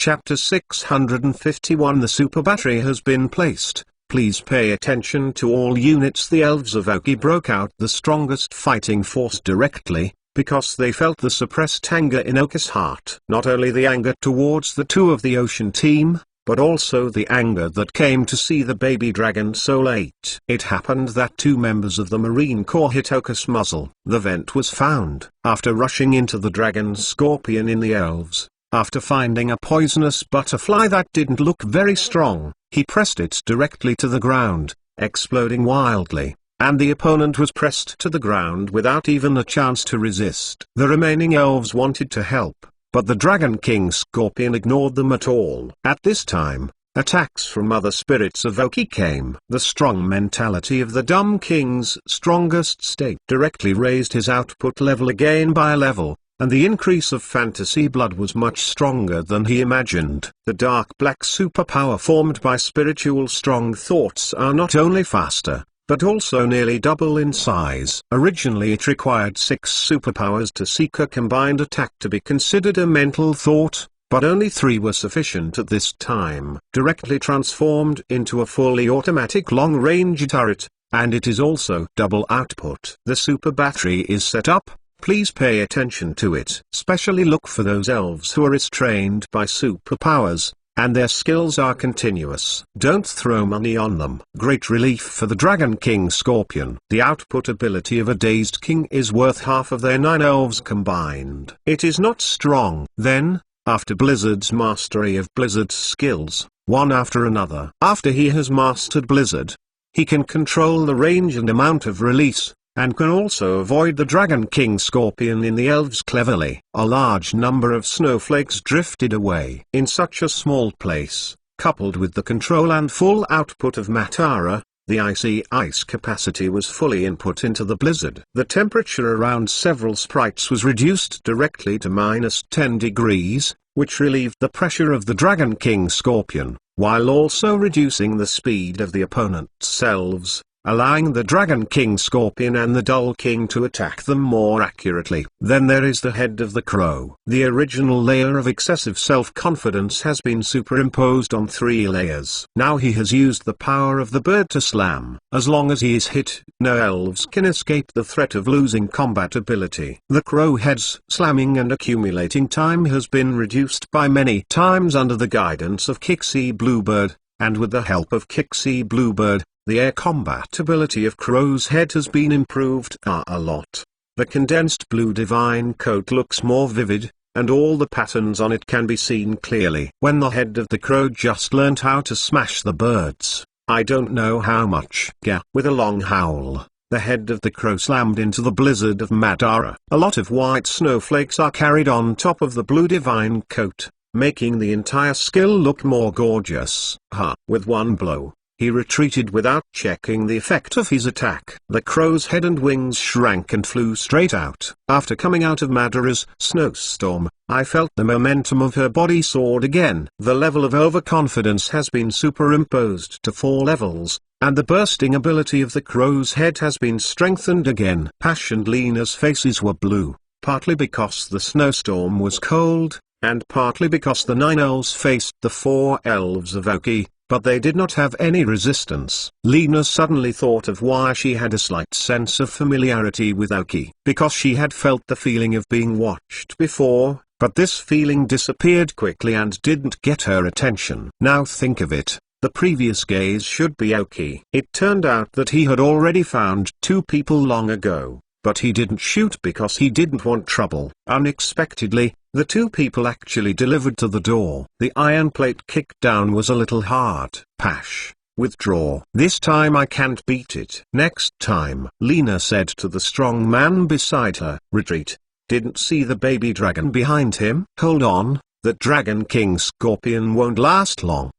Chapter 651 The super battery has been placed. Please pay attention to all units. The elves of Oki broke out the strongest fighting force directly, because they felt the suppressed anger in Oki's heart. Not only the anger towards the two of the ocean team, but also the anger that came to see the baby dragon so late. It happened that two members of the Marine Corps hit Oki's muzzle. The vent was found. After rushing into the dragon scorpion in the elves, after finding a poisonous butterfly that didn't look very strong, he pressed it directly to the ground, exploding wildly, and the opponent was pressed to the ground without even a chance to resist. The remaining elves wanted to help, but the Dragon King Scorpion ignored them at all. At this time, attacks from other spirits of Oki came. The strong mentality of the dumb king's strongest state directly raised his output level again by a level, and the increase of fantasy blood was much stronger than he imagined. The dark black superpower formed by spiritual strong thoughts are not only faster, but also nearly double in size. Originally it required 6 superpowers to seek a combined attack to be considered a mental thought, but only 3 were sufficient at this time. Directly transformed into a fully automatic long-range turret, and it is also double output. The super battery is set up. Please pay attention to it. Especially look for those elves who are restrained by superpowers, and their skills are continuous. Don't throw money on them. Great relief for the Dragon King Scorpion. The output ability of a dazed king is worth half of their 9 elves combined. It is not strong. Then, after Blizzard's mastery of Blizzard's skills, one after another. After he has mastered Blizzard, he can control the range and amount of release, and can also avoid the Dragon King Scorpion in the elves cleverly. A large number of snowflakes drifted away. In such a small place, coupled with the control and full output of Matara, the icy ice capacity was fully input into the blizzard. The temperature around several sprites was reduced directly to -10 degrees, which relieved the pressure of the Dragon King Scorpion, while also reducing the speed of the opponent's elves, allowing the Dragon King Scorpion and the Dull King to attack them more accurately. Then there is the head of the crow. The original layer of excessive self-confidence has been superimposed on 3 layers. Now he has used the power of the bird to slam. As long as he is hit, no elves can escape the threat of losing combat ability. The crow head's slamming and accumulating time has been reduced by many times under the guidance of Kixie Bluebird, and with the help of Kixie Bluebird, the air combat ability of Crow's head has been improved a lot. The condensed blue divine coat looks more vivid, and all the patterns on it can be seen clearly. When the head of the crow just learnt how to smash the birds, I don't know how much. With a long howl, the head of the crow slammed into the blizzard of Madara. A lot of white snowflakes are carried on top of the blue divine coat, making the entire skill look more gorgeous. With one blow, he retreated without checking the effect of his attack. The crow's head and wings shrank and flew straight out. After coming out of Madara's snowstorm, I felt the momentum of her body soared again. The level of overconfidence has been superimposed to 4 levels, and the bursting ability of the crow's head has been strengthened again. Ash and Lena's faces were blue, partly because the snowstorm was cold, and partly because the 9 elves faced the 4 elves of Oki, but they did not have any resistance. Lena suddenly thought of why she had a slight sense of familiarity with Oki. Because she had felt the feeling of being watched before, but this feeling disappeared quickly and didn't get her attention. Now think of it, the previous gaze should be Oki. It turned out that he had already found 2 people long ago, but he didn't shoot because he didn't want trouble. Unexpectedly, the 2 people actually delivered to the door. The iron plate kicked down was a little hard. Pash, withdraw. This time I can't beat it. Next time, Lena said to the strong man beside her. Retreat. Didn't see the baby dragon behind him? Hold on, that Dragon King Scorpion won't last long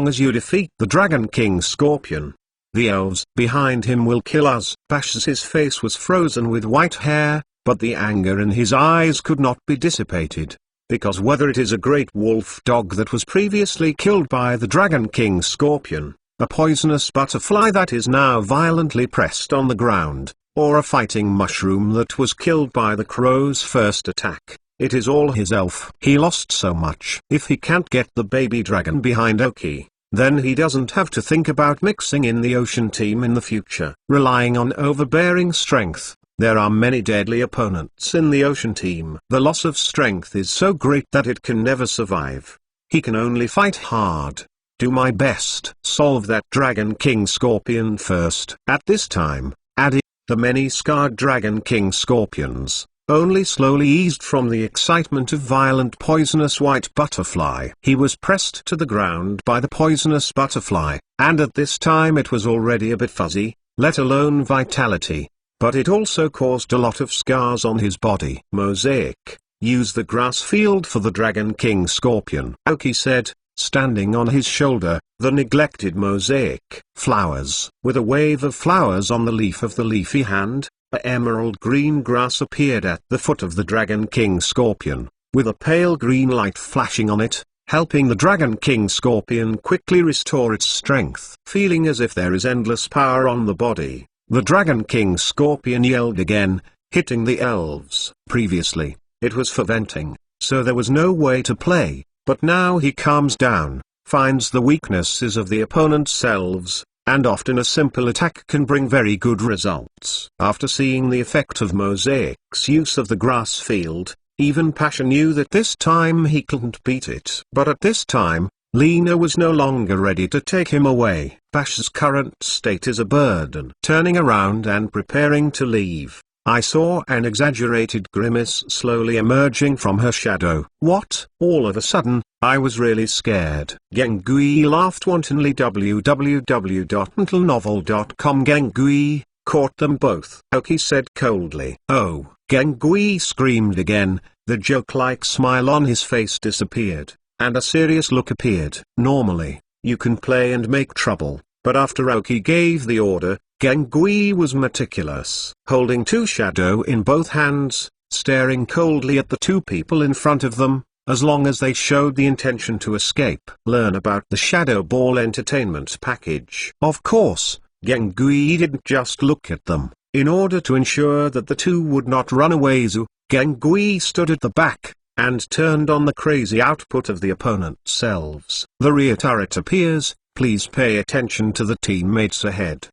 as you defeat the Dragon King Scorpion. The elves behind him will kill us. Pash's face was frozen with white hair, but the anger in his eyes could not be dissipated, because whether it is a great wolf dog that was previously killed by the Dragon King Scorpion, a poisonous butterfly that is now violently pressed on the ground, or a fighting mushroom that was killed by the crow's first attack, It is all his elf. He lost so much. If he can't get the baby dragon behind Oki, then he doesn't have to think about mixing in the ocean team in the future. Relying on overbearing strength, there are many deadly opponents in the ocean team. The loss of strength is so great that it can never survive. He can only fight hard. Do my best. Solve that Dragon King Scorpion first. At this time, Adi, the many scarred Dragon King Scorpions, only slowly eased from the excitement of violent poisonous white butterfly. He was pressed to the ground by the poisonous butterfly, and at this time it was already a bit fuzzy, let alone vitality. But it also caused a lot of scars on his body. Mosaic, use the grass field for the Dragon King Scorpion. Oki said, standing on his shoulder, the neglected Mosaic. Flowers. With a wave of flowers on the leaf of the leafy hand, a emerald green grass appeared at the foot of the Dragon King Scorpion, with a pale green light flashing on it, helping the Dragon King Scorpion quickly restore its strength. Feeling as if there is endless power on the body, the Dragon King Scorpion yelled again, hitting the elves. Previously, it was for venting, so there was no way to play, but now he calms down, finds the weaknesses of the opponent's elves, and often a simple attack can bring very good results. After seeing the effect of Mosaic's use of the grass field, even Pasha knew that this time he couldn't beat it. But at this time, Lena was no longer ready to take him away. Pasha's current state is a burden. Turning around and preparing to leave, I saw an exaggerated grimace slowly emerging from her shadow. What? All of a sudden, I was really scared. Gengui laughed wantonly. www.mentalnovel.com. Gengui caught them both. Oki said coldly. Oh. Gengui screamed again, the joke-like smile on his face disappeared, and a serious look appeared. Normally, you can play and make trouble, but after Oki gave the order, Gengui was meticulous. Holding two shadow in both hands, staring coldly at the two people in front of them, as long as they showed the intention to escape. Learn about the Shadow Ball Entertainment package. Of course, Gengui didn't just look at them. In order to ensure that the two would not run away, Gengui stood at the back, and turned on the crazy output of the opponent's elves. The rear turret appears, please pay attention to the teammates ahead.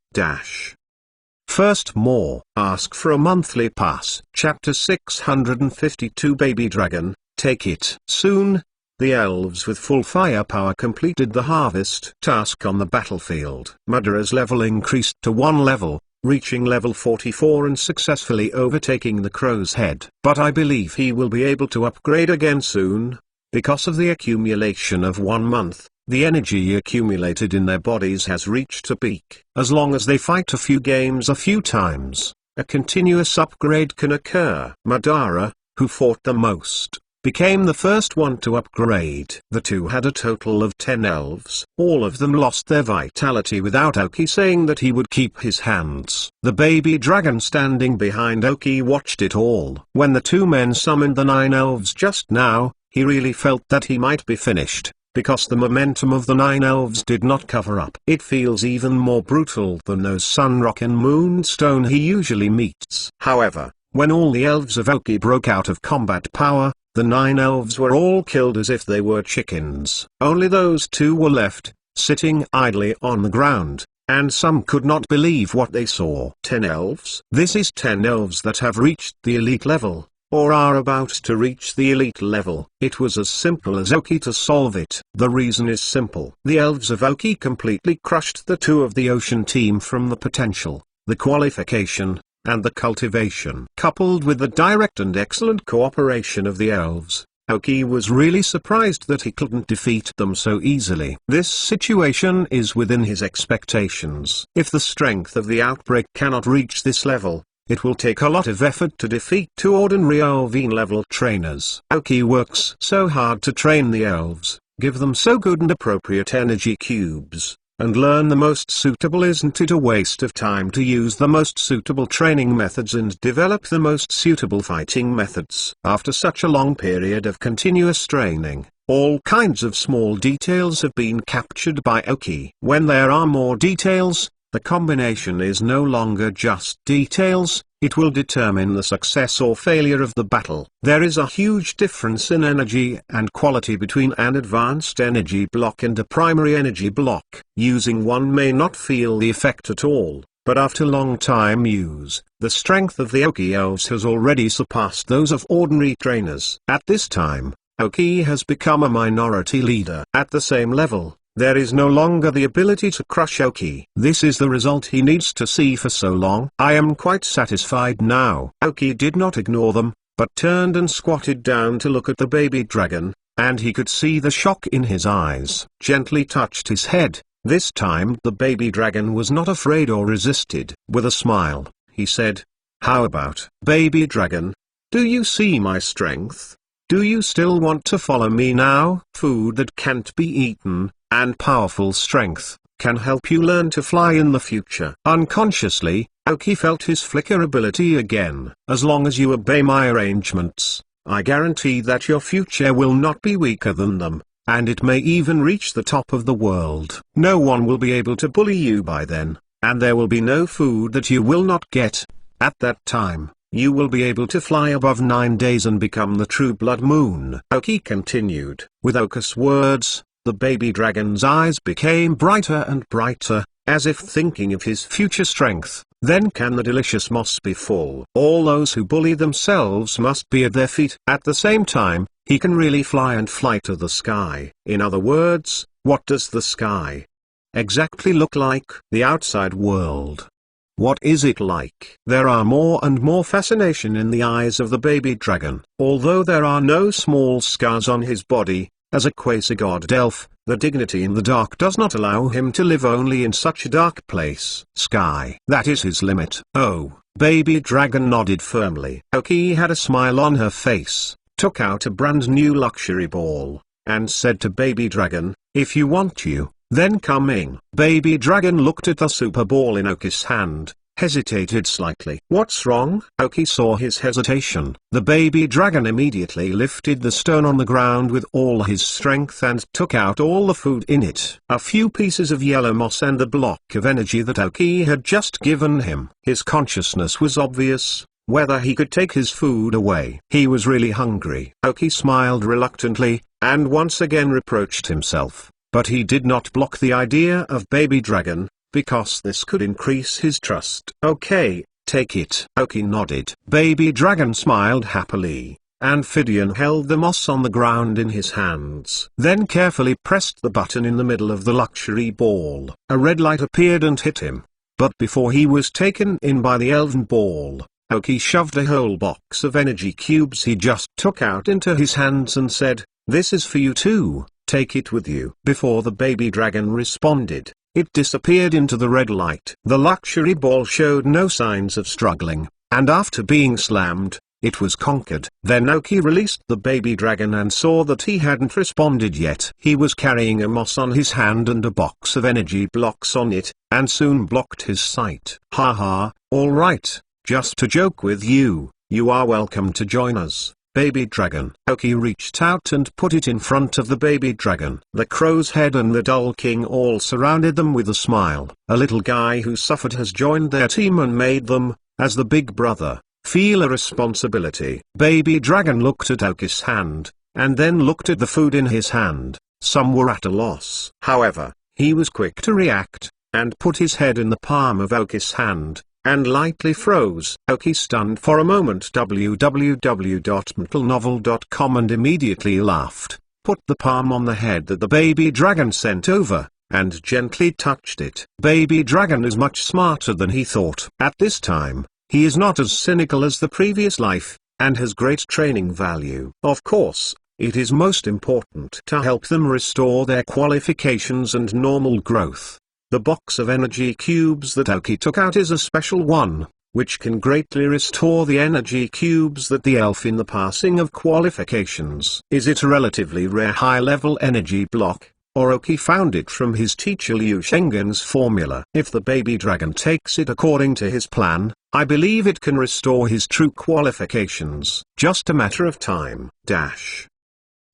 First more. Ask for a monthly pass. Chapter 652 Baby Dragon, take it. Soon, the elves with full firepower completed the harvest task on the battlefield. Madara's level increased to 1 level, reaching level 44 and successfully overtaking the crow's head. But I believe he will be able to upgrade again soon. Because of the accumulation of 1 month, the energy accumulated in their bodies has reached a peak. As long as they fight a few games a few times, a continuous upgrade can occur. Madara, who fought the most, became the first one to upgrade. The two had a total of 10 elves. All of them lost their vitality without Oki saying that he would keep his hands. The baby dragon standing behind Oki watched it all. When the two men summoned the 9 elves just now, he really felt that he might be finished, because the momentum of the 9 elves did not cover up. It feels even more brutal than those Sunrock and Moonstone he usually meets. However, when all the elves of Oki broke out of combat power, the 9 elves were all killed as if they were chickens. Only those 2 were left, sitting idly on the ground, and some could not believe what they saw. 10 elves? This is 10 elves that have reached the elite level, or are about to reach the elite level. It was as simple as Oki to solve it. The reason is simple. The elves of Oki completely crushed the 2 of the ocean team from the potential, the qualification, and the cultivation. Coupled with the direct and excellent cooperation of the elves, Oki was really surprised that he couldn't defeat them so easily. This situation is within his expectations. If the strength of the outbreak cannot reach this level, it will take a lot of effort to defeat 2 ordinary Elven level trainers. Oki works so hard to train the elves, give them so good and appropriate energy cubes, and learn the most suitable. Isn't it a waste of time to use the most suitable training methods and develop the most suitable fighting methods? After such a long period of continuous training, all kinds of small details have been captured by Oki. When there are more details, The combination is no longer just details, it will determine the success or failure of the battle. There is a huge difference in energy and quality between an advanced energy block and a primary energy block. Using one may not feel the effect at all, but after long time use, the strength of the Oki elves has already surpassed those of ordinary trainers. At this time, Oki has become a minority leader. At the same level, there is no longer the ability to crush Oki. This is the result he needs to see for so long. I am quite satisfied now. Oki did not ignore them, but turned and squatted down to look at the baby dragon, and he could see the shock in his eyes. Gently touched his head. This time the baby dragon was not afraid or resisted. With a smile, he said, "How about, baby dragon? Do you see my strength? Do you still want to follow me now?" Food that can't be eaten, and powerful strength, can help you learn to fly in the future. Unconsciously, Oki felt his flicker ability again. As long as you obey my arrangements, I guarantee that your future will not be weaker than them, and it may even reach the top of the world. No one will be able to bully you by then, and there will be no food that you will not get. At that time, you will be able to fly above 9 days and become the true blood moon. Oki continued. With Oka's words, the baby dragon's eyes became brighter and brighter, as if thinking of his future strength. Then can the delicious moss be full? All those who bully themselves must be at their feet. At the same time, he can really fly and fly to the sky. In other words, what does the sky exactly look like? The outside world. What is it like? There are more and more fascination in the eyes of the baby dragon. Although there are no small scars on his body, as a quasi-god elf, the dignity in the dark does not allow him to live only in such a dark place. Sky. That is his limit. Oh, baby dragon nodded firmly. Oki had a smile on her face, took out a brand new luxury ball, and said to baby dragon, "If you want you, then come in." Baby dragon looked at the super ball in Oki's hand, hesitated slightly. "What's wrong?" Oki saw his hesitation. The baby dragon immediately lifted the stone on the ground with all his strength and took out all the food in it. A few pieces of yellow moss and the block of energy that Oki had just given him. His consciousness was obvious, whether he could take his food away. He was really hungry. Oki smiled reluctantly, and once again reproached himself. But he did not block the idea of baby dragon, because this could increase his trust. "Okay, take it." Oki nodded. Baby dragon smiled happily, and Phidian held the moss on the ground in his hands. Then carefully pressed the button in the middle of the luxury ball. A red light appeared and hit him. But before he was taken in by the elven ball, Oki shoved a whole box of energy cubes he just took out into his hands and said, "This is for you too, take it with you." Before the baby dragon responded, it disappeared into the red light. The luxury ball showed no signs of struggling, and after being slammed, it was conquered. Then Oki released the baby dragon and saw that he hadn't responded yet. He was carrying a moss on his hand and a box of energy blocks on it, and soon blocked his sight. "Haha, alright, just to joke with you, you are welcome to join us, baby dragon." Oki reached out and put it in front of the baby dragon. The crow's head and the Dull King all surrounded them with a smile. A little guy who suffered has joined their team and made them, as the big brother, feel a responsibility. Baby dragon looked at Oki's hand, and then looked at the food in his hand. Some were at a loss. However, he was quick to react, and put his head in the palm of Oki's hand, and lightly froze. Oki stunned for a moment www.mentalnovel.com and immediately laughed, put the palm on the head that the baby dragon sent over, and gently touched it. Baby dragon is much smarter than he thought. At this time, he is not as cynical as the previous life, and has great training value. Of course, it is most important to help them restore their qualifications and normal growth. The box of energy cubes that Oki took out is a special one, which can greatly restore the energy cubes that the elf in the passing of qualifications. Is it a relatively rare high-level energy block, or Oki found it from his teacher Liu Shengen's formula? If the baby dragon takes it according to his plan, I believe it can restore his true qualifications. Just a matter of time.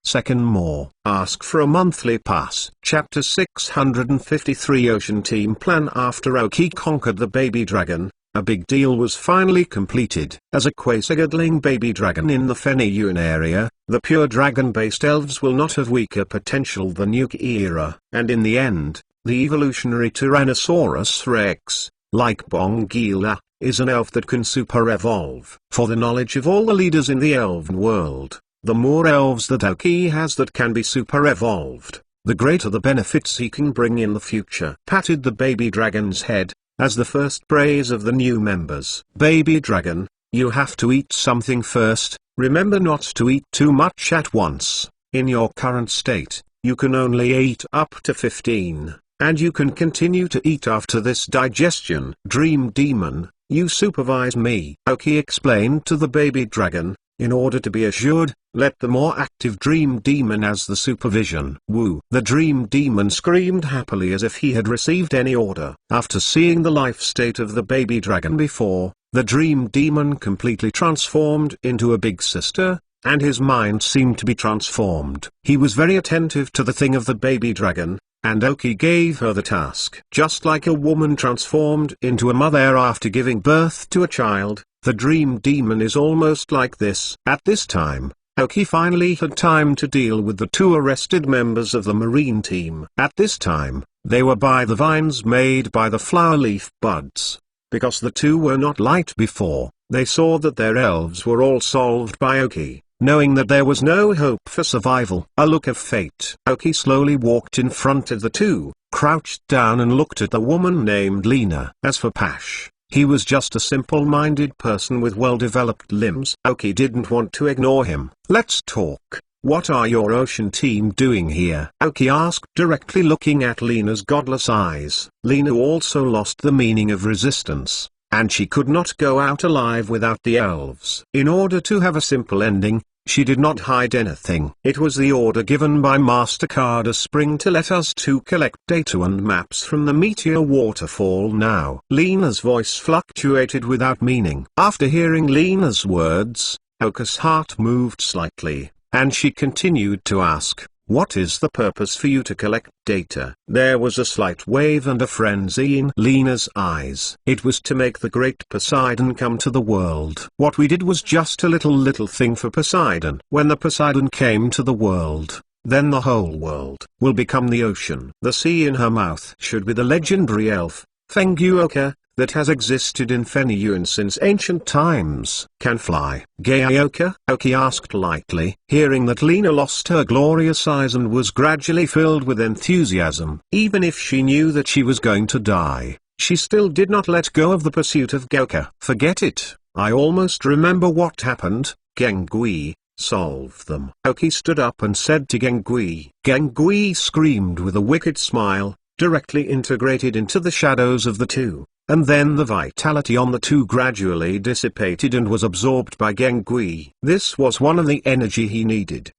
Second more. Ask for a monthly pass. Chapter 653 Ocean Team Plan. After Aoki conquered the baby dragon, a big deal was finally completed. As a quasi-godling baby dragon in the Feniyuan area, the pure dragon-based elves will not have weaker potential than Yuki era. And in the end, the evolutionary Tyrannosaurus Rex, like Bongila, is an elf that can super-evolve. For the knowledge of all the leaders in the elven world, the more elves that Aoki has that can be super-evolved, the greater the benefits he can bring in the future. Patted the baby dragon's head, as the first praise of the new members. Baby dragon, you have to eat something first. Remember not to eat too much at once. In your current state, you can only eat up to 15, and you can continue to eat after this digestion. Dream demon, you supervise me. Aoki explained to the baby dragon, in order to be assured, let the more active dream demon as the supervision. Woo! The dream demon screamed happily as if he had received any order. After seeing the life state of the baby dragon before, the dream demon completely transformed into a big sister, and his mind seemed to be transformed. He was very attentive to the thing of the baby dragon, and Aoki gave her the task. Just like a woman transformed into a mother after giving birth to a child, the dream demon is almost like this. At this time, Aoki finally had time to deal with the two arrested members of the marine team. At this time, they were by the vines made by the flower leaf buds. Because the two were not light before, they saw that their elves were all solved by Aoki, knowing that there was no hope for survival. A look of fate. Aoki slowly walked in front of the two, crouched down and looked at the woman named Lena. As for Pash, he was just a simple-minded person with well-developed limbs. Aoki didn't want to ignore him. Let's talk. What are your ocean team doing here? Aoki asked directly, looking at Lena's godless eyes. Lena also lost the meaning of resistance, and she could not go out alive without the elves. In order to have a simple ending, she did not hide anything. It was the order given by Master Carter Spring to let us two collect data and maps from the meteor waterfall now. Lena's voice fluctuated without meaning. After hearing Lena's words, Aoki's heart moved slightly, and she continued to ask, what is the purpose for you to collect data? There was a slight wave and a frenzy in Lena's eyes. It was to make the great Poseidon come to the world. What we did was just a little thing for Poseidon. When the Poseidon came to the world, then the whole world will become the ocean. The sea in her mouth should be the legendary elf, Fenguoka, that has existed in Feniyuan since ancient times. Can fly. Gaioka? Aoki asked lightly, hearing that Lena lost her glorious eyes and was gradually filled with enthusiasm. Even if she knew that she was going to die, she still did not let go of the pursuit of Gaioka. Forget it. I almost remember what happened. Gengui, solve them. Aoki stood up and said to Gengui. Gengui screamed with a wicked smile, directly integrated into the shadows of the two. And then the vitality on the two gradually dissipated and was absorbed by Gengui. This was one of the energy he needed.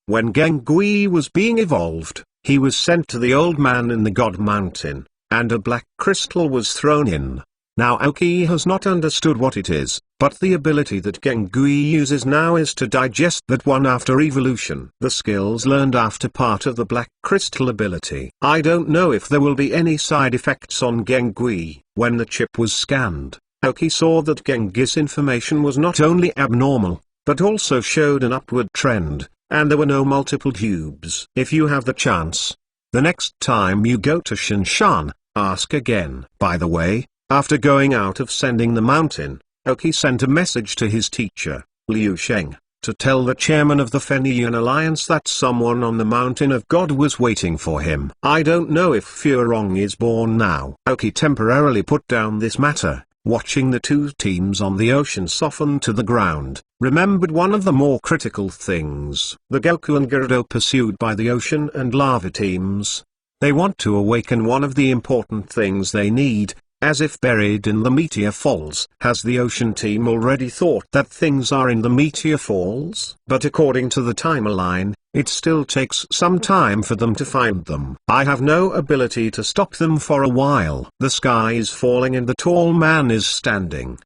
When Gengui was being evolved, he was sent to the old man in the God Mountain, and a black crystal was thrown in. Now Aoki has not understood what it is, but the ability that Gengui uses now is to digest that one after evolution. The skills learned after part of the black crystal ability. I don't know if there will be any side effects on Gengui. When the chip was scanned, Aoki saw that Gengi's information was not only abnormal, but also showed an upward trend, and there were no multiple tubes. If you have the chance, the next time you go to Shinshan, ask again. By the way, after going out of sending the mountain, Aoki sent a message to his teacher, Liu Sheng, to tell the chairman of the Feniyuan Alliance that someone on the Mountain of God was waiting for him. I don't know if Furong is born now. Aoki temporarily put down this matter, watching the two teams on the ocean soften to the ground, remembered one of the more critical things. The Goku and Gerudo pursued by the ocean and lava teams. They want to awaken one of the important things they need, as if buried in the meteor falls. Has the ocean team already thought that things are in the meteor falls? But according to the timeline, it still takes some time for them to find them. I have no ability to stop them for a while. The sky is falling and the tall man is standing.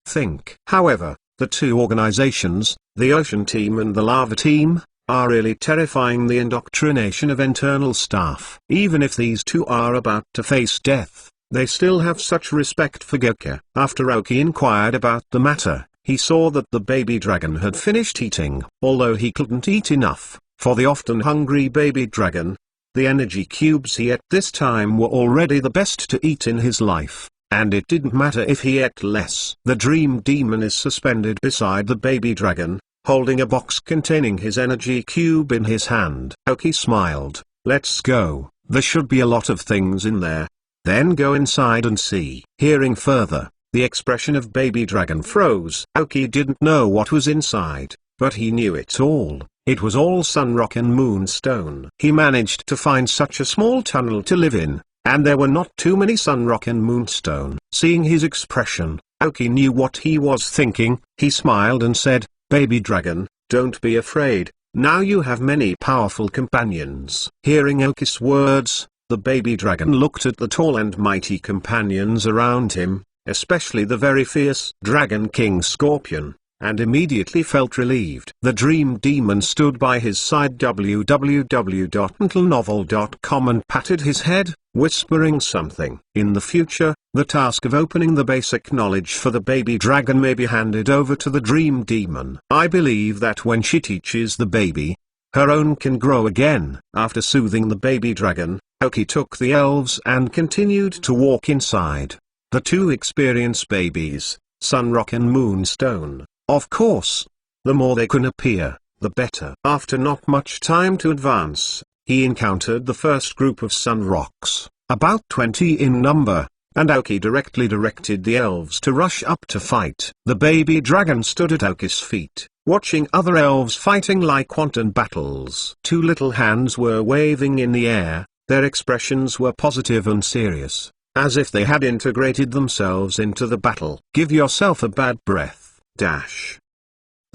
Think. However, the two organizations, the ocean team and the lava team, are really terrifying the indoctrination of internal staff. Even if these two are about to face death, they still have such respect for Goku. After Aoki inquired about the matter, he saw that the baby dragon had finished eating. Although he couldn't eat enough, for the often hungry baby dragon, the energy cubes he ate this time were already the best to eat in his life, and it didn't matter if he ate less. The dream demon is suspended beside the baby dragon, holding a box containing his energy cube in his hand. Aoki smiled. Let's go, there should be a lot of things in there. Then go inside and see. Hearing further, the expression of baby dragon froze. Aoki didn't know what was inside, but he knew it all. It was all Sun Rock and Moonstone. He managed to find such a small tunnel to live in, and there were not too many Sun Rock and Moonstone. Seeing his expression, Aoki knew what he was thinking. He smiled and said, Baby dragon, don't be afraid, now you have many powerful companions. Hearing Aoki's words, the baby dragon looked at the tall and mighty companions around him, especially the very fierce Dragon King Scorpion, and immediately felt relieved. The dream demon stood by his side www.mentalnovel.com and patted his head, whispering something. In the future, the task of opening the basic knowledge for the baby dragon may be handed over to the dream demon. I believe that when she teaches the baby, her own can grow again. After soothing the baby dragon, Aoki took the elves and continued to walk inside. The two experienced babies, Sun Rock and Moonstone. Of course, the more they can appear, the better. After not much time to advance, he encountered the first group of Sun Rocks, about 20 in number, and Aoki directly directed the elves to rush up to fight. The baby dragon stood at Aoki's feet, watching other elves fighting like wanton battles. Two little hands were waving in the air, their expressions were positive and serious, as if they had integrated themselves into the battle. Give yourself a bad breath.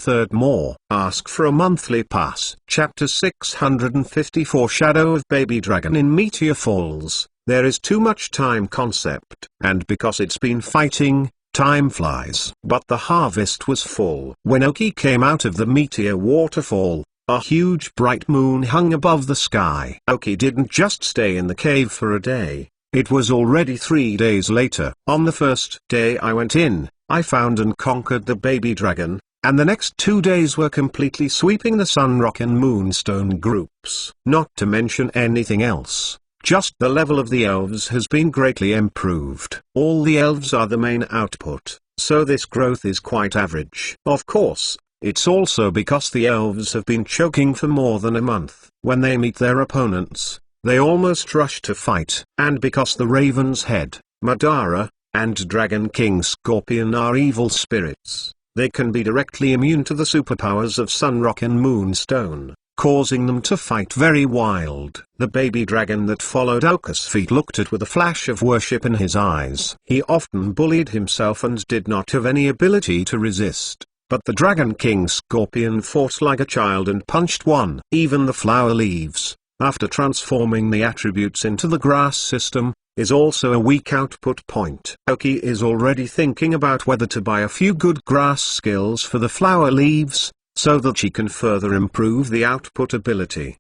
Third more. Ask for a monthly pass. Chapter 654 Shadow of Baby Dragon. In Meteor Falls, there is too much time concept, and because it's been fighting, time flies. But the harvest was full. When Aoki came out of the meteor waterfall, a huge bright moon hung above the sky. Aoki didn't just stay in the cave for a day. It was already 3 days later. On the first day I went in, I found and conquered the baby dragon, and the next 2 days were completely sweeping the Sun Rock and Moonstone groups. Not to mention anything else, just the level of the elves has been greatly improved. All the elves are the main output, so this growth is quite average. Of course, it's also because the elves have been choking for more than a month. When they meet their opponents, they almost rush to fight. And because the Raven's Head, Madara, and Dragon King Scorpion are evil spirits, they can be directly immune to the superpowers of Sun Rock and Moonstone, causing them to fight very wild. The baby dragon that followed Aoki's feet looked at with a flash of worship in his eyes. He often bullied himself and did not have any ability to resist, but the Dragon King Scorpion fought like a child and punched one. Even the flower leaves, after transforming the attributes into the grass system, is also a weak output point. Aoki is already thinking about whether to buy a few good grass skills for the flower leaves, so that she can further improve the output ability.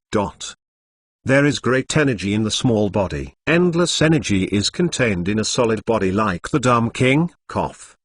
There is great energy in the small body. Endless energy is contained in a solid body like the Dumb King.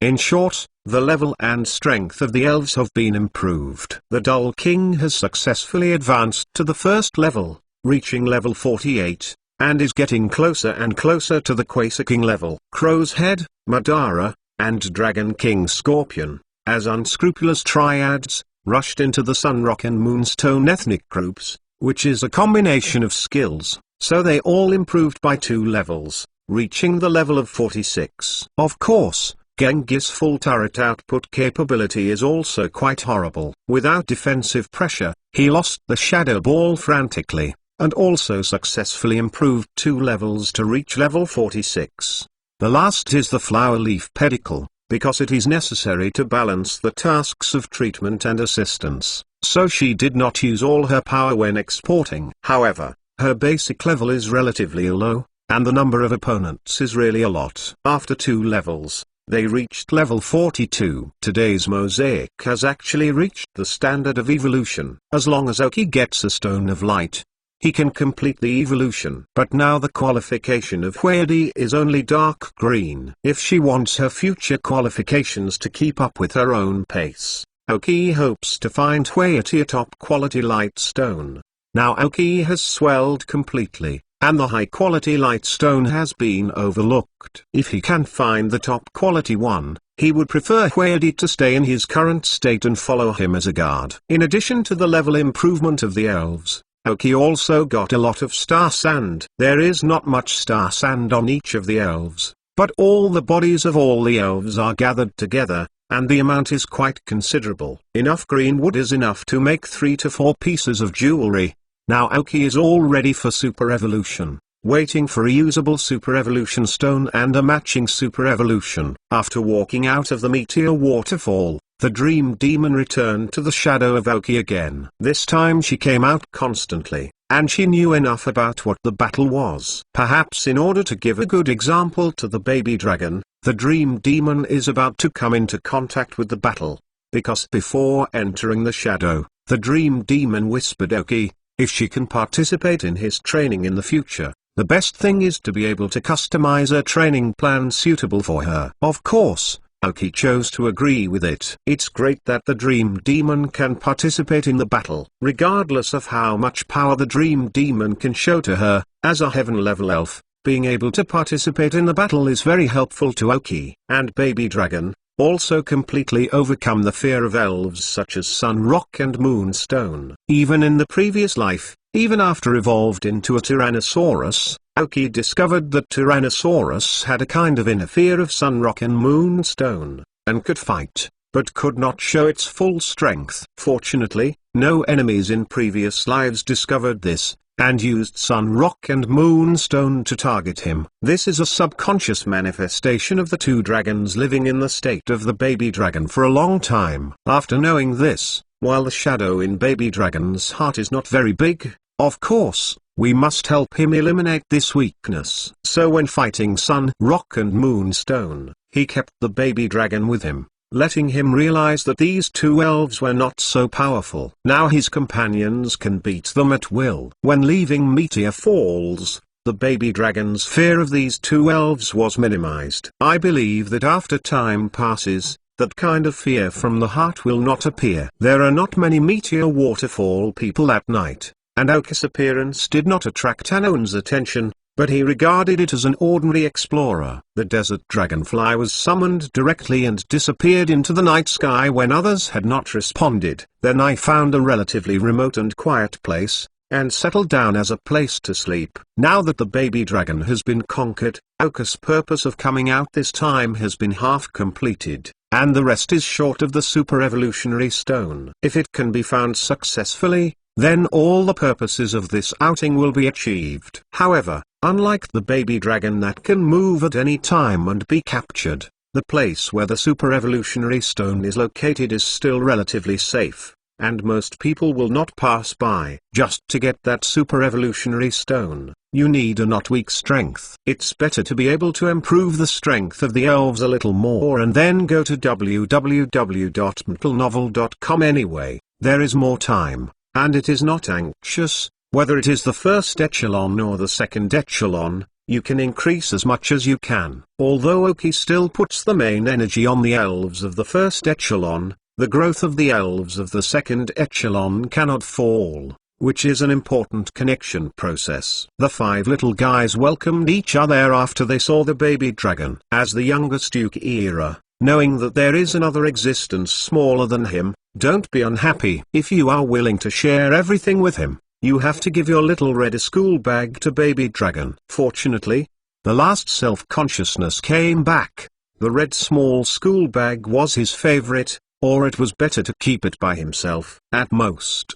In short, the level and strength of the elves have been improved. The Dull King has successfully advanced to the first level, reaching level 48. And is getting closer and closer to the Quasar King level. Crow's Head, Madara, and Dragon King Scorpion, as unscrupulous triads, rushed into the Sun Rock and Moonstone ethnic groups, which is a combination of skills, so they all improved by 2 levels, reaching the level of 46. Of course, Genghis' full turret output capability is also quite horrible. Without defensive pressure, he lost the Shadow Ball frantically, and also successfully improved 2 levels to reach level 46. The last is the Flower Leaf Pedicle, because it is necessary to balance the tasks of treatment and assistance, so she did not use all her power when exporting. However, her basic level is relatively low, and the number of opponents is really a lot. After 2 levels, They reached level 42. Today's mosaic has actually reached the standard of evolution. As long as Oki gets a stone of light, he can complete the evolution. But now the qualification of Huedi is only dark green. If she wants her future qualifications to keep up with her own pace, Oki hopes to find Huedi a top quality light stone. Now Oki has swelled completely, and the high quality light stone has been overlooked. If he can find the top quality one, he would prefer Huedi to stay in his current state and follow him as a guard. In addition to the level improvement of the elves, Oki also got a lot of star sand. There is not much star sand on each of the elves, but all the bodies of all the elves are gathered together, and the amount is quite considerable. Enough green wood is enough to make 3 to 4 pieces of jewelry. Now Oki is all ready for super evolution, waiting for a usable super evolution stone and a matching super evolution. After walking out of the meteor waterfall, the dream demon returned to the shadow of Oki again. This time she came out constantly, and she knew enough about what the battle was. Perhaps in order to give a good example to the baby dragon, the dream demon is about to come into contact with the battle, because before entering the shadow, the dream demon whispered Oki, if she can participate in his training in the future, the best thing is to be able to customize a training plan suitable for her. Of course, Oki chose to agree with it. It's great that the Dream Demon can participate in the battle. Regardless of how much power the Dream Demon can show to her, as a heaven-level elf, being able to participate in the battle is very helpful to Oki. And Baby Dragon also completely overcome the fear of elves such as Sun Rock and Moonstone. Even in the previous life, even after evolved into a Tyrannosaurus, Oki discovered that Tyrannosaurus had a kind of inner fear of Sun Rock and Moonstone, and could fight, but could not show its full strength. Fortunately, no enemies in previous lives discovered this, and used Sun Rock and Moonstone to target him. This is a subconscious manifestation of the two dragons living in the state of the baby dragon for a long time. After knowing this, while the shadow in baby dragon's heart is not very big, of course, we must help him eliminate this weakness. So when fighting Sun Rock and Moonstone, he kept the baby dragon with him, letting him realize that these two elves were not so powerful. Now his companions can beat them at will. When leaving Meteor Falls, the baby dragon's fear of these two elves was minimized. I believe that after time passes, that kind of fear from the heart will not appear. There are not many Meteor Waterfall people at night, and Oki's appearance did not attract Anon's attention, but he regarded it as an ordinary explorer. The desert dragonfly was summoned directly and disappeared into the night sky when others had not responded. Then I found a relatively remote and quiet place, and settled down as a place to sleep. Now that the baby dragon has been conquered, Oki's purpose of coming out this time has been half completed, and the rest is short of the super evolutionary stone. If it can be found successfully, then all the purposes of this outing will be achieved. However, unlike the baby dragon that can move at any time and be captured, the place where the super evolutionary stone is located is still relatively safe, and most people will not pass by. Just to get that super evolutionary stone, you need a not weak strength. It's better to be able to improve the strength of the elves a little more and then go to www.mtlnovel.com anyway. There is more time, and it is not anxious. Whether it is the first echelon or the second echelon, you can increase as much as you can. Although Oki still puts the main energy on the elves of the first echelon, the growth of the elves of the second echelon cannot fall, which is an important connection process. The five little guys welcomed each other after they saw the baby dragon. As the youngest Yuki-ira, knowing that there is another existence smaller than him, don't be unhappy. If you are willing to share everything with him, you have to give your little red school bag to baby dragon. Fortunately, the last self-consciousness came back. The red small school bag was his favorite, or it was better to keep it by himself. At most,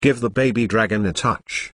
give the baby dragon a touch.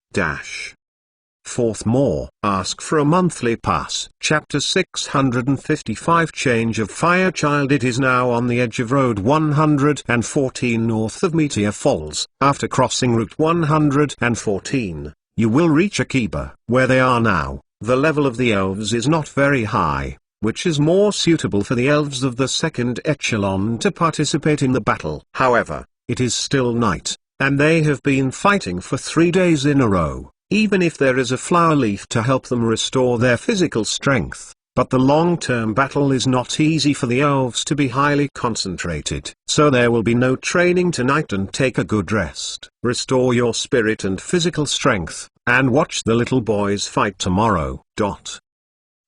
Fourth more. Ask for a monthly pass. Chapter 655 Change of Fire Child. It is now on the edge of Road 114 north of Meteor Falls. After crossing Route 114, you will reach Akiba. Where they are now, the level of the elves is not very high, which is more suitable for the elves of the second echelon to participate in the battle. However, it is still night, and they have been fighting for 3 days in a row, even if there is a flower leaf to help them restore their physical strength. But the long-term battle is not easy for the elves to be highly concentrated. So there will be no training tonight, and take a good rest. Restore your spirit and physical strength, and watch the little boys fight tomorrow.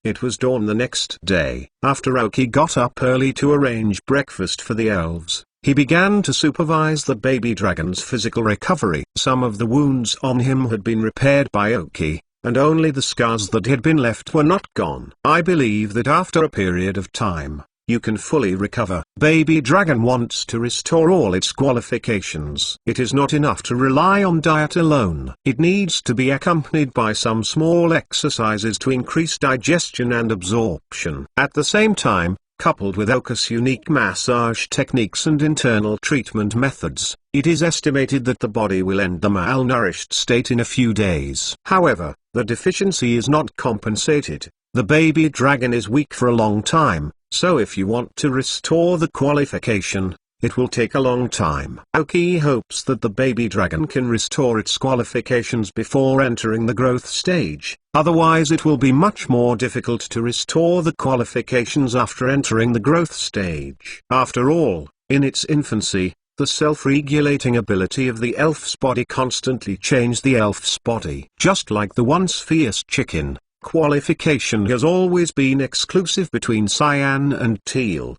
It was dawn the next day. After Aoki got up early to arrange breakfast for the elves, he began to supervise the baby dragon's physical recovery. Some of the wounds on him had been repaired by Aoki, and only the scars that had been left were not gone. I believe that after a period of time, you can fully recover. Baby Dragon wants to restore all its qualifications. It is not enough to rely on diet alone. It needs to be accompanied by some small exercises to increase digestion and absorption. At the same time, coupled with Aoki's unique massage techniques and internal treatment methods, it is estimated that the body will end the malnourished state in a few days. However, the deficiency is not compensated. The baby dragon is weak for a long time, so if you want to restore the qualification, it will take a long time. Aoki hopes that the baby dragon can restore its qualifications before entering the growth stage, otherwise it will be much more difficult to restore the qualifications after entering the growth stage. After all, in its infancy, the self-regulating ability of the elf's body constantly changed the elf's body. Just like the once fierce chicken, qualification has always been exclusive between cyan and teal.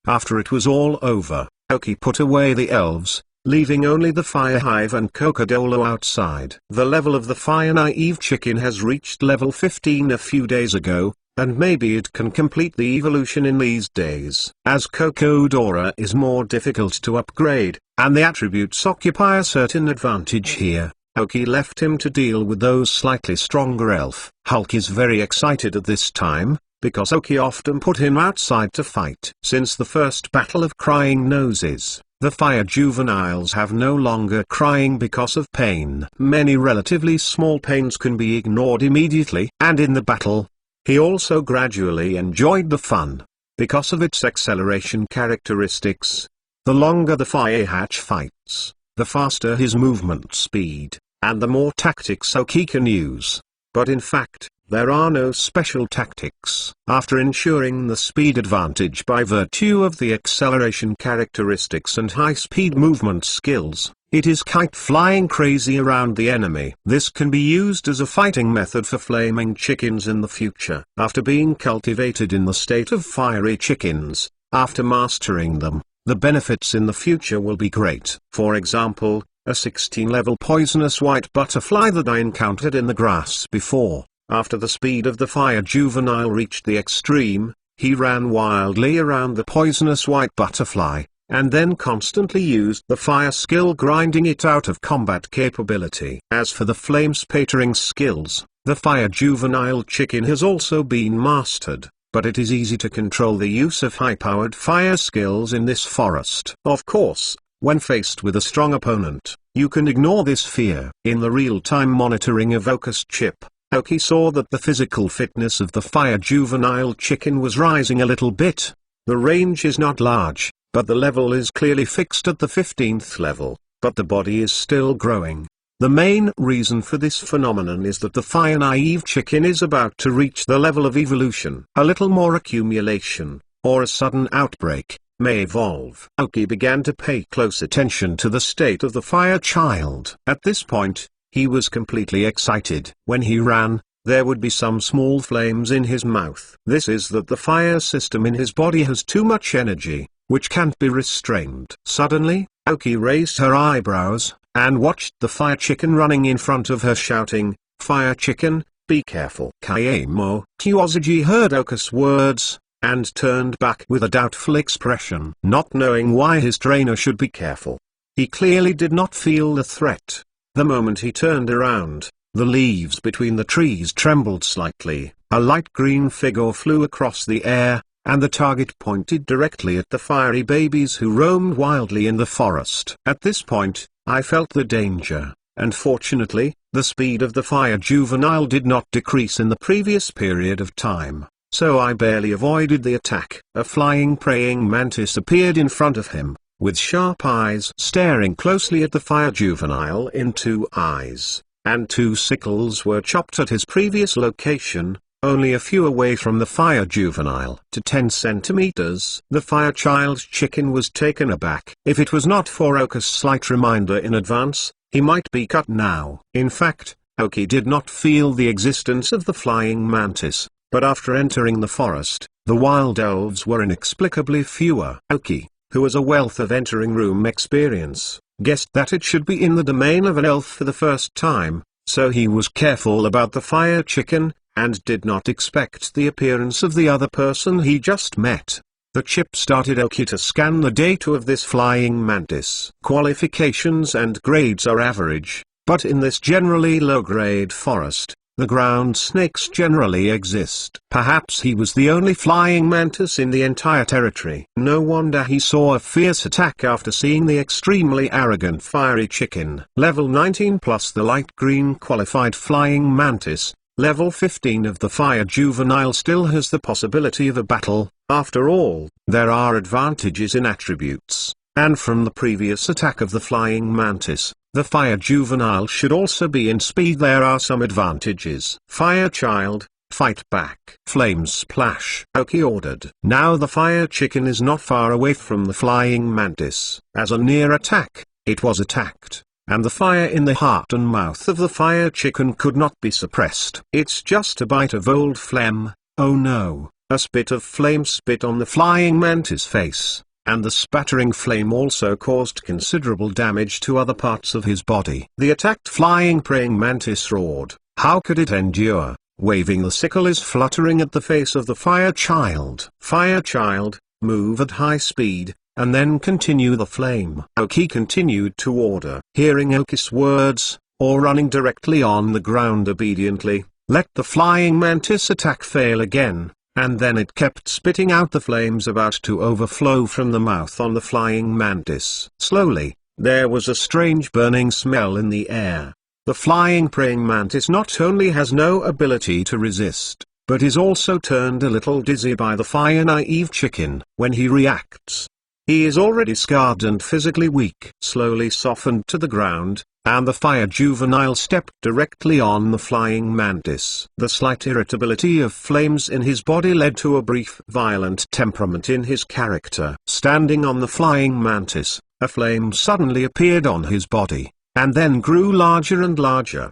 After it was all over, Aoki put away the elves, leaving only the fire hive and Cocodolo outside. The level of the fire naive chicken has reached level 15 a few days ago, and maybe it can complete the evolution in these days. As Cocodora is more difficult to upgrade, and the attributes occupy a certain advantage here, Aoki left him to deal with those slightly stronger elf. Hulk is very excited at this time, because Aoki often put him outside to fight. Since the first battle of Crying Noses, the fire juveniles have no longer crying because of pain. Many relatively small pains can be ignored immediately. And in the battle, he also gradually enjoyed the fun, because of its acceleration characteristics. The longer the fire hatch fights, the faster his movement speed, and the more tactics Aoki can use. But in fact, there are no special tactics. After ensuring the speed advantage by virtue of the acceleration characteristics and high-speed movement skills, it is kite flying crazy around the enemy. This can be used as a fighting method for flaming chickens in the future. After being cultivated in the state of fiery chickens, after mastering them, the benefits in the future will be great. For example, a 16-level poisonous white butterfly that I encountered in the grass before. After the speed of the fire juvenile reached the extreme, he ran wildly around the poisonous white butterfly, and then constantly used the fire skill, grinding it out of combat capability. As for the flame spattering skills, the fire juvenile chicken has also been mastered, but it is easy to control the use of high-powered fire skills in this forest. Of course, when faced with a strong opponent, you can ignore this fear. In the real-time monitoring of Aoki's chip, Aoki saw that the physical fitness of the fire juvenile chicken was rising a little bit. The range is not large, but the level is clearly fixed at the 15th level, but the body is still growing. The main reason for this phenomenon is that the fire naive chicken is about to reach the level of evolution. A little more accumulation, or a sudden outbreak, may evolve. Aoki began to pay close attention to the state of the fire child. At this point, he was completely excited. When he ran, there would be some small flames in his mouth. This is that the fire system in his body has too much energy, which can't be restrained. Suddenly, Aoki raised her eyebrows, and watched the fire chicken running in front of her, shouting, "Fire chicken, be careful." Kayemo Kyozuji heard Aoki's words, and turned back with a doubtful expression. Not knowing why his trainer should be careful, he clearly did not feel the threat. The moment he turned around, the leaves between the trees trembled slightly, a light green figure flew across the air, and the target pointed directly at the fiery babies who roamed wildly in the forest. At this point, I felt the danger, and fortunately, the speed of the fire juvenile did not decrease in the previous period of time. so I barely avoided the attack. A flying praying mantis appeared in front of him, with sharp eyes staring closely at the fire juvenile in two eyes, and two sickles were chopped at his previous location, only a few away from the fire juvenile. To 10 centimeters. The fire child chicken was taken aback. If it was not for Oka's slight reminder in advance, he might be cut now. In fact, Oki did not feel the existence of the flying mantis, but after entering the forest, the wild elves were inexplicably fewer. Oki, who has a wealth of entering room experience, guessed that it should be in the domain of an elf for the first time, so he was careful about the fire chicken, and did not expect the appearance of the other person he just met. The chip started Oki to scan the data of this flying mantis. Qualifications and grades are average, but in this generally low-grade forest, the ground snakes generally exist. Perhaps he was the only flying mantis in the entire territory. No wonder he saw a fierce attack after seeing the extremely arrogant fiery chicken. Level 19 plus the light green qualified flying mantis. Level 15 of the fire juvenile still has the possibility of a battle. After all, there are advantages in attributes, and from the previous attack of the flying mantis, the fire juvenile should also be in speed. There are some advantages. Fire child, fight back. Flames splash. Oki ordered. Now the fire chicken is not far away from the flying mantis. As a near attack, it was attacked, and the fire in the heart and mouth of the fire chicken could not be suppressed. It's just a bite of old phlegm. Oh no, a spit of flame spit on the flying mantis' face, and the spattering flame also caused considerable damage to other parts of his body. The attacked flying praying mantis roared. How could it endure? Waving the sickle is fluttering at the face of the fire child. Fire child, move at high speed, and then continue the flame. Oki continued to order. Hearing Oki's words, or running directly on the ground obediently, let the flying mantis attack fail again, and then it kept spitting out the flames about to overflow from the mouth on the flying mantis. Slowly, there was a strange burning smell in the air. The flying praying mantis not only has no ability to resist, but is also turned a little dizzy by the fire-naive chicken. When he reacts, he is already scarred and physically weak. Slowly softened to the ground, and the fire juvenile stepped directly on the flying mantis. The slight irritability of flames in his body led to a brief violent temperament in his character. Standing on the flying mantis, a flame suddenly appeared on his body, and then grew larger and larger.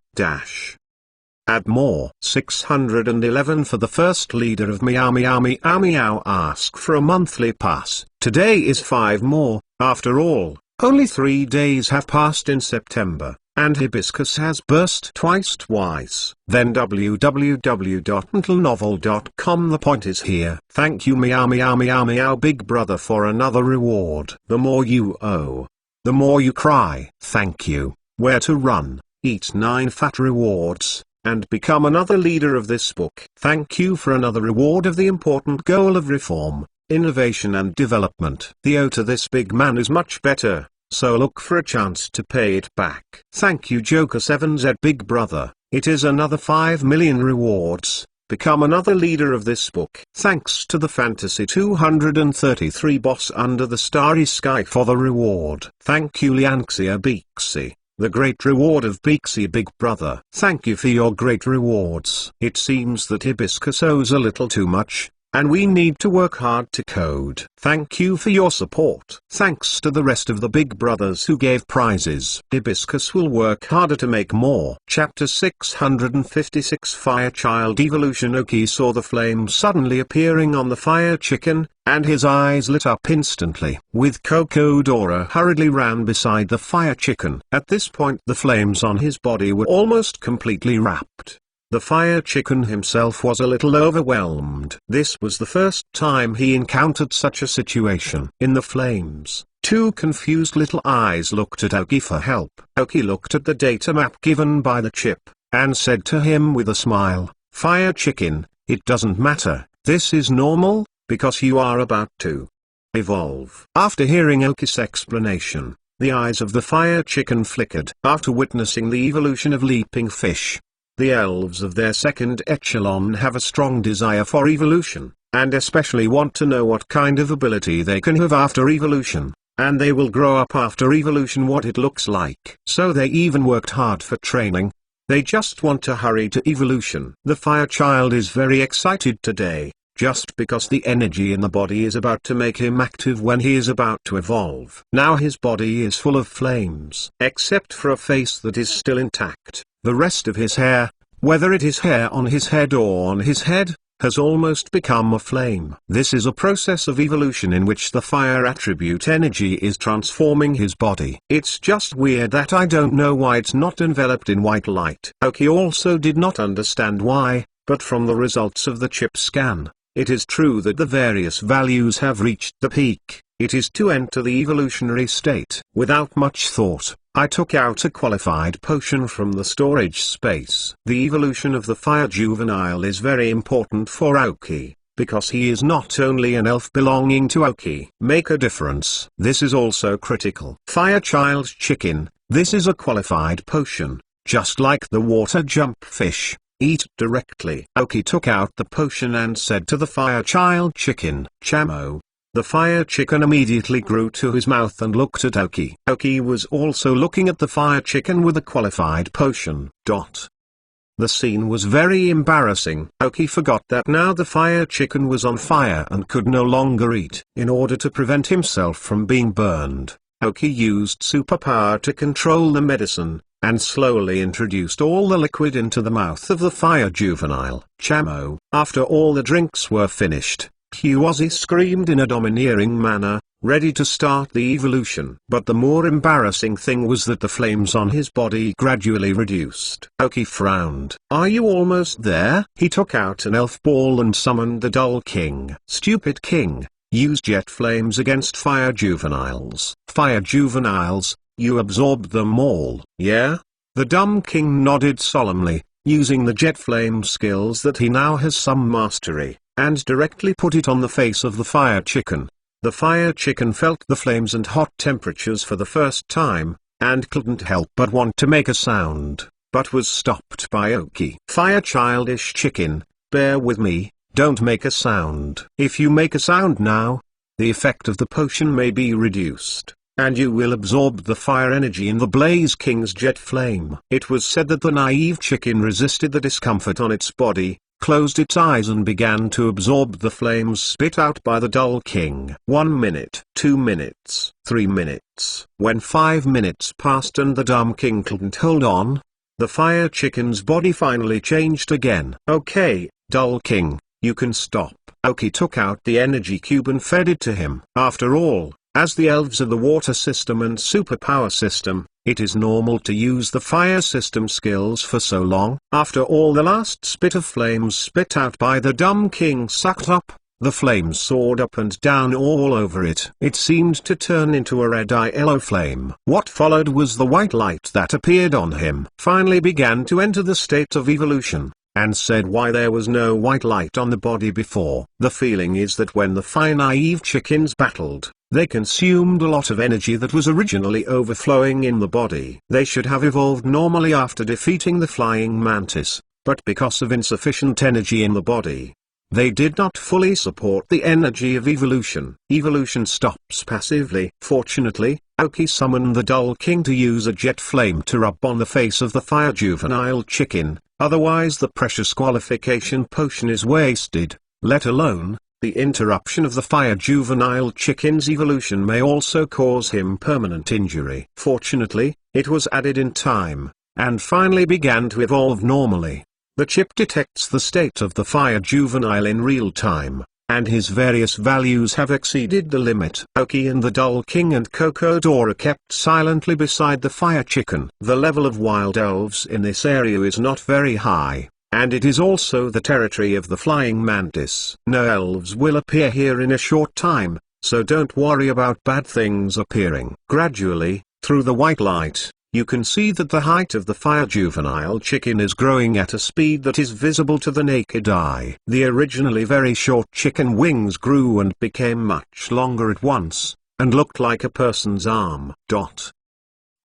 Add more. 611 for the first leader of Meow Meow Meow Meow. Ask for a monthly pass. Today is 5 more. After all, only 3 days have passed in September, and Hibiscus has burst twice. Then www.untlenovel.com. The point is here. Thank you Meow Meow Meow Meow Big Brother for another reward. The more you owe, the more you cry. Thank you. Where to run, eat 9 fat rewards, and become another leader of this book. Thank you for another reward of the important goal of reform, innovation and development. The ode to this big man is much better, so look for a chance to pay it back. Thank you Joker7Z Big Brother, it is another 5 million rewards. Become another leader of this book. Thanks to the Fantasy 233 boss under the starry sky for the reward. Thank you Lianxia Beaksy, the great reward of Beaksy Big Brother. Thank you for your great rewards. It seems that Hibiscus owes a little too much, and we need to work hard to code. Thank you for your support. Thanks to the rest of the Big Brothers who gave prizes. Hibiscus will work harder to make more. Chapter 656 Fire Child Evolution. Oki saw the flame suddenly appearing on the fire chicken, and his eyes lit up instantly. With Coco, Dora hurriedly ran beside the fire chicken. At this point the flames on his body were almost completely wrapped. The fire chicken himself was a little overwhelmed. This was the first time he encountered such a situation. In the flames, 2 confused little eyes looked at Oki for help. Oki looked at the data map given by the chip, and said to him with a smile, "Fire chicken, it doesn't matter, this is normal, because you are about to evolve." After hearing Oki's explanation, the eyes of the fire chicken flickered. After witnessing the evolution of Leaping Fish, The elves of their second echelon have a strong desire for evolution, and especially want to know what kind of ability they can have after evolution, and they will grow up after evolution what it looks like. So they even worked hard for training. They just want to hurry to evolution. The fire child is very excited today, just because the energy in the body is about to make him active when he is about to evolve. Now his body is full of flames. Except for a face that is still intact, the rest of his hair, whether it is hair on his head or on his head, has almost become a flame. This is a process of evolution in which the fire attribute energy is transforming his body. It's just weird that I don't know why it's not enveloped in white light. Aoki also did not understand why, but from the results of the chip scan, it is true that the various values have reached the peak. It is to enter the evolutionary state. Without much thought, I took out a qualified potion from the storage space. The evolution of the fire juvenile is very important for Aoki, because he is not only an elf belonging to Aoki. Make a difference. This is also critical. Fire child chicken, this is a qualified potion, just like the water jump fish. Eat directly. Aoki took out the potion and said to the fire child chicken, Chamo. The fire chicken immediately grew to his mouth and looked at Aoki. Aoki was also looking at the fire chicken with a qualified potion. The scene was very embarrassing. Aoki forgot that now the fire chicken was on fire and could no longer eat. In order to prevent himself from being burned, Aoki used superpower to control the medicine, and slowly introduced all the liquid into the mouth of the fire juvenile. Chamo. After all the drinks were finished, Huazi screamed in a domineering manner, ready to start the evolution. But the more embarrassing thing was that the flames on his body gradually reduced. Aoki frowned. Are you almost there? He took out an elf ball and summoned the dull king. Stupid king, use jet flames against fire juveniles. Fire juveniles, you absorbed them all. Yeah? The dumb king nodded solemnly, using the jet flame skills that he now has some mastery, and directly put it on the face of the fire chicken. The fire chicken felt the flames and hot temperatures for the first time, and couldn't help but want to make a sound, but was stopped by Aoki. Fire childish chicken, bear with me, don't make a sound. If you make a sound now, the effect of the potion may be reduced, and you will absorb the fire energy in the Blaze King's jet flame. It was said that the naive chicken resisted the discomfort on its body, closed its eyes and began to absorb the flames spit out by the dull king. 1 minute, 2 minutes, 3 minutes. When 5 minutes passed and the dumb king couldn't hold on, the fire chicken's body finally changed again. Okay, dull king, you can stop. Aoki took out the energy cube and fed it to him. After all, as the elves are the water system and superpower system, it is normal to use the fire system skills for so long. After all the last spit of flames spit out by the dumb king sucked up, the flames soared up and down all over it. It seemed to turn into a red-eye yellow flame. What followed was the white light that appeared on him. Finally began to enter the state of evolution, and said why there was no white light on the body before. The feeling is that when the fine naive chickens battled, they consumed a lot of energy that was originally overflowing in the body. They should have evolved normally after defeating the flying mantis, but because of insufficient energy in the body, they did not fully support the energy of evolution. Evolution stops passively. Fortunately, Aoki summoned the dull king to use a jet flame to rub on the face of the fire juvenile chicken, otherwise the precious qualification potion is wasted, let alone, the interruption of the fire juvenile chicken's evolution may also cause him permanent injury. Fortunately, it was added in time, and finally began to evolve normally. The chip detects the state of the fire juvenile in real time, and his various values have exceeded the limit. Aoki and the dull king and Kokodora kept silently beside the fire chicken. The level of wild elves in this area is not very high, and it is also the territory of the flying mantis. No elves will appear here in a short time, so don't worry about bad things appearing. Gradually, through the white light, you can see that the height of the fire juvenile chicken is growing at a speed that is visible to the naked eye. The originally very short chicken wings grew and became much longer at once, and looked like a person's arm.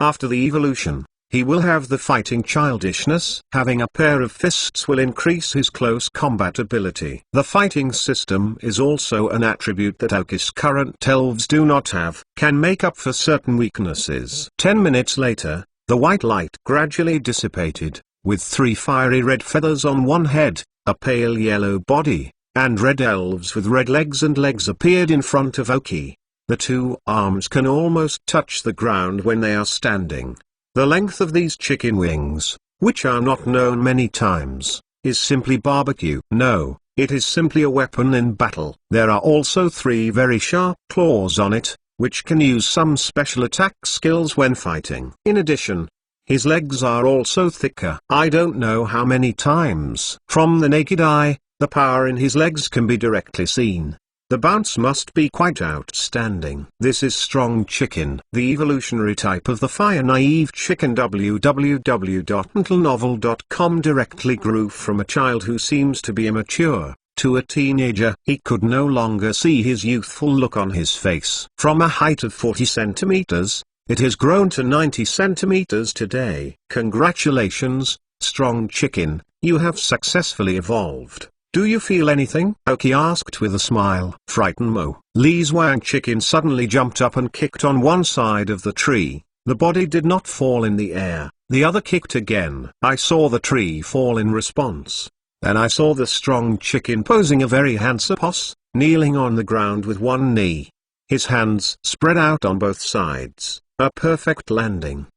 After the evolution, he will have the fighting childishness. Having a pair of fists will increase his close combat ability. The fighting system is also an attribute that Aoki's current elves do not have. Can make up for certain weaknesses. 10 minutes later, the white light gradually dissipated, with 3 fiery red feathers on one head, a pale yellow body, and red elves with red legs appeared in front of Aoki. The 2 arms can almost touch the ground when they are standing. The length of these chicken wings, which are not known many times, is simply barbecue. No, it is simply a weapon in battle. There are also 3 very sharp claws on it, which can use some special attack skills when fighting. In addition, his legs are also thicker. I don't know how many times. From the naked eye, the power in his legs can be directly seen. The bounce must be quite outstanding. This is Strong Chicken, the evolutionary type of the Fire Naive Chicken. www.mentalnovel.com directly grew from a child who seems to be immature, to a teenager. He could no longer see his youthful look on his face. From a height of 40 centimeters, it has grown to 90 centimeters today. Congratulations, Strong Chicken, you have successfully evolved. Do you feel anything? Aoki asked with a smile. Frightened Mo. Li Zhuang Chicken suddenly jumped up and kicked on one side of the tree. The body did not fall in the air. The other kicked again. I saw the tree fall in response. Then I saw the Strong Chicken posing a very handsome pose, kneeling on the ground with one knee. His hands spread out on both sides. A perfect landing.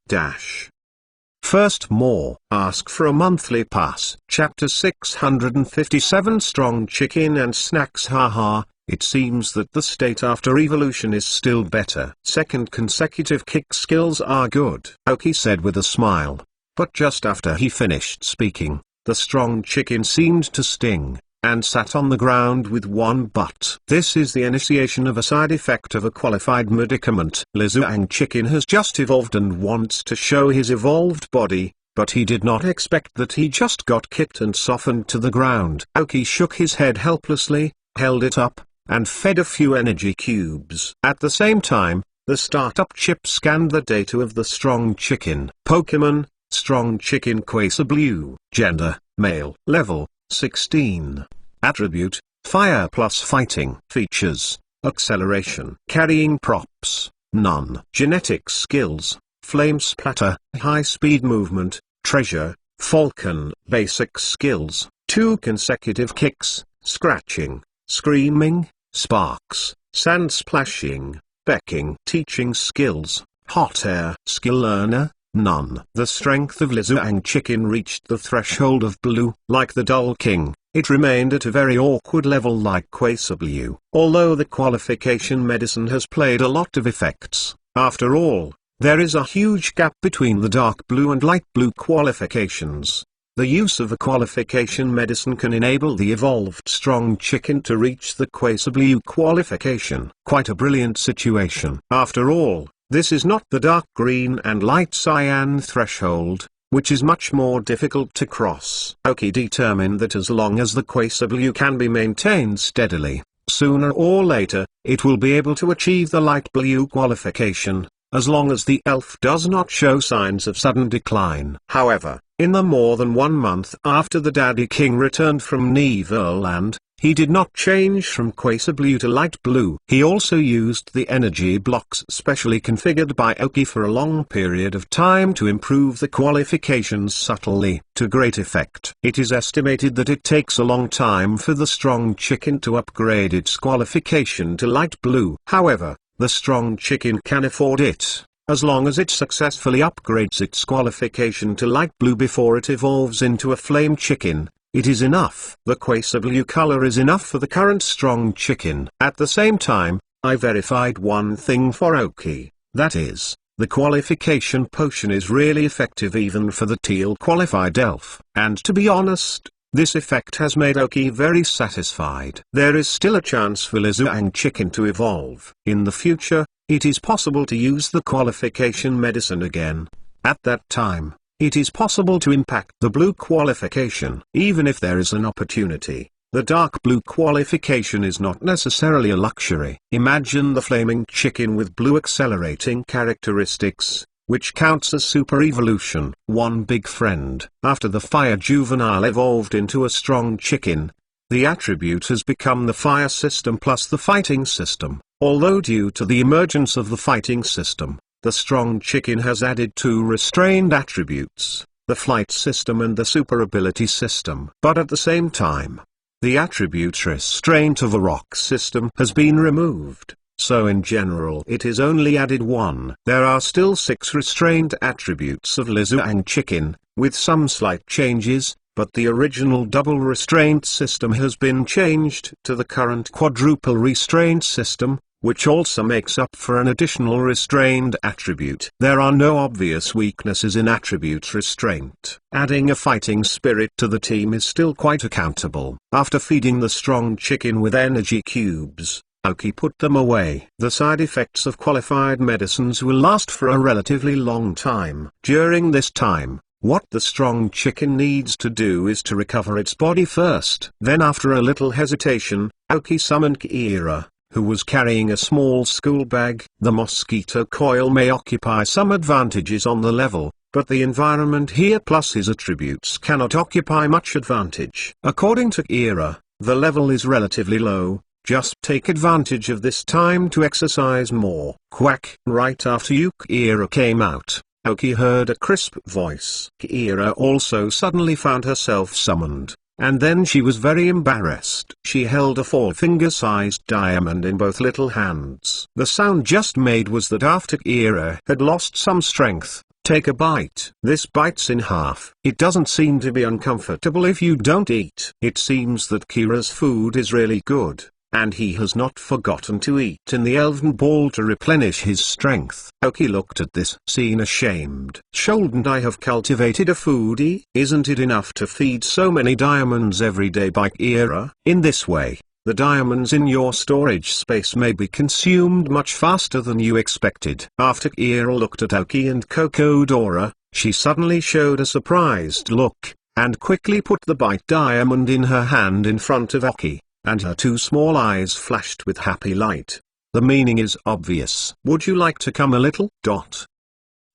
First more. Ask for a monthly pass. Chapter 657 Strong Chicken and Snacks. Haha, it seems that the state after evolution is still better. Second consecutive kick skills are good, Aoki said with a smile. But just after he finished speaking, the Strong Chicken seemed to sting, and sat on the ground with one butt. This is the initiation of a side effect of a qualified medicament. Li Zhuang Chicken has just evolved and wants to show his evolved body, but he did not expect that he just got kicked and softened to the ground. Aoki shook his head helplessly, held it up, and fed a few energy cubes. At the same time, the startup chip scanned the data of the Strong Chicken. Pokemon, Strong Chicken Quasar Blue. Gender, male. Level, 16. Attribute, Fire plus Fighting. Features, Acceleration. Carrying props, none. Genetic skills, Flame Splatter, High Speed Movement, Treasure, Falcon. Basic skills, 2 consecutive kicks, Scratching, Screaming, Sparks, Sand Splashing, Becking. Teaching skills, Hot Air. Skill Learner, none. The strength of Li Zhuang Chicken reached the threshold of blue. Like the Dull King, it remained at a very awkward level like Quasar Blue. Although the qualification medicine has played a lot of effects, after all, there is a huge gap between the dark blue and light blue qualifications. The use of a qualification medicine can enable the evolved Strong Chicken to reach the Quasar Blue qualification. Quite a brilliant situation. After all, this is not the dark green and light cyan threshold, which is much more difficult to cross. Aoki determined that as long as the Quasar Blue can be maintained steadily, sooner or later, it will be able to achieve the light blue qualification, as long as the elf does not show signs of sudden decline. However, in the more than 1 month after the Daddy King returned from Neverland, he did not change from Quasar Blue to light blue. He also used the energy blocks specially configured by Aoki for a long period of time to improve the qualifications subtly, to great effect. It is estimated that it takes a long time for the Strong Chicken to upgrade its qualification to light blue. However, the Strong Chicken can afford it, as long as it successfully upgrades its qualification to light blue before it evolves into a Flame Chicken. It is enough. The Quasar Blue color is enough for the current Strong Chicken. At the same time, I verified one thing for Aoki, that is, the qualification potion is really effective even for the teal qualified elf. And to be honest, this effect has made Aoki very satisfied. There is still a chance for Li Zhuang Chicken to evolve. In the future, it is possible to use the qualification medicine again. At that time, it is possible to impact the blue qualification. Even if there is an opportunity, the dark blue qualification is not necessarily a luxury. Imagine the Flaming Chicken with blue accelerating characteristics. which counts as super evolution. One big friend. After the fire juvenile evolved into a strong chicken, the attribute has become the fire system plus the fighting system. Although due to the emergence of the fighting system, the strong chicken has added two restrained attributes, the flight system and the super ability system. But at the same time, the attribute restraint of the rock system has been removed, so in general it is only added one. There are still 6 restrained attributes of Lizuang chicken, with some slight changes, but the original double restraint system has been changed to the current quadruple restraint system, which also makes up for an additional restrained attribute. There are no obvious weaknesses in attribute restraint. Adding a fighting spirit to the team is still quite accountable. After feeding the strong chicken with energy cubes, Aoki put them away. The side effects of qualified medicines will last for a relatively long time. During this time, what the strong chicken needs to do is to recover its body first. Then after a little hesitation, Aoki summoned Kira, who was carrying a small school bag. The mosquito coil may occupy some advantages on the level, but the environment here plus his attributes cannot occupy much advantage. According to Kira, the level is relatively low. Just take advantage of this time to exercise more. Quack. Right after Kira came out, Aoki heard a crisp voice. Kira also suddenly found herself summoned, and then she was very embarrassed. She held a 4-finger-sized diamond in both little hands. The sound just made was that after Kira had lost some strength, take a bite. This bites in half. It doesn't seem to be uncomfortable if you don't eat. It seems that Kira's food is really good, and he has not forgotten to eat in the elven ball to replenish his strength. Aoki looked at this scene ashamed. Shouldn't I have cultivated a foodie? Isn't it enough to feed so many diamonds every day by Kira? In this way, the diamonds in your storage space may be consumed much faster than you expected. After Kira looked at Aoki and Cocodora, she suddenly showed a surprised look, and quickly put the bite diamond in her hand in front of Aoki, and her 2 small eyes flashed with happy light. The meaning is obvious. Would you like to come a little?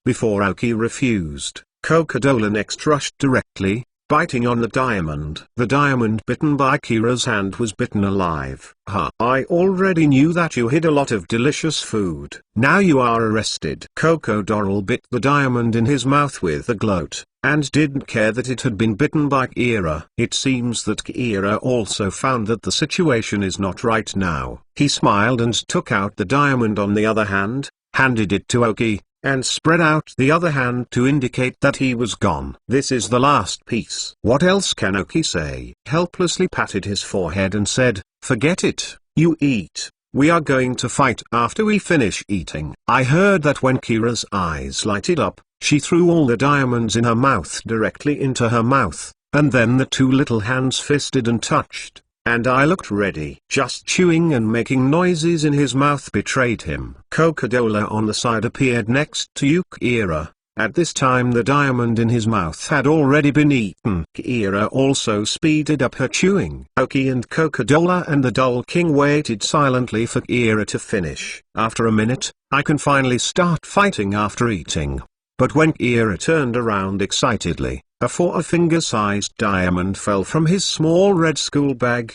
Before Aoki refused, Cocodora next rushed directly, biting on the diamond. The diamond bitten by Kira's hand was bitten alive. I already knew that you hid a lot of delicious food. Now you are arrested. Cocodora bit the diamond in his mouth with a gloat, and didn't care that it had been bitten by Kira. It seems that Kira also found that the situation is not right now. He smiled and took out the diamond on the other hand, handed it to Aoki, and spread out the other hand to indicate that he was gone. This is the last piece. What else can Aoki say? Helplessly patted his forehead and said, forget it, you eat. We are going to fight after we finish eating. I heard that when Kira's eyes lighted up, she threw all the diamonds in her mouth directly into her mouth, and then the 2 little hands fisted and touched, and I looked ready. Just chewing and making noises in his mouth betrayed him. Cocodora on the side appeared next to Kira. At this time the diamond in his mouth had already been eaten. Kira also speeded up her chewing. Aoki and Cocodora and the Dull King waited silently for Kira to finish. After a minute, I can finally start fighting after eating. But when Kira turned around excitedly, a 4-finger-sized diamond fell from his small red school bag.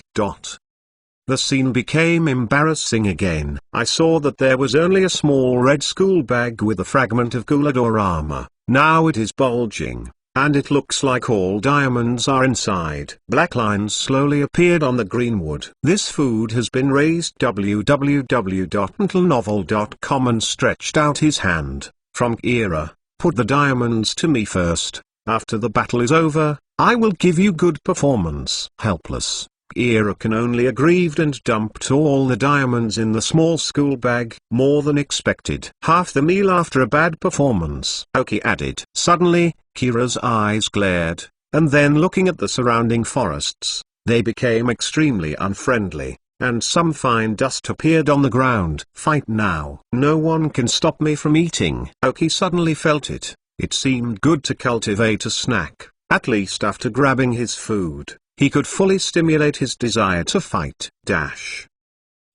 The scene became embarrassing again. I saw that there was only a small red school bag with a fragment of Gulador armor. Now it is bulging, and it looks like all diamonds are inside. Black lines slowly appeared on the green wood. This food has been raised. www.mentalnovel.com and stretched out his hand. From Kira, put the diamonds to me first. After the battle is over, I will give you good performance. Helpless, Kira can only aggrieved and dumped all the diamonds in the small school bag. More than expected. Half the meal after a bad performance, Aoki added. Suddenly, Kira's eyes glared, and then looking at the surrounding forests, they became extremely unfriendly, and some fine dust appeared on the ground. Fight now. No one can stop me from eating. Aoki suddenly felt it. It seemed good to cultivate a snack. At least after grabbing his food, he could fully stimulate his desire to fight.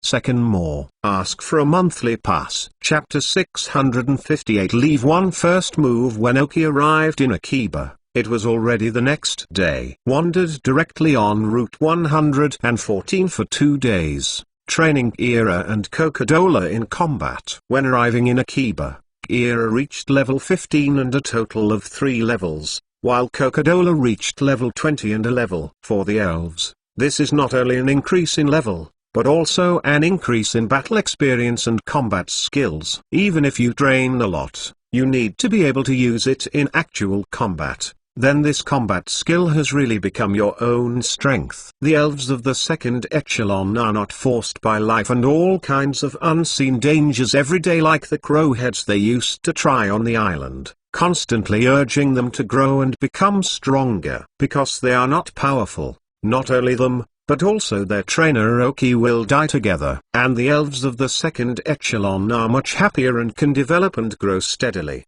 Second more. Ask for a monthly pass. Chapter 658. Leave one first move. When Oki arrived in Akiba, it was already the next day. Wandered directly on Route 114 for 2 days, training Kira and Coca-Cola in combat. When arriving in Akiba, Kira reached level 15 and a total of 3 levels, while Coca-Cola reached level 20 and a level. For the elves, this is not only an increase in level, but also an increase in battle experience and combat skills. Even if you train a lot, you need to be able to use it in actual combat. Then this combat skill has really become your own strength. The elves of the second echelon are not forced by life and all kinds of unseen dangers every day like the crowheads they used to try on the island, constantly urging them to grow and become stronger. Because they are not powerful, not only them, but also their trainer Oki will die together. And the elves of the second echelon are much happier and can develop and grow steadily.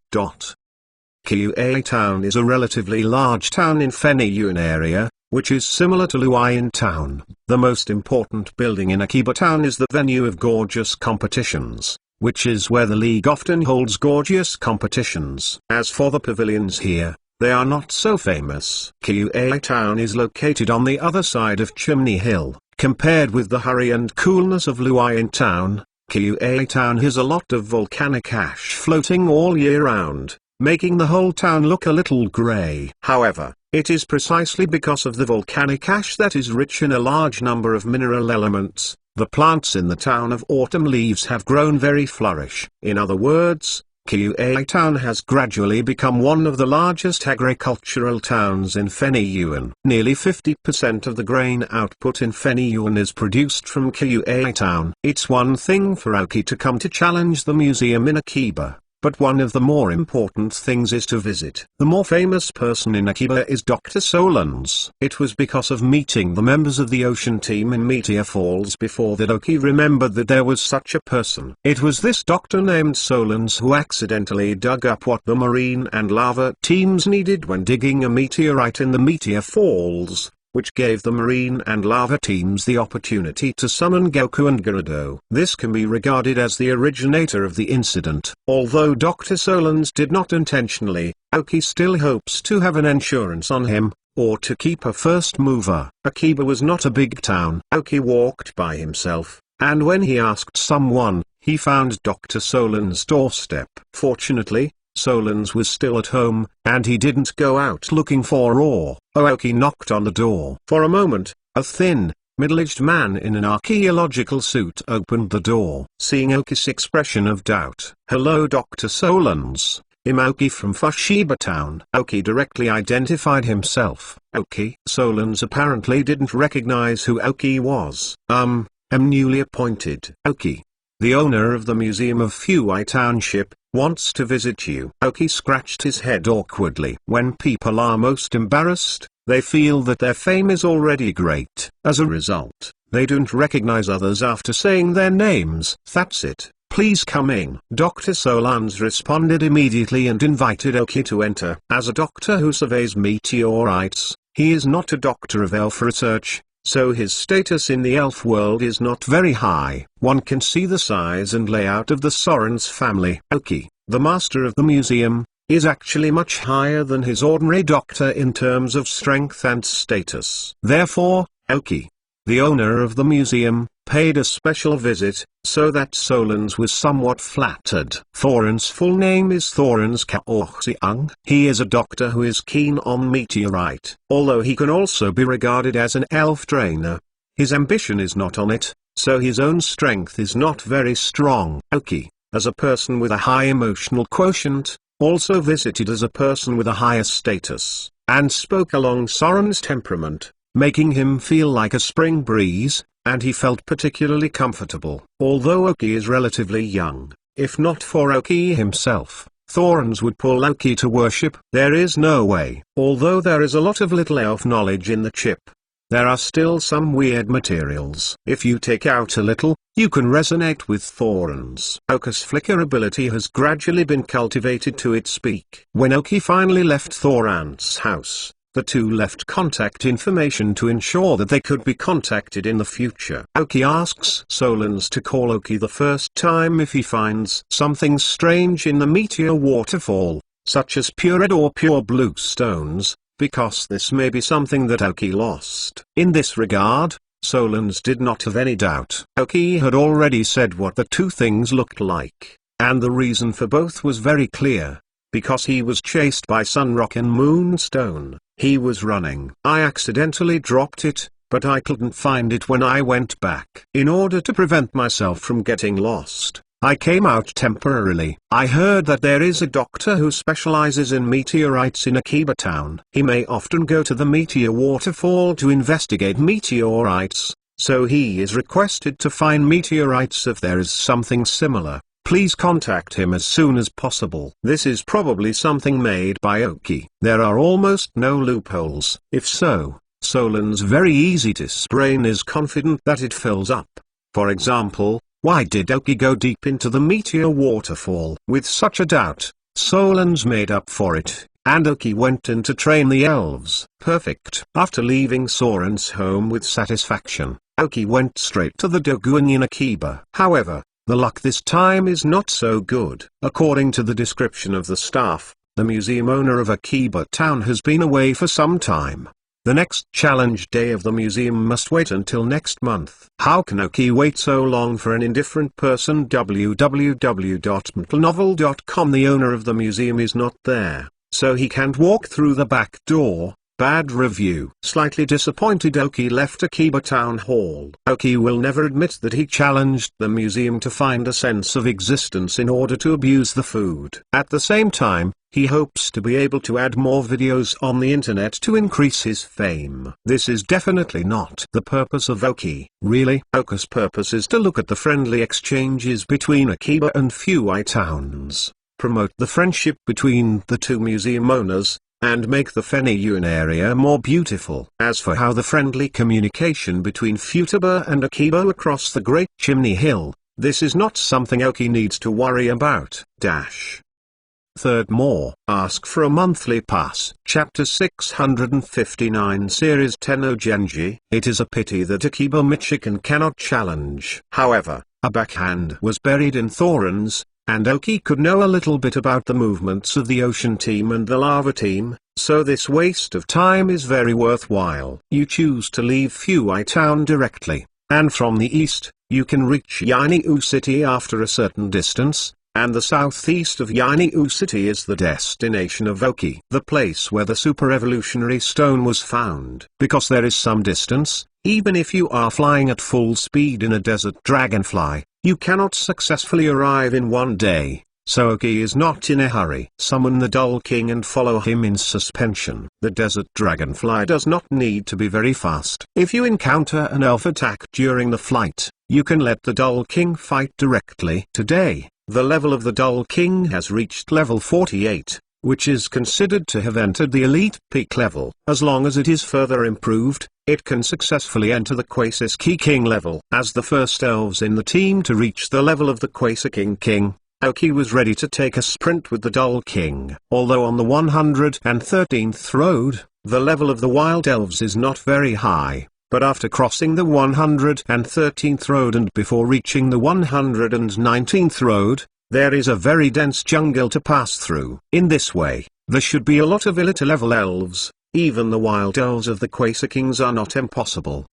Kua Town is a relatively large town in Feniyuan area, which is similar to Luoyang Town. The most important building in Akiba Town is the venue of gorgeous competitions, which is where the league often holds gorgeous competitions. As for the pavilions here, they are not so famous. Kua Town is located on the other side of Chimney Hill. Compared with the hurry and coolness of Luoyang Town, Kua Town has a lot of volcanic ash floating all year round, making the whole town look a little grey. However, it is precisely because of the volcanic ash that is rich in a large number of mineral elements, the plants in the town of Autumn Leaves have grown very flourish. In other words, Kua Town has gradually become one of the largest agricultural towns in Feniyuan. Nearly 50% of the grain output in Feniyuan is produced from Kua Town. It's one thing for Aoki to come to challenge the museum in Akiba, but one of the more important things is to visit. The more famous person in Akiba is Dr. Solans. It was because of meeting the members of the ocean team in Meteor Falls before that Oki remembered that there was such a person. It was this doctor named Solans who accidentally dug up what the marine and lava teams needed when digging a meteorite in the Meteor Falls, which gave the marine and lava teams the opportunity to summon Goku and Gerudo. This can be regarded as the originator of the incident. Although Dr. Solans did not intentionally, Aoki still hopes to have an insurance on him, or to keep a first mover. Akiba was not a big town. Aoki walked by himself, and when he asked someone, he found Dr. Solans' doorstep. Fortunately, Solans was still at home, and he didn't go out looking for Aoki knocked on the door. For a moment, a thin, middle-aged man in an archaeological suit opened the door. Seeing Aoki's expression of doubt, "Hello Dr. Solans, I'm Aoki from Fushiba Town." Aoki directly identified himself. Aoki. Solans apparently didn't recognize who Aoki was. I'm newly appointed. Aoki, the owner of the Museum of Fuai Township, wants to visit you. Aoki scratched his head awkwardly. When people are most embarrassed, they feel that their fame is already great. As a result, they don't recognize others after saying their names. "That's it, please come in." Dr. Solans responded immediately and invited Aoki to enter. As a doctor who surveys meteorites, he is not a doctor of elf research, so his status in the elf world is not very high. One can see the size and layout of the Sorens family. Aoki, the master of the museum, is actually much higher than his ordinary doctor in terms of strength and status. Therefore, Aoki, the owner of the museum, paid a special visit, so that Solans was somewhat flattered. Thorin's full name is Thorins Kaoxiang. He is a doctor who is keen on meteorite. Although he can also be regarded as an elf trainer, his ambition is not on it, so his own strength is not very strong. Aoki, as a person with a high emotional quotient, also visited as a person with a higher status, and spoke along Soren's temperament, making him feel like a spring breeze, and he felt particularly comfortable. Although Aoki is relatively young, if not for Aoki himself, Thorns would pull Aoki to worship. There is no way. Although there is a lot of little elf knowledge in the chip, there are still some weird materials. If you take out a little, you can resonate with Thorns. Aoki's flicker ability has gradually been cultivated to its peak. When Aoki finally left Thorns' house, The two left contact information to ensure that they could be contacted in the future. Aoki asks Solans to call Oki the first time if he finds something strange in the meteor waterfall, such as pure red or pure blue stones, because this may be something that Aoki lost. In this regard, Solans did not have any doubt. Aoki had already said what the two things looked like, and the reason for both was very clear. Because he was chased by Sunrock and Moonstone, he was running. I accidentally dropped it, but I couldn't find it when I went back. In order to prevent myself from getting lost, I came out temporarily. I heard that there is a doctor who specializes in meteorites in Akiba Town. He may often go to the meteor waterfall to investigate meteorites, so he is requested to find meteorites if there is something similar. Please contact him as soon as possible. This is probably something made by Oki. There are almost no loopholes. If so, Solans very easy to sprain is confident that it fills up. For example, why did Oki go deep into the meteor waterfall? With such a doubt, Solans made up for it, and Oki went in to train the elves. Perfect. After leaving Soren's home with satisfaction, Oki went straight to the Doguin in Akiba. However, the luck this time is not so good. According to the description of the staff, the museum owner of Akiba Town has been away for some time. The next challenge day of the museum must wait until next month. How can Oki wait so long for an indifferent person? www.mtlnovel.com. The owner of the museum is not there, so he can't walk through the back door. Bad review. Slightly disappointed, Oki left Akiba Town Hall. Oki will never admit that he challenged the museum to find a sense of existence in order to abuse the food. At the same time, he hopes to be able to add more videos on the internet to increase his fame. This is definitely not the purpose of Oki. Really, Oki's purpose is to look at the friendly exchanges between Akiba and Fuai towns, promote the friendship between the two museum owners, and make the Feniyun area more beautiful. As for how the friendly communication between Futaba and Akiba across the Great Chimney Hill, this is not something Oki needs to worry about. More. Ask for a monthly pass. Chapter 659 Series 10 Ogenji. It is a pity that Akiba Michigan cannot challenge. However, a backhand was buried in Thorin's, and Oki could know a little bit about the movements of the Ocean Team and the Lava Team, so this waste of time is very worthwhile. You choose to leave Fuai Town directly, and from the east, you can reach Yainu City after a certain distance, and the southeast of Yainu City is the destination of Oki, the place where the Super Evolutionary Stone was found. Because there is some distance, even if you are flying at full speed in a desert dragonfly, you cannot successfully arrive in one day, so Oki is not in a hurry. Summon the Dull King and follow him in suspension. The desert dragonfly does not need to be very fast. If you encounter an elf attack during the flight, you can let the Dull King fight directly. Today, the level of the Dull King has reached level 48, which is considered to have entered the elite peak level. As long as it is further improved, it can successfully enter the Quasiski King level. As the first elves in the team to reach the level of the Quasiking King, Oki was ready to take a sprint with the Dull King. Although on the 113th road, the level of the Wild Elves is not very high, but after crossing the 113th road and before reaching the 119th road, there is a very dense jungle to pass through. In this way, there should be a lot of elite level elves. Even the Wild Elves of the Quasakings are not impossible.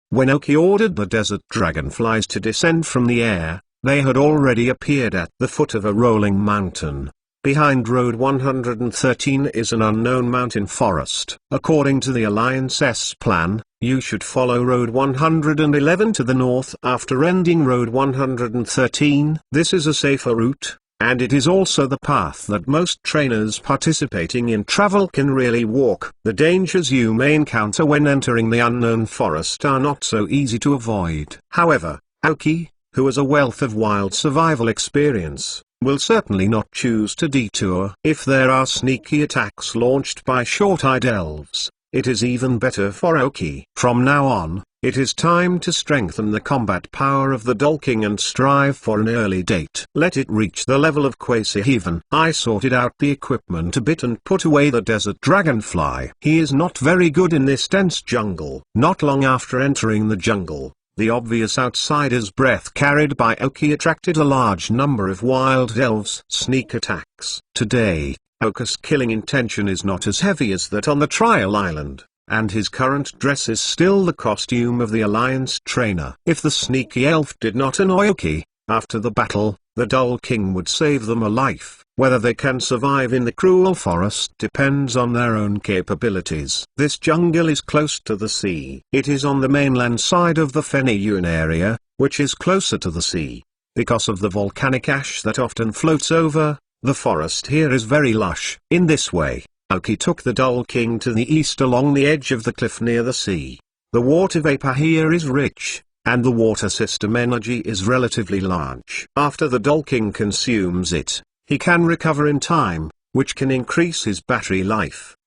When Oki ordered the desert dragonflies to descend from the air, they had already appeared at the foot of a rolling mountain. Behind Road 113 is an unknown mountain forest. According to the Alliance's plan, you should follow Road 111 to the north after ending Road 113. This is a safer route, and it is also the path that most trainers participating in travel can really walk. The dangers you may encounter when entering the unknown forest are not so easy to avoid. However, Oki, who has a wealth of wild survival experience, will certainly not choose to detour. If there are sneaky attacks launched by short-eyed elves, it is even better for Aoki. From now on, it is time to strengthen the combat power of the Dolking and strive for an early date. Let it reach the level of Quasi-Heaven. I sorted out the equipment a bit and put away the desert dragonfly. He is not very good in this dense jungle. Not long after entering the jungle, the obvious outsider's breath carried by Aoki attracted a large number of wild elves' sneak attacks. Today, Aoki's killing intention is not as heavy as that on the trial island, and his current dress is still the costume of the Alliance trainer. If the sneaky elf did not annoy Aoki, after the battle, the Dull King would save them a life. Whether they can survive in the cruel forest depends on their own capabilities. This jungle is close to the sea. It is on the mainland side of the Feniyuan area, which is closer to the sea. Because of the volcanic ash that often floats over, the forest here is very lush. In this way, Aoki took the Dull King to the east along the edge of the cliff near the sea. The water vapor here is rich, and the water system energy is relatively large. After the Dull King consumes it, he can recover in time, which can increase his battery life.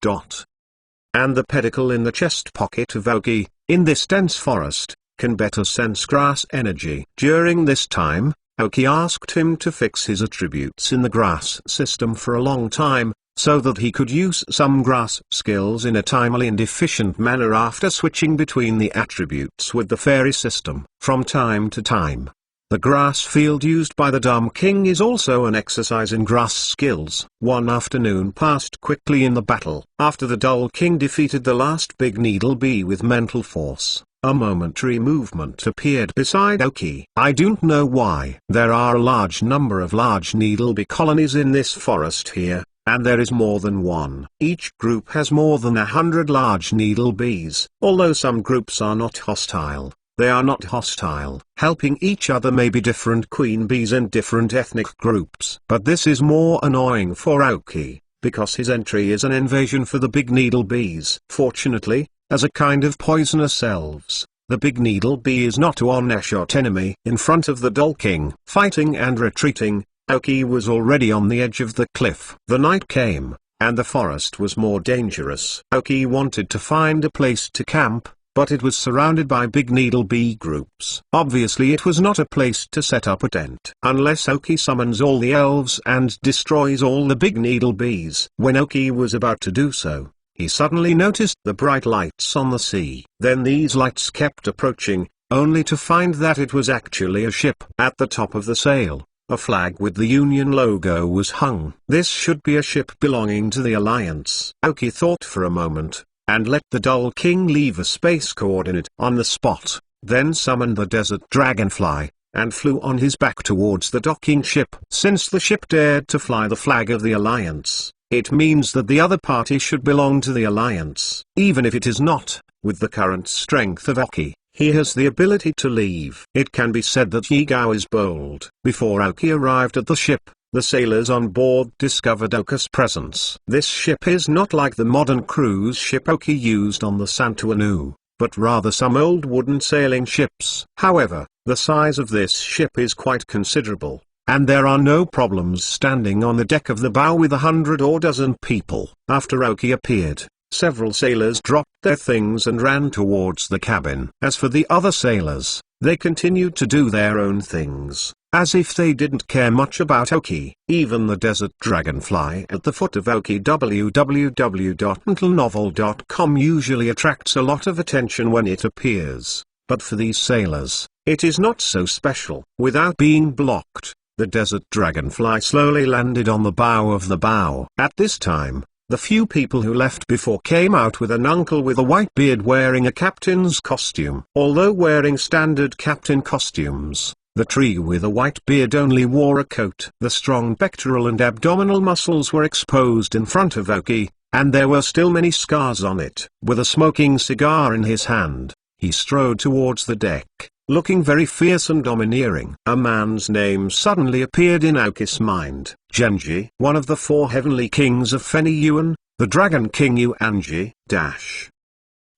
And the pedicle in the chest pocket of Aoki, in this dense forest, can better sense grass energy. During this time, Aoki asked him to fix his attributes in the grass system for a long time, so that he could use some grass skills in a timely and efficient manner after switching between the attributes with the fairy system. From time to time, the grass field used by the Dumb King is also an exercise in grass skills. One afternoon passed quickly in the battle. After the Dull King defeated the last big needle bee with mental force, a momentary movement appeared beside Aoki. I don't know why. There are a large number of large needle bee colonies in this forest here, and there is more than one. Each group has more than 100 large needle bees. Although some groups are not hostile, they are not hostile. Helping each other may be different queen bees and different ethnic groups. But this is more annoying for Aoki, because his entry is an invasion for the big needle bees. Fortunately, as a kind of poisonous elves, the big needle bee is not a one-shot enemy. In front of the Dull King, fighting and retreating, Aoki was already on the edge of the cliff. The night came, and the forest was more dangerous. Aoki wanted to find a place to camp, but it was surrounded by big needle bee groups. Obviously it was not a place to set up a tent. Unless Aoki summons all the elves and destroys all the big needle bees. When Aoki was about to do so, he suddenly noticed the bright lights on the sea. Then these lights kept approaching, only to find that it was actually a ship. At the top of the sail, a flag with the Union logo was hung. This should be a ship belonging to the Alliance. Aoki thought for a moment, and let the Dull King leave a space coordinate on the spot, then summoned the Desert Dragonfly, and flew on his back towards the docking ship. Since the ship dared to fly the flag of the Alliance, it means that the other party should belong to the Alliance. Even if it is not, with the current strength of Aoki, he has the ability to leave. It can be said that Yigao is bold. Before Aoki arrived at the ship, the sailors on board discovered Aoki's presence. This ship is not like the modern cruise ship Aoki used on the Santuanu, but rather some old wooden sailing ships. However, the size of this ship is quite considerable, and there are no problems standing on the deck of the bow with 100 or dozen people. After Aoki appeared, several sailors dropped their things and ran towards the cabin. As for the other sailors, they continued to do their own things, as if they didn't care much about Aoki. Even the Desert Dragonfly at the foot of Aoki www.mentalnovel.com usually attracts a lot of attention when it appears, but for these sailors, it is not so special. Without being blocked, the Desert Dragonfly slowly landed on the bow of the bow. At this time, the few people who left before came out with an uncle with a white beard wearing a captain's costume. Although wearing standard captain costumes, the tree with a white beard only wore a coat. The strong pectoral and abdominal muscles were exposed in front of Aoki, and there were still many scars on it. With a smoking cigar in his hand, he strode towards the deck, looking very fierce and domineering. A man's name suddenly appeared in Aoki's mind. Genji, one of the 4 heavenly kings of Feniyuan, the Dragon King Yuanji.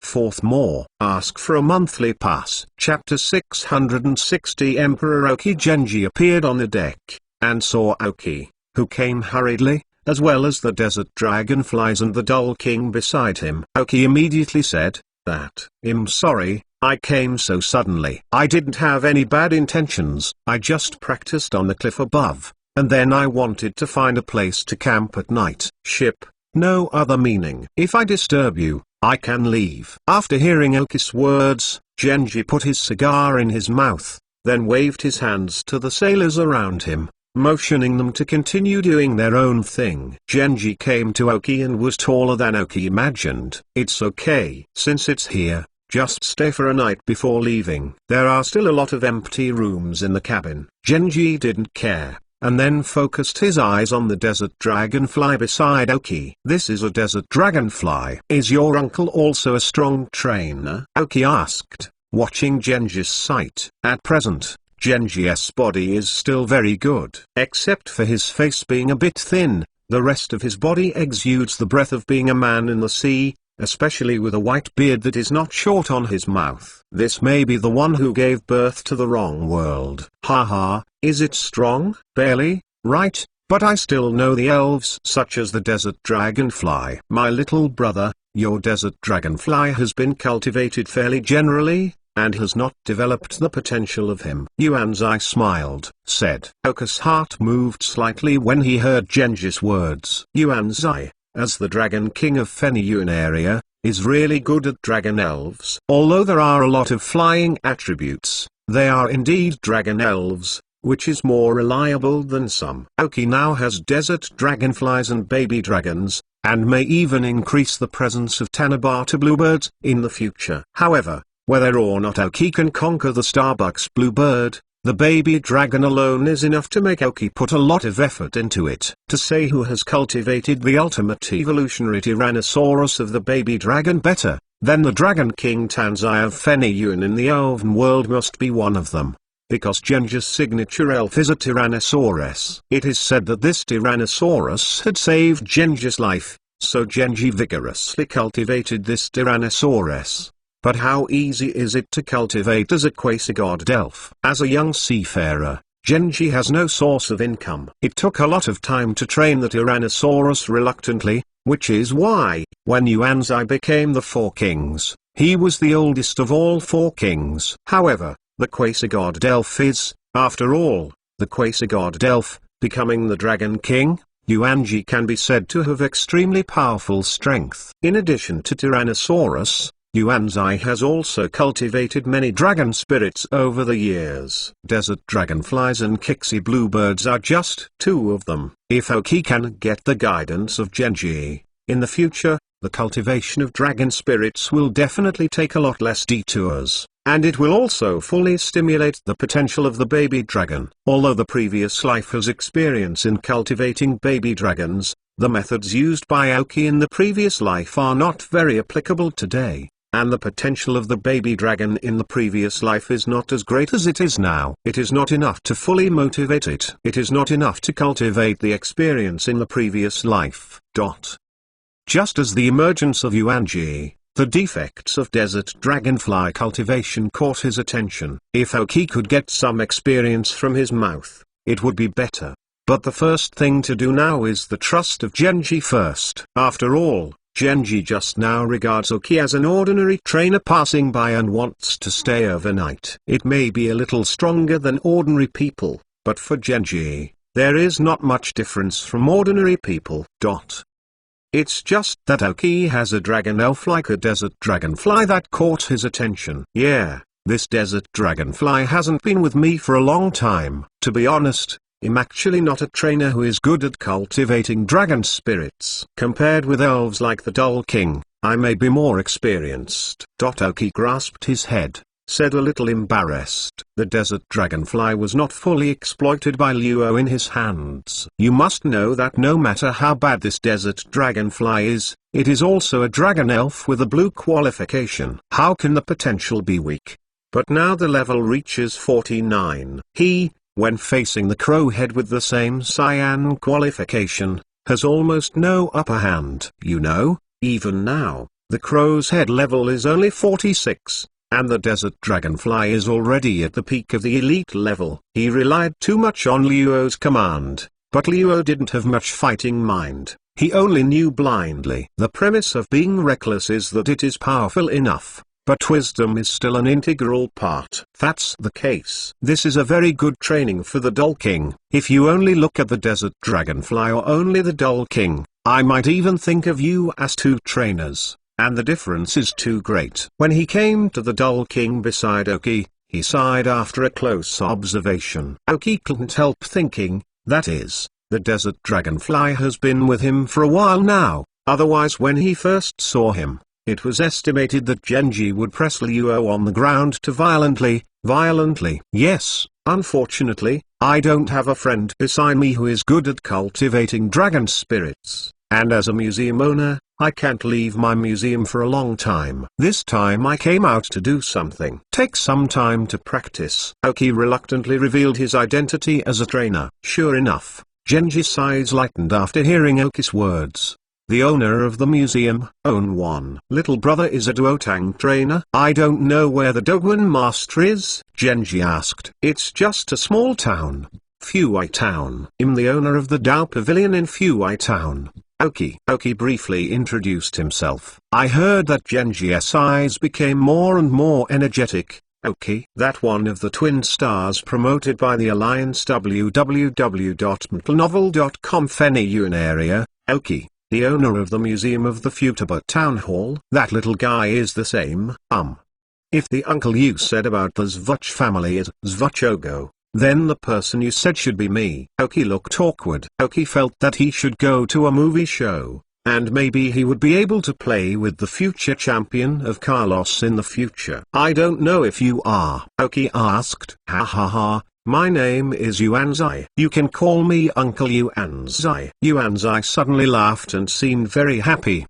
Fourth more. Ask for a monthly pass. Chapter 660. Emperor Aoki. Genji appeared on the deck, and saw Aoki, who came hurriedly, as well as the desert dragonflies and the Dull King beside him. Aoki immediately said, I'm sorry, I came so suddenly. I didn't have any bad intentions, I just practiced on the cliff above, and then I wanted to find a place to camp at night. Ship, no other meaning. If I disturb you, I can leave. After hearing Aoki's words, Genji put his cigar in his mouth, then waved his hands to the sailors around him, motioning them to continue doing their own thing. Genji came to Aoki and was taller than Aoki imagined. It's okay. Since it's here, just stay for a night before leaving. There are still a lot of empty rooms in the cabin. Genji didn't care, and then focused his eyes on the desert dragonfly beside Aoki. This is a desert dragonfly. Is your uncle also a strong trainer? Aoki asked, watching Genji's sight. At present, Genji's body is still very good. Except for his face being a bit thin, the rest of his body exudes the breath of being a man in the sea, especially with a white beard that is not short on his mouth. This may be the one who gave birth to the wrong world. Haha, is it strong? Barely, right? But I still know the elves such as the desert dragonfly. My little brother, your desert dragonfly has been cultivated fairly generally, and has not developed the potential of him. Yuan Zai smiled, said. Aoki's heart moved slightly when he heard Genji's words. Yuan Zai, as the Dragon King of Fenyuan area, is really good at dragon elves. Although there are a lot of flying attributes, they are indeed dragon elves, which is more reliable than some. Aoki now has desert dragonflies and baby dragons, and may even increase the presence of Tanabata bluebirds in the future. However, whether or not Aoki can conquer the Starbucks bluebird, the baby dragon alone is enough to make Aoki put a lot of effort into it. To say who has cultivated the ultimate evolutionary Tyrannosaurus of the baby dragon better than the Dragon King Tanzai of Fenyuan in the elven world must be one of them, because Genji's signature elf is a Tyrannosaurus. It is said that this Tyrannosaurus had saved Genji's life, so Genji vigorously cultivated this Tyrannosaurus. But how easy is it to cultivate as a quasi-god elf? As a young seafarer, Genji has no source of income. It took a lot of time to train the Tyrannosaurus reluctantly, which is why, when Yuan Zai became the Four Kings, he was the oldest of all four kings. However, the quasi-god elf is, after all, the quasi-god elf, becoming the Dragon King. Yuanji can be said to have extremely powerful strength. In addition to Tyrannosaurus, Yuan Zai has also cultivated many dragon spirits over the years. Desert dragonflies and Kixi bluebirds are just two of them. If Aoki can get the guidance of Genji, in the future, the cultivation of dragon spirits will definitely take a lot less detours, and it will also fully stimulate the potential of the baby dragon. Although the previous life has experience in cultivating baby dragons, the methods used by Aoki in the previous life are not very applicable today. And the potential of the baby dragon in the previous life is not as great as it is now. It is not enough to fully motivate it. It is not enough to cultivate the experience in the previous life. Just as the emergence of Yuanji, the defects of desert dragonfly cultivation caught his attention. If Aoki could get some experience from his mouth, it would be better. But the first thing to do now is the trust of Genji first. After all, Genji just now regards Aoki as an ordinary trainer passing by and wants to stay overnight. It may be a little stronger than ordinary people, but for Genji, there is not much difference from ordinary people. It's just that Aoki has a dragon elf like a desert dragonfly that caught his attention. Yeah, this desert dragonfly hasn't been with me for a long time. To be honest, I'm actually not a trainer who is good at cultivating dragon spirits. Compared with elves like the Dull King, I may be more experienced. Aoki grasped his head, said a little embarrassed. The desert dragonfly was not fully exploited by Luo in his hands. You must know that no matter how bad this desert dragonfly is, it is also a dragon elf with a blue qualification. How can the potential be weak? But now the level reaches 49. He, when facing the crowhead with the same cyan qualification, has almost no upper hand. You know, even now, the crow's head level is only 46, and the desert dragonfly is already at the peak of the elite level. He relied too much on Luo's command, But Luo didn't have much fighting mind, he only knew blindly. The premise of being reckless is that it is powerful enough, but wisdom is still an integral part. That's the case. This is a very good training for the Doll King. If you only look at the Desert Dragonfly or only the Doll King, I might even think of you as two trainers, and the difference is too great. When he came to the Doll King beside Oki, he sighed after a close observation. Oki couldn't help thinking, that is, the Desert Dragonfly has been with him for a while now, otherwise when he first saw him, it was estimated that Genji would press Luo on the ground to violently. Yes, unfortunately, I don't have a friend beside me who is good at cultivating dragon spirits, and as a museum owner, I can't leave my museum for a long time. This time I came out to do something. Take some time to practice. Oki reluctantly revealed his identity as a trainer. Sure enough, Genji's eyes lightened after hearing Oki's words. The owner of the museum, Own One. Little brother is a Duotang trainer? I don't know where the Doguin master is, Genji asked. It's just a small town. Fuai Town. I'm the owner of the Dao Pavilion in Fuai Town. Oki briefly introduced himself. I heard that Genji's eyes became more and more energetic. Oki, that one of the twin stars promoted by the Alliance www.mtlnovel.com Feni Unaria, Oki, the owner of the Museum of the Futaba Town Hall. That little guy is the same, If the uncle you said about the Zvuch family is Zvuchogo, then the person you said should be me. Oki looked awkward. Oki felt that he should go to a movie show, and maybe he would be able to play with the future champion of Carlos in the future. I don't know if you are, Oki asked. Ha ha ha, my name is Yuanzai. You can call me Uncle Yuanzai. Yuanzai suddenly laughed and seemed very happy.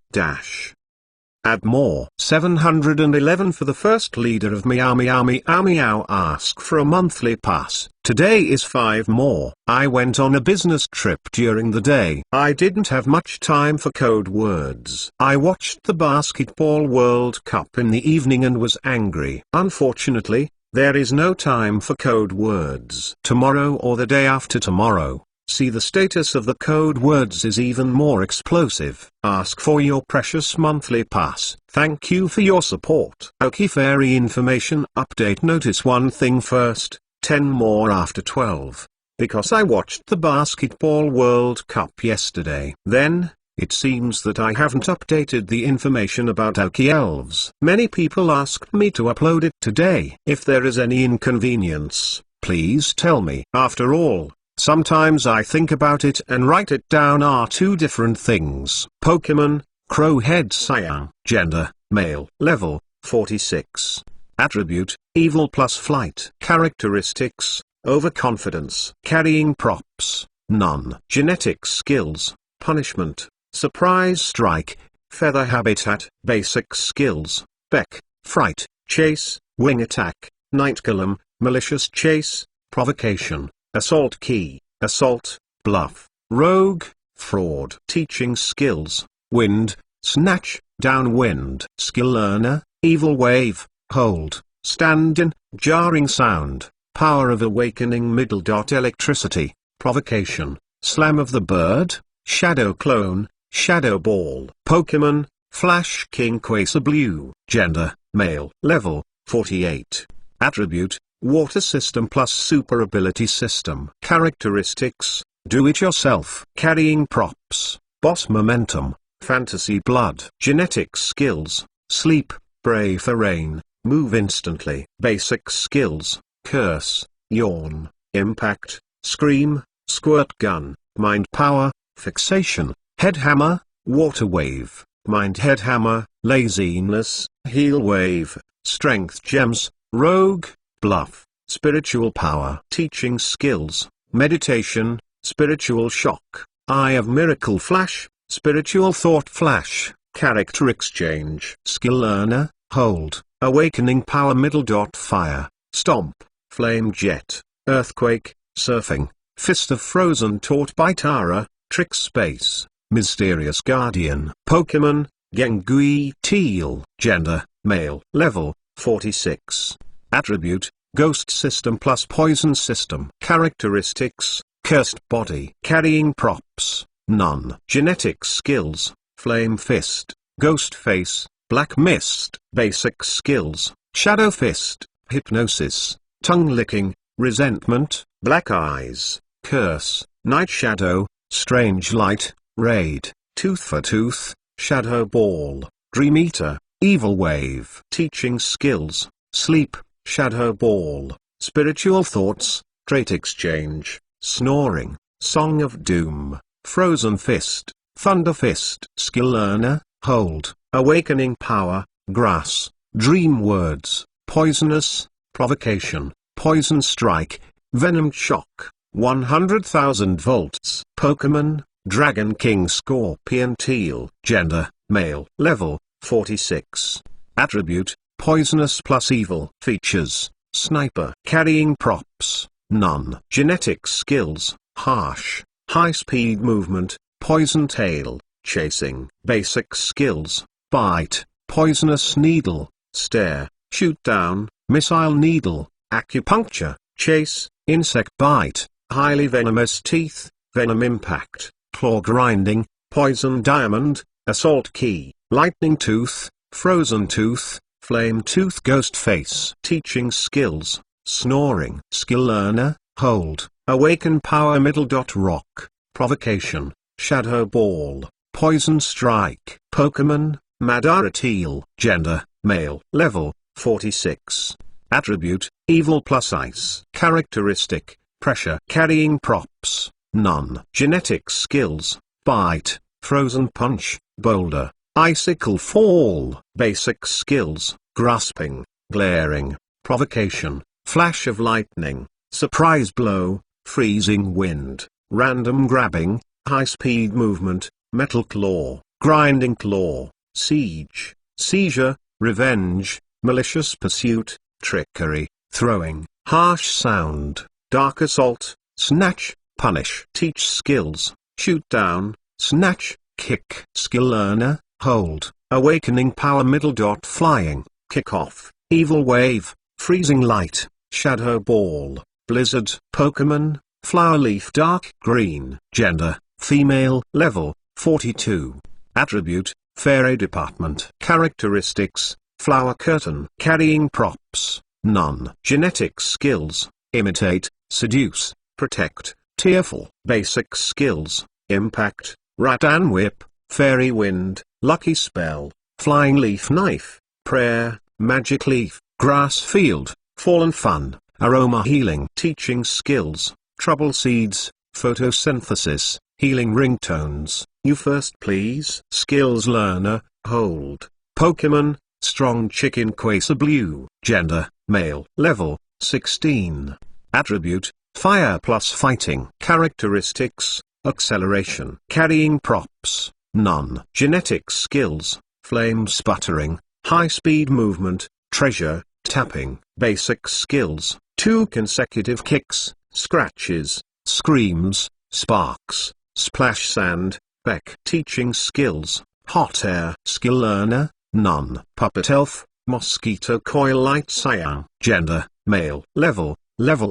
Add more. 711 for the first leader of Meow Meow Meow Meow. Ask for a monthly pass. Today is 5 more. I went on a business trip during the day. I didn't have much time for code words. I watched the Basketball World Cup in the evening and was angry. Unfortunately, there is no time for code words. Tomorrow or the day after tomorrow. See the status of the code words is even more explosive. Ask for your precious monthly pass. Thank you for your support. Oki Fairy information update. Notice one thing first, 10 more after 12. Because I watched the Basketball World Cup yesterday. Then, it seems that I haven't updated the information about Oki Elves. Many people asked me to upload it today. If there is any inconvenience, please tell me. After all, sometimes I think about it and write it down are two different things. Pokemon, Crowhead Sayang. Gender, male. Level, 46. Attribute, evil plus flight. Characteristics, overconfidence. Carrying props, none. Genetic skills, punishment, surprise strike, feather habitat. Basic skills, Beck, fright, chase, wing attack, night golem, malicious chase, provocation, assault key, assault, bluff, rogue, fraud. Teaching skills, wind, snatch, downwind. Skill learner, evil wave, hold, stand-in, jarring sound, power of awakening. Middle dot electricity, provocation, slam of the bird, shadow clone, shadow ball. Pokemon, Flash King Quasar. Gender, male. Level, 48. Attribute, water system plus super ability system. Characteristics, do-it-yourself. Carrying props, boss momentum, fantasy blood. Genetic skills, sleep, pray for rain, move instantly. Basic skills, curse, yawn, impact, scream, squirt gun, mind power, fixation, head hammer, water wave, mind head hammer, laziness, heal wave, strength gems, rogue, bluff, spiritual power. Teaching skills, meditation, spiritual shock, eye of miracle flash, spiritual thought flash. Character exchange. Skill learner, hold, awakening power. Middle dot fire, stomp, flame jet, earthquake, surfing, fist of frozen taught by Tara, trick space, mysterious guardian. Pokemon, Gengui Teal. Gender, male. Level, 46. Attribute, ghost system plus poison system. Characteristics, Cursed body. Carrying props, none. Genetic skills, Flame Fist, Ghost Face, Black Mist. Basic skills, Shadow Fist, Hypnosis, Tongue Licking, Resentment, Black Eyes, Curse, Night Shadow, Strange Light, Raid, Tooth for Tooth, Shadow Ball, Dream Eater, Evil Wave. Teaching skills, Sleep, Shadow Ball, Spiritual Thoughts, Trait Exchange, Snoring, Song of Doom, Frozen Fist, Thunder Fist. Skill Learner, Hold, Awakening Power, Grass, Dream Words, Poisonous, Provocation, Poison Strike, Venom Shock, 100,000 volts. Pokemon, Dragon King. Scorpion Teal. Gender, male. Level, 46. Attribute, Poisonous plus Evil. Features, Sniper. Carrying props, none. Genetic skills, Harsh, High Speed Movement, Poison Tail, Chasing. Basic skills, Bite, Poisonous Needle, Stare, Shoot Down, Missile Needle, Acupuncture, Chase, Insect Bite, Highly Venomous Teeth, Venom Impact, Claw Grinding, Poison Diamond, Assault Key, Lightning Tooth, Frozen Tooth, Flame Tooth. Ghost Face. Teaching skills, Snoring. Skill Learner, Hold, Awaken Power. Middle. Rock, Provocation, Shadow Ball, Poison Strike. Pokemon, Madara Teal. Gender, male. Level, 46. Attribute, Evil plus Ice. Characteristic, Pressure. Carrying props, none. Genetic skills, Bite, Frozen Punch, Boulder, Icicle Fall. Basic skills, Grasping, Glaring, Provocation, Flash of Lightning, Surprise Blow, Freezing Wind, Random Grabbing, High Speed Movement, Metal Claw, Grinding Claw, Siege, Seizure, Revenge, Malicious Pursuit, Trickery, Throwing, Harsh Sound, Dark Assault, Snatch, Punish. Teach skills, Shoot Down, Snatch, Kick. Skill Learner, Hold, Awakening Power. Middle. Flying, Kick-Off, Evil Wave, Freezing Light, Shadow Ball, Blizzard. Pokemon, Flower Leaf. Dark Green. Gender, female. Level, 42. Attribute, Fairy Department. Characteristics, Flower Curtain. Carrying props, none. Genetic skills, Imitate, Seduce, Protect, Tearful. Basic skills, Impact, Rattan Whip, Fairy Wind, Lucky Spell, Flying Leaf. Knife, Prayer, Magic Leaf, Grass Field, Fallen Fun, Aroma Healing. Teaching skills, Trouble Seeds, Photosynthesis, Healing Ringtones. You first please. Skills Learner, Hold, Pokemon, Strong Chicken. Quasar. Gender, male. Level, 16. Attribute, Fire plus Fighting. Characteristics, Acceleration. Carrying props, none. Genetic skills, Flame Sputtering, High Speed Movement, Treasure, Tapping. Basic skills, 2 consecutive kicks, Scratches, Screams, Sparks, Splash Sand, Beck. Teaching skills, Hot Air. Skill Learner, none. Puppet Elf, Mosquito Coil. Light Cyan. Gender, male. Level,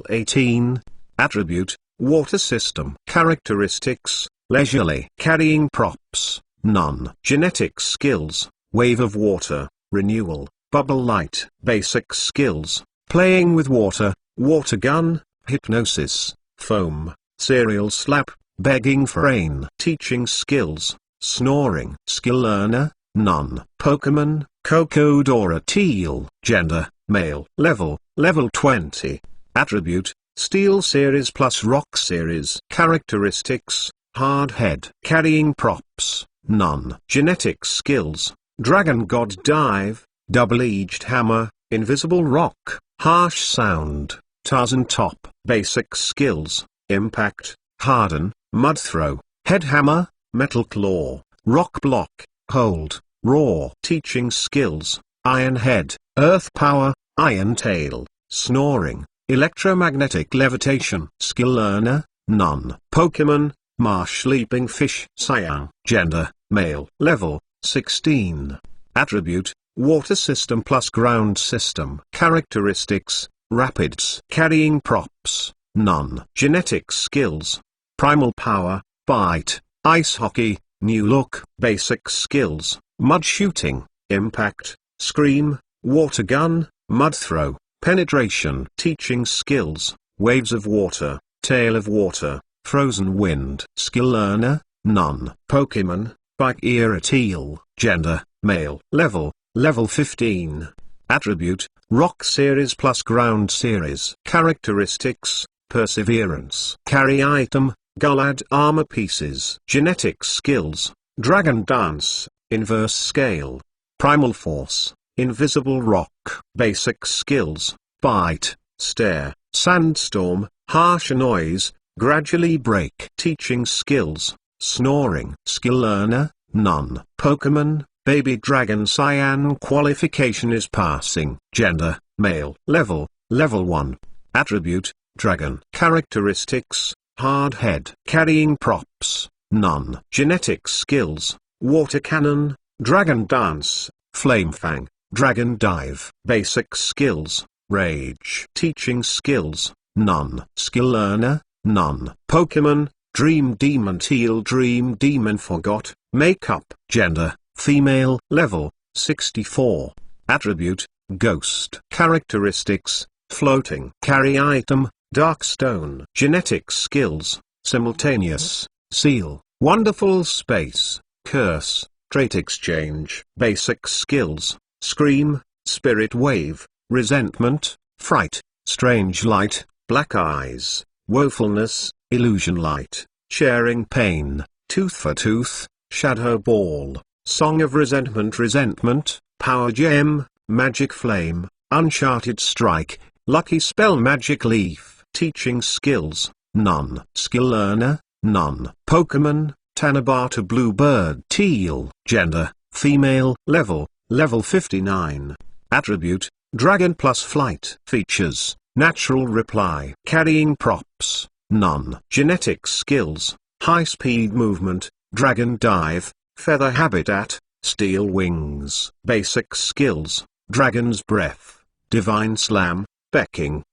18. Attribute, Water System. Characteristics, Leisurely. Carrying props, none. Genetic skills, Wave of Water, Renewal, Bubble Light. Basic skills, Playing with Water, Water Gun, Hypnosis, Foam, Serial Slap, Begging for Rain. Teaching skills, Snoring. Skill Learner, none. Pokemon, Cocodora Teal. Gender, male. Level, 20. Attribute, Steel Series plus Rock Series. Characteristics, Hard Head. Carrying props, none. Genetic skills, Dragon God Dive, Double-Edged Hammer, Invisible Rock, Harsh Sound, Tarzan Top. Basic skills, Impact, Harden, Mud Throw, Head Hammer, Metal Claw, Rock Block, Hold, Roar. Teaching skills, Iron Head, Earth Power, Iron Tail, Snoring, Electromagnetic Levitation. Skill Learner, none. Pokemon, Marsh Leaping Fish. Cyan. Gender, male. Level, 16. Attribute, Water System plus Ground System. Characteristics, Rapids. Carrying props, none. Genetic skills: primal power, bite, ice hockey, new look. Basic skills: mud shooting, impact, scream, water gun, mud throw, penetration. Teaching skills: waves of water, tail of water, frozen wind. Skill learner, none. Pokemon, bike ear teal. Gender, male. Level 15. Attribute, rock series plus ground series. Characteristics, perseverance. Carry item, Gulad armor pieces. Genetic skills: dragon dance, inverse scale, primal force, invisible rock. Basic skills: bite, stare, sandstorm, harsh noise, gradually break. Teaching skills: snoring. Skill learner, none. Pokemon, baby dragon cyan. Qualification is passing. Gender, male. Level 1. Attribute, dragon. Characteristics: hard head. Carrying props, none. Genetic skills: water cannon, dragon dance, flame fang, dragon dive. Basic skills: rage. Teaching skills: none. Skill learner, none. Pokemon, dream demon teal. Dream demon forgot, makeup. Gender, female. Level 64. Attribute, ghost. Characteristics: floating. Carry item, dark stone. Genetic skills: simultaneous, seal, wonderful space, curse, trait exchange. Basic skills: scream, spirit wave, resentment, fright, strange light, black eyes, woefulness, illusion light, sharing pain, tooth for tooth, shadow ball, song of resentment, power gem, magic flame, uncharted strike, lucky spell. Magic leaf. Teaching skills: none. Skill learner, none. Pokemon, Tanabata bluebird teal. Gender, female. Level 59. Attribute, dragon plus flight. Features, natural reply. Carrying props, none. Genetic skills: high speed movement, dragon dive, feather habitat, steel wings. Basic skills: dragon's breath, divine slam, becking,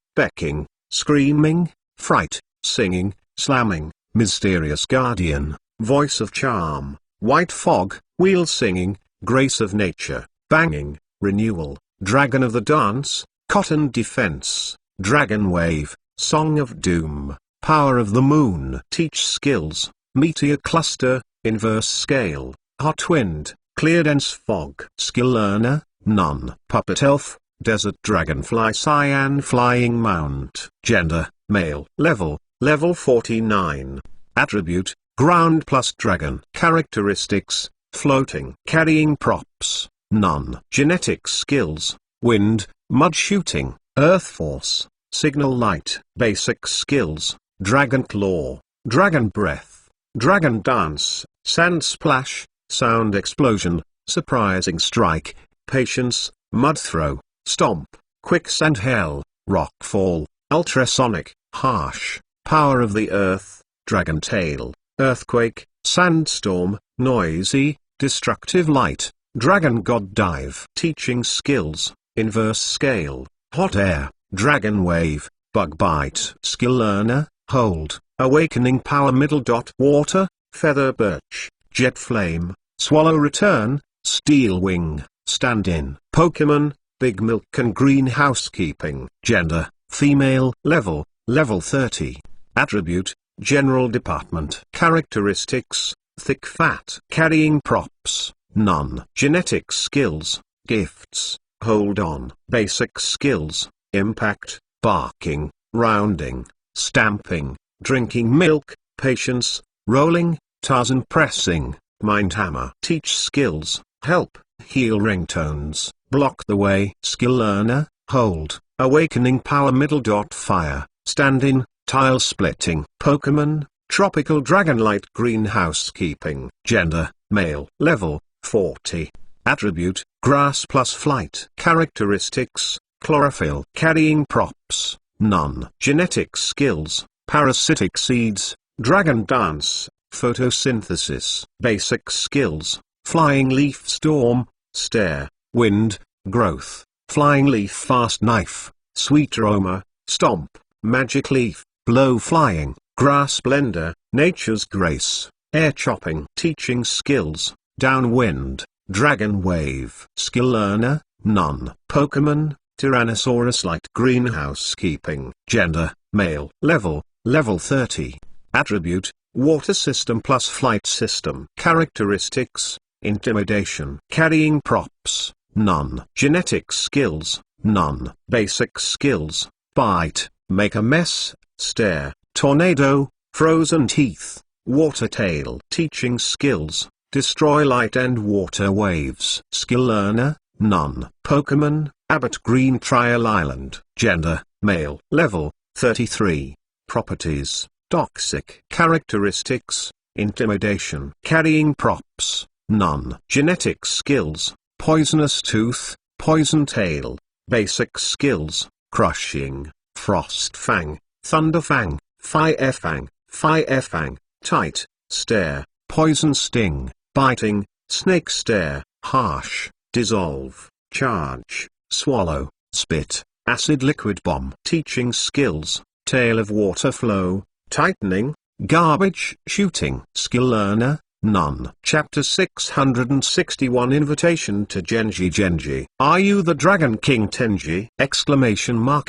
screaming, fright, singing, slamming, mysterious guardian, voice of charm, white fog, wheel singing, grace of nature, banging, renewal, dragon of the dance, cotton defense, dragon wave, song of doom, power of the moon. Teach skills: meteor cluster, inverse scale, hot wind, clear dense fog. Skill learner, none. Puppet elf, desert dragonfly cyan flying mount. Gender, male. Level 49. Attribute, ground plus dragon. Characteristics: floating. Carrying props, none. Genetic skills: wind, mud shooting, earth force, signal light. Basic skills: dragon claw, dragon breath, dragon dance, sand splash, sound explosion, surprising strike, patience, mud throw, stomp, quicksand hell, rock fall, ultrasonic, harsh, power of the earth, dragon tail, earthquake, sandstorm, noisy, destructive light, dragon god dive. Teaching skills: inverse scale, hot air, dragon wave, bug bite. Skill learner, hold, awakening power. Middle dot water, feather birch, jet flame, swallow return, steel wing, stand in. Pokemon, big milk and green housekeeping. Gender, female. Level 30. Attribute, general department. Characteristics: thick fat. Carrying props, none. Genetic skills: gifts, hold on. Basic skills: impact, barking, rounding, stamping, drinking milk, patience, rolling, Tarzan pressing, mind hammer. Teach skills: help, heal ringtones, block the way. Skill learner, hold, awakening power. Middle dot fire, stand in, tile splitting. Pokemon, tropical dragonlight green housekeeping. Gender, male. Level 40. Attribute, grass plus flight. Characteristics: chlorophyll. Carrying props, none. Genetic skills: parasitic seeds, dragon dance, photosynthesis. Basic skills: flying leaf storm, stare, wind, growth, flying leaf fast knife, sweet aroma, stomp, magic leaf. blow flying, grass blender, nature's grace, air chopping, teaching skills, downwind, dragon wave, skill learner, none, Pokemon, Tyrannosaurus light, greenhouse keeping, gender, male, level 30, attribute, water system plus flight system, characteristics, intimidation, carrying props, none, genetic skills, none, basic skills, bite, make a mess, stare, tornado, frozen teeth, water tail, teaching skills, destroy light and water waves, skill learner, none, Pokemon, Abbott Green Trial Island, gender, male, level 33, properties, toxic, characteristics, intimidation, carrying props, none, genetic skills, poisonous tooth, poison tail, basic skills, crushing, frost fang, thunder fang, fire fang, tight, stare, poison sting, biting, snake stare, harsh, dissolve, charge, swallow, spit, acid liquid bomb, teaching skills, tail of water flow, tightening, garbage shooting, skill learner, none. Chapter 661 Invitation to Genji. Are you the Dragon King Tenji?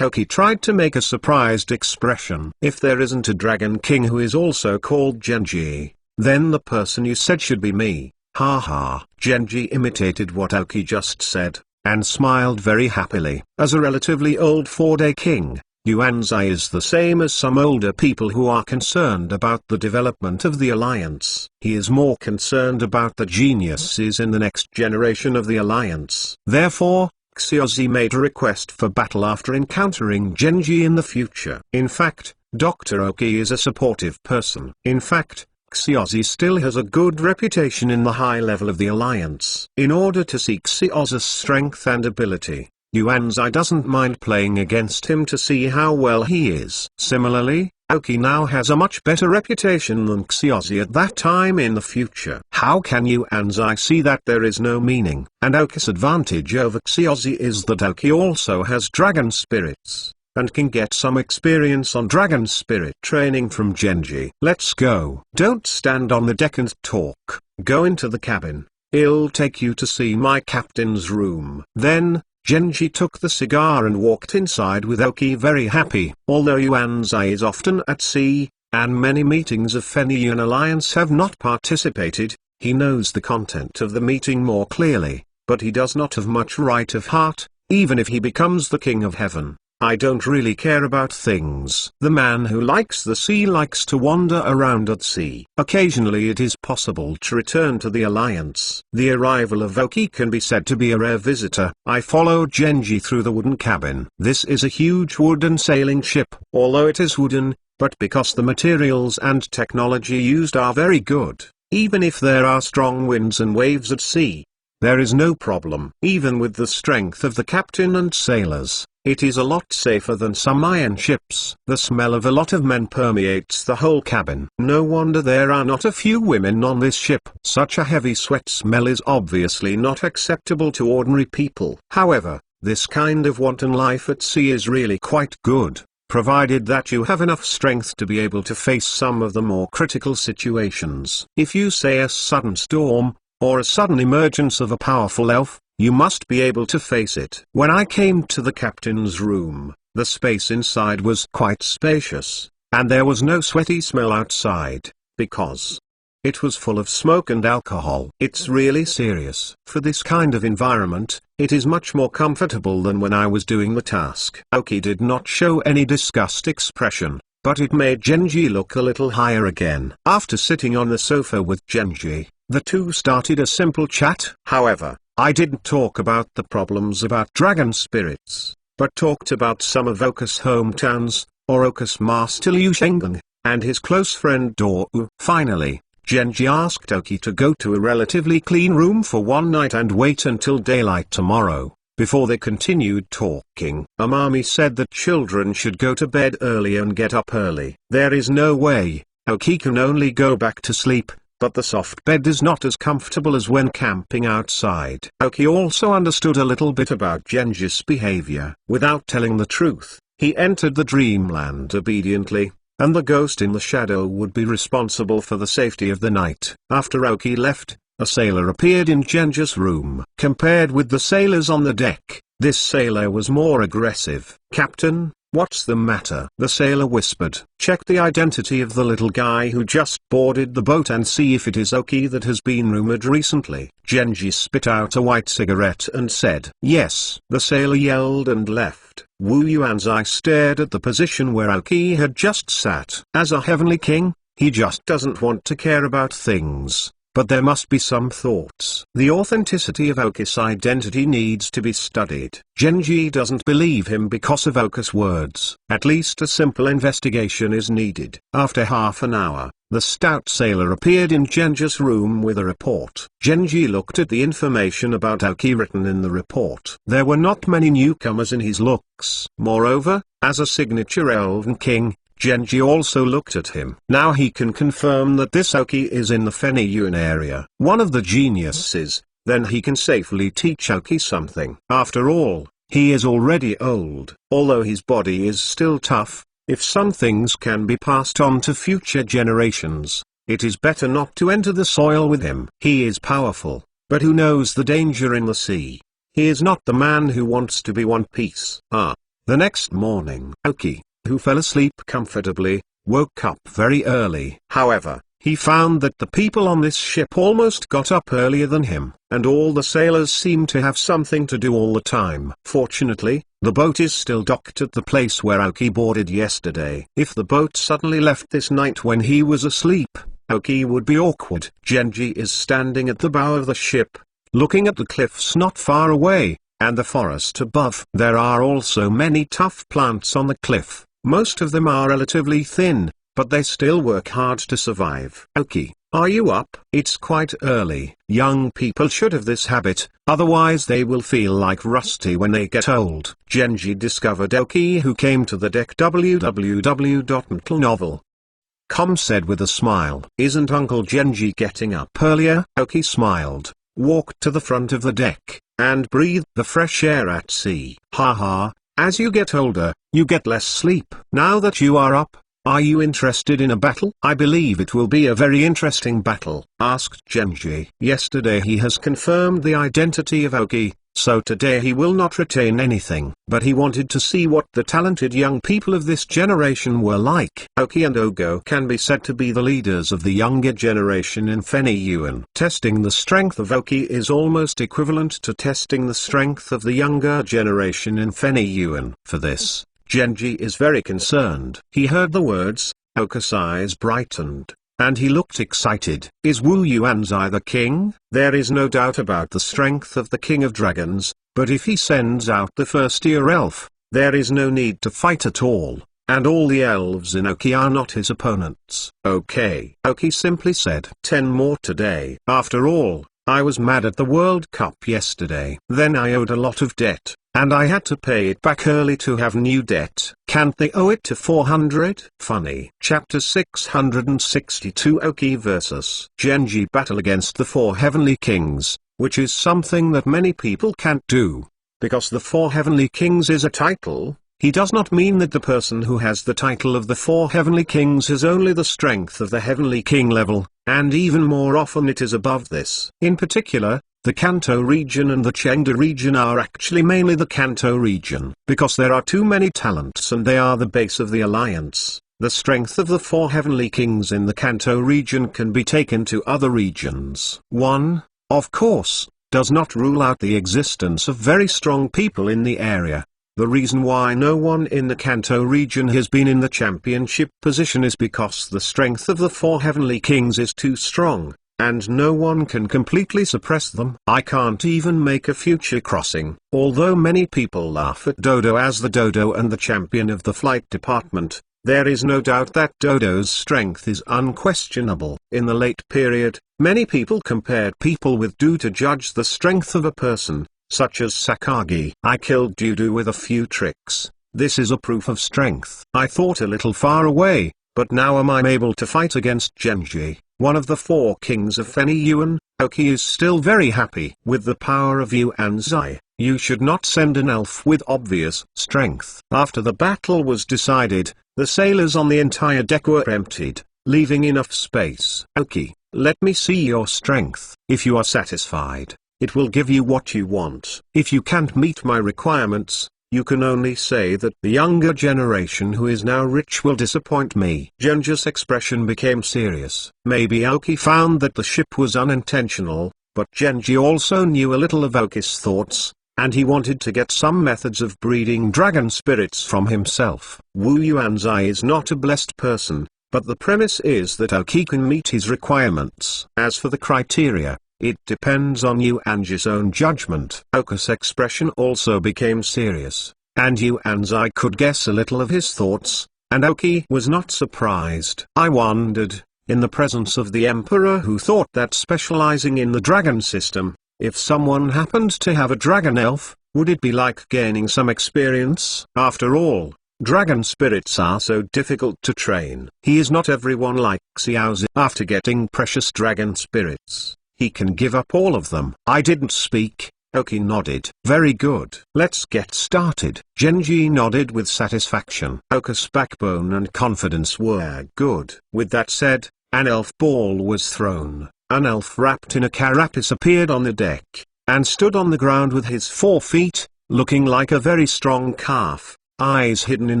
Oki tried to make a surprised expression. If there isn't a Dragon King who is also called Genji, then the person you said should be me. Haha. Genji imitated what Oki just said, and smiled very happily. As a relatively old 4-day king, Yuanzai is the same as some older people who are concerned about the development of the alliance. He is more concerned about the geniuses in the next generation of the alliance. Therefore, Xiaozi made a request for battle after encountering Genji in the future. In fact, Dr. Oki is a supportive person. In fact, Xiaozi still has a good reputation in the high level of the alliance. In order to seek Xiaozi's strength and ability, Yuanzai doesn't mind playing against him to see how well he is. Similarly, Oki now has a much better reputation than Xiaozi at that time in the future. How can Yuanzai see that there is no meaning? And Oki's advantage over Xiaozi is that Oki also has dragon spirits, and can get some experience on dragon spirit training from Genji. Let's go. Don't stand on the deck and talk. Go into the cabin. I'll take you to see my captain's room. Then, Genji took the cigar and walked inside with Oki very happy. Although Yuanzai is often at sea, and many meetings of Fenian Alliance have not participated, he knows the content of the meeting more clearly, but he does not have much right of heart, even if he becomes the king of heaven. I don't really care about things. The man who likes the sea likes to wander around at sea. Occasionally it is possible to return to the alliance. The arrival of Oki can be said to be a rare visitor. I followed Genji through the wooden cabin. This is a huge wooden sailing ship. Although it is wooden, but because the materials and technology used are very good, even if there are strong winds and waves at sea, there is no problem. Even with the strength of the captain and sailors, it is a lot safer than some iron ships. The smell of a lot of men permeates the whole cabin. No wonder there are not a few women on this ship. Such a heavy sweat smell is obviously not acceptable to ordinary people. However, this kind of wanton life at sea is really quite good, provided that you have enough strength to be able to face some of the more critical situations. If you say a sudden storm, or a sudden emergence of a powerful elf, you must be able to face it. When I came to the captain's room, the space inside was quite spacious, and there was no sweaty smell outside, because it was full of smoke and alcohol. It's really serious. For this kind of environment, it is much more comfortable than when I was doing the task. Oki did not show any disgust expression, but it made Genji look a little higher again. After sitting on the sofa with Genji, the two started a simple chat. However, I didn't talk about the problems about dragon spirits, but talked about some of Oka's hometowns, or Oka's master Liu Shengang, and his close friend Dou. Finally, Genji asked Oki to go to a relatively clean room for one night and wait until daylight tomorrow, before they continued talking. Amami said that children should go to bed early and get up early. There is no way, Oki can only go back to sleep. But the soft bed is not as comfortable as when camping outside. Oki also understood a little bit about Genji's behavior. Without telling the truth, he entered the dreamland obediently, and the ghost in the shadow would be responsible for the safety of the night. After Aoki left, a sailor appeared in Genji's room. Compared with the sailors on the deck, this sailor was more aggressive. "Captain, what's the matter?" the sailor whispered. "Check the identity of the little guy who just boarded the boat and see if it is Aoki that has been rumored recently." Genji spit out a white cigarette and said, "Yes." The sailor yelled and left. Wu Yuanzai stared at the position where Aoki had just sat. As a heavenly king, he just doesn't want to care about things. But there must be some thoughts. The authenticity of Aoki's identity needs to be studied. Genji doesn't believe him because of Aoki's words. At least a simple investigation is needed. After half an hour, the stout sailor appeared in Genji's room with a report. Genji looked at the information about Aoki written in the report. There were not many newcomers in his looks. Moreover, as a signature Elven King, Genji also looked at him. Now he can confirm that this Aoki is in the Feniyuan area. One of the geniuses, then he can safely teach Aoki something. After all, he is already old. Although his body is still tough, if some things can be passed on to future generations, it is better not to enter the soil with him. He is powerful, but who knows the danger in the sea? He is not the man who wants to be One Piece. The next morning, Aoki, who fell asleep comfortably, woke up very early. However, he found that the people on this ship almost got up earlier than him, and all the sailors seemed to have something to do all the time. Fortunately, the boat is still docked at the place where Aoki boarded yesterday. If the boat suddenly left this night when he was asleep, Aoki would be awkward. Genji is standing at the bow of the ship, looking at the cliffs not far away, and the forest above. There are also many tough plants on the cliff. Most of them are relatively thin, but they still work hard to survive. "Aoki, are you up?" It's quite early. Young people should have this habit, otherwise they will feel like Rusty when they get old. Genji discovered Aoki, who came to the deck. www.mtlnovel.com said with a smile. "Isn't Uncle Genji getting up earlier?" Aoki smiled, walked to the front of the deck, and breathed the fresh air at sea. "Haha. As you get older, you get less sleep. Now that you are up, are you interested in a battle?" "I believe it will be a very interesting battle," asked Genji. Yesterday he has confirmed the identity of Aoki, so today he will not retain anything. But he wanted to see what the talented young people of this generation were like. Aoki and Ogo can be said to be the leaders of the younger generation in Feniyuan. Testing the strength of Aoki is almost equivalent to testing the strength of the younger generation in Feniyuan. For this, Genji is very concerned. He heard the words, Aoki's eyes brightened, and he looked excited. "Is Wu Yuanzai the king?" There is no doubt about the strength of the King of Dragons, but if he sends out the first-year elf, there is no need to fight at all, and all the elves in Aoki are not his opponents. "Okay," Aoki simply said. 10 more today. "After all, I was mad at the World Cup yesterday. Then I owed a lot of debt, and I had to pay it back early to have new debt. Can't they owe it to 400? Funny." Chapter 662 Aoki vs. Genji battle against the 4 heavenly kings, which is something that many people can't do. Because the 4 heavenly kings is a title, he does not mean that the person who has the title of the 4 heavenly kings has only the strength of the heavenly king level, and even more often it is above this. In particular, the Kanto region and the Chengdu region are actually mainly the Kanto region, because there are too many talents and they are the base of the alliance. The strength of the 4 heavenly kings in the Kanto region can be taken to other regions. 1, of course, does not rule out the existence of very strong people in the area. The reason why no one in the Kanto region has been in the championship position is because the strength of the 4 heavenly kings is too strong, and no one can completely suppress them. I can't even make a future crossing. Although many people laugh at Dodo as the dodo and the champion of the flight department, there is no doubt that Dodo's strength is unquestionable. In the late period, many people compared people with Do to judge the strength of a person, such as Sakagi. "I killed Dudu with a few tricks. This is a proof of strength. I thought a little far away, but now am I able to fight against Genji, one of the 4 kings of Feniyuan, Oki is still very happy. With the power of Yuanzai, you should not send an elf with obvious strength. After the battle was decided, the sailors on the entire deck were emptied, leaving enough space. Oki, let me see your strength. If you are satisfied, it will give you what you want. If you can't meet my requirements, you can only say that the younger generation who is now rich will disappoint me. Genji's expression became serious. Maybe Aoki found that the ship was unintentional, but Genji also knew a little of Aoki's thoughts, and he wanted to get some methods of breeding dragon spirits from himself. Wu Yuanzai is not a blessed person, but the premise is that Aoki can meet his requirements. As for the criteria, it depends on Yuanji's own judgment. Aoki's expression also became serious, and Yuanzai could guess a little of his thoughts, and Aoki was not surprised. I wondered, in the presence of the Emperor who thought that specializing in the dragon system, if someone happened to have a dragon elf, would it be like gaining some experience? After all, dragon spirits are so difficult to train. He is not everyone like Xiaozi. After getting precious dragon spirits, he can give up all of them. I didn't speak. Aoki nodded. Very good. Let's get started. Genji nodded with satisfaction. Aoki's backbone and confidence were good. With that said, an elf ball was thrown. An elf wrapped in a carapace appeared on the deck, and stood on the ground with his 4 feet, looking like a very strong calf, eyes hidden in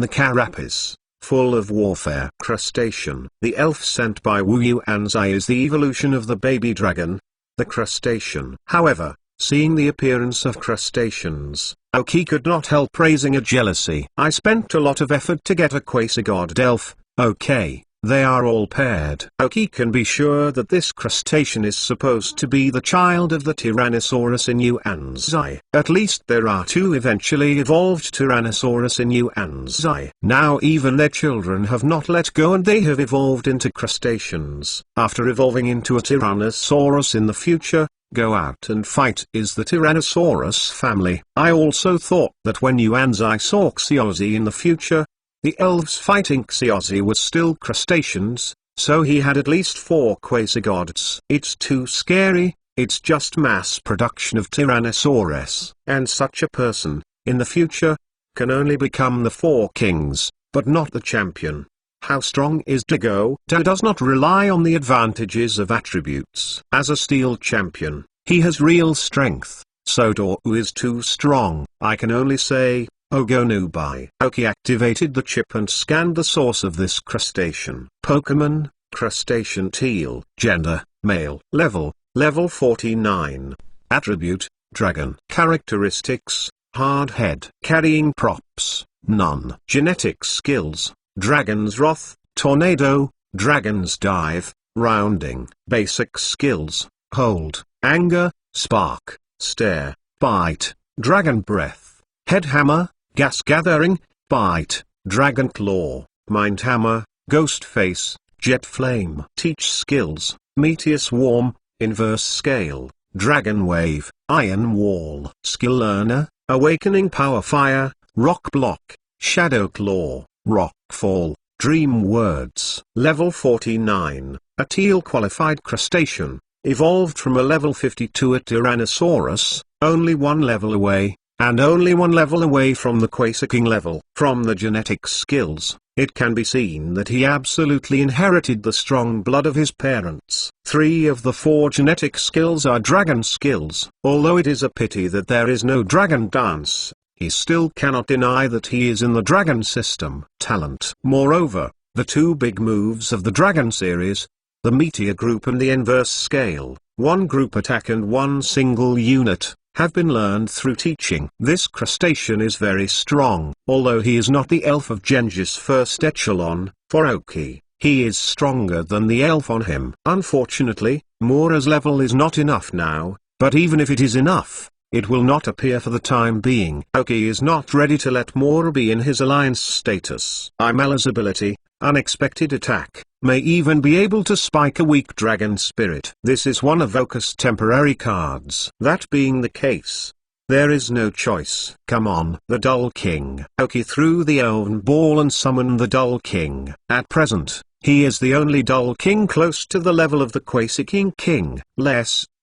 the carapace, full of warfare. Crustacean. The elf sent by Wu Yuanzai is the evolution of the baby dragon, the crustacean. However, seeing the appearance of crustaceans, Aoki could not help raising a jealousy. I spent a lot of effort to get a Quasi-God elf. Okay, they are all paired. Aoki can be sure that this crustacean is supposed to be the child of the Tyrannosaurus in Yuanzai. At least there are 2 eventually evolved Tyrannosaurus in Yuanzai. Now even their children have not let go and they have evolved into crustaceans. After evolving into a Tyrannosaurus in the future, go out and fight is the Tyrannosaurus family. I also thought that when Yuanzai saw Xiaozi in the future, the elves fighting Xiaozi were still crustaceans, so he had at least 4 Quasi-Gods. It's too scary, it's just mass production of Tyrannosaurus. And such a person, in the future, can only become the 4 kings, but not the champion. How strong is Dago? Da does not rely on the advantages of attributes. As a steel champion, he has real strength, so Dou is too strong. I can only say, Ogonubai. Aoki activated the chip and scanned the source of this crustacean. Pokemon, crustacean teal. Gender, male. Level 49. Attribute, dragon. Characteristics, hard head. Carrying props, none. Genetic skills, dragon's wrath, tornado, dragon's dive, rounding. Basic skills, hold, anger, spark, stare, bite, dragon breath, head hammer, gas gathering, bite, dragon claw, mind hammer, ghost face, jet flame. Teach skills, meteor swarm, inverse scale, dragon wave, iron wall. Skill learner, awakening power fire, rock block, shadow claw, rock fall, dream words. Level 49, a teal qualified crustacean, evolved from a level 52 at Tyrannosaurus, only 1 level away, and only 1 level away from the Quasi-King level. From the genetic skills, it can be seen that he absolutely inherited the strong blood of his parents. 3 of the 4 genetic skills are dragon skills. Although it is a pity that there is no dragon dance, he still cannot deny that he is in the dragon system. Talent. Moreover, the 2 big moves of the dragon series, the meteor group and the inverse scale, 1 group attack and 1 single unit, have been learned through teaching. This crustacean is very strong. Although he is not the elf of Genji's first echelon, for Aoki, he is stronger than the elf on him. Unfortunately, Mora's level is not enough now, but even if it is enough, it will not appear for the time being. Aoki is not ready to let Mora be in his alliance status. Imala's ability, unexpected attack, may even be able to spike a weak dragon spirit. This is one of Aoki's temporary cards. That being the case, there is no choice. Come on. The Dull King. Aoki threw the elven ball and summoned the Dull King. At present, he is the only Dull King close to the level of the Quasi-King.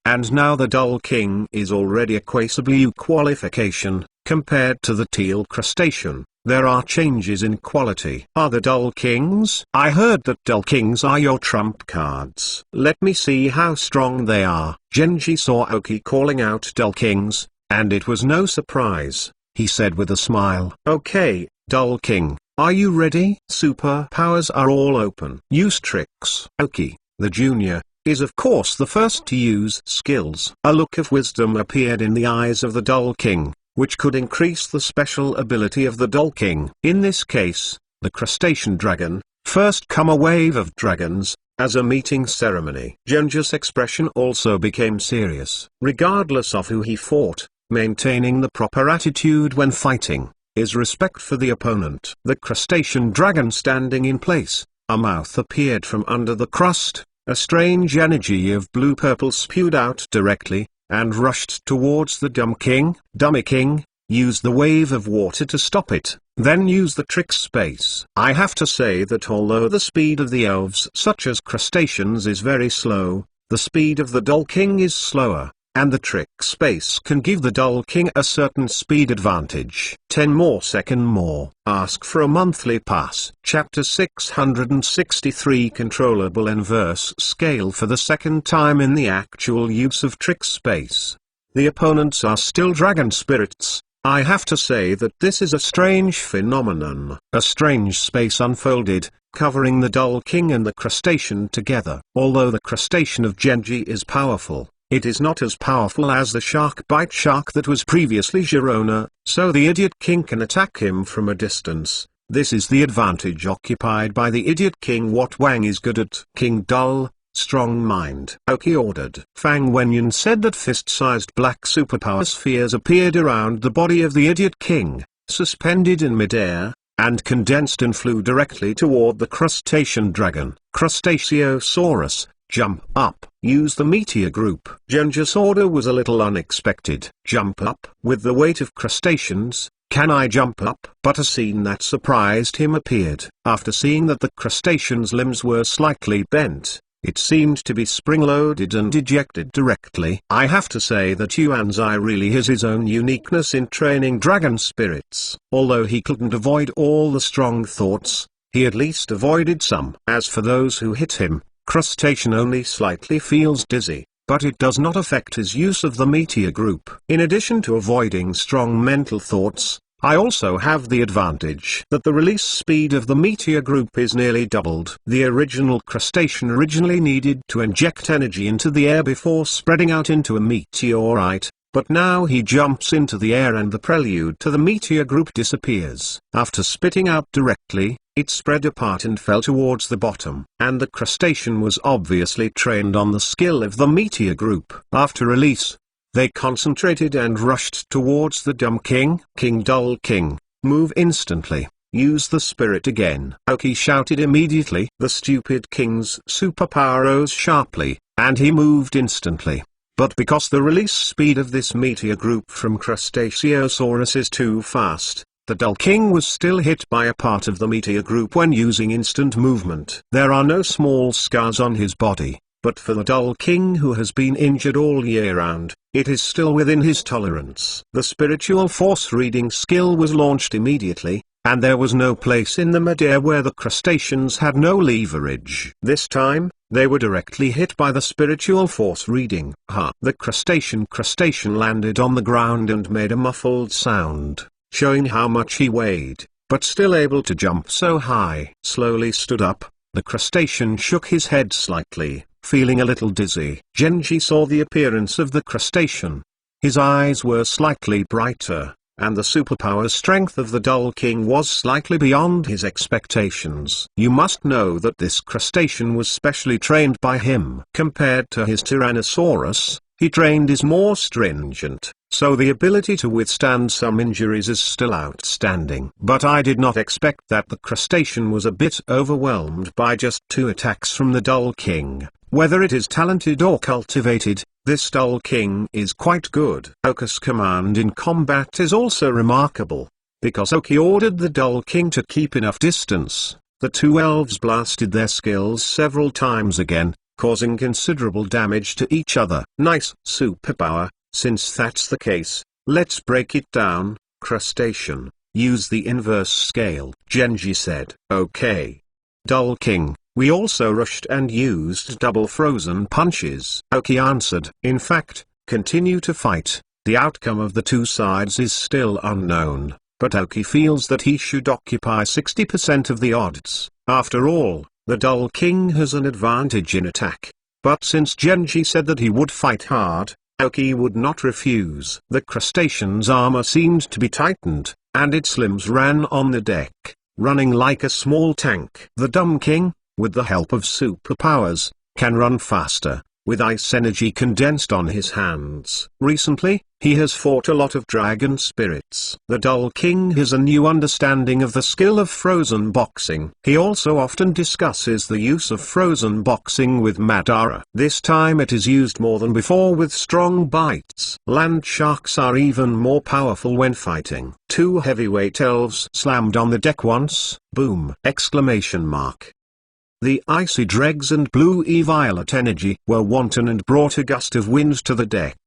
and now the Dull King is already a Quasar qualification, compared to the Teal Crustacean. There are changes in quality. Are the Dull Kings? I heard that Dull Kings are your trump cards. Let me see how strong they are. Genji saw Oki calling out Dull Kings, and it was no surprise. He said with a smile, "Okay, Dull King, are you ready?" Superpowers are all open. Use tricks. Oki, the junior, is of course the first to use skills. A look of wisdom appeared in the eyes of the Dull King, which could increase the special ability of the Dull King. In this case, the Crustacean Dragon, first come a wave of dragons, as a meeting ceremony. Genji's expression also became serious. Regardless of who he fought, maintaining the proper attitude when fighting, is respect for the opponent. The Crustacean Dragon standing in place, a mouth appeared from under the crust, a strange energy of blue-purple spewed out directly, and rushed towards the Dummy King, use the wave of water to stop it, then use the trick space. I have to say that although the speed of the elves such as crustaceans is very slow, the speed of the Dull King is slower, and the trick space can give the Dull King a certain speed advantage. 10 more seconds more. Ask for a monthly pass. Chapter 663 Controllable Inverse Scale for the second time in the actual use of trick space. The opponents are still dragon spirits. I have to say that this is a strange phenomenon. A strange space unfolded, covering the Dull King and the crustacean together. Although the crustacean of Genji is powerful, it is not as powerful as the shark bite shark that was previously Girona, so the Idiot King can attack him from a distance. This is the advantage occupied by the Idiot King. What Wang is good at. King Dull, strong mind. Oki ordered. Fang Wenyan said that fist-sized black superpower spheres appeared around the body of the Idiot King, suspended in midair, and condensed and flew directly toward the Crustacean Dragon. Crustaceosaurus, jump up. Use the meteor group. Genji's order was a little unexpected. Jump up. With the weight of crustaceans, can I jump up? But a scene that surprised him appeared. After seeing that the crustacean's limbs were slightly bent, it seemed to be spring-loaded and ejected directly. I have to say that Yuan Zhi really has his own uniqueness in training dragon spirits. Although he couldn't avoid all the strong thoughts, he at least avoided some. As for those who hit him, Crustacean only slightly feels dizzy, but it does not affect his use of the meteor group. In addition to avoiding strong mental thoughts, I also have the advantage that the release speed of the meteor group is nearly doubled. The original crustacean originally needed to inject energy into the air before spreading out into a meteorite, but now he jumps into the air and the prelude to the meteor group disappears. After spitting out directly, it spread apart and fell towards the bottom. And the crustacean was obviously trained on the skill of the meteor group. After release, they concentrated and rushed towards the Dumb King. King Dull King, move instantly. Use the spirit again. Oki shouted immediately. The stupid king's superpower rose sharply, and he moved instantly. But because the release speed of this meteor group from Crustaceosaurus is too fast, the Dull King was still hit by a part of the meteor group when using instant movement. There are no small scars on his body, but for the Dull King who has been injured all year round, it is still within his tolerance. The spiritual force reading skill was launched immediately, and there was no place in the midair where the crustaceans had no leverage. This time, they were directly hit by the spiritual force reading. The crustacean landed on the ground and made a muffled sound, showing how much he weighed, but still able to jump so high. Slowly stood up, the crustacean shook his head slightly, feeling a little dizzy. Genji saw the appearance of the crustacean. His eyes were slightly brighter, and the superpower strength of the Dull King was slightly beyond his expectations. You must know that this crustacean was specially trained by him. Compared to his Tyrannosaurus, he trained is more stringent, so the ability to withstand some injuries is still outstanding. But I did not expect that the crustacean was a bit overwhelmed by just 2 attacks from the Dull King. Whether it is talented or cultivated, this Dull King is quite good. Oki's command in combat is also remarkable. Because Oki ordered the Dull King to keep enough distance, the 2 elves blasted their skills several times again, causing considerable damage to each other. Nice superpower. Since that's the case, let's break it down. Crustacean, use the inverse scale, Genji said. Okay. Dull King, we also rushed and used double frozen punches, Aoki answered. In fact, continue to fight. The outcome of the two sides is still unknown, but Aoki feels that he should occupy 60% of the odds. After all, the Dull King has an advantage in attack. But since Genji said that he would fight hard, Aoki would not refuse. The crustacean's armor seemed to be tightened, and its limbs ran on the deck, running like a small tank. The Dumb King, with the help of superpowers, can run faster, with ice energy condensed on his hands. Recently, he has fought a lot of dragon spirits. The Dull King has a new understanding of the skill of frozen boxing. He also often discusses the use of frozen boxing with Madara. This time it is used more than before with strong bites. Land sharks are even more powerful when fighting. Two heavyweight elves slammed on the deck once. Boom! Exclamation mark. The icy dregs and blue e-violet energy were wanton and brought a gust of wind to the deck.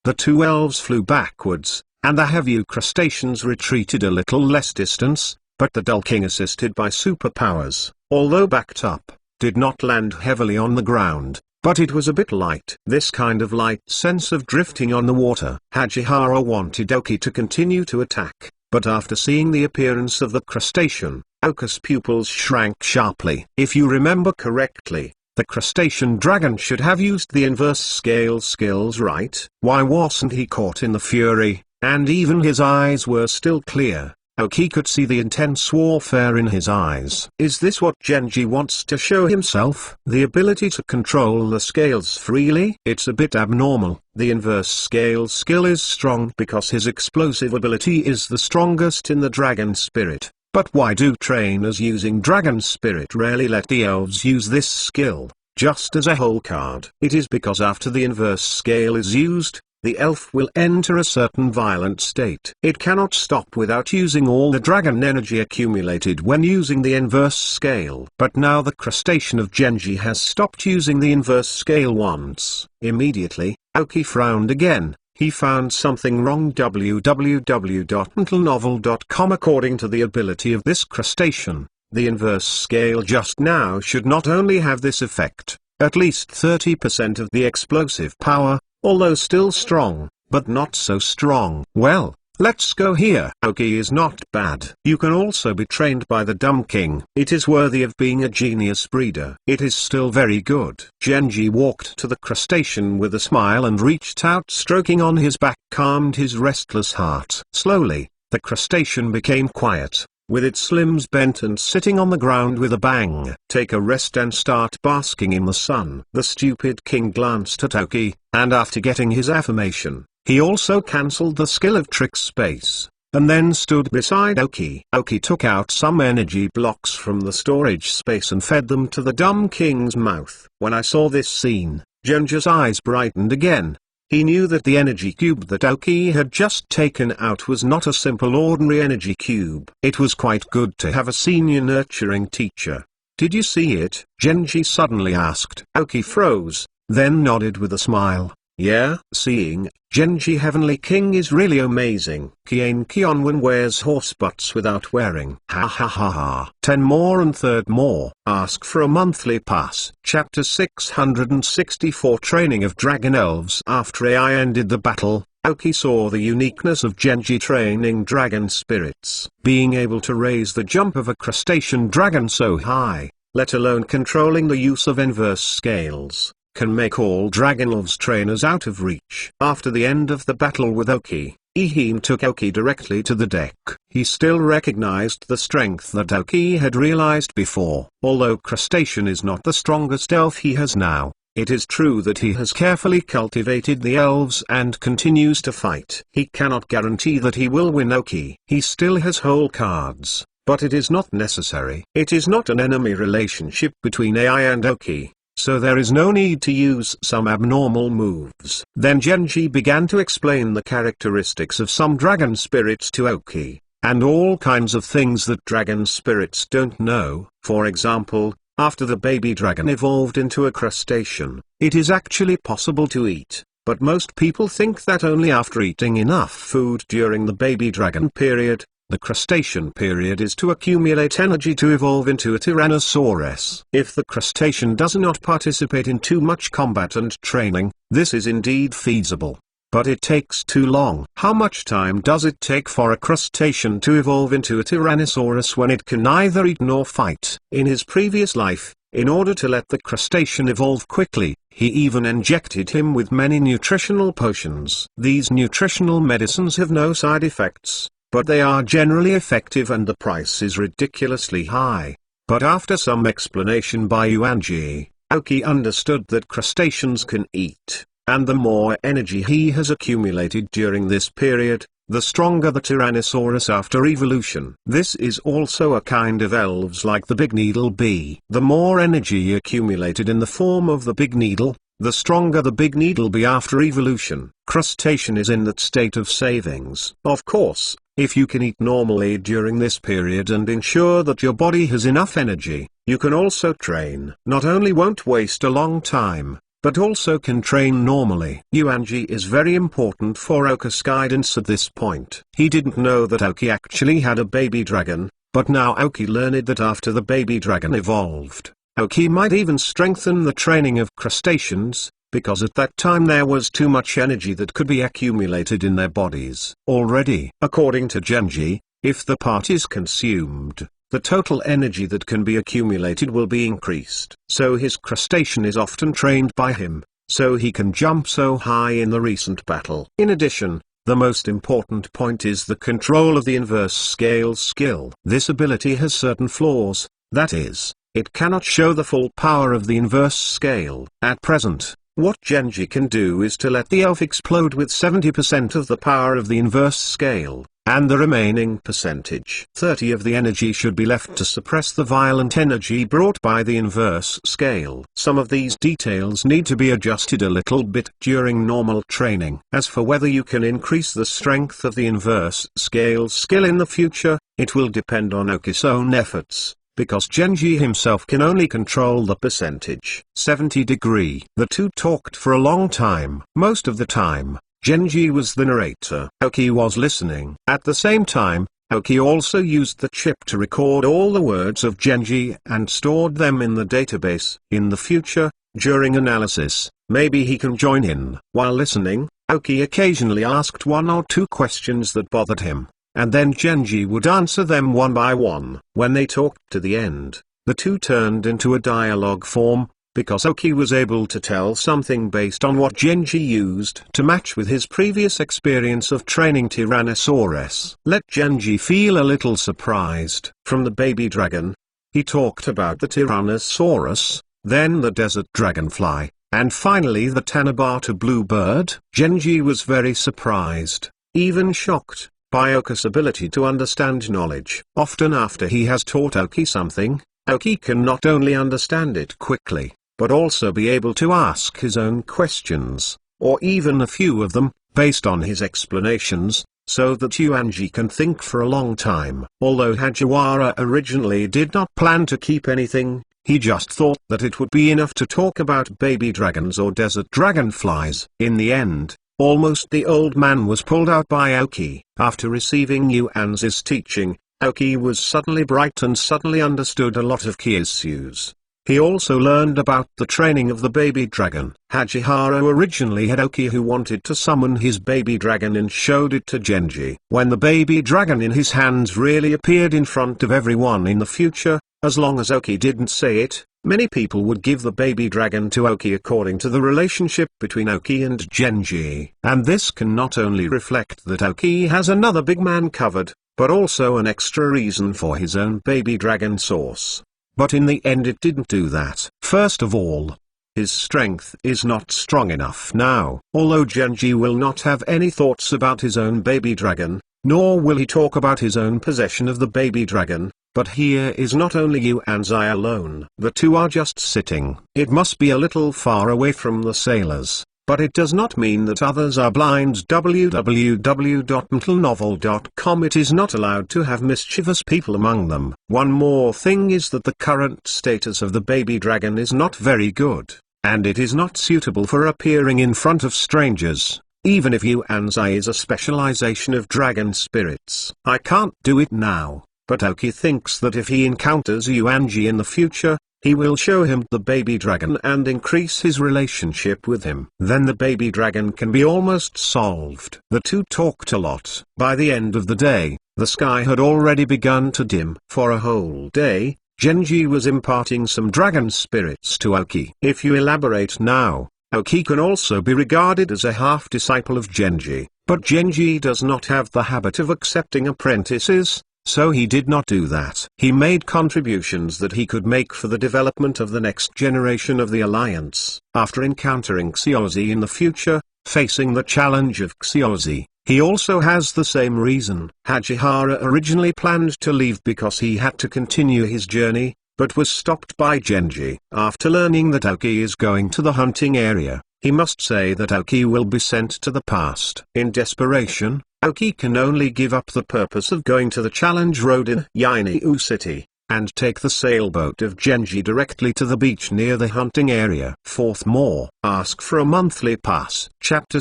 The two elves flew backwards, and the heavy crustaceans retreated a little less distance, but the Dull King, assisted by superpowers, although backed up, did not land heavily on the ground, but it was a bit light. This kind of light sense of drifting on the water. Hachihara wanted Aoki to continue to attack, but after seeing the appearance of the crustacean, Aoki's pupils shrank sharply. If you remember correctly, the crustacean dragon should have used the inverse scale skills, right? Why wasn't he caught in the fury? And even his eyes were still clear. Aoki could see the intense warfare in his eyes. Is this what Genji wants to show himself? The ability to control the scales freely? It's a bit abnormal. The inverse scale skill is strong because his explosive ability is the strongest in the dragon spirit. But why do trainers using Dragon Spirit rarely let the elves use this skill, just as a whole card? It is because after the inverse scale is used, the elf will enter a certain violent state. It cannot stop without using all the dragon energy accumulated when using the inverse scale. But now the crustacean of Genji has stopped using the inverse scale once. Immediately, Aoki frowned again. He found something wrong. www.mentalnovel.com. According to the ability of this crustacean, the inverse scale just now should not only have this effect, at least 30% of the explosive power, although still strong, but not so strong. Well, let's go here. Aoki is not bad. You can also be trained by the Dumb King. It is worthy of being a genius breeder. It is still very good. Genji walked to the crustacean with a smile and reached out, stroking on his back calmed his restless heart. Slowly, the crustacean became quiet, with its limbs bent and sitting on the ground with a bang. Take a rest and start basking in the sun. The stupid king glanced at Aoki, and after getting his affirmation, he also cancelled the skill of Trick Space, and then stood beside Aoki. Aoki took out some energy blocks from the storage space and fed them to the Dumb King's mouth. When I saw this scene, Genji's eyes brightened again. He knew that the energy cube that Aoki had just taken out was not a simple ordinary energy cube. It was quite good to have a senior nurturing teacher. Did you see it? Genji suddenly asked. Aoki froze, then nodded with a smile. Yeah, seeing Genji Heavenly King is really amazing. Kien Kionwan wears horse butts without wearing. Ha ha ha ha. 10 more and third more. Ask for a monthly pass. Chapter 664 Training of Dragon Elves. After AI ended the battle, Aoki saw the uniqueness of Genji training dragon spirits. Being able to raise the jump of a crustacean dragon so high, let alone controlling the use of inverse scales, can make all Dragon Elves trainers out of reach. After the end of the battle with Aoki, Ehime took Aoki directly to the deck. He still recognized the strength that Aoki had realized before. Although Crustacean is not the strongest elf he has now, it is true that he has carefully cultivated the elves and continues to fight. He cannot guarantee that he will win Aoki. He still has whole cards, but it is not necessary. It is not an enemy relationship between AI and Aoki, so there is no need to use some abnormal moves. Then Genji began to explain the characteristics of some dragon spirits to Aoki, and all kinds of things that dragon spirits don't know. For example, After the baby dragon evolved into a crustacean, it is actually possible to eat. But most people think that only after eating enough food during the baby dragon period, the crustacean period, is to accumulate energy to evolve into a Tyrannosaurus. If the crustacean does not participate in too much combat and training, this is indeed feasible. But it takes too long. How much time does it take for a crustacean to evolve into a Tyrannosaurus when it can neither eat nor fight? In his previous life, in order to let the crustacean evolve quickly, he even injected him with many nutritional potions. These nutritional medicines have no side effects, but they are generally effective and the price is ridiculously high. But after some explanation by Yuanji, Aoki understood that crustaceans can eat, and the more energy he has accumulated during this period, the stronger the Tyrannosaurus after evolution. This is also a kind of elves like the big needle bee. The more energy accumulated in the form of the big needle, the stronger the big needle bee after evolution. Crustacean is in that state of savings. Of course, if you can eat normally during this period and ensure that your body has enough energy, you can also train. Not only won't waste a long time, but also can train normally. Yuanji is very important for Aoki's guidance at this point. He didn't know that Aoki actually had a baby dragon, but now Aoki learned that after the baby dragon evolved, Aoki might even strengthen the training of crustaceans, because at that time there was too much energy that could be accumulated in their bodies. Already, according to Genji, if the part is consumed, the total energy that can be accumulated will be increased. So his crustacean is often trained by him, so he can jump so high in the recent battle. In addition, the most important point is the control of the inverse scale skill. This ability has certain flaws, that is, it cannot show the full power of the inverse scale. At present, what Genji can do is to let the elf explode with 70% of the power of the inverse scale, and the remaining percentage, 30 of the energy, should be left to suppress the violent energy brought by the inverse scale. Some of these details need to be adjusted a little bit during normal training. As for whether you can increase the strength of the inverse scale skill in the future, it will depend on Aoki's own efforts, because Genji himself can only control the percentage. 70°. The two talked for a long time. Most of the time, Genji was the narrator. Aoki was listening. At the same time, Aoki also used the chip to record all the words of Genji and stored them in the database. In the future, during analysis, maybe he can join in. While listening, Aoki occasionally asked one or two questions that bothered him, and then Genji would answer them one by one. When they talked to the end, the two turned into a dialogue form, because Aoki was able to tell something based on what Genji used to match with his previous experience of training Tyrannosaurus. Let Genji feel a little surprised. From the baby dragon, he talked about the Tyrannosaurus, then the desert dragonfly, and finally the Tanabata bluebird. Genji was very surprised, even shocked, by Aoki's ability to understand knowledge. Often after he has taught Aoki something, Aoki can not only understand it quickly, but also be able to ask his own questions, or even a few of them, based on his explanations, so that Yuanji can think for a long time. Although Hajiwara originally did not plan to keep anything, he just thought that it would be enough to talk about baby dragons or desert dragonflies. In the end, almost the old man was pulled out by Aoki. After receiving Yuanzi's teaching, Aoki was suddenly bright and suddenly understood a lot of key issues. He also learned about the training of the baby dragon. Hajiwara originally had Aoki who wanted to summon his baby dragon and showed it to Genji. When the baby dragon in his hands really appeared in front of everyone in the future, as long as Aoki didn't say it, many people would give the baby dragon to Aoki according to the relationship between Aoki and Genji. And this can not only reflect that Aoki has another big man covered, but also an extra reason for his own baby dragon source. But in the end it didn't do that. First of all, his strength is not strong enough now. Although Genji will not have any thoughts about his own baby dragon, nor will he talk about his own possession of the baby dragon, but here is not only Yuanzi alone. The two are just sitting. It must be a little far away from the sailors, but it does not mean that others are blind. www.mentalnovel.com. It is not allowed to have mischievous people among them. One more thing is that the current status of the baby dragon is not very good, and it is not suitable for appearing in front of strangers. Even if Yuan's eye is a specialization of dragon spirits. I can't do it now, but Aoki thinks that if he encounters Yuanji in the future, he will show him the baby dragon and increase his relationship with him. Then the baby dragon can be almost solved. The two talked a lot. By the end of the day, the sky had already begun to dim. For a whole day, Genji was imparting some dragon spirits to Aoki. If you elaborate now, Aoki can also be regarded as a half-disciple of Genji, but Genji does not have the habit of accepting apprentices, so he did not do that. He made contributions that he could make for the development of the next generation of the Alliance. After encountering Xiaozi in the future, facing the challenge of Xiaozi, he also has the same reason. Hachihara originally planned to leave because he had to continue his journey, but was stopped by Genji. After learning that Aoki is going to the hunting area, he must say that Aoki will be sent to the past. In desperation, Aoki can only give up the purpose of going to the challenge road in Yainyu City, and take the sailboat of Genji directly to the beach near the hunting area. Fourth, more. Ask for a monthly pass. Chapter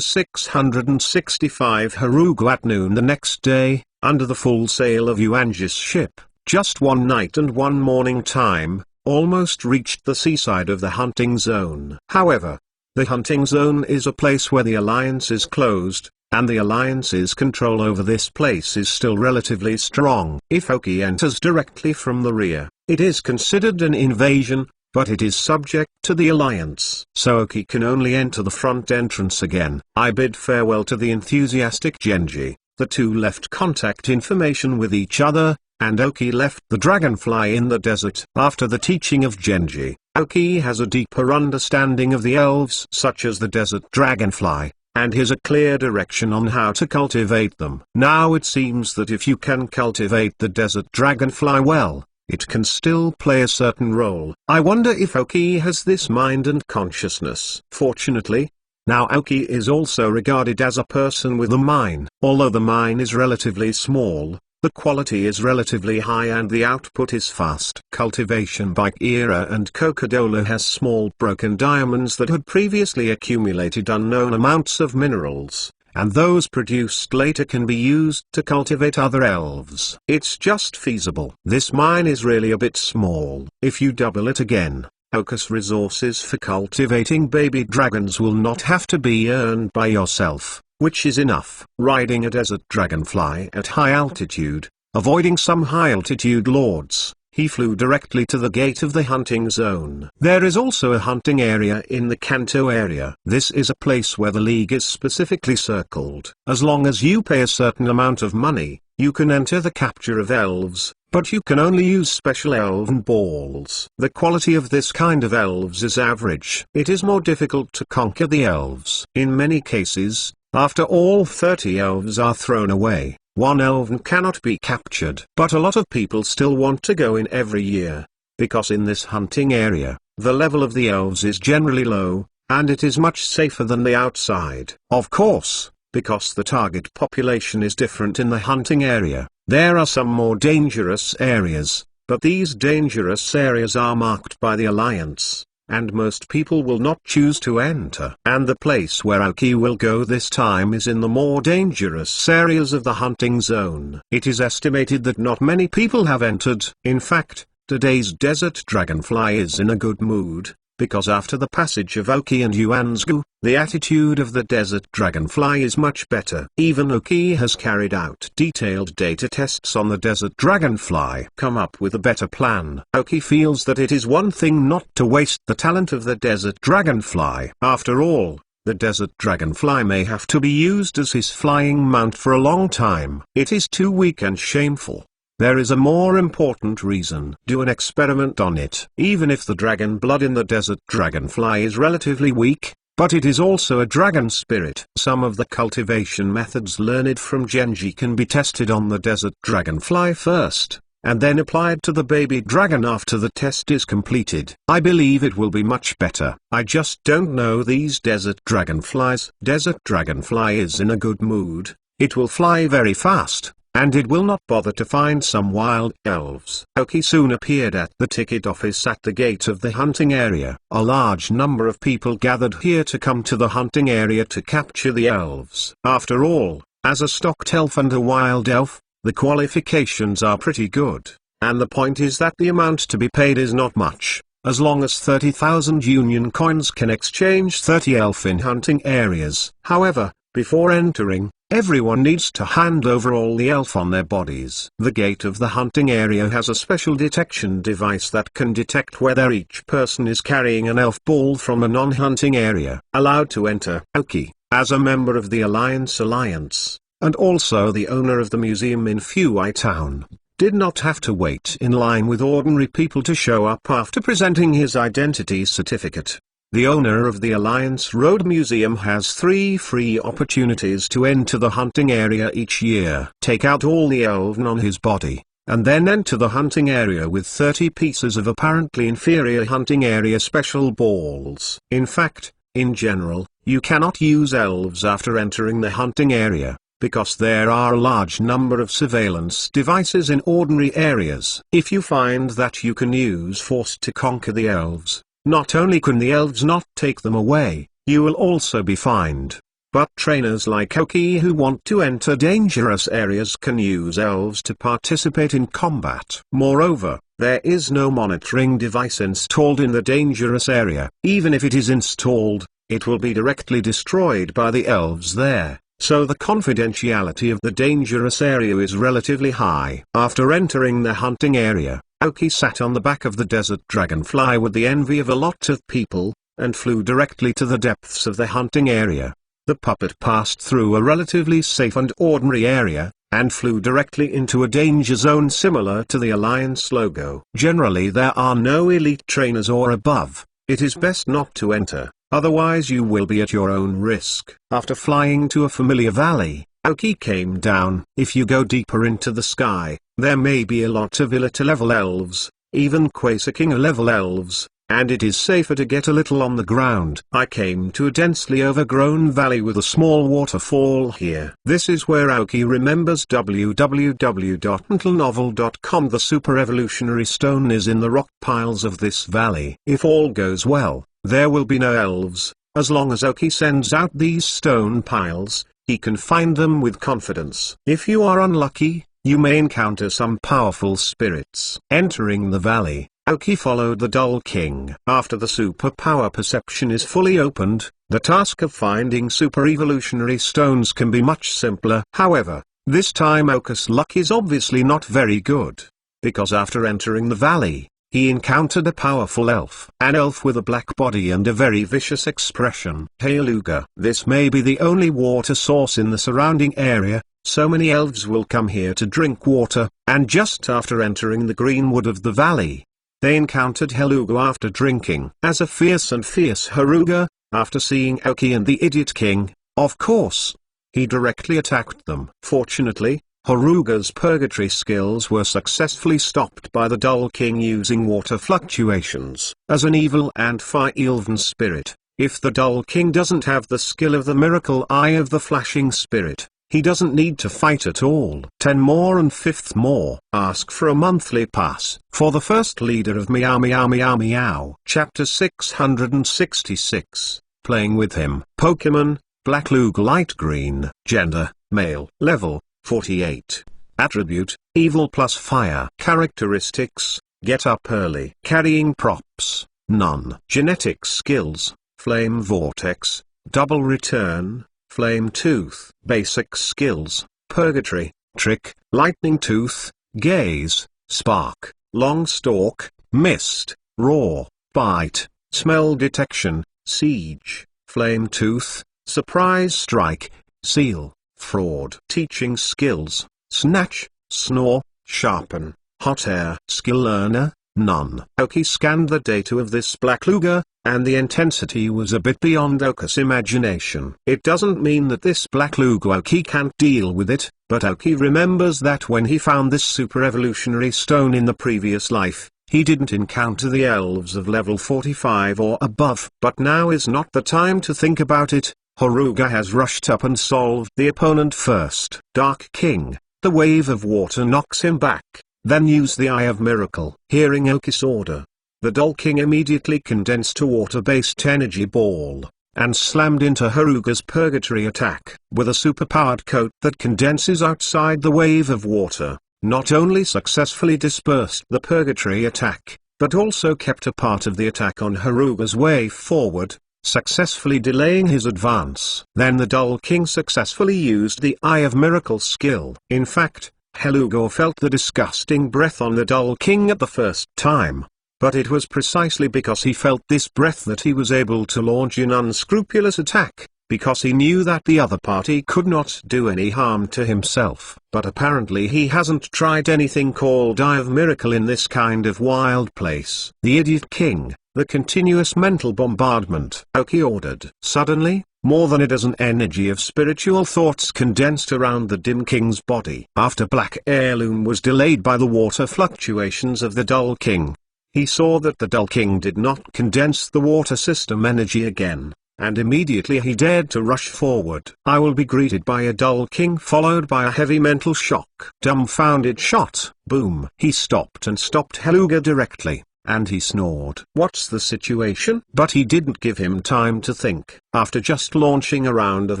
665. Harugu at noon the next day, under the full sail of Yuanji's ship, just one night and one morning time, almost reached the seaside of the hunting zone. However, the hunting zone is a place where the Alliance is closed, and the Alliance's control over this place is still relatively strong. If Aoki enters directly from the rear, it is considered an invasion, but it is subject to the Alliance. So Aoki can only enter the front entrance again. I bid farewell to the enthusiastic Genji. The two left contact information with each other, and Aoki left the dragonfly in the desert. After the teaching of Genji, Aoki has a deeper understanding of the elves such as the desert dragonfly, and has a clear direction on how to cultivate them. Now it seems that if you can cultivate the desert dragonfly well, it can still play a certain role. I wonder if Aoki has this mind and consciousness. Fortunately, now Aoki is also regarded as a person with a mine. Although the mine is relatively small, the quality is relatively high and the output is fast. Cultivation by Ira and Coca-Cola has small broken diamonds that had previously accumulated unknown amounts of minerals, and those produced later can be used to cultivate other elves. It's just feasible. This mine is really a bit small. If you double it again, Aoki's resources for cultivating baby dragons will not have to be earned by yourself, which is enough. Riding a desert dragonfly at high altitude, avoiding some high-altitude lords, he flew directly to the gate of the hunting zone. There is also a hunting area in the Kanto area. This is a place where the League is specifically circled. As long as you pay a certain amount of money, you can enter the capture of elves, but you can only use special elven balls. The quality of this kind of elves is average. It is more difficult to conquer the elves. In many cases, after all 30 elves are thrown away, one elven cannot be captured. But a lot of people still want to go in every year, because in this hunting area, the level of the elves is generally low, and it is much safer than the outside. Of course, because the target population is different in the hunting area, there are some more dangerous areas, but these dangerous areas are marked by the Alliance, and most people will not choose to enter. And the place where Aoki will go this time is in the more dangerous areas of the hunting zone. It is estimated that not many people have entered. In fact, today's desert dragonfly is in a good mood, because after the passage of Aoki and Yuanzhu, the attitude of the desert dragonfly is much better. Even Aoki has carried out detailed data tests on the desert dragonfly. Come up with a better plan. Aoki feels that it is one thing not to waste the talent of the desert dragonfly. After all, the desert dragonfly may have to be used as his flying mount for a long time. It is too weak and shameful. There is a more important reason. Do an experiment on it. Even if the dragon blood in the desert dragonfly is relatively weak, but it is also a dragon spirit. Some of the cultivation methods learned from Genji can be tested on the desert dragonfly first. and then applied to the baby dragon after the test is completed. I believe it will be much better. I just don't know these desert dragonflies. Desert dragonfly is in a good mood. It will fly very fast, and it will not bother to find some wild elves. Aoki soon appeared at the ticket office at the gate of the hunting area. A large number of people gathered here to come to the hunting area to capture the elves. After all, as a stocked elf and a wild elf, the qualifications are pretty good, and the point is that the amount to be paid is not much, as long as 30,000 union coins can exchange 30 elf in hunting areas. However, before entering, everyone needs to hand over all the elf on their bodies. The gate of the hunting area has a special detection device that can detect whether each person is carrying an elf ball from a non-hunting area. Allowed to enter. Aoki, as a member of the Alliance, and also the owner of the museum in Fuai Town, did not have to wait in line with ordinary people to show up after presenting his identity certificate. The owner of the Alliance Road Museum has 3 free opportunities to enter the hunting area each year. Take out all the elven on his body, and then enter the hunting area with 30 pieces of apparently inferior hunting area special balls. In fact, in general, you cannot use elves after entering the hunting area, because there are a large number of surveillance devices in ordinary areas. If you find that you can use force to conquer the elves, not only can the elves not take them away, you will also be fined. But trainers like Aoki who want to enter dangerous areas can use elves to participate in combat. Moreover, there is no monitoring device installed in the dangerous area. Even if it is installed, it will be directly destroyed by the elves there. So the confidentiality of the dangerous area is relatively high. After entering the hunting area, Aoki sat on the back of the desert dragonfly with the envy of a lot of people, and flew directly to the depths of the hunting area. The puppet passed through a relatively safe and ordinary area, and flew directly into a danger zone similar to the Alliance logo. Generally there are no elite trainers or above. It is best not to enter, otherwise you will be at your own risk. After flying to a familiar valley, Aoki came down. If you go deeper into the sky, there may be a lot of Illiter level elves, even Quasarkinga level elves, and it is safer to get a little on the ground. I came to a densely overgrown valley with a small waterfall here. This is where Aoki remembers www.mentalnovel.com. The super evolutionary stone is in the rock piles of this valley. If all goes well, there will be no elves. As long as Aoki sends out these stone piles, he can find them with confidence. If you are unlucky, you may encounter some powerful spirits. Entering the valley, Aoki followed the Dull King. After the superpower perception is fully opened, the task of finding super evolutionary stones can be much simpler. However, this time Aoki's luck is obviously not very good, because after entering the valley, he encountered a powerful elf. An elf with a black body and a very vicious expression. Heluga. This may be the only water source in the surrounding area, so many elves will come here to drink water, and just after entering the greenwood of the valley, they encountered Heluga after drinking. As a fierce Heluga, after seeing Aoki and the Idiot King, of course, he directly attacked them. Fortunately, Heluga's purgatory skills were successfully stopped by the Dull King using water fluctuations. As an evil and fire-elven spirit, if the Dull King doesn't have the skill of the miracle eye of the flashing spirit, he doesn't need to fight at all. 10 more and 5th more. Ask for a monthly pass for the first leader of Meow Meow Meow Meow. Chapter 666. Playing with him. Pokemon, Black Lugia Light Green. Gender, male. Level, 48. Attribute, evil plus fire. Characteristics, get up early. Carrying props, none. Genetic skills, Flame Vortex, Double Return, Flame Tooth. Basic skills, Purgatory, Trick, Lightning Tooth, Gaze, Spark, Long Stalk, Mist, Roar, Bite, Smell Detection, Siege, Flame Tooth, Surprise Strike, Seal, Fraud. Teaching skills, Snatch, Snore, Sharpen, Hot Air. Skill Learner, None. Aoki scanned the data of this Black Luger, and the intensity was a bit beyond Aoki's imagination. It doesn't mean that this Black Luger Aoki can't deal with it, but Aoki remembers that when he found this super evolutionary stone in the previous life, he didn't encounter the elves of level 45 or above. But now is not the time to think about it. Haruga has rushed up and solved the opponent first. Dark King, the wave of water knocks him back, then use the Eye of Miracle. Hearing Aoki's order, the Dull King immediately condensed a water-based energy ball, and slammed into Haruga's Purgatory attack. With a superpowered coat that condenses outside the wave of water, not only successfully dispersed the Purgatory attack, but also kept a part of the attack on Haruga's way forward, successfully delaying his advance. Then the Dull King successfully used the Eye of Miracle skill. In fact, Haruga felt the disgusting breath on the Dull King at the first time, but it was precisely because he felt this breath that he was able to launch an unscrupulous attack, because he knew that the other party could not do any harm to himself. But apparently he hasn't tried anything called Eye of Miracle in this kind of wild place. The Idiot King, the continuous mental bombardment, Aoki ordered. Suddenly, more than a dozen energy of spiritual thoughts condensed around the Dim King's body. After Black Heirloom was delayed by the water fluctuations of the Dull King, he saw that the Dull King did not condense the water system energy again, and immediately he dared to rush forward. I will be greeted by a Dull King followed by a heavy mental shock. Dumbfounded shot. Boom. He stopped Haruga directly, and he snored. What's the situation? But he didn't give him time to think. After just launching a round of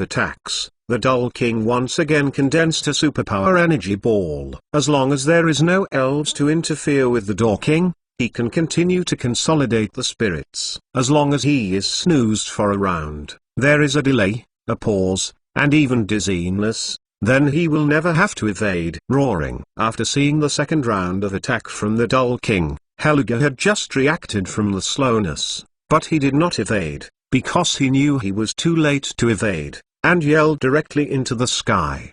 attacks, the Dull King once again condensed a superpower energy ball. As long as there is no elves to interfere with the Dull King, he can continue to consolidate the spirits. As long as he is snoozed for a round, there is a delay, a pause, and even dizziness, then he will never have to evade. Roaring. After seeing the second round of attack from the Dull King, Haruga had just reacted from the slowness, but he did not evade, because he knew he was too late to evade, and yelled directly into the sky.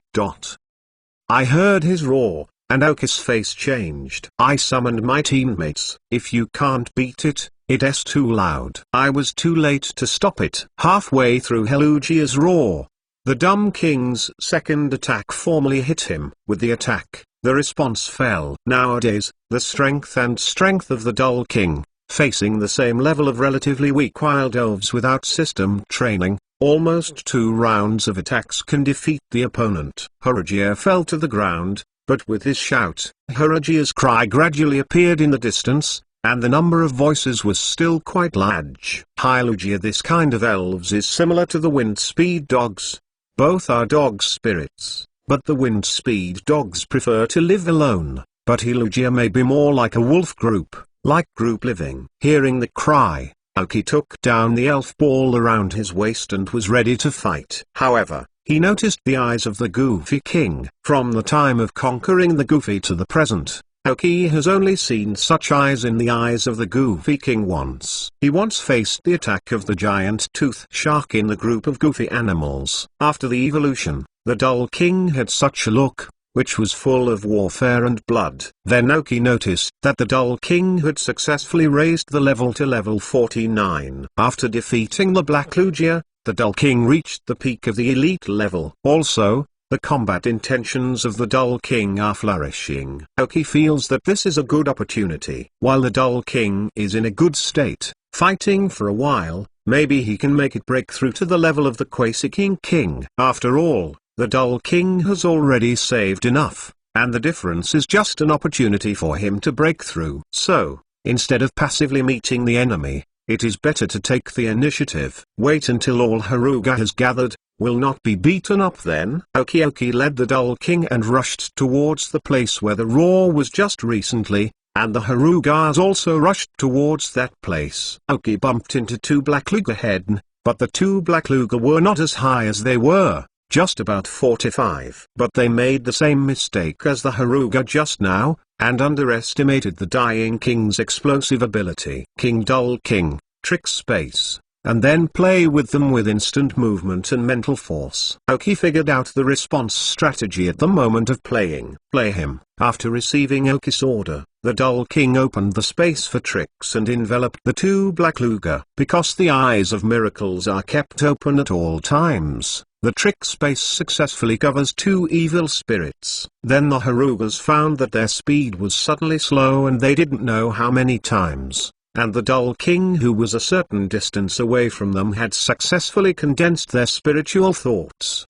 I heard his roar, and Aoki's face changed. I summoned my teammates. If you can't beat it, it's too loud. I was too late to stop it. Halfway through Haruga's roar, the Dumb King's second attack formally hit him. With the attack, the response fell. Nowadays, the strength of the Dull King, facing the same level of relatively weak wild elves without system training, almost 2 rounds of attacks can defeat the opponent. Haruga fell to the ground, but with his shout, Haruga's cry gradually appeared in the distance, and the number of voices was still quite large. Haruga, this kind of elves is similar to the wind speed dogs. Both are dog spirits, but the wind speed dogs prefer to live alone, but Haruga may be more like a wolf group, like group living. Hearing the cry, Aoki took down the elf ball around his waist and was ready to fight. However, he noticed the eyes of the Goofy King. From the time of conquering the Goofy to the present, Aoki has only seen such eyes in the eyes of the Goofy King once. He once faced the attack of the giant tooth shark in the group of goofy animals. After the evolution, the Dull King had such a look, which was full of warfare and blood. Then Aoki noticed that the Dull King had successfully raised the level to level 49. After defeating the Black Lugia, the Dull King reached the peak of the elite level. Also, the combat intentions of the Dull King are flourishing. Aoki feels that this is a good opportunity. While the Dull King is in a good state, fighting for a while, maybe he can make it break through to the level of the Quasiking King. After all, the Dull King has already saved enough, and the difference is just an opportunity for him to break through. So, instead of passively meeting the enemy, it is better to take the initiative. Wait until all Haruga has gathered, will not be beaten up then. Aoki led the Dull King and rushed towards the place where the roar was just recently, and the Harugas also rushed towards that place. Aoki bumped into 2 Black Luger head, but the 2 Black Luger were not as high as they were, just about 45. But they made the same mistake as the Haruga just now, and underestimated the Dying King's explosive ability. King Dull King, Trick Space, and then play with them with instant movement and mental force. Aoki figured out the response strategy at the moment of playing. Play him. After receiving Aoki's order, the Doll King opened the space for tricks and enveloped the two Black Luga. Because the eyes of miracles are kept open at all times, the trick space successfully covers two evil spirits. Then the Harugas found that their speed was suddenly slow and they didn't know how many times. And the Doll King, who was a certain distance away from them, had successfully condensed their spiritual thoughts!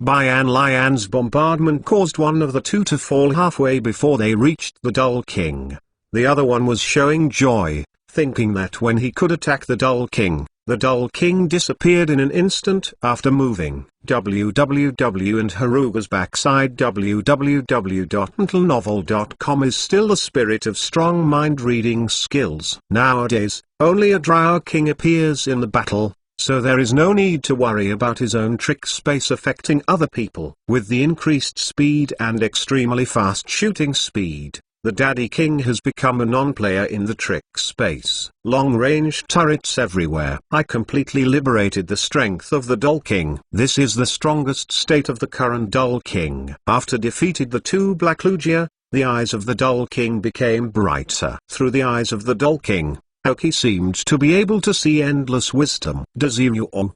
Bayan Lian's bombardment caused one of the two to fall halfway before they reached the Doll King. The other one was showing joy, thinking that when he could attack the Doll King disappeared in an instant after moving. www and Haruga's backside. www.mentalnovel.com is still the spirit of strong mind-reading skills. Nowadays, only a Drow King appears in the battle, so there is no need to worry about his own trick space affecting other people. With the increased speed and extremely fast shooting speed, the Daddy King has become a non-player in the trick space. Long-range turrets everywhere. I completely liberated the strength of the Doll King. This is the strongest state of the current Doll King. After defeated the two Black Lugia, the eyes of the Doll King became brighter. Through the eyes of the Doll King, Aoki seemed to be able to see endless wisdom.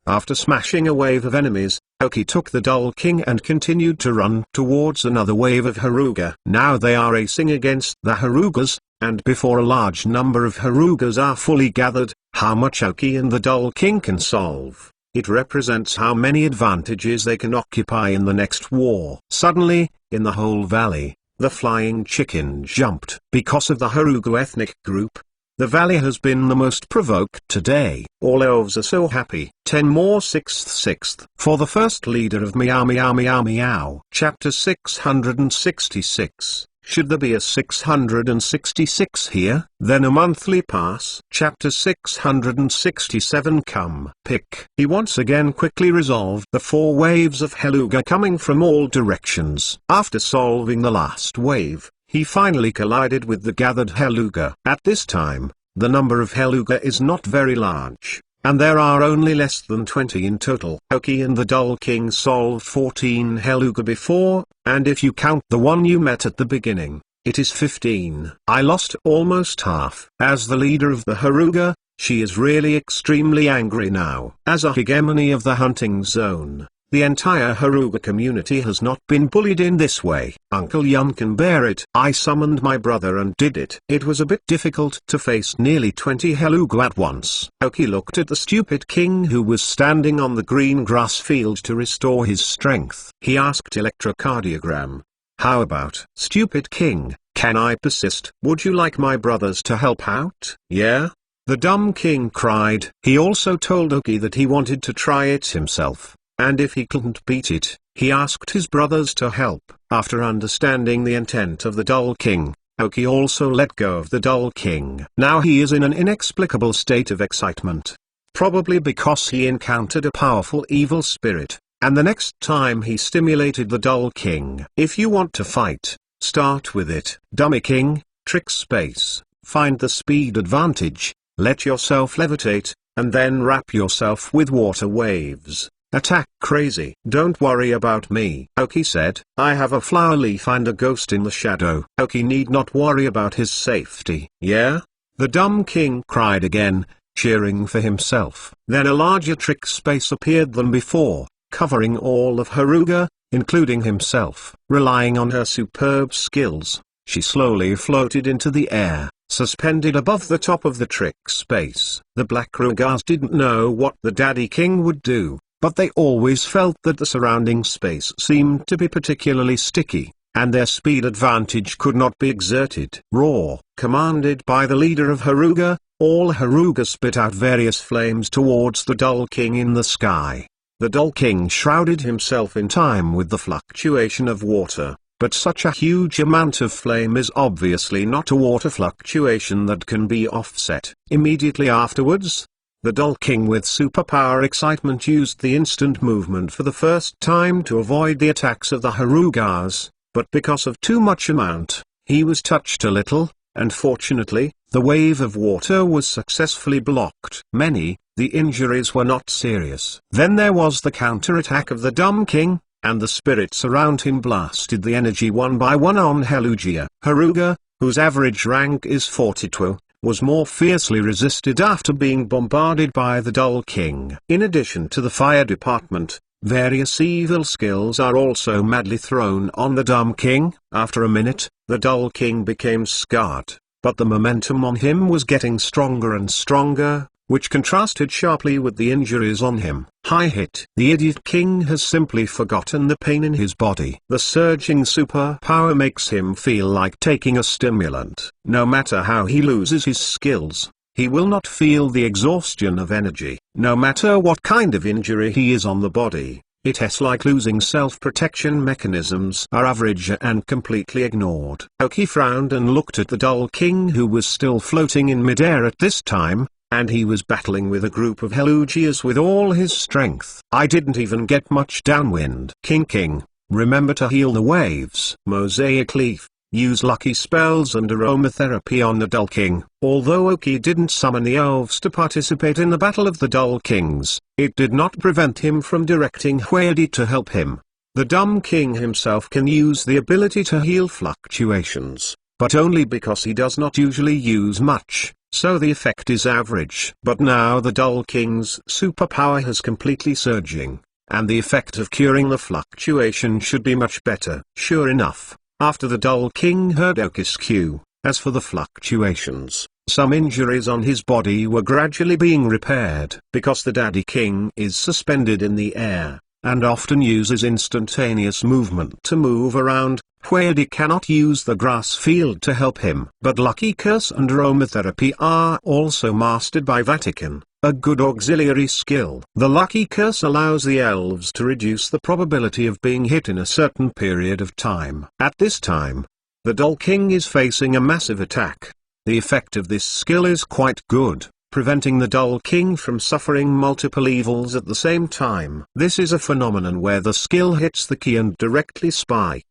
After smashing a wave of enemies, Aoki took the Doll King and continued to run towards another wave of Haruga. Now they are racing against the Harugas, and before a large number of Harugas are fully gathered, how much Aoki and the Doll King can solve. It represents how many advantages they can occupy in the next war. Suddenly, in the whole valley, the flying chicken jumped. Because of the Haruga ethnic group, the valley has been the most provoked today. All elves are so happy. 10 more 6th. For the first leader of Meow Meow Meow Meow. Chapter 666. Should there be a 666 here? Then a monthly pass. Chapter 667. Come. Pick. He once again quickly resolved the 4 waves of Heluga coming from all directions. After solving the last wave, he finally collided with the gathered Heluga. At this time, the number of Heluga is not very large, and there are only less than 20 in total. Aoki and the Doll King solved 14 Heluga before, and if you count the one you met at the beginning, it is 15. I lost almost half. As the leader of the Haruga, she is really extremely angry now. As a hegemony of the hunting zone, the entire Haruga community has not been bullied in this way. Uncle Yun can bear it. I summoned my brother and did it. It was a bit difficult to face nearly 20 Heluga at once. Aoki looked at the stupid king who was standing on the green grass field to restore his strength. He asked electrocardiogram. How about, stupid king, can I persist? Would you like my brothers to help out? Yeah? The dumb king cried. He also told Aoki that he wanted to try it himself. And if he couldn't beat it, he asked his brothers to help. After understanding the intent of the Doll King, Aoki also let go of the Doll King. Now he is in an inexplicable state of excitement. Probably because he encountered a powerful evil spirit, and the next time he stimulated the Doll King. If you want to fight, start with it. Dummy King, trick space, find the speed advantage, let yourself levitate, and then wrap yourself with water waves. Attack crazy. Don't worry about me. Aoki said, I have a flower leaf and a ghost in the shadow. Aoki need not worry about his safety. Yeah? The dumb king cried again, cheering for himself. Then a larger trick space appeared than before, covering all of Haruga, including himself. Relying on her superb skills, she slowly floated into the air, suspended above the top of the trick space. The Black Rugas didn't know what the Daddy King would do, but they always felt that the surrounding space seemed to be particularly sticky, and their speed advantage could not be exerted. Roar! Commanded by the leader of Haruga, all Haruga spit out various flames towards the Doll King in the sky. The Doll King shrouded himself in time with the fluctuation of water, but such a huge amount of flame is obviously not a water fluctuation that can be offset. Immediately afterwards, the Doll King with superpower excitement used the instant movement for the first time to avoid the attacks of the Harugas, but because of too much amount, he was touched a little, Unfortunately, the wave of water was successfully blocked. The injuries were not serious. Then there was the counterattack of the Dumb King, and the spirits around him blasted the energy one by one on Helugia. Heruga, whose average rank is 42, was more fiercely resisted after being bombarded by the Dull King. In addition to the fire department, various evil skills are also madly thrown on the Dumb King. After a minute, the Dull King became scarred, but the momentum on him was getting stronger and stronger, which contrasted sharply with the injuries on him. High hit. The Idiot King has simply forgotten the pain in his body. The surging superpower makes him feel like taking a stimulant. No matter how he loses his skills, he will not feel the exhaustion of energy. No matter what kind of injury he is on the body, it's like losing self-protection mechanisms are average and completely ignored. Aoki frowned and looked at the Dull King, who was still floating in midair at this time, and he was battling with a group of Helugias with all his strength. I didn't even get much downwind. King, remember to heal the waves. Mosaic Leaf, use lucky spells and aromatherapy on the Dull King. Although Aoki didn't summon the elves to participate in the Battle of the Dull Kings, it did not prevent him from directing Huedi to help him. The Dumb King himself can use the ability to heal fluctuations, but only because he does not usually use much, so the effect is average. But now the Dull King's superpower has completely surging, and the effect of curing the fluctuation should be much better. Sure enough, after the Dull King heard Aoki's cue, as for the fluctuations, some injuries on his body were gradually being repaired. Because the Daddy King is suspended in the air, and often uses instantaneous movement to move around, Huedi cannot use the grass field to help him. But Lucky Curse and aromatherapy are also mastered by Vatican, a good auxiliary skill. The Lucky Curse allows the elves to reduce the probability of being hit in a certain period of time. At this time, the Dull King is facing a massive attack. The effect of this skill is quite good, preventing the Dull King from suffering multiple evils at the same time. This is a phenomenon where the skill hits the key and directly spikes.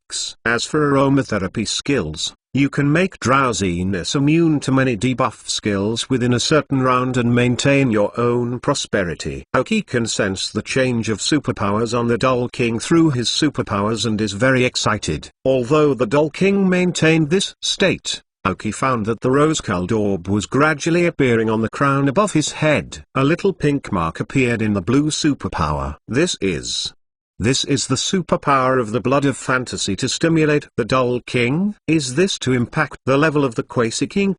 As for aromatherapy skills, you can make drowsiness immune to many debuff skills within a certain round and maintain your own prosperity. Aoki can sense the change of superpowers on the Dull King through his superpowers and is very excited. Although the Dull King maintained this state, Aoki found that the rose-colored orb was gradually appearing on the crown above his head. A little pink mark appeared in the blue superpower. This is the superpower of the Blood of Fantasy to stimulate the Dull King. Is this to impact the level of the Quasi King,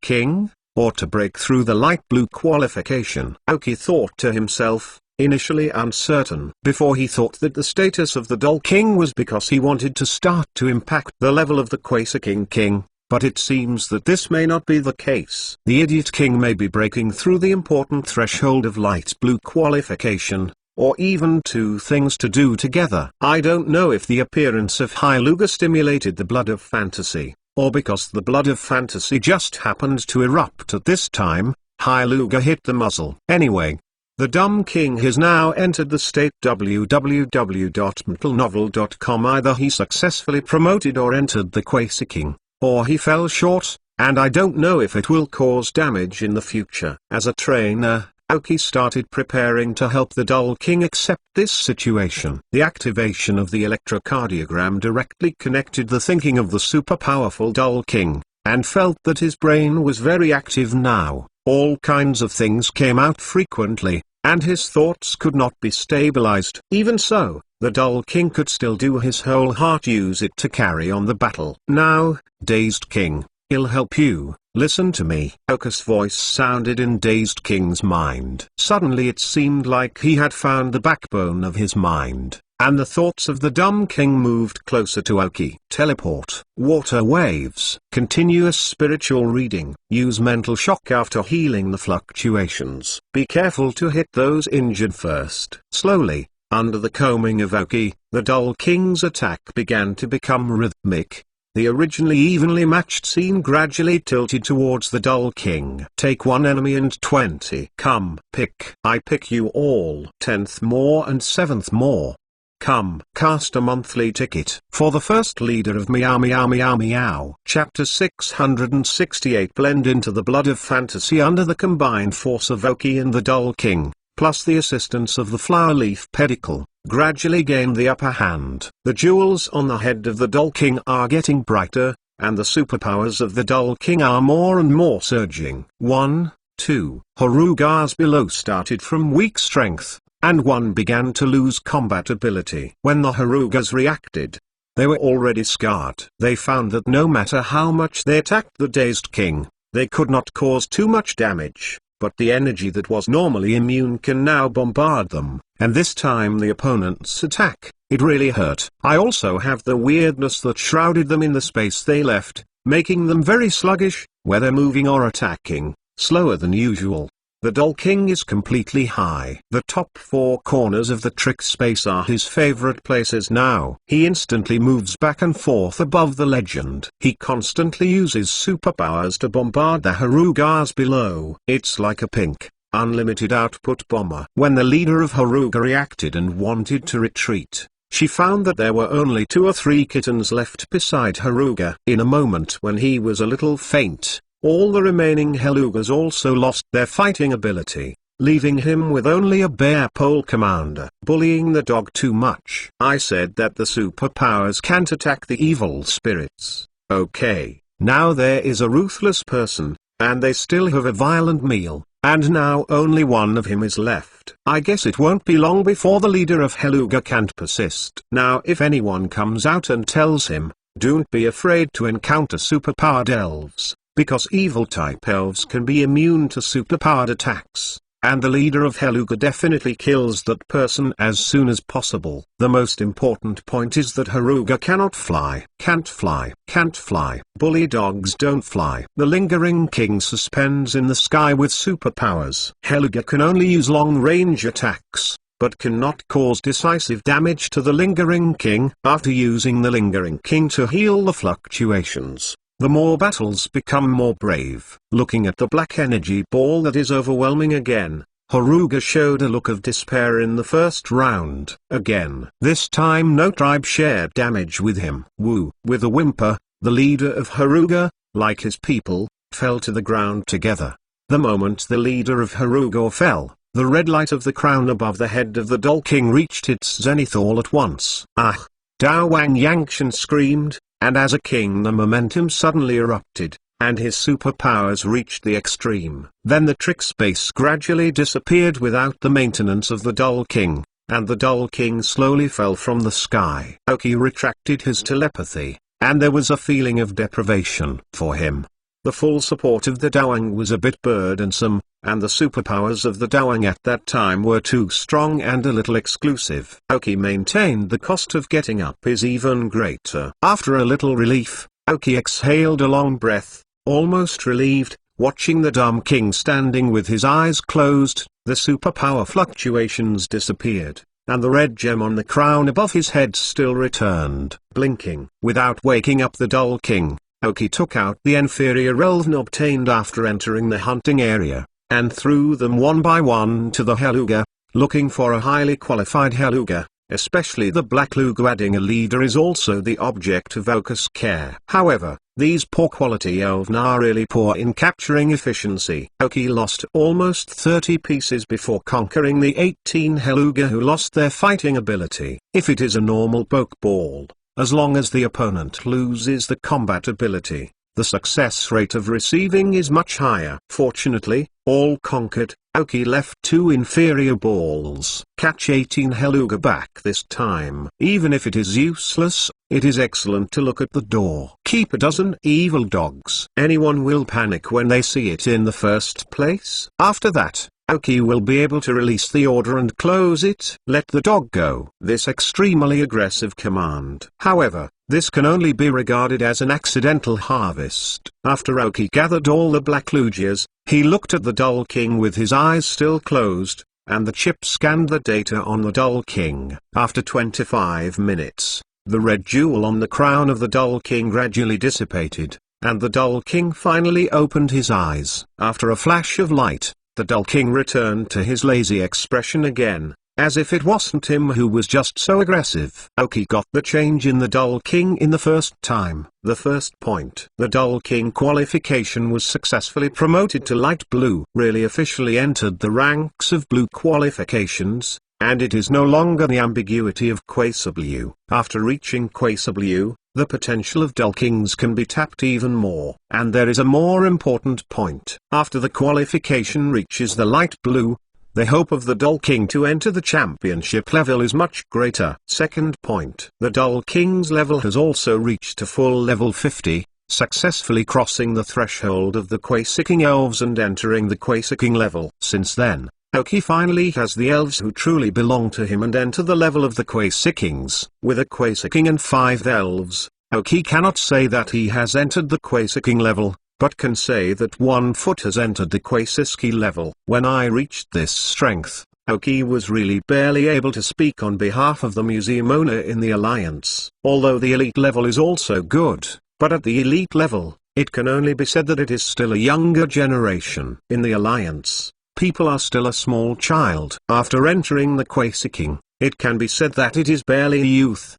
or to break through the light blue qualification? Aoki thought to himself, initially uncertain. Before he thought that the status of the Dull King was because he wanted to start to impact the level of the Quasi King. But it seems that this may not be the case. The Idiot King may be breaking through the important threshold of light blue qualification, or even two things to do together. I don't know if the appearance of Heluga stimulated the Blood of Fantasy, or because the Blood of Fantasy just happened to erupt at this time, Heluga hit the muzzle. Anyway, the Dumb King has now entered the state www.mentalnovel.com. Either he successfully promoted or entered the Quasi King, or he fell short, and I don't know if it will cause damage in the future. As a trainer, Aoki started preparing to help the Dull King accept this situation. The activation of the electrocardiogram directly connected the thinking of the super-powerful Dull King, and felt that his brain was very active now. All kinds of things came out frequently, and his thoughts could not be stabilized. Even so, the Dull King could still do his whole heart use it to carry on the battle. Now, Dazed King, I'll help you, listen to me. Aoki's voice sounded in Dazed King's mind. Suddenly it seemed like he had found the backbone of his mind, and the thoughts of the Dumb King moved closer to Aoki. Teleport. Water waves. Continuous spiritual reading. Use mental shock after healing the fluctuations. Be careful to hit those injured first. Slowly, under the combing of Aoki, the Dull King's attack began to become rhythmic. The originally evenly matched scene gradually tilted towards the Dull King. Take one enemy and 20. Come, pick. I pick you all. 10th more and 7th more. Come, cast a monthly ticket for the first leader of Meow Meow Meow Meow. Chapter 668. Blend into the blood of fantasy under the combined force of Oki and the Doll King, plus the assistance of the flower leaf pedicle, gradually gain the upper hand. The jewels on the head of the Doll King are getting brighter, and the superpowers of the Doll King are more and more surging. 1, 2. Heruga's below started from weak strength, and 1 began to lose combat ability. When the Herugas reacted, they were already scarred. They found that no matter how much they attacked the dazed king, they could not cause too much damage, but the energy that was normally immune can now bombard them, and this time the opponent's attack, it really hurt. I also have the weirdness that shrouded them in the space they left, making them very sluggish, whether moving or attacking, slower than usual. The Doll King is completely high. The top 4 corners of the trick space are his favorite places now. He instantly moves back and forth above the legend. He constantly uses superpowers to bombard the Herugas below. It's like a pink, unlimited output bomber. When the leader of Heruga reacted and wanted to retreat, she found that there were only 2 or 3 kittens left beside Heruga. In a moment when he was a little faint, all the remaining Herugas also lost their fighting ability, leaving him with only a bare pole commander. Bullying the dog too much. I said that the superpowers can't attack the evil spirits. Okay, now there is a ruthless person, and they still have a violent meal, and now only 1 of him is left. I guess it won't be long before the leader of Heruga can't persist. Now if anyone comes out and tells him, don't be afraid to encounter superpowered elves, because evil-type elves can be immune to superpowered attacks, and the leader of Heruga definitely kills that person as soon as possible. The most important point is that Heruga cannot fly. Can't fly. Can't fly. Bully dogs don't fly. The Lingering King suspends in the sky with superpowers. Heruga can only use long-range attacks, but cannot cause decisive damage to the Lingering King. After using the Lingering King to heal the fluctuations, the more battles become more brave. Looking at the black energy ball that is overwhelming again, Heruga showed a look of despair in the first round. Again. This time no tribe shared damage with him. Woo. With a whimper, the leader of Heruga, like his people, fell to the ground together. The moment the leader of Heruga fell, the red light of the crown above the head of the Doll King reached its zenith all at once. Ah! Dao Wang Yangshan screamed, and as a king the momentum suddenly erupted, and his superpowers reached the extreme. Then the trick space gradually disappeared without the maintenance of the Doll King, and the Doll King slowly fell from the sky. Oki retracted his telepathy, and there was a feeling of deprivation for him. The full support of the Dawang was a bit burdensome, and the superpowers of the Dawang at that time were too strong and a little exclusive. Oki maintained the cost of getting up is even greater. After a little relief, Oki exhaled a long breath, almost relieved, watching the dumb king standing with his eyes closed. The superpower fluctuations disappeared, and the red gem on the crown above his head still returned. Blinking. Without waking up the Doll King, Oki took out the inferior elven obtained after entering the hunting area, and threw them one by one to the Heruga, looking for a highly qualified Heruga, especially the Black Lugu. Adding a leader is also the object of Oki's care. However, these poor quality elven are really poor in capturing efficiency. Oki lost almost 30 pieces before conquering the 18 Heruga who lost their fighting ability. If it is a normal pokeball, as long as the opponent loses the combat ability, the success rate of receiving is much higher. Fortunately, all conquered, Oki left 2 inferior balls. Catch 18 Heruga back this time. Even if it is useless, it is excellent to look at the door. Keep a dozen evil dogs. Anyone will panic when they see it in the first place. After that, Oki will be able to release the order and close it. Let the dog go. This extremely aggressive command. However, this can only be regarded as an accidental harvest. After Oki gathered all the Black Lugias, he looked at the Doll King with his eyes still closed, and the chip scanned the data on the Doll King. After 25 minutes, the red jewel on the crown of the Doll King gradually dissipated, and the Doll King finally opened his eyes. After a flash of light, the Doll King returned to his lazy expression again, as if it wasn't him who was just so aggressive. Aoki got the change in the Dull King in the first time. The first point. The Dull King qualification was successfully promoted to light blue. Really officially entered the ranks of blue qualifications, and it is no longer the ambiguity of Quasar Blue. After reaching Quasar Blue, the potential of Dull Kings can be tapped even more. And there is a more important point. After the qualification reaches the light blue, the hope of the Dull King to enter the championship level is much greater. Second point. The Dull King's level has also reached a full level 50, successfully crossing the threshold of the Quasar King elves and entering the Quasar King level. Since then, Aoki finally has the elves who truly belong to him and enter the level of the Quasar Kings. With a Quasar King and 5 elves, Aoki cannot say that he has entered the Quasar King level, but can say that 1 foot has entered the Quasar King level. When I reached this strength, Aoki was really barely able to speak on behalf of the museum owner in the Alliance. Although the elite level is also good, but at the elite level, it can only be said that it is still a younger generation. In the Alliance, people are still a small child. After entering the Quasar King, it can be said that it is barely a youth.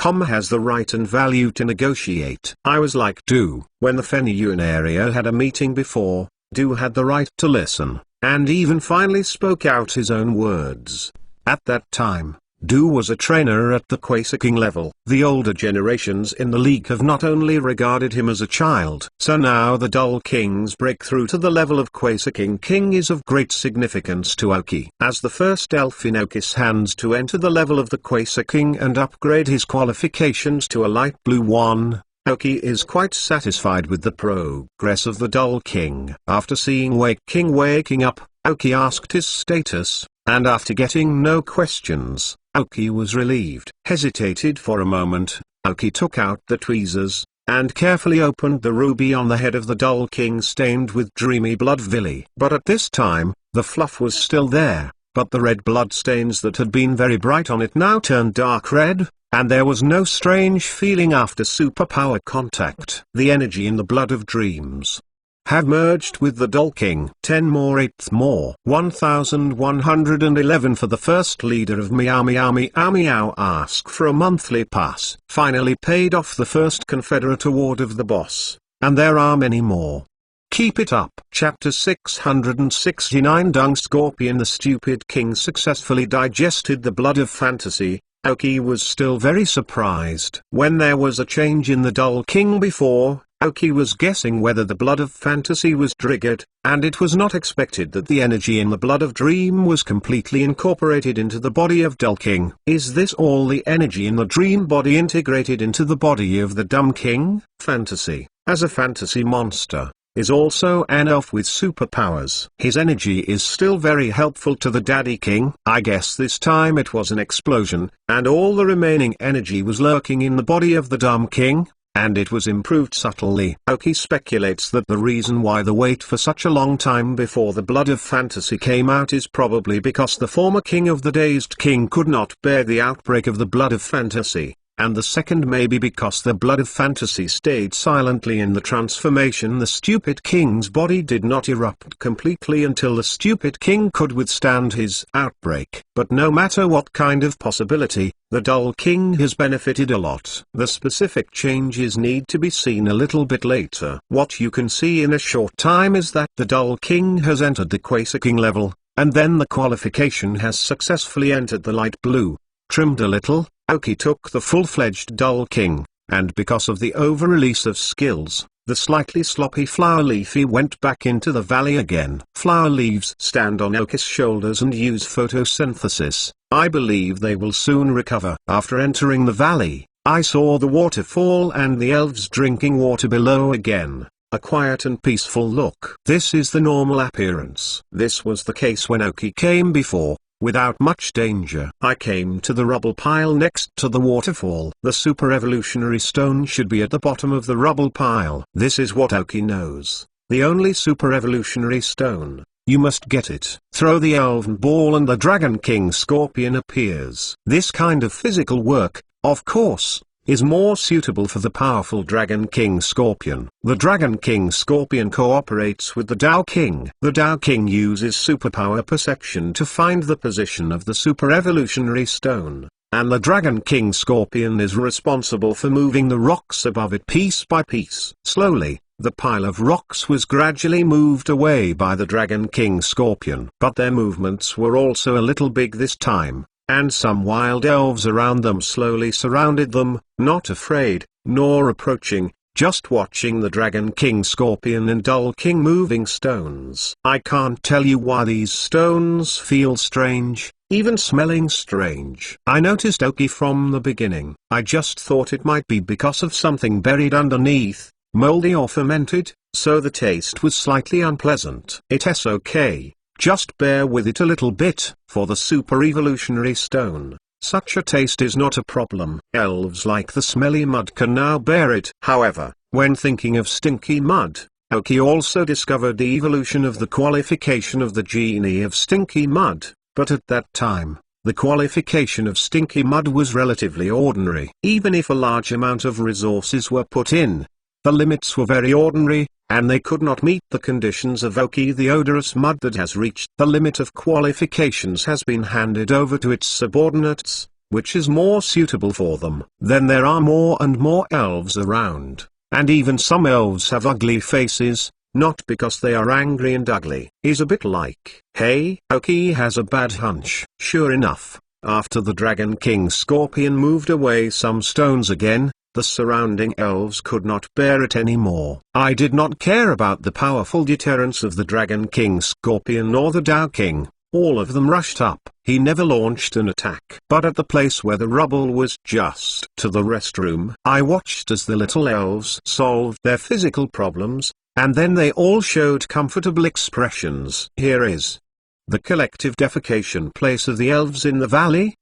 Has the right and value to negotiate. I was like Du. When the Feniyuan area had a meeting before, Du had the right to listen, and even finally spoke out his own words. At that time, Du was a trainer at the Quasar King level. The older generations in the league have not only regarded him as a child. So now the Dull King's breakthrough to the level of Quasar King is of great significance to Aoki. As the first elf in Aoki's hands to enter the level of the Quasar King and upgrade his qualifications to a light blue one, Aoki is quite satisfied with the progress of the Dull King. After seeing Wake King waking up, Aoki asked his status, and after getting no questions, Aoki was relieved. Hesitated for a moment, Aoki took out the tweezers, and carefully opened the ruby on the head of the Dull King stained with dreamy blood villi. But at this time, the fluff was still there, but the red blood stains that had been very bright on it now turned dark red, and there was no strange feeling after superpower contact. The energy in the blood of dreams have merged with the Dull King. 10 more 8th more. 1111 for the first leader of Meow Meow Meow Meow. Ask for a monthly pass. Finally paid off the first Confederate award of the boss, and there are many more. Keep it up. Chapter 669. Dung Scorpion. The stupid king successfully digested the blood of fantasy. Aoki was still very surprised. When there was a change in the Dull King before, Aoki was guessing whether the blood of fantasy was triggered, and it was not expected that the energy in the blood of dream was completely incorporated into the body of Dull King. Is this all the energy in the dream body integrated into the body of the Dumb King? Fantasy, as a fantasy monster, is also an elf with superpowers. His energy is still very helpful to the Daddy King. I guess this time it was an explosion, and all the remaining energy was lurking in the body of the Dumb King, and it was improved subtly. Aoki speculates that the reason why the wait for such a long time before the blood of fantasy came out is probably because the former king of the Dazed King could not bear the outbreak of the blood of fantasy, and the second may be because the blood of fantasy stayed silently in the transformation. The stupid king's body did not erupt completely until the stupid king could withstand his outbreak. But no matter what kind of possibility, the Dull King has benefited a lot. The specific changes need to be seen a little bit later. What you can see in a short time is that the Dull King has entered the Quasar King level, and then the qualification has successfully entered the light blue. Trimmed a little, Aoki took the full-fledged Dull King, and because of the over-release of skills, the slightly sloppy Flower Leafy went back into the valley again. Flower leaves stand on Aoki's shoulders and use photosynthesis. I believe they will soon recover. After entering the valley, I saw the waterfall and the elves drinking water below again. A quiet and peaceful look. This is the normal appearance. This was the case when Aoki came before. Without much danger. I came to the rubble pile next to the waterfall. The super evolutionary stone should be at the bottom of the rubble pile. This is what Aoki knows. The only super evolutionary stone. You must get it. Throw the elven ball and the Dragon King Scorpion appears. This kind of physical work, of course, is more suitable for the powerful Dragon King Scorpion. The Dragon King Scorpion cooperates with the Tao King. The Tao King uses superpower perception to find the position of the super evolutionary stone, and the Dragon King Scorpion is responsible for moving the rocks above it piece by piece. Slowly, the pile of rocks was gradually moved away by the Dragon King Scorpion. But their movements were also a little big this time, and some wild elves around them slowly surrounded them, not afraid, nor approaching, just watching the Dragon King Scorpion and Dull King moving stones. I can't tell you why these stones feel strange, even smelling strange. I noticed Oki from the beginning. I just thought it might be because of something buried underneath, moldy or fermented, so the taste was slightly unpleasant. It's okay, just bear with it a little bit. For the super evolutionary stone, such a taste is not a problem. Elves like the smelly mud can now bear it. However, when thinking of stinky mud, Oki also discovered the evolution of the qualification of the genie of stinky mud, but at that time, the qualification of stinky mud was relatively ordinary. Even if a large amount of resources were put in, the limits were very ordinary, and they could not meet the conditions of Oki. The odorous mud that has reached the limit of qualifications has been handed over to its subordinates, which is more suitable for them. Then there are more and more elves around, and even some elves have ugly faces, not because they are angry and ugly. Is a bit like, hey, Oki has a bad hunch. Sure enough, after the Dragon King Scorpion moved away some stones again, the surrounding elves could not bear it anymore. I did not care about the powerful deterrence of the Dragon King Scorpion or the Tao King. All of them rushed up. He never launched an attack. But at the place where the rubble was just to the restroom, I watched as the little elves solved their physical problems, and then they all showed comfortable expressions. Here is the collective defecation place of the elves in the valley?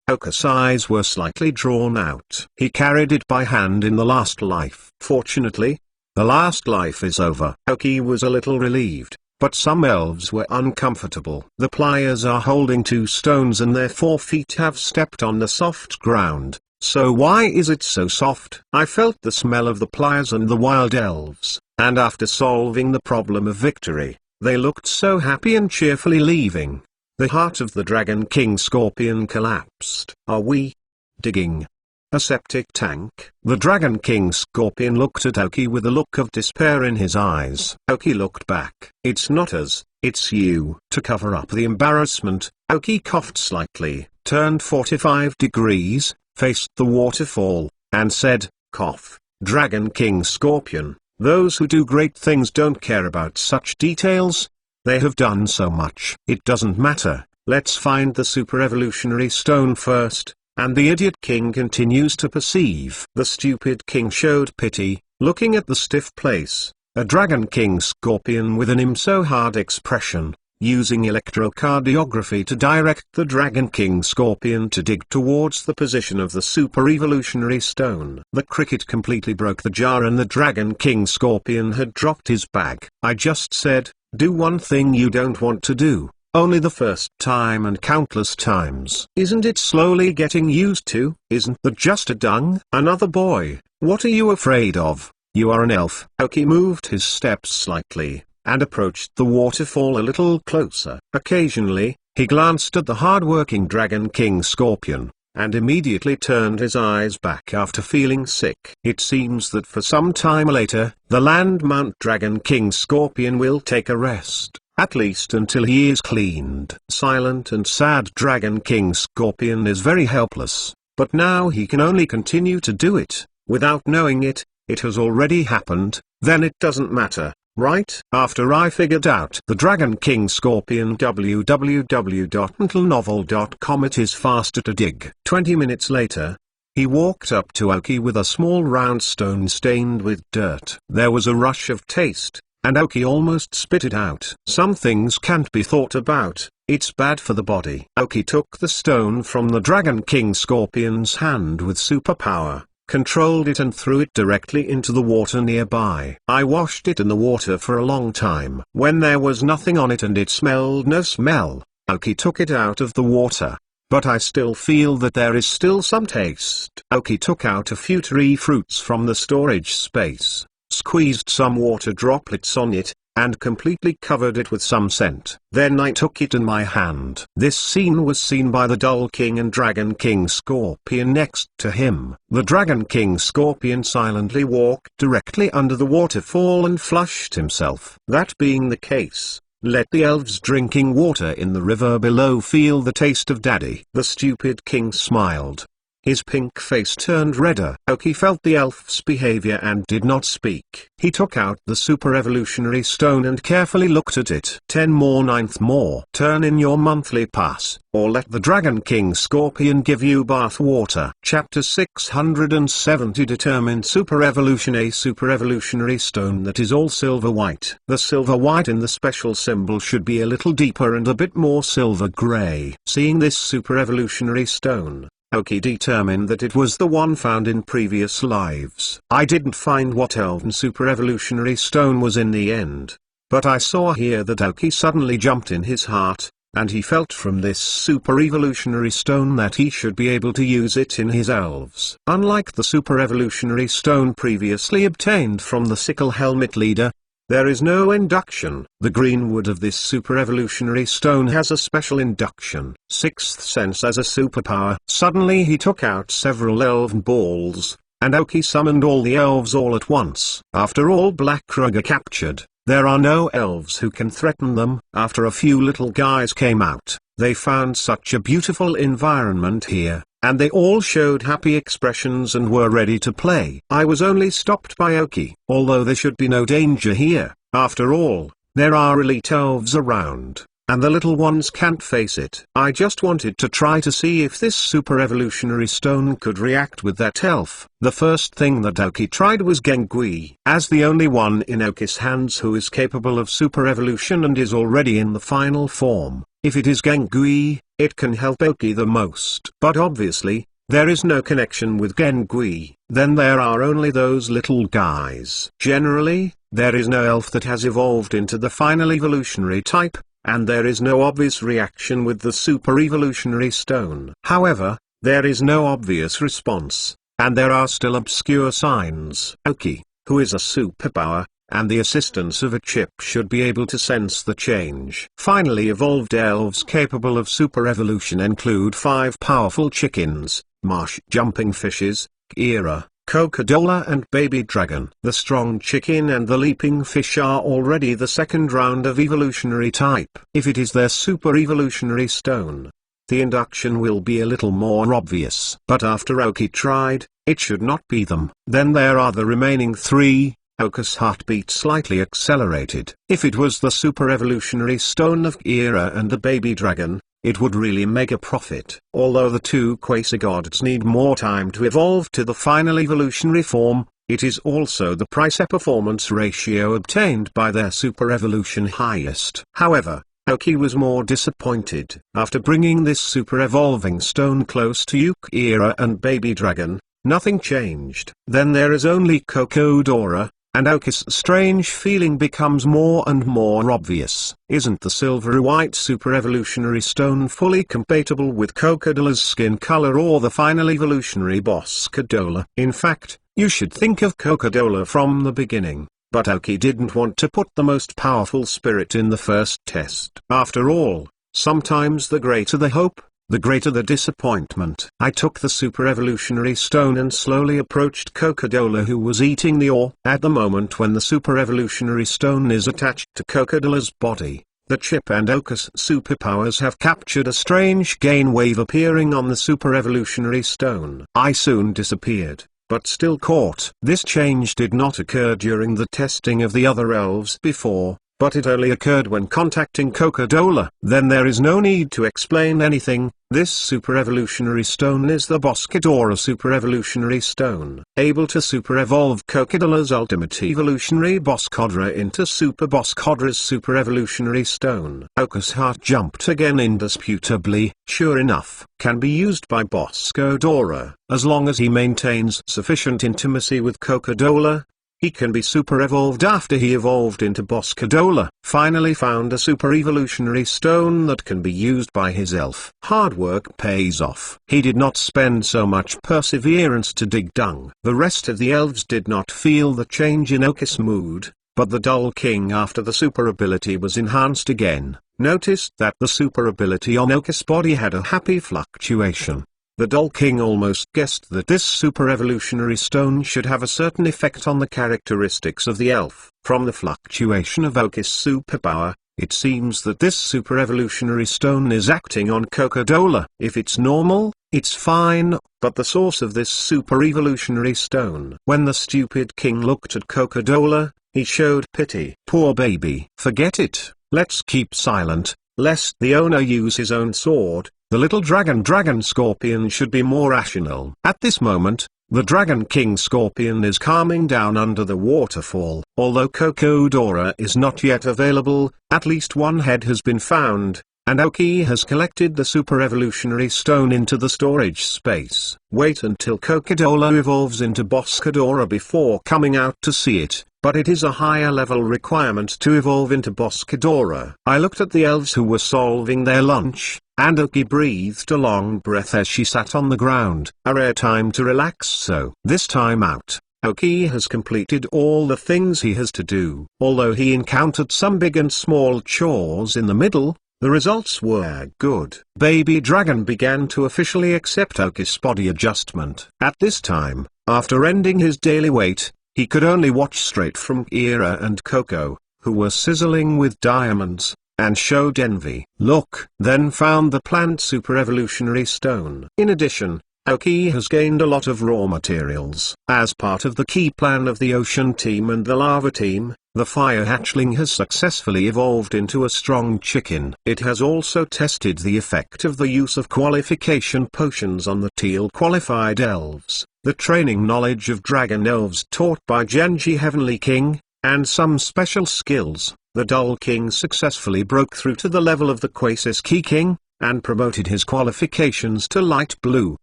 Oka's eyes were slightly drawn out. He carried it by hand in the last life. Fortunately, the last life is over. Oki was a little relieved, but some elves were uncomfortable. The pliers are holding 2 stones and their 4 feet have stepped on the soft ground. So why is it so soft? I felt the smell of the pliers and the wild elves, and after solving the problem of victory, they looked so happy and cheerfully leaving. The heart of the Dragon King Scorpion collapsed. Are we digging a septic tank? The Dragon King Scorpion looked at Oki with a look of despair in his eyes. Oki looked back. It's not us, it's you. To cover up the embarrassment, Oki coughed slightly, turned 45 degrees, faced the waterfall, and said, cough, Dragon King Scorpion, those who do great things don't care about such details. They have done so much. It doesn't matter, let's find the super evolutionary stone first. And the idiot king continues to perceive. The stupid king showed pity, looking at the stiff place. A Dragon King Scorpion with an so-hard expression, using electrocardiography to direct the Dragon King Scorpion to dig towards the position of the super evolutionary stone. The cricket completely broke the jar and the Dragon King Scorpion had dropped his bag. I just said, do one thing you don't want to do, only the first time and countless times. Isn't it slowly getting used to? Isn't that just a dung? Another boy, what are you afraid of? You are an elf. Oki moved his steps slightly, and approached the waterfall a little closer. Occasionally, he glanced at the hard-working Dragon King Scorpion, and immediately turned his eyes back after feeling sick. It seems that for some time later, the Landmount Dragon King Scorpion will take a rest, at least until he is cleaned. Silent and sad Dragon King Scorpion is very helpless, but now he can only continue to do it, without knowing it. It has already happened, then it doesn't matter. Right? After I figured out the Dragon King Scorpion www.mentalnovel.com, it is faster to dig. 20 minutes later, he walked up to Oki with a small round stone stained with dirt. There was a rush of taste, and Oki almost spit it out. Some things can't be thought about, it's bad for the body. Oki took the stone from the Dragon King Scorpion's hand with superpower, controlled it and threw it directly into the water nearby. I washed it in the water for a long time. When there was nothing on it and it smelled no smell, Oki took it out of the water, but I still feel that there is still some taste. Aoki took out a few tree fruits from the storage space, squeezed some water droplets on it, and completely covered it with some scent. Then I took it in my hand. This scene was seen by the Dull King and Dragon King Scorpion next to him. The Dragon King Scorpion silently walked directly under the waterfall and flushed himself. That being the case, let the elves drinking water in the river below feel the taste of daddy. The stupid king smiled. His pink face turned redder. Aoki felt the elf's behavior and did not speak. He took out the super evolutionary stone and carefully looked at it. 10 more, 9th more. Turn in your monthly pass, or let the Dragon King Scorpion give you bath water. Chapter 670 Determine Super Evolution. A super evolutionary stone that is all silver white. The silver white in the special symbol should be a little deeper and a bit more silver gray. Seeing this super evolutionary stone, Aoki determined that it was the one found in previous lives. I didn't find what elven super evolutionary stone was in the end, but I saw here that Aoki suddenly jumped in his heart, and he felt from this super evolutionary stone that he should be able to use it in his elves. Unlike the super evolutionary stone previously obtained from the Sickle Helmet leader, there is no induction. The green wood of this super evolutionary stone has a special induction. 6th sense as a superpower. Suddenly he took out several elven balls, and Aoki summoned all the elves all at once. After all Blackrug are captured, there are no elves who can threaten them. After a few little guys came out, they found such a beautiful environment here, and they all showed happy expressions and were ready to play. I was only stopped by Aoki. Although there should be no danger here, after all, there are elite elves around, and the little ones can't face it. I just wanted to try to see if this super evolutionary stone could react with that elf. The first thing that Aoki tried was Gengui. As the only one in Aoki's hands who is capable of super evolution and is already in the final form, if it is Gengui, it can help Aoki the most. But obviously, there is no connection with Gengui. Then there are only those little guys. Generally, there is no elf that has evolved into the final evolutionary type, and there is no obvious reaction with the super evolutionary stone. However, there is no obvious response, and there are still obscure signs. Aoki, who is a superpower, and the assistance of a chip should be able to sense the change. Finally evolved elves capable of super evolution include 5 powerful chickens, marsh jumping fishes, Kira, Coca-Cola and Baby Dragon. The strong chicken and the leaping fish are already the second round of evolutionary type. If it is their super evolutionary stone, the induction will be a little more obvious. But after Aoki tried, it should not be them. Then there are the remaining 3. Aoki's heartbeat slightly accelerated. If it was the super evolutionary stone of Kira and the Baby Dragon, it would really make a profit. Although the 2 quasi-gods need more time to evolve to the final evolutionary form, it is also the price-performance ratio obtained by their super evolution highest. However, Aoki was more disappointed. After bringing this super evolving stone close to Kira and Baby Dragon, nothing changed. Then there is only Coca-Cola, and Aoki's strange feeling becomes more and more obvious. Isn't the silvery white super evolutionary stone fully compatible with Coca-Cola's skin color or the final evolutionary boss Coca-Cola? In fact, you should think of Coca-Cola from the beginning, but Aoki didn't want to put the most powerful spirit in the first test. After all, sometimes the greater the hope, the greater the disappointment. I took the super evolutionary stone and slowly approached Coca-Cola, who was eating the ore. At the moment when the super evolutionary stone is attached to Coca-Cola's body, the chip and Aoki's superpowers have captured a strange gain wave appearing on the super evolutionary stone. I soon disappeared, but still caught. This change did not occur during the testing of the other elves before, but it only occurred when contacting Coca-Cola. Then there is no need to explain anything. This super evolutionary stone is the Boscadora super evolutionary stone, able to super evolve Coca-Cola's ultimate evolutionary Boscodra into Super Boscodra's super evolutionary stone. Aoki's heart jumped again indisputably. Sure enough, can be used by Boscodora, as long as he maintains sufficient intimacy with Coca-Cola. He can be super evolved after he evolved into Boscadola. Finally found a super evolutionary stone that can be used by his elf. Hard work pays off. He did not spend so much perseverance to dig dung. The rest of the elves did not feel the change in Oki's mood, but the Dull King, after the super ability was enhanced again, noticed that the super ability on Oki's body had a happy fluctuation. The Dull King almost guessed that this super evolutionary stone should have a certain effect on the characteristics of the elf. From the fluctuation of Oki's superpower, it seems that this super evolutionary stone is acting on Cocodola. If it's normal, it's fine, but the source of this super evolutionary stone. When the stupid king looked at Cocodola, he showed pity. Poor baby. Forget it, let's keep silent, lest the owner use his own sword. The little dragon Scorpion should be more rational. At this moment, the Dragon King Scorpion is calming down under the waterfall. Although Cocodora is not yet available, at least one head has been found, and Oki has collected the super evolutionary stone into the storage space. Wait until Cocodola evolves into Boscadora before coming out to see it, but it is a higher level requirement to evolve into Boscadora. I looked at the elves who were solving their lunch, and Oki breathed a long breath as she sat on the ground. A rare time to relax. So this time out, Oki has completed all the things he has to do. Although he encountered some big and small chores in the middle, the results were good. Baby Dragon began to officially accept Oki's body adjustment. At this time, after ending his daily wait, he could only watch straight from Kira and Coco, who were sizzling with diamonds, and showed envy. Look, then found the plant super evolutionary stone. In addition, Oki has gained a lot of raw materials. As part of the key plan of the Ocean Team and the Lava Team, the Fire Hatchling has successfully evolved into a strong chicken. It has also tested the effect of the use of qualification potions on the Teal qualified elves, the training knowledge of dragon elves taught by Genji Heavenly King, and some special skills. The Dull King successfully broke through to the level of the Quasis Key King, and promoted his qualifications to light blue.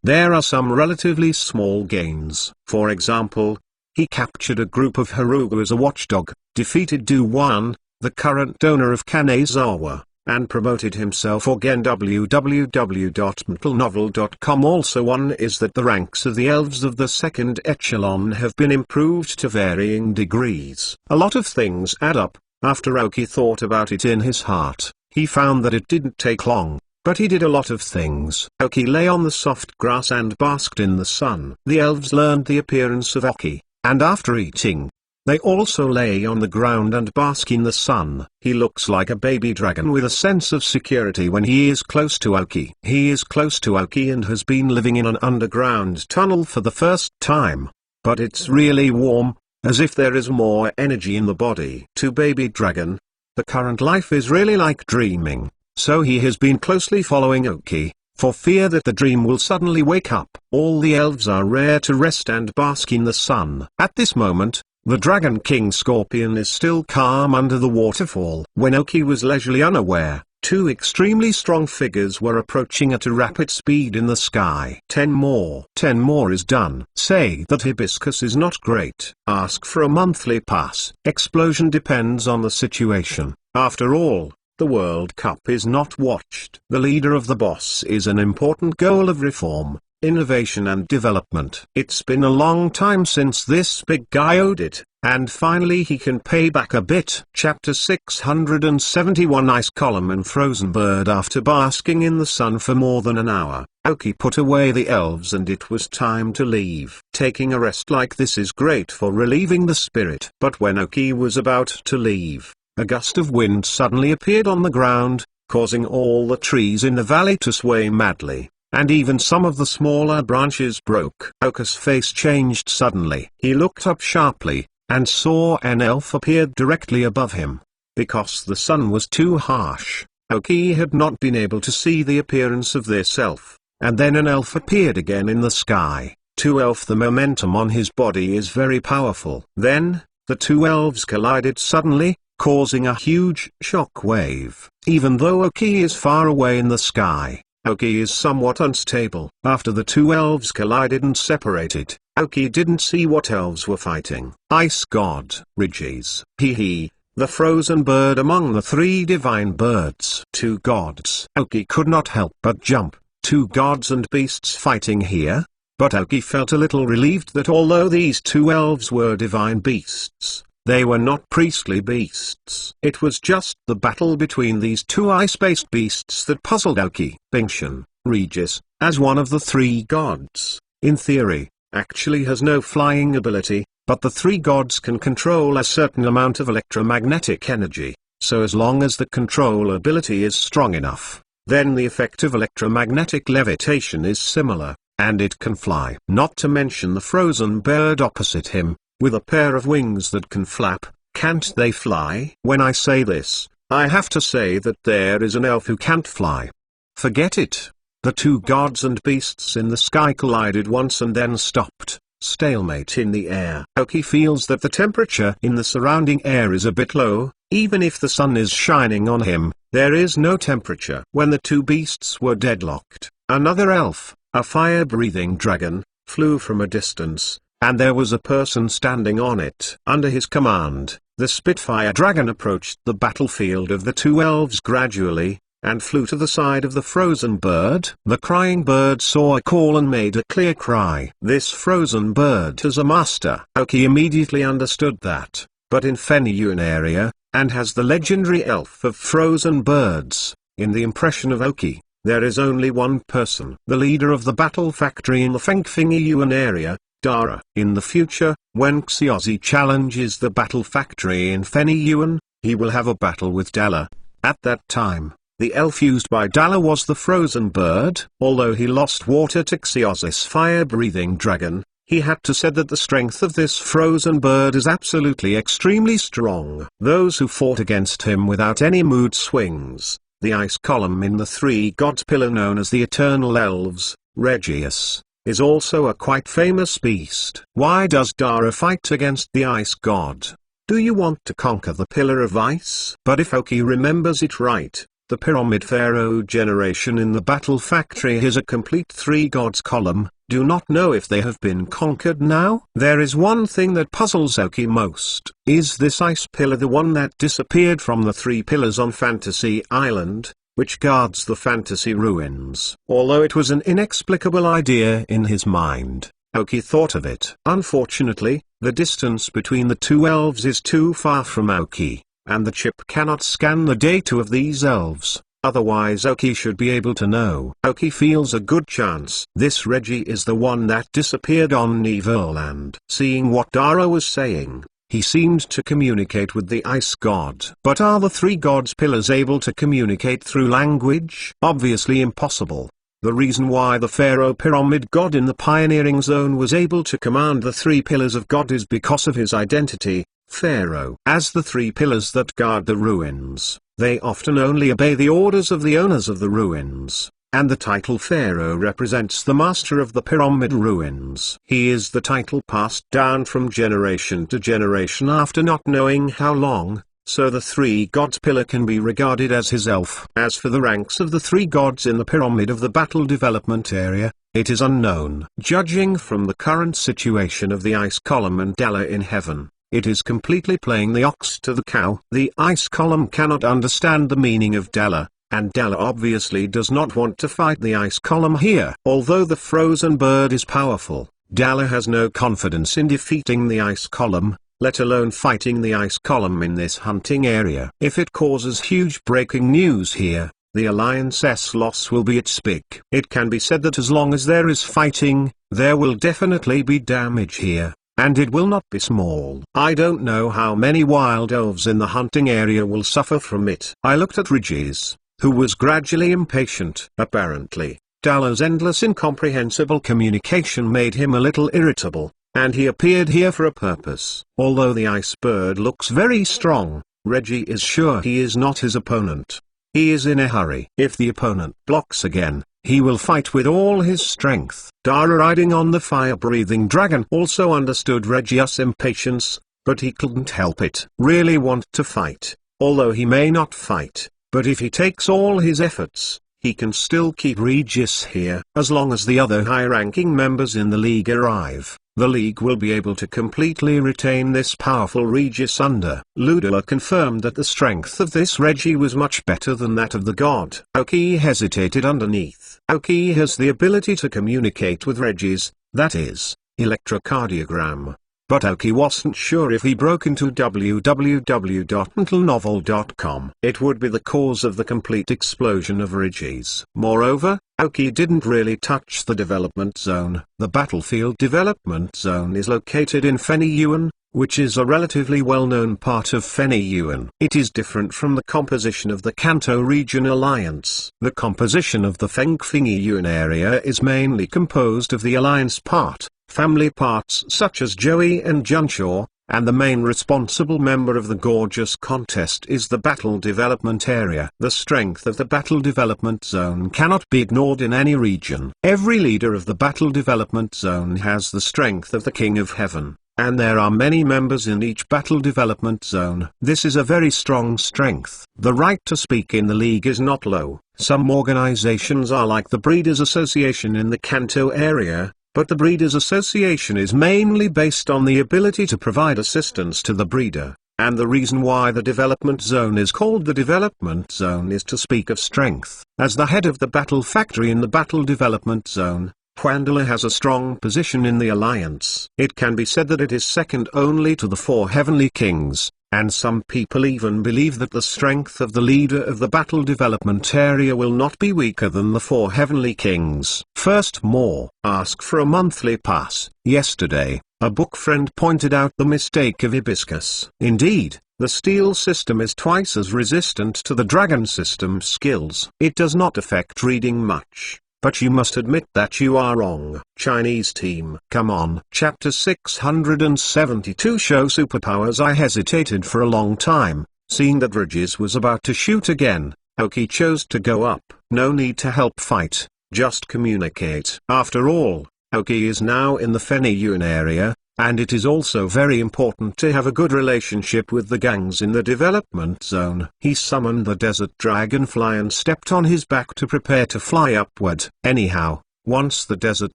There are some relatively small gains. For example, he captured a group of Harugu as a watchdog, defeated Du-1, the current donor of Kanazawa, and promoted himself again. www.metalnovel.com. Also one is that the ranks of the elves of the second echelon have been improved to varying degrees. A lot of things add up. After Oki thought about it in his heart, he found that it didn't take long, but he did a lot of things. Oki lay on the soft grass and basked in the sun. The elves learned the appearance of Oki, and after eating, they also lay on the ground and bask in the sun. He looks like a baby dragon with a sense of security when he is close to Oki. He is close to Oki and has been living in an underground tunnel for the first time, but it's really warm, as if there is more energy in the body. To Baby Dragon, the current life is really like dreaming, so he has been closely following Oki, for fear that the dream will suddenly wake up. All the elves are rare to rest and bask in the sun. At this moment, the Dragon King Scorpion is still calm under the waterfall. When Oki was leisurely unaware, two extremely strong figures were approaching at a rapid speed in the sky. 10 more. 10 more is done. Say that Hibiscus is not great. Ask for a monthly pass. Explosion depends on the situation. After all, the World Cup is not watched. The leader of the boss is an important goal of reform, innovation and development. It's been a long time since this big guy owed it, and finally he can pay back a bit. Chapter 671. Ice Column and Frozen Bird. After basking in the sun for more than an hour, Oki put away the elves and it was time to leave. Taking a rest like this is great for relieving the spirit. But when Oki was about to leave, a gust of wind suddenly appeared on the ground, causing all the trees in the valley to sway madly, and even some of the smaller branches broke. Oki's face changed suddenly. He looked up sharply, and saw an elf appear directly above him. Because the sun was too harsh, Oki had not been able to see the appearance of this elf, and then an elf appeared again in the sky. To elf, the momentum on his body is very powerful. Then, the two elves collided suddenly, causing a huge shock wave. Even though Oki is far away in the sky, Oki is somewhat unstable. After the two elves collided and separated, Aoki didn't see what elves were fighting. Ice god, Regis. The frozen bird among the three divine birds. Two gods. Aoki could not help but jump. Two gods and beasts fighting here? But Aoki felt a little relieved that although these two elves were divine beasts, they were not priestly beasts. It was just the battle between these two ice-based beasts that puzzled Aoki. Bingshan, Regis, as one of the three gods, in theory, actually has no flying ability, but the three gods can control a certain amount of electromagnetic energy, so as long as the control ability is strong enough, then the effect of electromagnetic levitation is similar, and it can fly. Not to mention the frozen bird opposite him, with a pair of wings that can flap. Can't they fly? When I say this, I have to say that there is an elf who can't fly. Forget it. The two gods and beasts in the sky collided once and then stopped. Stalemate in the air. Aoki feels that the temperature in the surrounding air is a bit low. Even if the sun is shining on him, there is no temperature. When the two beasts were deadlocked, another elf, a fire-breathing dragon, flew from a distance, and there was a person standing on it. Under his command, the Spitfire dragon approached the battlefield of the two elves gradually, and flew to the side of the frozen bird. The crying bird saw a call and made a clear cry. This frozen bird is a master. Aoki immediately understood that, but in Feniyuan area, and has the legendary elf of frozen birds, in the impression of Aoki, there is only one person. The leader of the battle factory in the Feniyuan area, Dara. In the future, when Xiaozi challenges the battle factory in Feniyuan, he will have a battle with Dala. At that time, the elf used by Dala was the frozen bird. Although he lost water to Xiaozi's fire-breathing dragon, he had to say that the strength of this frozen bird is absolutely extremely strong. Those who fought against him without any mood swings, the ice column in the three gods pillar known as the Eternal Elves, Regius, is also a quite famous beast. Why does Dara fight against the ice god? Do you want to conquer the Pillar of Ice? But if Aoki remembers it right, the Pyramid Pharaoh generation in the battle factory is a complete three gods column. Do not know if they have been conquered now. There is one thing that puzzles Aoki most. Is this ice pillar the one that disappeared from the three pillars on Fantasy Island, which guards the fantasy ruins? Although it was an inexplicable idea in his mind, Aoki thought of it. Unfortunately, the distance between the two elves is too far from Aoki, and the chip cannot scan the data of these elves. Otherwise Aoki should be able to know. Aoki feels a good chance. This Reggie is the one that disappeared on Neverland. Seeing what Dara was saying, he seemed to communicate with the ice god. But are the three gods pillars able to communicate through language? Obviously impossible. The reason why the Pharaoh Pyramid God in the pioneering zone was able to command the three pillars of God is because of his identity, Pharaoh. As the three pillars that guard the ruins, they often only obey the orders of the owners of the ruins, and the title Pharaoh represents the master of the pyramid ruins. He is the title passed down from generation to generation after not knowing how long, so the three gods pillar can be regarded as his elf. As for the ranks of the three gods in the pyramid of the battle development area, it is unknown. Judging from the current situation of the ice column and Dala in heaven, it is completely playing the ox to the cow. The ice column cannot understand the meaning of Dala, and Dala obviously does not want to fight the ice column here. Although the frozen bird is powerful, Dala has no confidence in defeating the ice column, let alone fighting the ice column in this hunting area. If it causes huge breaking news here, the Alliance's loss will be its big. It can be said that as long as there is fighting, there will definitely be damage here, and it will not be small. I don't know how many wild elves in the hunting area will suffer from it. I looked at Regis, who was gradually impatient. Apparently, Dala's endless incomprehensible communication made him a little irritable, and he appeared here for a purpose. Although the ice bird looks very strong, Reggie is sure he is not his opponent. He is in a hurry. If the opponent blocks again, he will fight with all his strength. Dara, riding on the fire-breathing dragon, also understood Regius' impatience, but he couldn't help it. Really want to fight, although he may not fight, but if he takes all his efforts, he can still keep Regis here. As long as the other high-ranking members in the League arrive, the League will be able to completely retain this powerful Regis under. Ludala confirmed that the strength of this Reggie was much better than that of the god. Aoki hesitated underneath. Aoki has the ability to communicate with Regis, that is, electrocardiogram. But Aoki wasn't sure if he broke into www.mentalnovel.com. It would be the cause of the complete explosion of Regis. Moreover, Aoki didn't really touch the development zone. The battlefield development zone is located in Fenyuan, which is a relatively well-known part of Fenyuan. It is different from the composition of the Kanto Region Alliance. The composition of the Fenyuan area is mainly composed of the Alliance part, family parts such as Joey and Junshaw, and the main responsible member of the Gorgeous contest is the Battle Development Area. The strength of the Battle Development Zone cannot be ignored in any region. Every leader of the Battle Development Zone has the strength of the King of Heaven, and there are many members in each Battle Development Zone. This is a very strong strength. The right to speak in the League is not low. Some organizations are like the Breeders' Association in the Kanto area, but the Breeders' Association is mainly based on the ability to provide assistance to the breeder, and the reason why the development zone is called the development zone is to speak of strength. As the head of the battle factory in the battle development zone, Huandala has a strong position in the alliance. It can be said that it is second only to the four heavenly kings, and some people even believe that the strength of the leader of the battle development area will not be weaker than the four heavenly kings. First, more. Ask for a monthly pass. Yesterday, a book friend pointed out the mistake of Hibiscus. Indeed, the steel system is twice as resistant to the dragon system skills. It does not affect reading much. But you must admit that you are wrong. Chinese team. Come on. Chapter 672 Show superpowers. I hesitated for a long time, seeing that Regis was about to shoot again. Aoki chose to go up. No need to help fight, just communicate. After all, Aoki is now in the Fenyuan area, and it is also very important to have a good relationship with the gangs in the development zone. He summoned the desert dragonfly and stepped on his back to prepare to fly upward. Anyhow, once the desert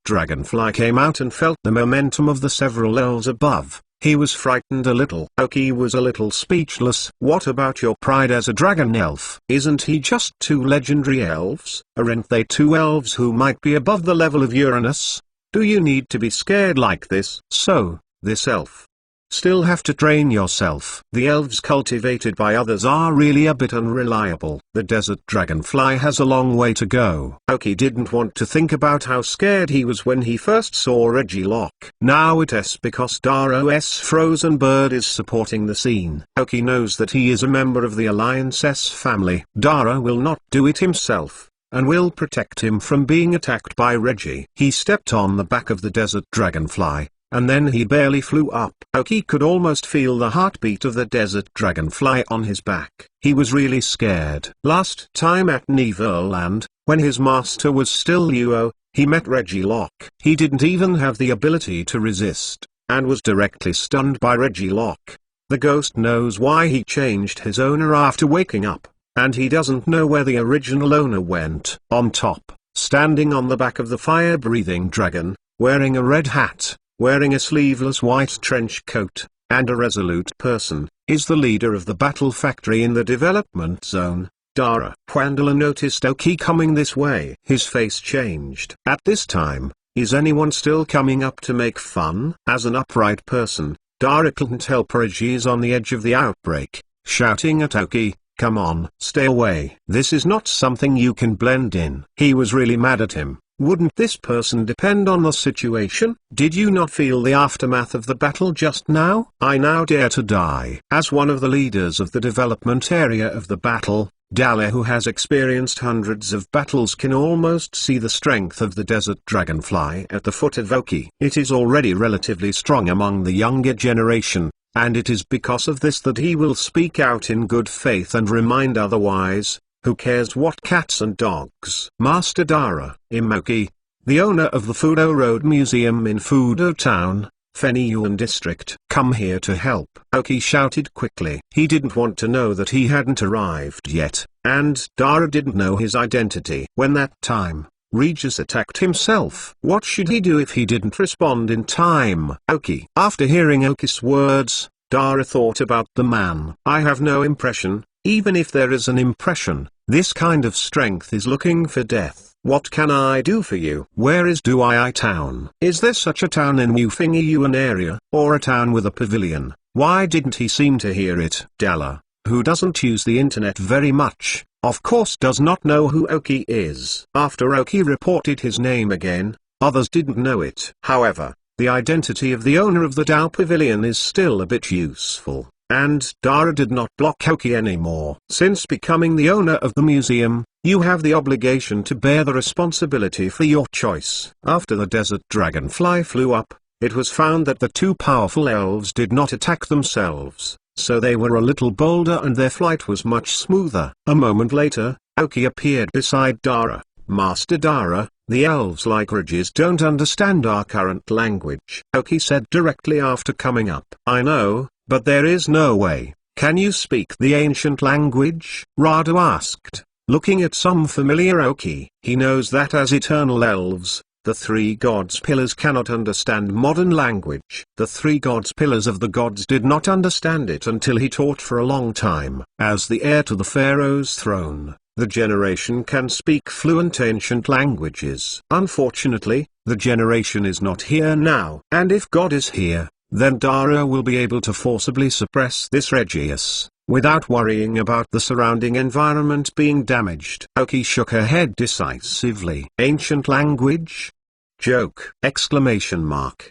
dragonfly came out and felt the momentum of the several elves above, he was frightened a little. Aoki was a little speechless. What about your pride as a dragon elf? Isn't he just two legendary elves? Aren't they two elves who might be above the level of Uranus? Do you need to be scared like this? So, this elf. Still have to train yourself. The elves cultivated by others are really a bit unreliable. The desert dragonfly has a long way to go. Aoki didn't want to think about how scared he was when he first saw Regielocke. Now it is because Daro's frozen bird is supporting the scene. Aoki knows that he is a member of the Alliance S family. Dara will not do it himself, and will protect him from being attacked by Reggie. He stepped on the back of the desert dragonfly, and then he barely flew up. Aoki could almost feel the heartbeat of the desert dragonfly on his back. He was really scared. Last time at Neverland, when his master was still Luo, he met Regielocke. He didn't even have the ability to resist, and was directly stunned by Regielocke. The ghost knows why he changed his owner after waking up, and he doesn't know where the original owner went. On top, standing on the back of the fire-breathing dragon, wearing a red hat, wearing a sleeveless white trench coat, and a resolute person, is the leader of the battle factory in the development zone, Dara. Huandala noticed Aoki coming this way. His face changed. At this time, is anyone still coming up to make fun? As an upright person, Dara couldn't help Regis on the edge of the outbreak, shouting at Aoki, "Come on, stay away. This is not something you can blend in." He was really mad at him. Wouldn't this person depend on the situation? Did you not feel the aftermath of the battle just now? I now dare to die. As one of the leaders of the development area of the battle, Dala, who has experienced hundreds of battles, can almost see the strength of the desert dragonfly at the foot of Aoki. It is already relatively strong among the younger generation, and it is because of this that he will speak out in good faith and remind otherwise. Who cares what cats and dogs? Master Dara, Aoki, the owner of the Fudo Road Museum in Fudo Town, Fenyuan district. Come here to help. Aoki shouted quickly. He didn't want to know that he hadn't arrived yet, and Dara didn't know his identity. When that time, Regis attacked himself. What should he do if he didn't respond in time? Aoki. After hearing Aoki's words, Dara thought about the man. I have no impression, even if there is an impression. This kind of strength is looking for death. What can I do for you? Where is Duai town? Is there such a town in Eufeng-Yuan area, or a town with a pavilion? Why didn't he seem to hear it? Dala, who doesn't use the internet very much, of course does not know who Aoki is. After Aoki reported his name again, others didn't know it. However, the identity of the owner of the Dao Pavilion is still a bit useful, and Dara did not block Aoki anymore. Since becoming the owner of the museum, you have the obligation to bear the responsibility for your choice. After the desert dragonfly flew up, it was found that the two powerful elves did not attack themselves, so they were a little bolder and their flight was much smoother. A moment later, Aoki appeared beside Dara. Master Dara, the elves like Regis don't understand our current language. Aoki said directly after coming up. I know, but there is no way. Can you speak the ancient language? Radu asked, looking at some familiar Aoki. He knows that as eternal elves, the three gods' pillars cannot understand modern language. The three gods' pillars of the gods did not understand it until he taught for a long time. As the heir to the pharaoh's throne, the generation can speak fluent ancient languages. Unfortunately, the generation is not here now. And if God is here, then Dara will be able to forcibly suppress this Regius, without worrying about the surrounding environment being damaged. Aoki shook her head decisively. Ancient language? Joke! Exclamation mark.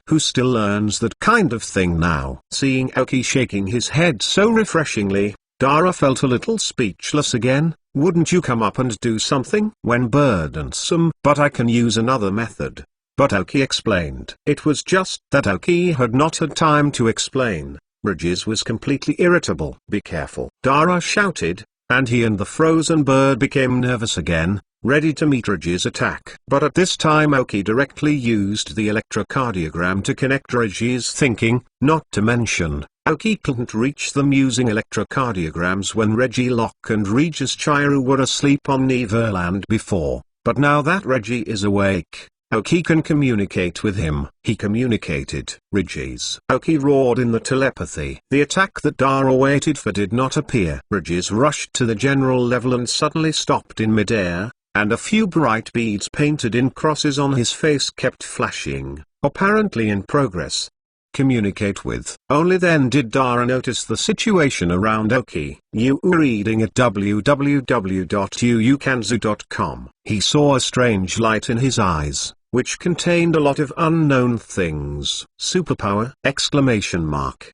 Who still learns that kind of thing now? Seeing Aoki shaking his head so refreshingly, Dara felt a little speechless again. Wouldn't you come up and do something? When burdensome, but I can use another method. But Aoki explained. It was just that Aoki had not had time to explain. Regis was completely irritable. Be careful! Dara shouted, and he and the frozen bird became nervous again, ready to meet Regis' attack. But at this time Aoki directly used the electrocardiogram to connect Regis' thinking, not to mention, Aoki couldn't reach them using electrocardiograms when Regilock and Regis Chiru were asleep on Neverland before, but now that Regi is awake, Aoki can communicate with him. He communicated. Regis. Aoki roared in the telepathy. The attack that Dara waited for did not appear. Regis rushed to the general level and suddenly stopped in midair, and a few bright beads painted in crosses on his face kept flashing, apparently in progress. Communicate with. Only then did Dara notice the situation around Aoki. You were reading at www.uukanzu.com. He saw a strange light in his eyes, which contained a lot of unknown things. Superpower! Exclamation mark.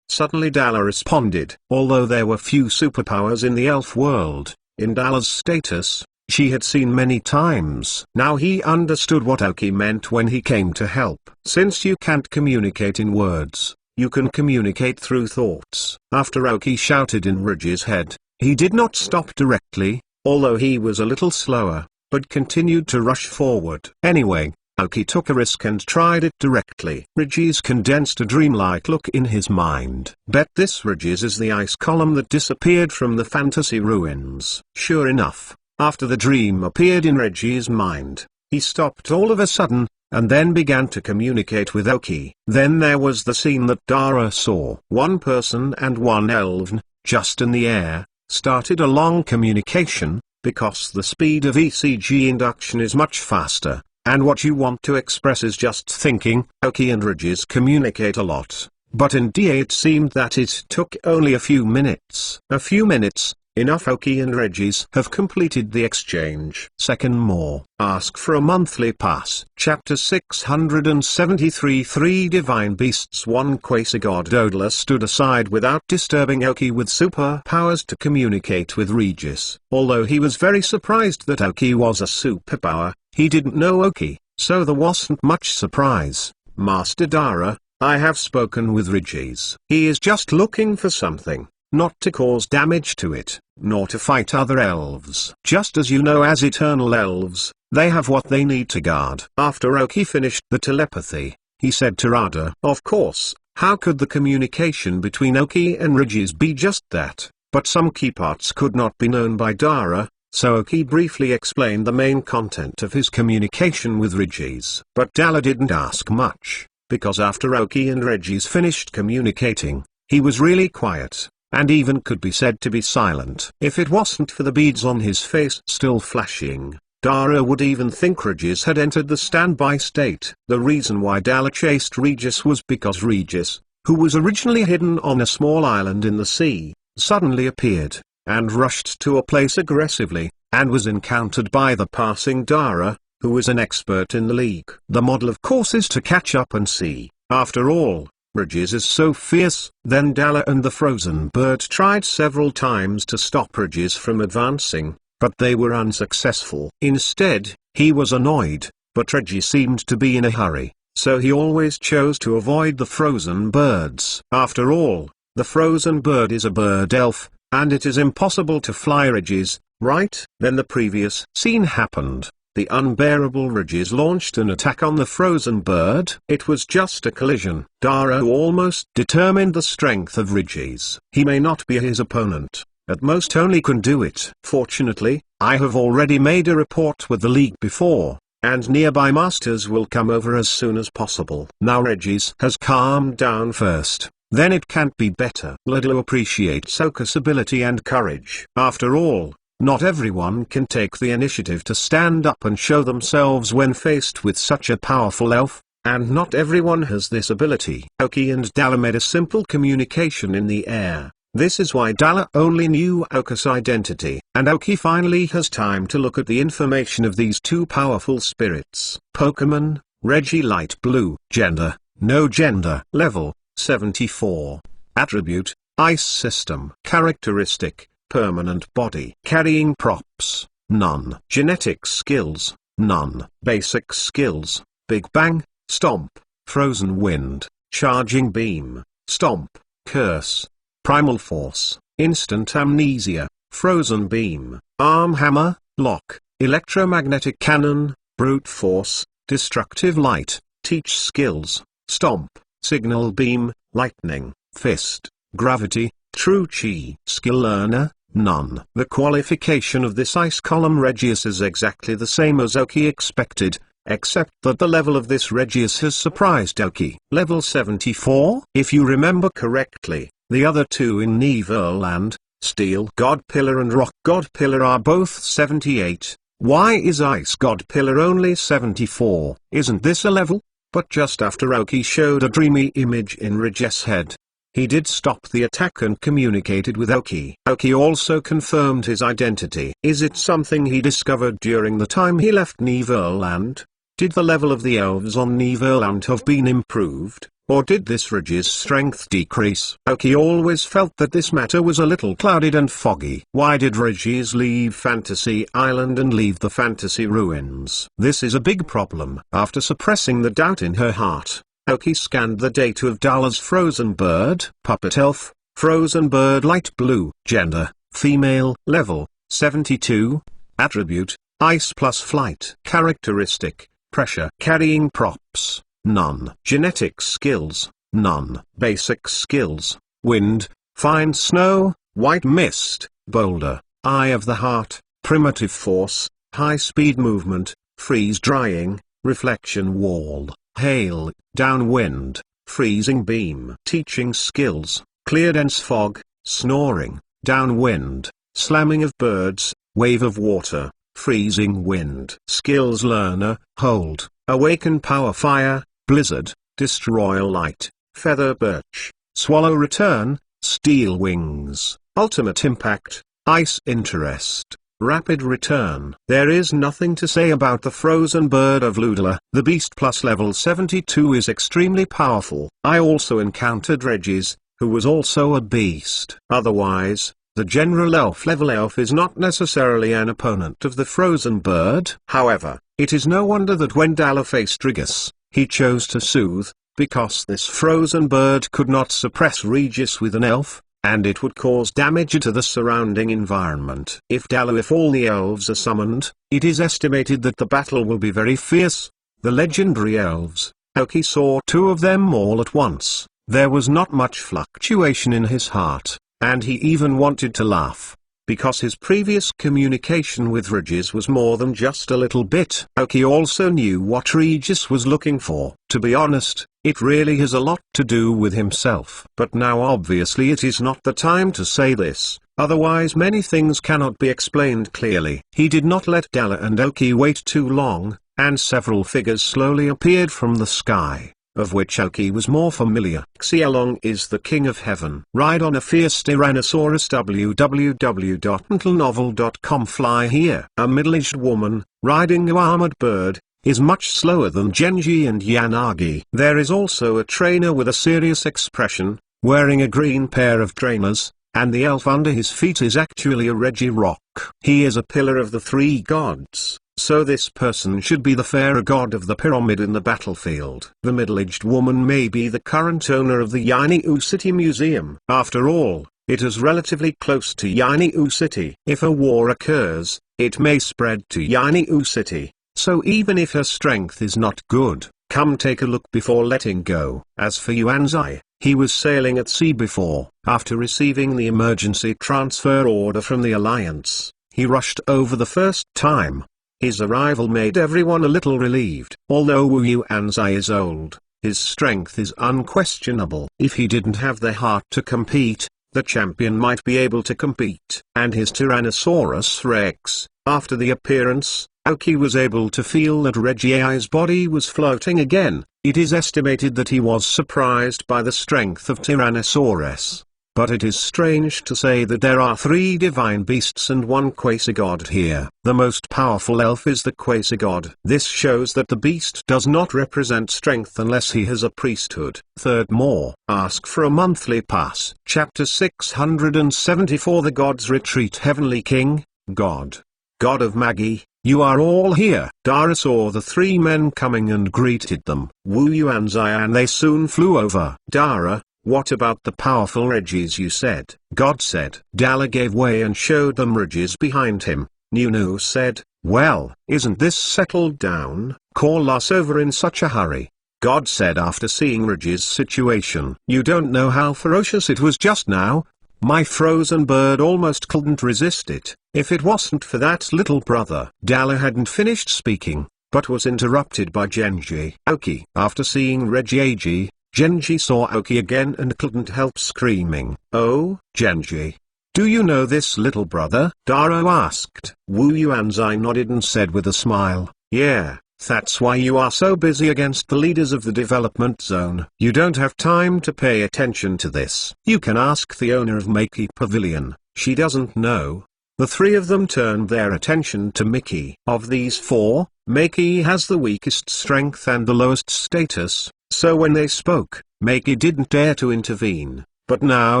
Suddenly Dala responded. Although there were few superpowers in the elf world, in Dala's status, she had seen many times. Now he understood what Aoki meant when he came to help. Since you can't communicate in words, you can communicate through thoughts. After Aoki shouted in Regis' head, he did not stop directly, although he was a little slower, but continued to rush forward. Anyway, Aoki took a risk and tried it directly. Regis condensed a dreamlike look in his mind. Bet this Regis is the ice column that disappeared from the fantasy ruins. Sure enough, after the dream appeared in Regis' mind, he stopped all of a sudden, and then began to communicate with Aoki. Then there was the scene that Dara saw. One person and one elven, just in the air, started a long communication, because the speed of ECG induction is much faster, and what you want to express is just thinking. Aoki and Regis communicate a lot, but in DA it seemed that it took only a few minutes. A few minutes. Enough. Aoki and Regis have completed the exchange. Second more. Ask for a monthly pass. Chapter 673. Three Divine Beasts. 1 Quasi-God Odla stood aside without disturbing Aoki with superpowers to communicate with Regis. Although he was very surprised that Aoki was a superpower, he didn't know Aoki, so there wasn't much surprise. Master Dara, I have spoken with Regis. He is just looking for something. Not to cause damage to it, nor to fight other elves. Just as you know, as eternal elves, they have what they need to guard. After Aoki finished the telepathy, he said to Radha. Of course, how could the communication between Oki and Regis be just that? But some key parts could not be known by Dara, so Oki briefly explained the main content of his communication with Regis. But Dala didn't ask much, because after Oki and Regis finished communicating, he was really quiet, and even could be said to be silent. If it wasn't for the beads on his face still flashing, Dara would even think Regis had entered the standby state. The reason why Dala chased Regis was because Regis, who was originally hidden on a small island in the sea, suddenly appeared, and rushed to a place aggressively, and was encountered by the passing Dara, who was an expert in the league. The model of course is to catch up and see. After all, Regis is so fierce. Then Dala and the frozen bird tried several times to stop Regis from advancing, but they were unsuccessful. Instead, he was annoyed, but Regis seemed to be in a hurry, so he always chose to avoid the frozen birds. After all, the frozen bird is a bird elf, and it is impossible to fly Regis, right? Then the previous scene happened. The unbearable Regis launched an attack on the frozen bird. It was just a collision. Dara almost determined the strength of Regis. He may not be his opponent, at most only can do it. Fortunately, I have already made a report with the league before, and nearby masters will come over as soon as possible. Now Regis has calmed down first, then it can't be better. Lado appreciates Oka's ability and courage. After all, not everyone can take the initiative to stand up and show themselves when faced with such a powerful elf, and not everyone has this ability. Oki and Dala made a simple communication in the air. This is why Dala only knew Oka's identity, and Oki finally has time to look at the information of these two powerful spirits. Pokemon, Reggie Light Blue. Gender, no gender. Level, 74. Attribute, Ice System. Characteristic, permanent body. Carrying props, none. Genetic skills, none. Basic skills, Big Bang, Stomp, Frozen Wind, Charging Beam, Stomp, Curse, Primal Force, Instant Amnesia, Frozen Beam, Arm Hammer, Lock, Electromagnetic Cannon, Brute Force, Destructive Light, Teach Skills, Stomp, Signal Beam, Lightning, Fist, Gravity, True Chi. Skill Learner, none. The qualification of this ice column Regis is exactly the same as Oki expected, except that the level of this Regis has surprised Oki. Level 74? If you remember correctly, the other two in Neverland, Steel God Pillar and Rock God Pillar, are both 78. Why is Ice God Pillar only 74? Isn't this a level? But just after Oki showed a dreamy image in Regis' head, he did stop the attack and communicated with Oki. Oki also confirmed his identity. Is it something he discovered during the time he left Neverland? Did the level of the elves on Neverland have been improved, or did this Regis' strength decrease? Oki always felt that this matter was a little clouded and foggy. Why did Regis leave Fantasy Island and leave the Fantasy Ruins? This is a big problem. After suppressing the doubt in her heart, Oki scanned the data of Dala's frozen bird. Puppet Elf, Frozen Bird Light Blue. Gender, female. Level, 72. Attribute, Ice plus Flight. Characteristic, Pressure. Carrying props, none. Genetic skills, none. Basic skills, Wind, Fine Snow, White Mist, Boulder, Eye of the Heart, Primitive Force, High Speed Movement, Freeze Drying, Reflection Wall, Hail, Downwind, Freezing Beam. Teaching skills, Clear Dense Fog, Snoring, Downwind, Slamming of Birds, Wave of Water, Freezing Wind. Skills Learner, Hold, Awaken Power Fire, Blizzard, Destroy Light, Feather Birch, Swallow Return, Steel Wings, Ultimate Impact, Ice Interest, Rapid Return. There is nothing to say about the frozen bird of Ludala. The beast plus level 72 is extremely powerful. I also encountered Regis, who was also a beast. Otherwise, the general elf level elf is not necessarily an opponent of the frozen bird. However, it is no wonder that when Dala faced Regis, he chose to soothe, because this frozen bird could not suppress Regis with an elf, and it would cause damage to the surrounding environment. If all the elves are summoned, it is estimated that the battle will be very fierce. The legendary elves, Aoki saw two of them all at once. There was not much fluctuation in his heart, and he even wanted to laugh, because his previous communication with Regis was more than just a little bit. Aoki also knew what Regis was looking for. To be honest, it really has a lot to do with himself. But now obviously it is not the time to say this, otherwise many things cannot be explained clearly. He did not let Dala and Aoki wait too long, and several figures slowly appeared from the sky, of which Aoki was more familiar. Xiaolong is the king of heaven. Ride on a fierce Tyrannosaurus. www.untlenovel.com. Fly here. A middle-aged woman, riding a armored bird, is much slower than Genji and Yanagi. There is also a trainer with a serious expression, wearing a green pair of trainers, and the elf under his feet is actually a Regirock. He is a pillar of the three gods. So this person should be the pharaoh god of the pyramid in the battlefield. The middle-aged woman may be the current owner of the Yainu City Museum. After all, it is relatively close to Yainu City. If a war occurs, it may spread to Yainu City. So even if her strength is not good, come take a look before letting go. As for Yuanzai, he was sailing at sea before. After receiving the emergency transfer order from the Alliance, he rushed over the first time. His arrival made everyone a little relieved. Although Wu Yuanzai is old, his strength is unquestionable. If he didn't have the heart to compete, the champion might be able to compete. And his Tyrannosaurus Rex, after the appearance, Aoki was able to feel that Regi's body was floating again. It is estimated that he was surprised by the strength of Tyrannosaurus. But it is strange to say that there are 3 divine beasts and 1 quasi-god here. The most powerful elf is the quasi-god. This shows that the beast does not represent strength unless he has a priesthood. Furthermore, ask for a monthly pass. Chapter 674. The Gods Retreat. Heavenly King, God of Magi, you are all here. Dara saw the 3 men coming and greeted them. Wu Yuanzai and they soon flew over. Dara, what about the powerful Regis you said? God said. Dala gave way and showed them Regis behind him. Nunu said, well, isn't this settled down? Call us over in such a hurry. God said after seeing Regis' situation. You don't know how ferocious it was just now. My frozen bird almost couldn't resist it, if it wasn't for that little brother. Dala hadn't finished speaking, but was interrupted by Genji. Aoki. After seeing Reggie, Genji saw Aoki again and couldn't help screaming. Oh, Genji. Do you know this little brother? Dara asked. Wu Yuanzai nodded and said with a smile, yeah. That's why you are so busy against the leaders of the development zone. You don't have time to pay attention to this. You can ask the owner of Maki Pavilion, she doesn't know. The 3 of them turned their attention to Miki. Of these 4, Maki has the weakest strength and the lowest status, so when they spoke, Maki didn't dare to intervene. But now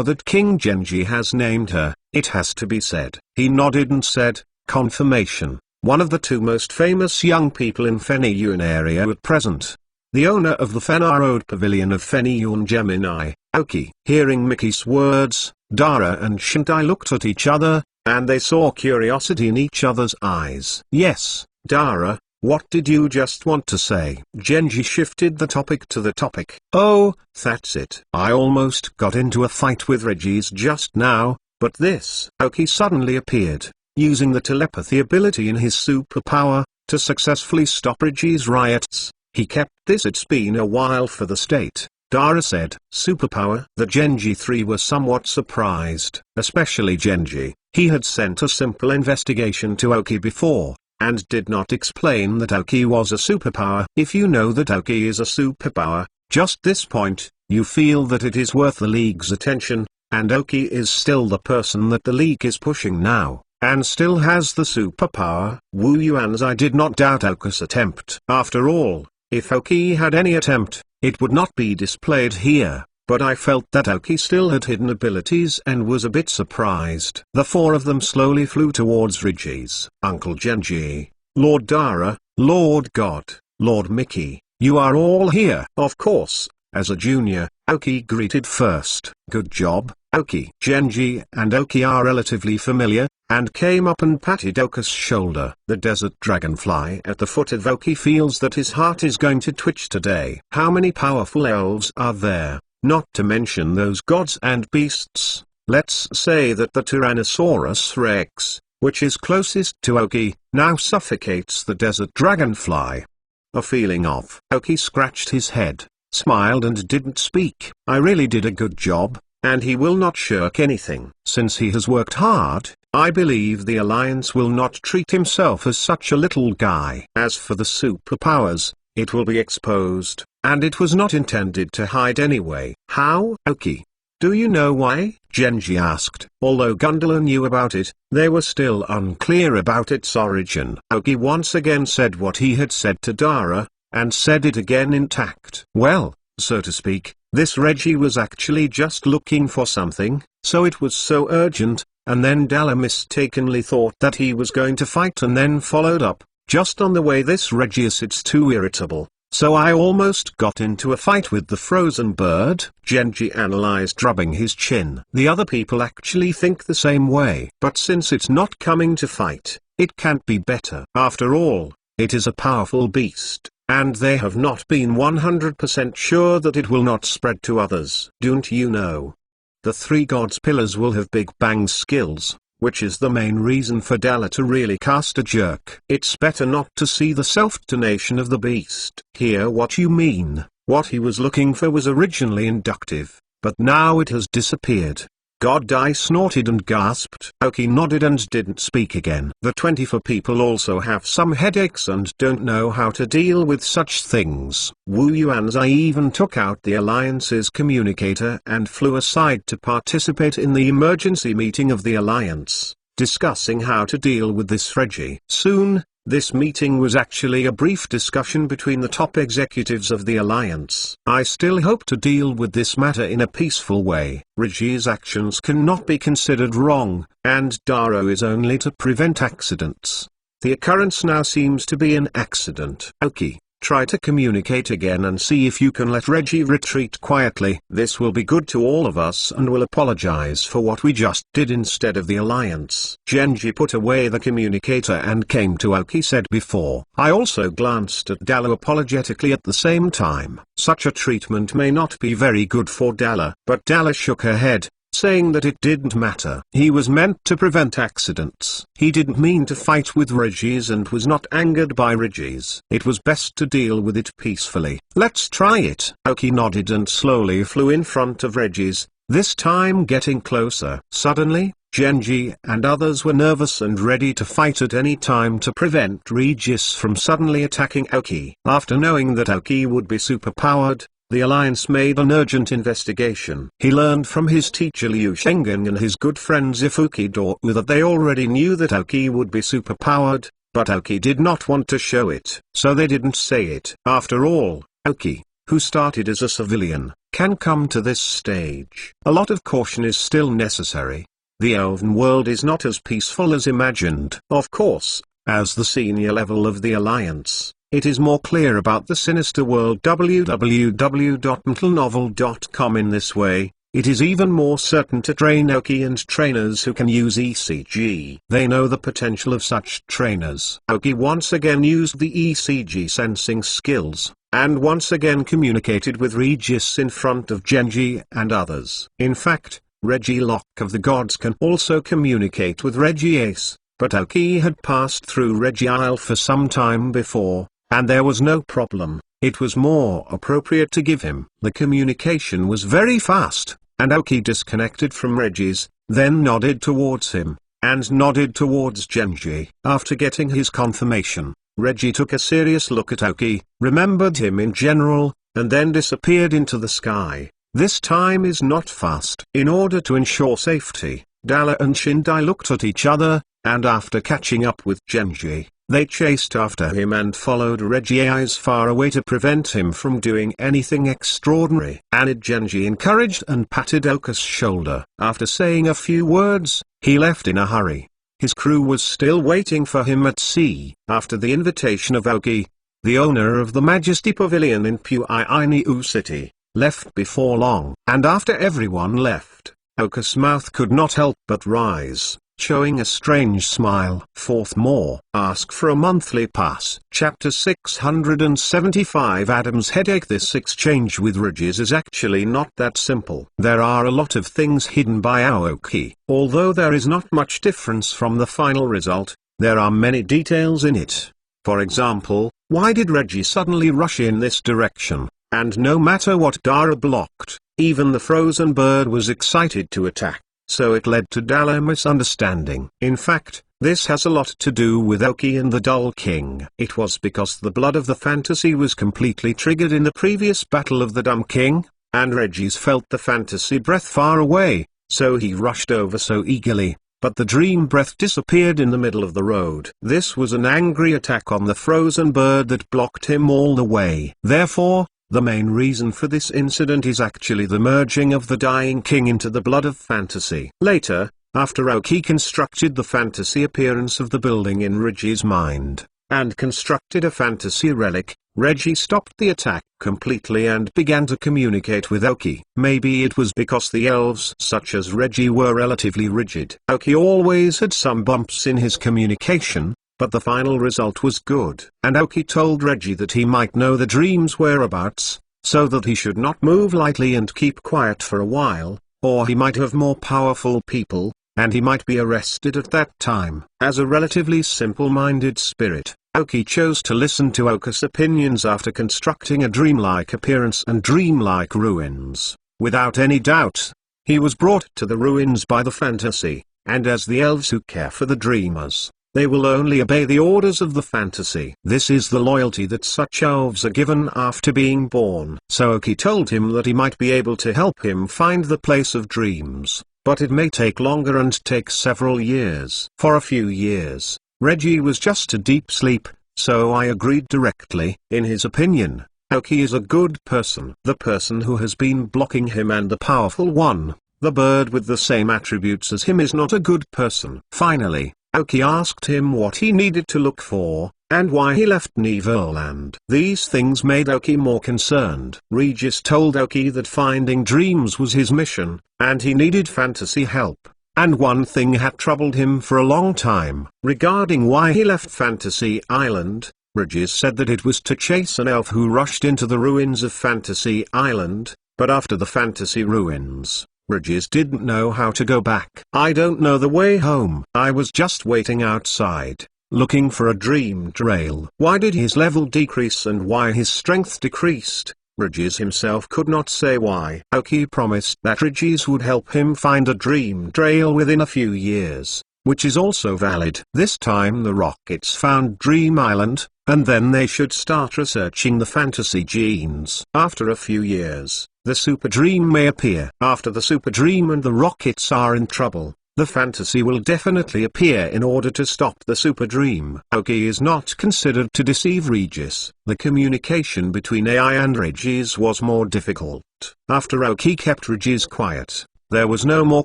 that King Genji has named her, it has to be said. He nodded and said, confirmation. One of the 2 most famous young people in Feniyun area at present. The owner of the Fenar Road Pavilion of Feniyun Gemini, Aoki. Hearing Miki's words, Dara and Shintai looked at each other, and they saw curiosity in each other's eyes. Yes, Dara, what did you just want to say? Genji shifted the topic to the topic. Oh, that's it. I almost got into a fight with Regis just now, but this. Aoki suddenly appeared, using the telepathy ability in his superpower, to successfully stop Regis' riots. He kept this. It's been a while for the state. Dara said. Superpower. The Genji 3 were somewhat surprised, especially Genji. He had sent a simple investigation to Aoki before, and did not explain that Aoki was a superpower. If you know that Aoki is a superpower, just this point, you feel that it is worth the League's attention, and Aoki is still the person that the League is pushing now, and still has the superpower. Wu Yuanzai did not doubt Aoki's attempt. After all, if Aoki had any attempt, it would not be displayed here. But I felt that Aoki still had hidden abilities and was a bit surprised. The 4 of them slowly flew towards Regis. Uncle Genji, Lord Dara, Lord God, Lord Miki, you are all here. Of course, as a junior, Aoki greeted first. "Good job, Aoki." Genji and Aoki are relatively familiar, and came up and patted Aoki's shoulder. The desert dragonfly at the foot of Aoki feels that his heart is going to twitch today. How many powerful elves are there, not to mention those gods and beasts? Let's say that the Tyrannosaurus Rex, which is closest to Aoki, now suffocates the desert dragonfly. A feeling of. Aoki scratched his head, smiled and didn't speak. I really did a good job, and he will not shirk anything. Since he has worked hard, I believe the Alliance will not treat himself as such a little guy. As for the superpowers, it will be exposed, and it was not intended to hide anyway. How? Aoki, do you know why? Genji asked. Although Gundala knew about it, they were still unclear about its origin. Aoki once again said what he had said to Dara, and said it again intact. Well, so to speak, this Reggie was actually just looking for something, so it was so urgent, and then Dala mistakenly thought that he was going to fight and then followed up, just on the way this Regius it's too irritable, so I almost got into a fight with the frozen bird. Genji analyzed, rubbing his chin. The other people actually think the same way. But since it's not coming to fight, it can't be better. After all, it is a powerful beast, and they have not been 100% sure that it will not spread to others. Don't you know? The three gods pillars will have Big Bang skills, which is the main reason for Dala to really cast a jerk. It's better not to see the self-detonation of the beast. Hear what you mean. What he was looking for was originally inductive, but now it has disappeared. God, I snorted and gasped. Aoki nodded and didn't speak again. The 24 people also have some headaches and don't know how to deal with such things. Wu Yuanzai even took out the Alliance's communicator and flew aside to participate in the emergency meeting of the Alliance, discussing how to deal with this Reggie. Soon, this meeting was actually a brief discussion between the top executives of the Alliance. I still hope to deal with this matter in a peaceful way. Reggie's actions cannot be considered wrong, and Daro is only to prevent accidents. The occurrence now seems to be an accident. Aoki, try to communicate again and see if you can let Reggie retreat quietly. This will be good to all of us and will apologize for what we just did instead of the Alliance. Genji put away the communicator and came to Aoki. Said before. I also glanced at Dala apologetically at the same time. Such a treatment may not be very good for Dala, but Dala shook her head, saying that it didn't matter. He was meant to prevent accidents. He didn't mean to fight with Regis and was not angered by Regis. It was best to deal with it peacefully. Let's try it. Aoki nodded and slowly flew in front of Regis, this time getting closer. Suddenly, Genji and others were nervous and ready to fight at any time to prevent Regis from suddenly attacking Aoki. After knowing that Aoki would be superpowered, the Alliance made an urgent investigation. He learned from his teacher Liu Shengen and his good friend Zifuki Doku that they already knew that Aoki would be superpowered, but Aoki did not want to show it, so they didn't say it. After all, Aoki, who started as a civilian, can come to this stage. A lot of caution is still necessary. The elven world is not as peaceful as imagined. Of course, as the senior level of the Alliance, it is more clear about the sinister world. www.mentalnovel.com. In this way, it is even more certain to train Aoki and trainers who can use ECG. They know the potential of such trainers. Aoki once again used the ECG sensing skills, and once again communicated with Regis in front of Genji and others. In fact, Regielocke of the gods can also communicate with Regiace, but Aoki had passed through Regiile for some time before, and there was no problem. It was more appropriate to give him. The communication was very fast, and Aoki disconnected from Regis, then nodded towards him, and nodded towards Genji. After getting his confirmation, Reggie took a serious look at Aoki, remembered him in general, and then disappeared into the sky. This time is not fast. In order to ensure safety, Dala and Shindai looked at each other, and after catching up with Genji, they chased after him and followed Reggie eyes far away to prevent him from doing anything extraordinary. And Genji encouraged and patted Aoki's shoulder. After saying a few words, he left in a hurry. His crew was still waiting for him at sea. After the invitation of Aoki, the owner of the Majesty Pavilion in Pui'ainiu City, left before long. And after everyone left, Oka's mouth could not help but rise, showing a strange smile. Fourth more. Ask for a monthly pass. Chapter 675 Adam's Headache. This exchange with Regis is actually not that simple. There are a lot of things hidden by Aoki. Although there is not much difference from the final result, there are many details in it. For example, why did Reggie suddenly rush in this direction? And no matter what Dara blocked, even the frozen bird was excited to attack, so it led to Dala misunderstanding. In fact, this has a lot to do with Aoki and the Dull King. It was because the blood of the fantasy was completely triggered in the previous battle of the Dumb King, and Regis felt the fantasy breath far away, so he rushed over so eagerly, but the dream breath disappeared in the middle of the road. This was an angry attack on the frozen bird that blocked him all the way. Therefore, the main reason for this incident is actually the merging of the dying king into the blood of fantasy. Later, after Aoki constructed the fantasy appearance of the building in Regi's mind, and constructed a fantasy relic, Reggie stopped the attack completely and began to communicate with Aoki. Maybe it was because the elves such as Reggie were relatively rigid. Aoki always had some bumps in his communication, but the final result was good. And Aoki told Reggie that he might know the dream's whereabouts, so that he should not move lightly and keep quiet for a while, or he might have more powerful people, and he might be arrested at that time. As a relatively simple-minded spirit, Aoki chose to listen to Oka's opinions after constructing a dreamlike appearance and dreamlike ruins. Without any doubt, he was brought to the ruins by the fantasy, and as the elves who care for the dreamers, they will only obey the orders of the fantasy. This is the loyalty that such elves are given after being born. So Aoki told him that he might be able to help him find the place of dreams, but it may take longer and take several years. For a few years, Reggie was just a deep sleep, so I agreed directly. In his opinion, Aoki is a good person. The person who has been blocking him and the powerful one, the bird with the same attributes as him, is not a good person. Finally, Aoki asked him what he needed to look for, and why he left Neverland. These things made Aoki more concerned. Regis told Aoki that finding dreams was his mission, and he needed fantasy help. And one thing had troubled him for a long time. Regarding why he left Fantasy Island, Regis said that it was to chase an elf who rushed into the ruins of Fantasy Island, but after the fantasy ruins, Regis didn't know how to go back. I don't know the way home. I was just waiting outside, looking for a dream trail. Why did his level decrease and why his strength decreased? Regis himself could not say why. Aoki promised that Regis would help him find a dream trail within a few years, which is also valid. This time the Rockets found Dream Island, and then they should start researching the fantasy genes. After a few years, the Super Dream may appear. After the Super Dream and the Rockets are in trouble, the fantasy will definitely appear in order to stop the Super Dream. Aoki is not considered to deceive Regis. The communication between AI and Regis was more difficult. After Aoki kept Regis quiet, there was no more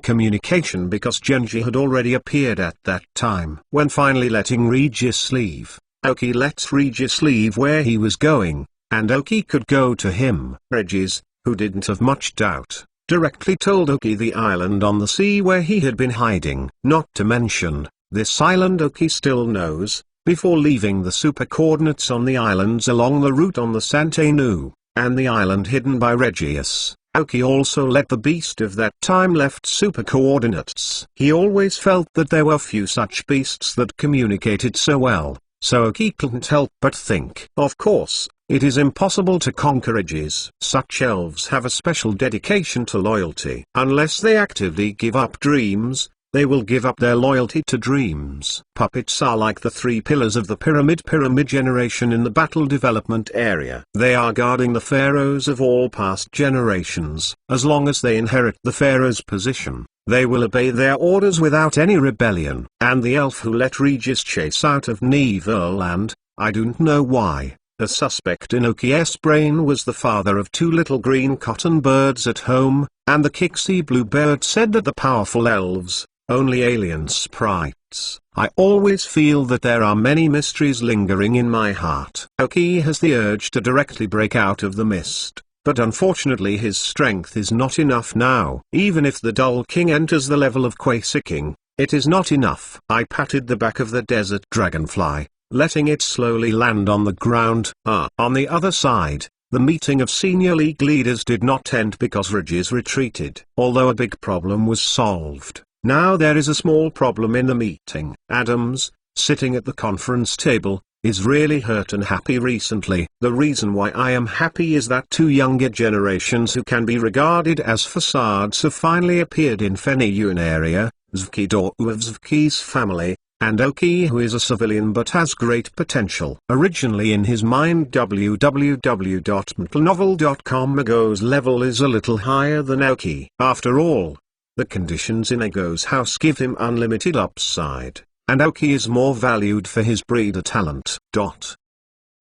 communication because Genji had already appeared at that time. When finally letting Regis leave, Aoki lets Regis leave where he was going, and Aoki could go to him. Regis, who didn't have much doubt, directly told Aoki the island on the sea where he had been hiding. Not to mention, this island Aoki still knows, before leaving the super coordinates on the islands along the route on the Santanu, and the island hidden by Regis. Aoki also let the beast of that time left super coordinates. He always felt that there were few such beasts that communicated so well, so Aoki couldn't help but think. Of course, it is impossible to conquer Regis. Such elves have a special dedication to loyalty. Unless they actively give up dreams, they will give up their loyalty to dreams. Puppets are like the three pillars of the pyramid generation in the battle development area. They are guarding the pharaohs of all past generations. As long as they inherit the pharaoh's position, they will obey their orders without any rebellion. And the elf who let Regis chase out of Neverland, I don't know why, a suspect in Aoki's brain was the father of two little green cotton birds at home, and the Kixie bluebird said that the powerful elves, only alien sprites. I always feel that there are many mysteries lingering in my heart. Aoki has the urge to directly break out of the mist, but unfortunately his strength is not enough now. Even if the Dull King enters the level of Quasar King, it is not enough. I patted the back of the desert dragonfly, letting it slowly land on the ground. On the other side, the meeting of senior league leaders did not end because Regis retreated. Although a big problem was solved, now there is a small problem in the meeting. Adams, sitting at the conference table, is really hurt and happy recently. The reason why I am happy is that two younger generations who can be regarded as facades have finally appeared in Feniyun area, Zvki Doru of Zvki's family, and Oki, who is a civilian but has great potential. Originally in his mind www.mtlnovel.com Ego's level is a little higher than Oki. After all, the conditions in Ego's house give him unlimited upside, and Oki is more valued for his breeder talent.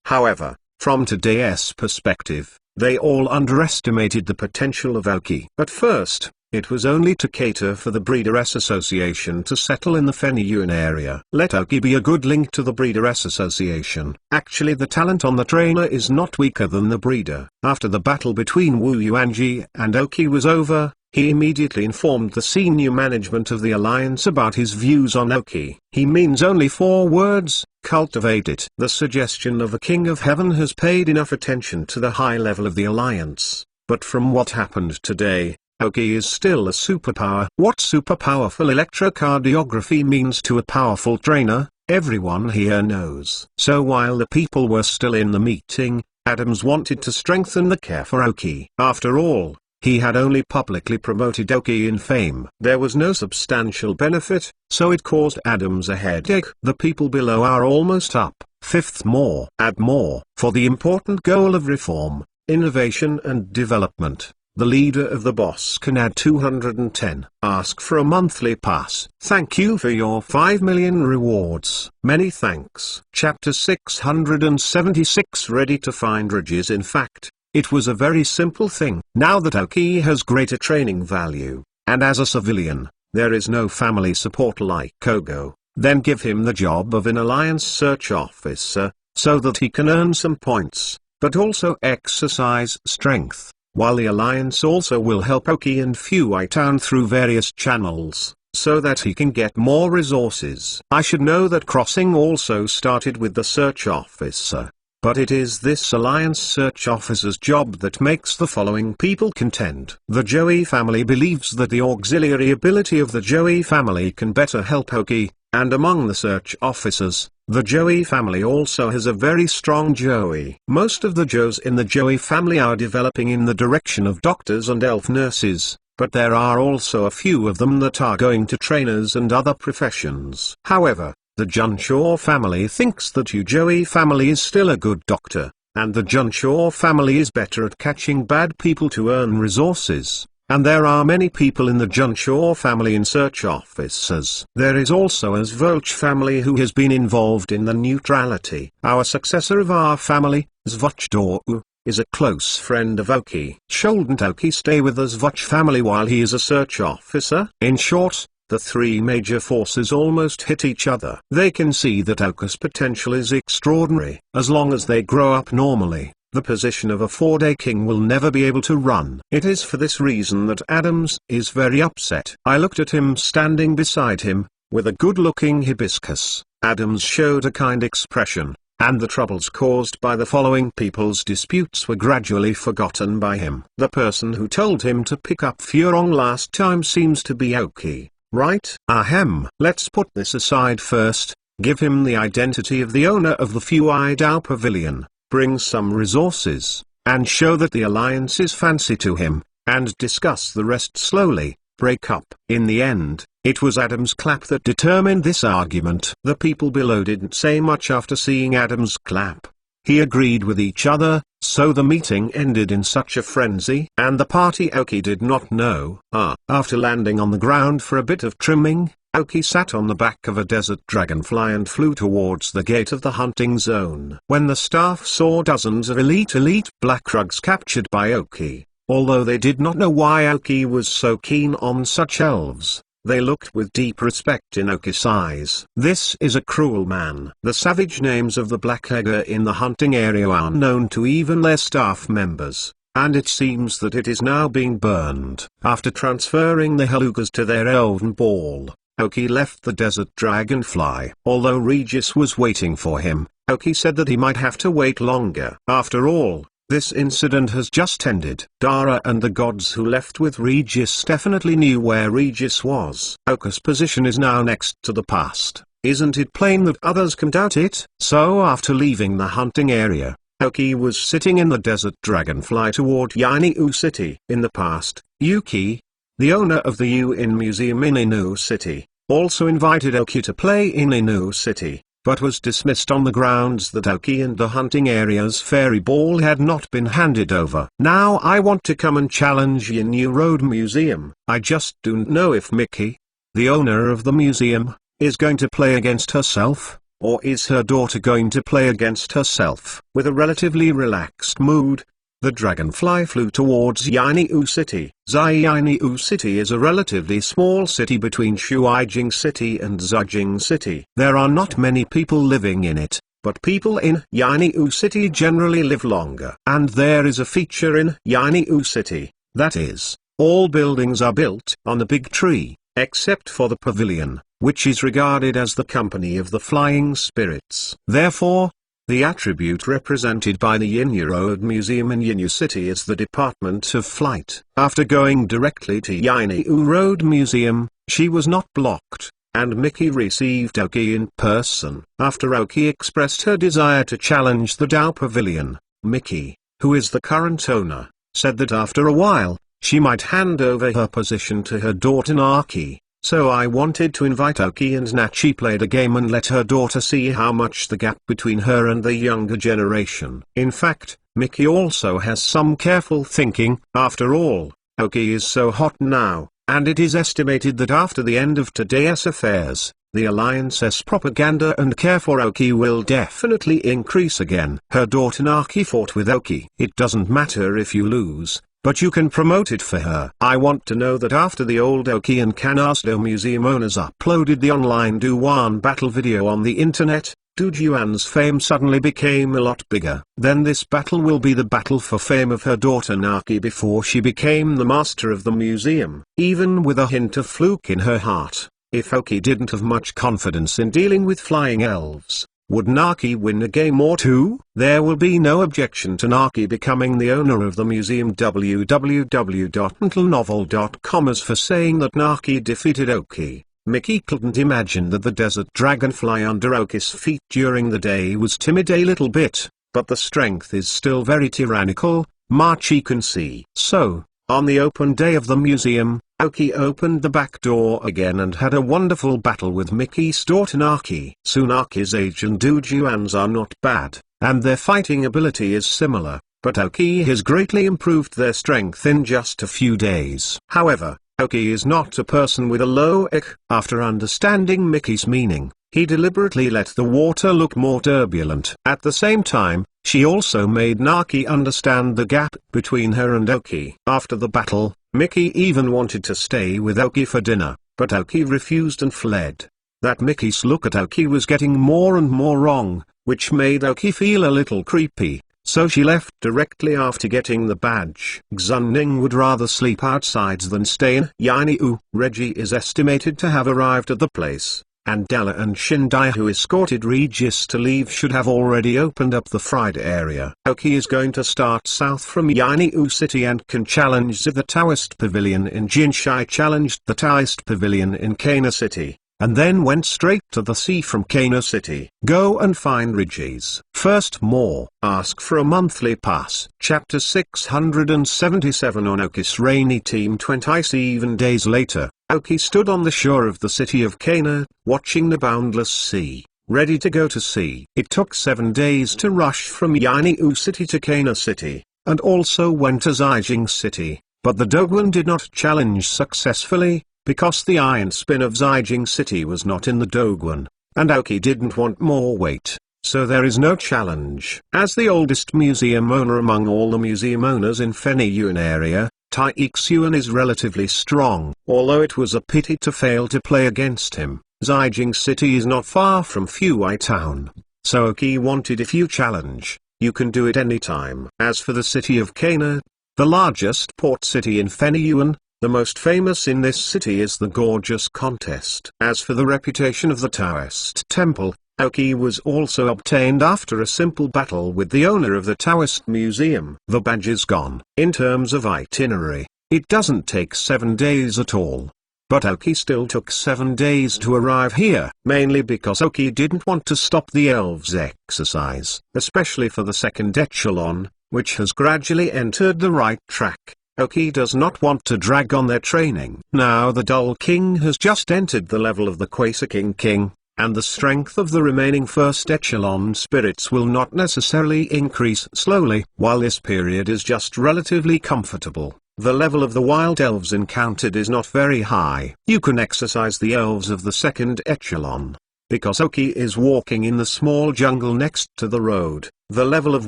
However, from today's perspective, they all underestimated the potential of Oki. At first, it was only to cater for the Breeders Association to settle in the Feniyun area. Let Oki be a good link to the Breeders Association. Actually, the talent on the trainer is not weaker than the breeder. After the battle between Wu Yuanji and Oki was over, he immediately informed the senior management of the alliance about his views on Oki. He means only 4 words: cultivate it. The suggestion of the King of Heaven has paid enough attention to the high level of the alliance, but from what happened today, Oki is still a superpower. What superpowerful electrocardiography means to a powerful trainer, everyone here knows. So while the people were still in the meeting, Adams wanted to strengthen the care for Oki. After all, he had only publicly promoted Oki in fame. There was no substantial benefit, so it caused Adams a headache. The people below are almost up. 5th more. Add more. For the important goal of reform, innovation and development, the leader of the boss can add 210. Ask for a monthly pass. Thank you for your 5 million rewards. Many thanks. Chapter 676 Ready to find Regis. In fact, it was a very simple thing. Now that Oki has greater training value, and as a civilian, there is no family support like Kogo, then give him the job of an alliance search officer, so that he can earn some points, but also exercise strength, while the alliance also will help Oki and Fuai Town through various channels, so that he can get more resources. I should know that Crossing also started with the search officer. But it is this alliance search officer's job that makes the following people contend. The Joey family believes that the auxiliary ability of the Joey family can better help Oki, and among the search officers, the Joey family also has a very strong Joey. Most of the Joes in the Joey family are developing in the direction of doctors and elf nurses, but there are also a few of them that are going to trainers and other professions. However, the Junshaw family thinks that Joey family is still a good doctor, and the Junshaw family is better at catching bad people to earn resources, and there are many people in the Junshaw family in search officers. There is also a Zvolch family who has been involved in the neutrality. Our successor of our family, Zvolch Doru, is a close friend of Oki. Shouldn't Oki stay with the Zvolch family while he is a search officer? In short, the 3 major forces almost hit each other. They can see that Oki's potential is extraordinary. As long as they grow up normally, the position of a 4-day king will never be able to run. It is for this reason that Adams is very upset. I looked at him standing beside him, with a good-looking hibiscus. Adams showed a kind expression, and the troubles caused by the following people's disputes were gradually forgotten by him. The person who told him to pick up Furong last time seems to be Oki. Right? Ahem. Let's put this aside first, give him the identity of the owner of the Fuai Dao Pavilion, bring some resources, and show that the alliance is fancy to him, and discuss the rest slowly. Break up. In the end, it was Adam's clap that determined this argument. The people below didn't say much after seeing Adam's clap. He agreed with each other, so the meeting ended in such a frenzy. And the party Oki did not know. After landing on the ground for a bit of trimming, Oki sat on the back of a desert dragonfly and flew towards the gate of the hunting zone. When the staff saw dozens of elite black rugs captured by Oki, although they did not know why Oki was so keen on such elves, they looked with deep respect in Oki's eyes. This is a cruel man. The savage names of the Black Egger in the hunting area are known to even their staff members. and it seems that it is now being burned. After transferring the Helugas to their elven ball, Oki left the desert dragonfly. Although Regis was waiting for him, Oki said that he might have to wait longer. After all, this incident has just ended. Dara and the gods who left with Regis definitely knew where Regis was. Oki's position is now next to the past. Isn't it plain that others can doubt it? So after leaving the hunting area, Oki was sitting in the desert dragonfly toward Yainu City. In the past, Yuki, the owner of the Yuin Museum in Inu City, also invited Oki to play in Inu City, but was dismissed on the grounds that Oki and the hunting area's fairy ball had not been handed over. Now I want to come and challenge Inu Road Museum. I just don't know if Mickey, the owner of the museum, is going to play against herself, or is her daughter going to play against herself? With a relatively relaxed mood, the dragonfly flew towards Yainu City. Yainu City is a relatively small city between Shuaijing City and Zhijing City. There are not many people living in it, but people in Yainu City generally live longer. And there is a feature in Yainu City, that is, all buildings are built on a big tree, except for the pavilion, which is regarded as the company of the flying spirits. Therefore, the attribute represented by the Inu Road Museum in Inu City is the Department of Flight. After going directly to Yainu Road Museum, she was not blocked, and Mickey received Oki in person. After Oki expressed her desire to challenge the Dao Pavilion, Mickey, who is the current owner, said that after a while, she might hand over her position to her daughter Naki. So I wanted to invite Oki and Nachi play the game and let her daughter see how much the gap between her and the younger generation. In fact, Mickey also has some careful thinking. After all, Oki is so hot now, and it is estimated that after the end of today's affairs, the Alliance's propaganda and care for Oki will definitely increase again. Her daughter Naki fought with Oki. It doesn't matter if you lose, but you can promote it for her. I want to know that after the old Oki and Kanasdo museum owners uploaded the online Duan battle video on the internet, Du Juan's fame suddenly became a lot bigger. Then this battle will be the battle for fame of her daughter Naki before she became the master of the museum. Even with a hint of fluke in her heart, if Oki didn't have much confidence in dealing with flying elves, would Naki win a game or two? There will be no objection to Naki becoming the owner of the museum. www.mentalnovel.com. As for saying that Naki defeated Oki, Mickey couldn't imagine that the desert dragonfly under Oki's feet during the day was timid a little bit, but the strength is still very tyrannical, Machi can see. So, on the open day of the museum, Oki opened the back door again and had a wonderful battle with Mickey's daughter Naki. Naki's age and Du Juan's are not bad, and their fighting ability is similar, but Oki has greatly improved their strength in just a few days. However, Oki is not a person with a low IQ. After understanding Mickey's meaning, he deliberately let the water look more turbulent. At the same time, she also made Naki understand the gap between her and Oki. After the battle, Mickey even wanted to stay with Oki for dinner, but Oki refused and fled. That Mickey's look at Oki was getting more and more wrong, which made Oki feel a little creepy, so she left directly after getting the badge. Xunning would rather sleep outside than stay in Yainu. Reggie is estimated to have arrived at the place, and Della and Shindai, who escorted Regis to leave, should have already opened up the fried area. Oki is going to start south from Yainu City and can challenge the Taoist Pavilion in Jinshai, challenged the Taoist Pavilion in Kana City, and then went straight to the sea from Kana City. Go and find Regis. First more. Ask for a monthly pass. Chapter 677 on Oki's rainy team. 27 days later, Oki stood on the shore of the city of Kana, watching the boundless sea, ready to go to sea. It took 7 days to rush from Yainu City to Kana City, and also went to Zhijing City, but the Doguan did not challenge successfully, because the iron spin of Zhijing City was not in the Doguan, and Oki didn't want more weight, so there is no challenge. As the oldest museum owner among all the museum owners in Fenyuan area, Tai Xuan is relatively strong. Although it was a pity to fail to play against him, Zhijing City is not far from Fuwai Town, so Oki wanted, if you challenge, you can do it anytime. As for the city of Kana, the largest port city in Fenyuan. The most famous in this city is the Gorgeous Contest. As for the reputation of the Taoist temple, Aoki was also obtained after a simple battle with the owner of the Taoist Museum. The badge is gone. In terms of itinerary, it doesn't take 7 days at all. But Aoki still took 7 days to arrive here, mainly because Aoki didn't want to stop the elves' exercise, especially for the second echelon, which has gradually entered the right track. Aoki does not want to drag on their training. Now the Dull King has just entered the level of the Quasar King, and the strength of the remaining first echelon spirits will not necessarily increase slowly. While this period is just relatively comfortable, the level of the wild elves encountered is not very high. You can exercise the elves of the second echelon. Because Aoki is walking in the small jungle next to the road, the level of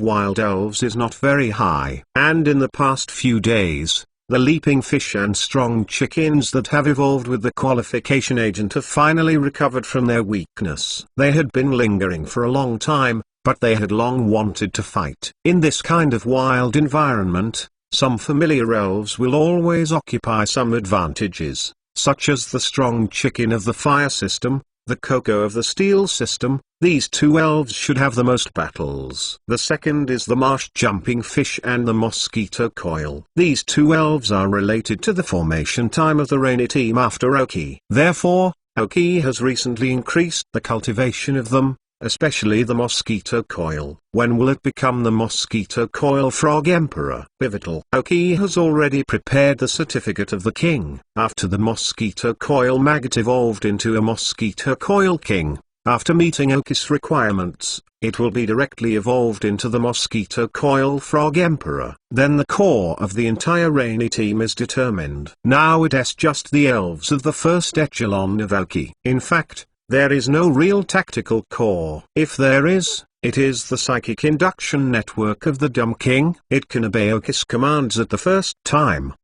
wild elves is not very high. And in the past few days, the leaping fish and strong chickens that have evolved with the qualification agent have finally recovered from their weakness. They had been lingering for a long time, but they had long wanted to fight. In this kind of wild environment, some familiar elves will always occupy some advantages, such as the strong chicken of the fire system, the Coco of the steel system. These two elves should have the most battles. The second is the marsh jumping fish and the mosquito coil. These two elves are related to the formation time of the rainy team after Aoki. Therefore, Aoki has recently increased the cultivation of them, especially the mosquito coil. When will it become the mosquito coil frog emperor? Pivotal. Aoki has already prepared the certificate of the king. After the mosquito coil maggot evolved into a mosquito coil king, after meeting Aoki's requirements, it will be directly evolved into the mosquito coil frog emperor. Then the core of the entire rainy team is determined. Now it is just the elves of the first echelon of Aoki. In fact, there is no real tactical core. If there is, it is the psychic induction network of the Dumb King. It can obey Aoki's commands at the first time.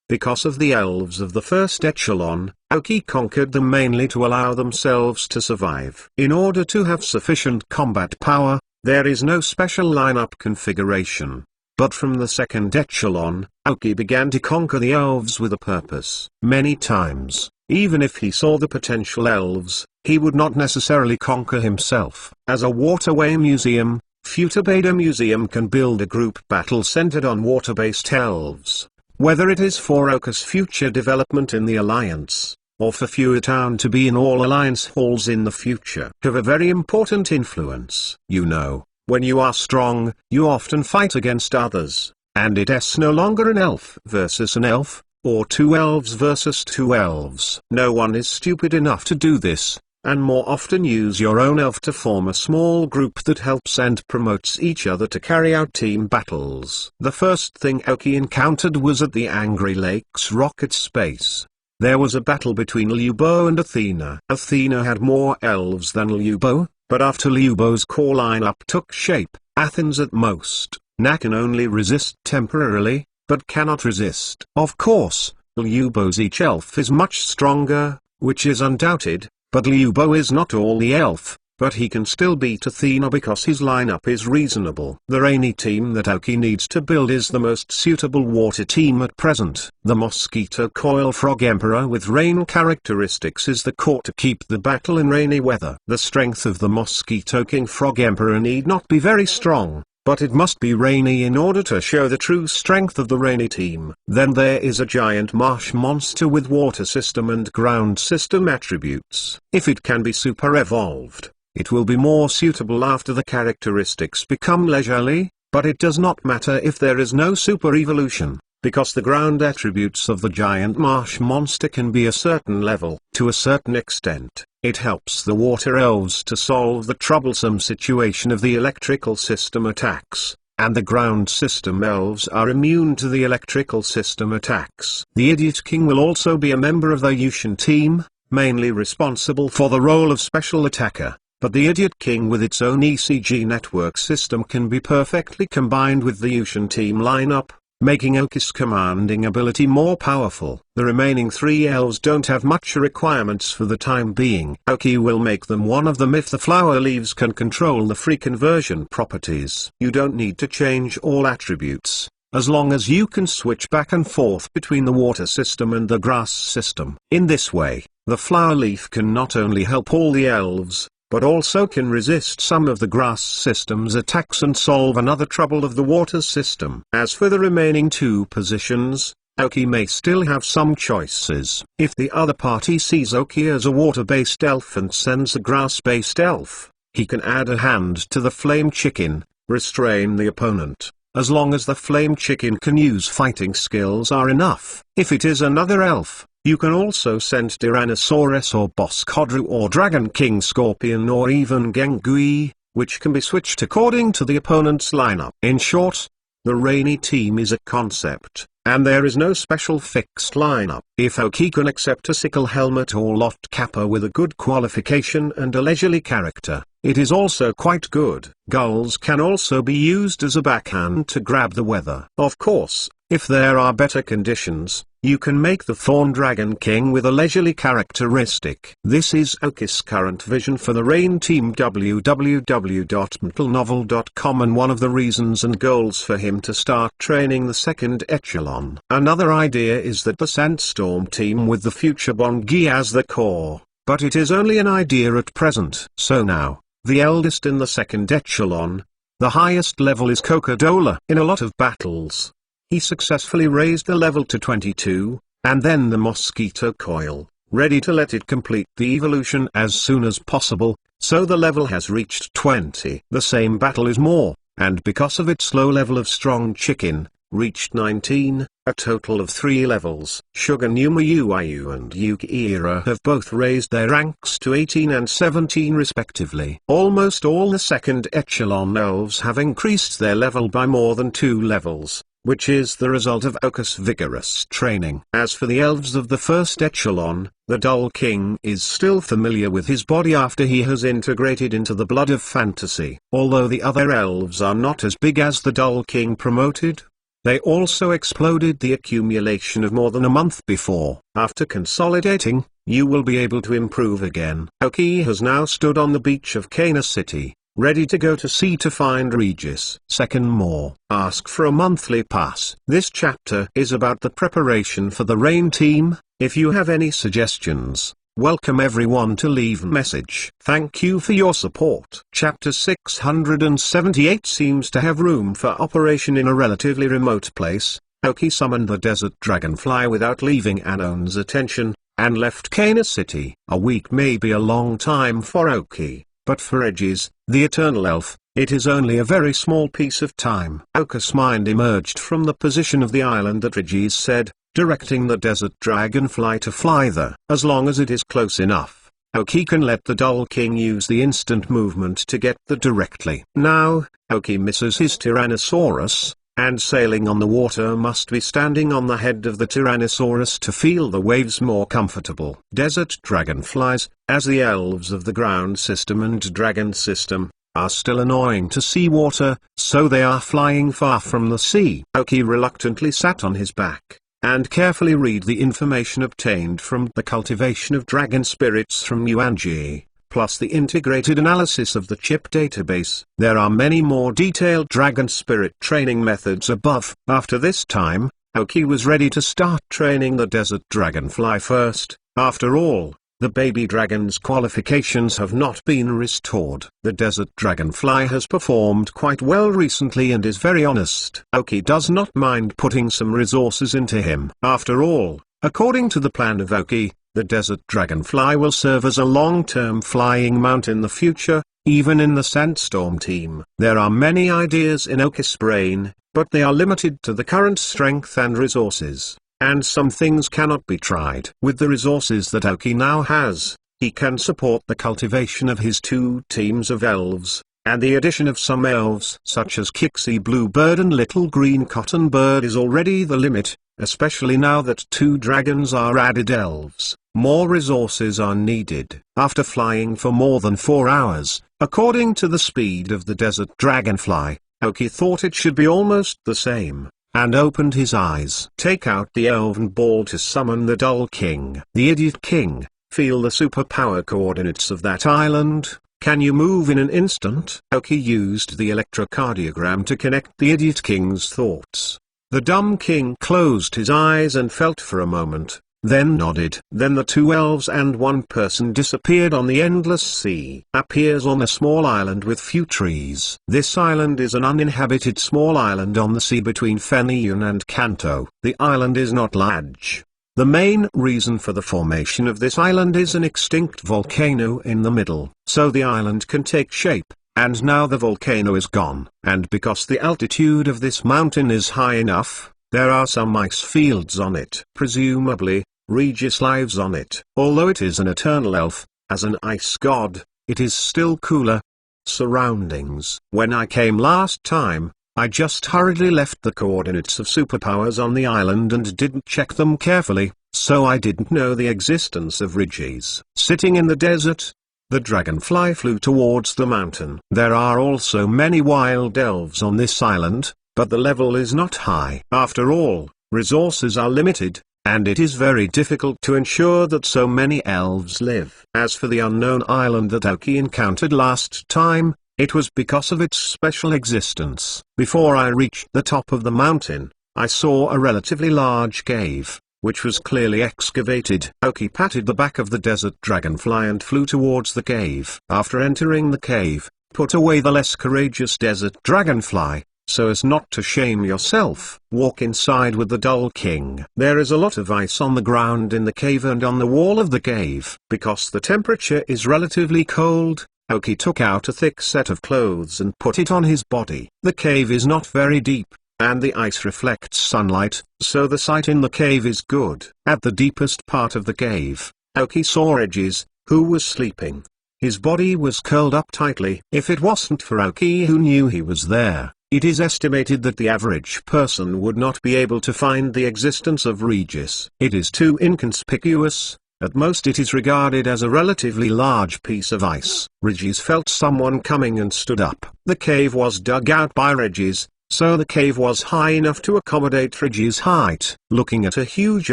Because of the elves of the first echelon, Aoki conquered them mainly to allow themselves to survive. In order to have sufficient combat power, there is no special lineup configuration. But from the second echelon, Aoki began to conquer the elves with a purpose. Many times, even if he saw the potential elves, he would not necessarily conquer himself. As a waterway museum, Futabeda Museum can build a group battle centered on water-based elves. Whether it is for Aoki's future development in the Alliance, or for Fuatown to be in all Alliance halls in the future, have a very important influence. You know, when you are strong, you often fight against others, and it is no longer an elf versus an elf, or two elves versus two elves. No one is stupid enough to do this, and more often use your own elf to form a small group that helps and promotes each other to carry out team battles. The first thing Aoki encountered was at the Angry Lake's rocket space. There was a battle between Liubo and Athena. Athena had more elves than Liubo, but after Liubo's core lineup took shape, Athens at most, Na can only resist temporarily, but cannot resist. Of course, Liubo's each elf is much stronger, which is undoubted, but Liubo is not all the elf, but he can still beat Athena because his lineup is reasonable. The rainy team that Aoki needs to build is the most suitable water team at present. The Mosquito Coil Frog Emperor with rain characteristics is the core to keep the battle in rainy weather. The strength of the Mosquito King Frog Emperor need not be very strong, but it must be rainy in order to show the true strength of the rainy team. Then there is a giant marsh monster with water system and ground system attributes. If it can be super evolved, it will be more suitable after the characteristics become leisurely, but it does not matter if there is no super evolution, because the ground attributes of the giant marsh monster can be a certain level. To a certain extent, it helps the water elves to solve the troublesome situation of the electrical system attacks, and the ground system elves are immune to the electrical system attacks. The Idiot King will also be a member of the Yushin team, mainly responsible for the role of special attacker. But the Idiot King with its own ECG network system can be perfectly combined with the Yushin team lineup, making Aoki's commanding ability more powerful. The remaining three elves don't have much requirements for the time being. Aoki will make them one of them if the flower leaves can control the free conversion properties. You don't need to change all attributes, as long as you can switch back and forth between the water system and the grass system. In this way, the flower leaf can not only help all the elves, but also can resist some of the grass system's attacks and solve another trouble of the water system. As for the remaining two positions, Aoki may still have some choices. If the other party sees Aoki as a water-based elf and sends a grass-based elf, he can add a hand to the flame chicken, restrain the opponent, as long as the flame chicken can use fighting skills are enough. If it is another elf, you can also send Tyrannosaurus or Boss Kodru or Dragon King Scorpion or even Gengui, which can be switched according to the opponent's lineup. In short, the Rainy Team is a concept, and there is no special fixed lineup. If Aoki can accept a sickle helmet or loft kappa with a good qualification and a leisurely character, it is also quite good. Gulls can also be used as a backhand to grab the weather. Of course, if there are better conditions, you can make the Thorn Dragon King with a leisurely characteristic. This is Aoki's current vision for the Rain Team www.mtlnovel.com and one of the reasons and goals for him to start training the second echelon. Another idea is that the Sandstorm Team with the future Bongi as the core, but it is only an idea at present. So now, the eldest in the second echelon, the highest level is Coca-Cola. In a lot of battles, he successfully raised the level to 22, and then the Mosquito Coil, ready to let it complete the evolution as soon as possible, so the level has reached 20. The same battle is more, and because of its low level of Strong Chicken, reached 19, a total of 3 levels. Sugar Numa Uiu and Yuki-Ira have both raised their ranks to 18 and 17 respectively. Almost all the second echelon elves have increased their level by more than 2 levels, which is the result of Aoki's vigorous training. As for the elves of the first echelon, the Dull King is still familiar with his body after he has integrated into the Blood of Fantasy. Although the other elves are not as big as the Dull King promoted, they also exploded the accumulation of more than a month before. After consolidating, you will be able to improve again. Aoki has now stood on the beach of Kana City, ready to go to sea to find Regis. Second more. Ask for a monthly pass. This chapter is about the preparation for the Rain Team. If you have any suggestions, welcome everyone to leave a message. Thank you for your support. Chapter 678 seems to have room for operation in a relatively remote place. Aoki summoned the desert dragonfly without leaving Anon's attention, and left Kana City. A week may be a long time for Aoki, but for Regis, the eternal elf, it is only a very small piece of time. Aoki's mind emerged from the position of the island that Regis said, directing the desert dragonfly to fly there. As long as it is close enough, Aoki can let the Dull King use the instant movement to get there directly. Now, Aoki misses his Tyrannosaurus, and sailing on the water must be standing on the head of the Tyrannosaurus to feel the waves more comfortable. Desert dragonflies, as the elves of the ground system and dragon system, are still annoying to sea water, so they are flying far from the sea. Aoki reluctantly sat on his back, and carefully read the information obtained from the cultivation of dragon spirits from Yuanji, plus the integrated analysis of the chip database. There are many more detailed dragon spirit training methods above. After this time, Aoki was ready to start training the desert dragonfly first. After all, the baby dragon's qualifications have not been restored. The desert dragonfly has performed quite well recently and is very honest. Aoki does not mind putting some resources into him. After all, according to the plan of Aoki, the desert dragonfly will serve as a long-term flying mount in the future, even in the Sandstorm Team. There are many ideas in Aoki's brain, but they are limited to the current strength and resources. And some things cannot be tried. With the resources that Aoki now has, he can support the cultivation of his 2 teams of elves, and the addition of some elves such as Kixie Bluebird and Little Green Cotton Bird is already the limit, especially now that 2 dragons are added elves. More resources are needed. After flying for more than 4 hours, according to the speed of the desert dragonfly, Aoki thought it should be almost the same, and opened his eyes. Take out the elven ball to summon the Dull King. The Idiot King, feel the superpower coordinates of that island. Can you move in an instant? Aoki used the electrocardiogram to connect the Idiot King's thoughts. The dumb king closed his eyes and felt for a moment, then nodded. Then the two elves and one person disappeared on the endless sea. Appears on a small island with few trees. This island is an uninhabited small island on the sea between Feniyun and Kanto. The island is not large. The main reason for the formation of this island is an extinct volcano in the middle. So the island can take shape, and now the volcano is gone. And because the altitude of this mountain is high enough, there are some ice fields on it. Presumably, Regis lives on it. Although it is an eternal elf, as an ice god, it is still cooler. Surroundings. When I came last time, I just hurriedly left the coordinates of superpowers on the island and didn't check them carefully, so I didn't know the existence of Regis. Sitting in the desert, the dragonfly flew towards the mountain. There are also many wild elves on this island, but the level is not high. After all, resources are limited, and it is very difficult to ensure that so many elves live. As for the unknown island that Aoki encountered last time, it was because of its special existence. Before I reached the top of the mountain, I saw a relatively large cave, which was clearly excavated. Aoki patted the back of the desert dragonfly and flew towards the cave. After entering the cave, put away the less courageous desert dragonfly, so as not to shame yourself. Walk inside with the Dull King. There is a lot of ice on the ground in the cave and on the wall of the cave. Because the temperature is relatively cold, Aoki took out a thick set of clothes and put it on his body. The cave is not very deep, and the ice reflects sunlight, so the sight in the cave is good. At the deepest part of the cave, Aoki saw Regis, who was sleeping. His body was curled up tightly. If it wasn't for Aoki who knew he was there, it is estimated that the average person would not be able to find the existence of Regis. It is too inconspicuous. At most it is regarded as a relatively large piece of ice. Regis felt someone coming and stood up. The cave was dug out by Regis, so the cave was high enough to accommodate Regis' height. Looking at a huge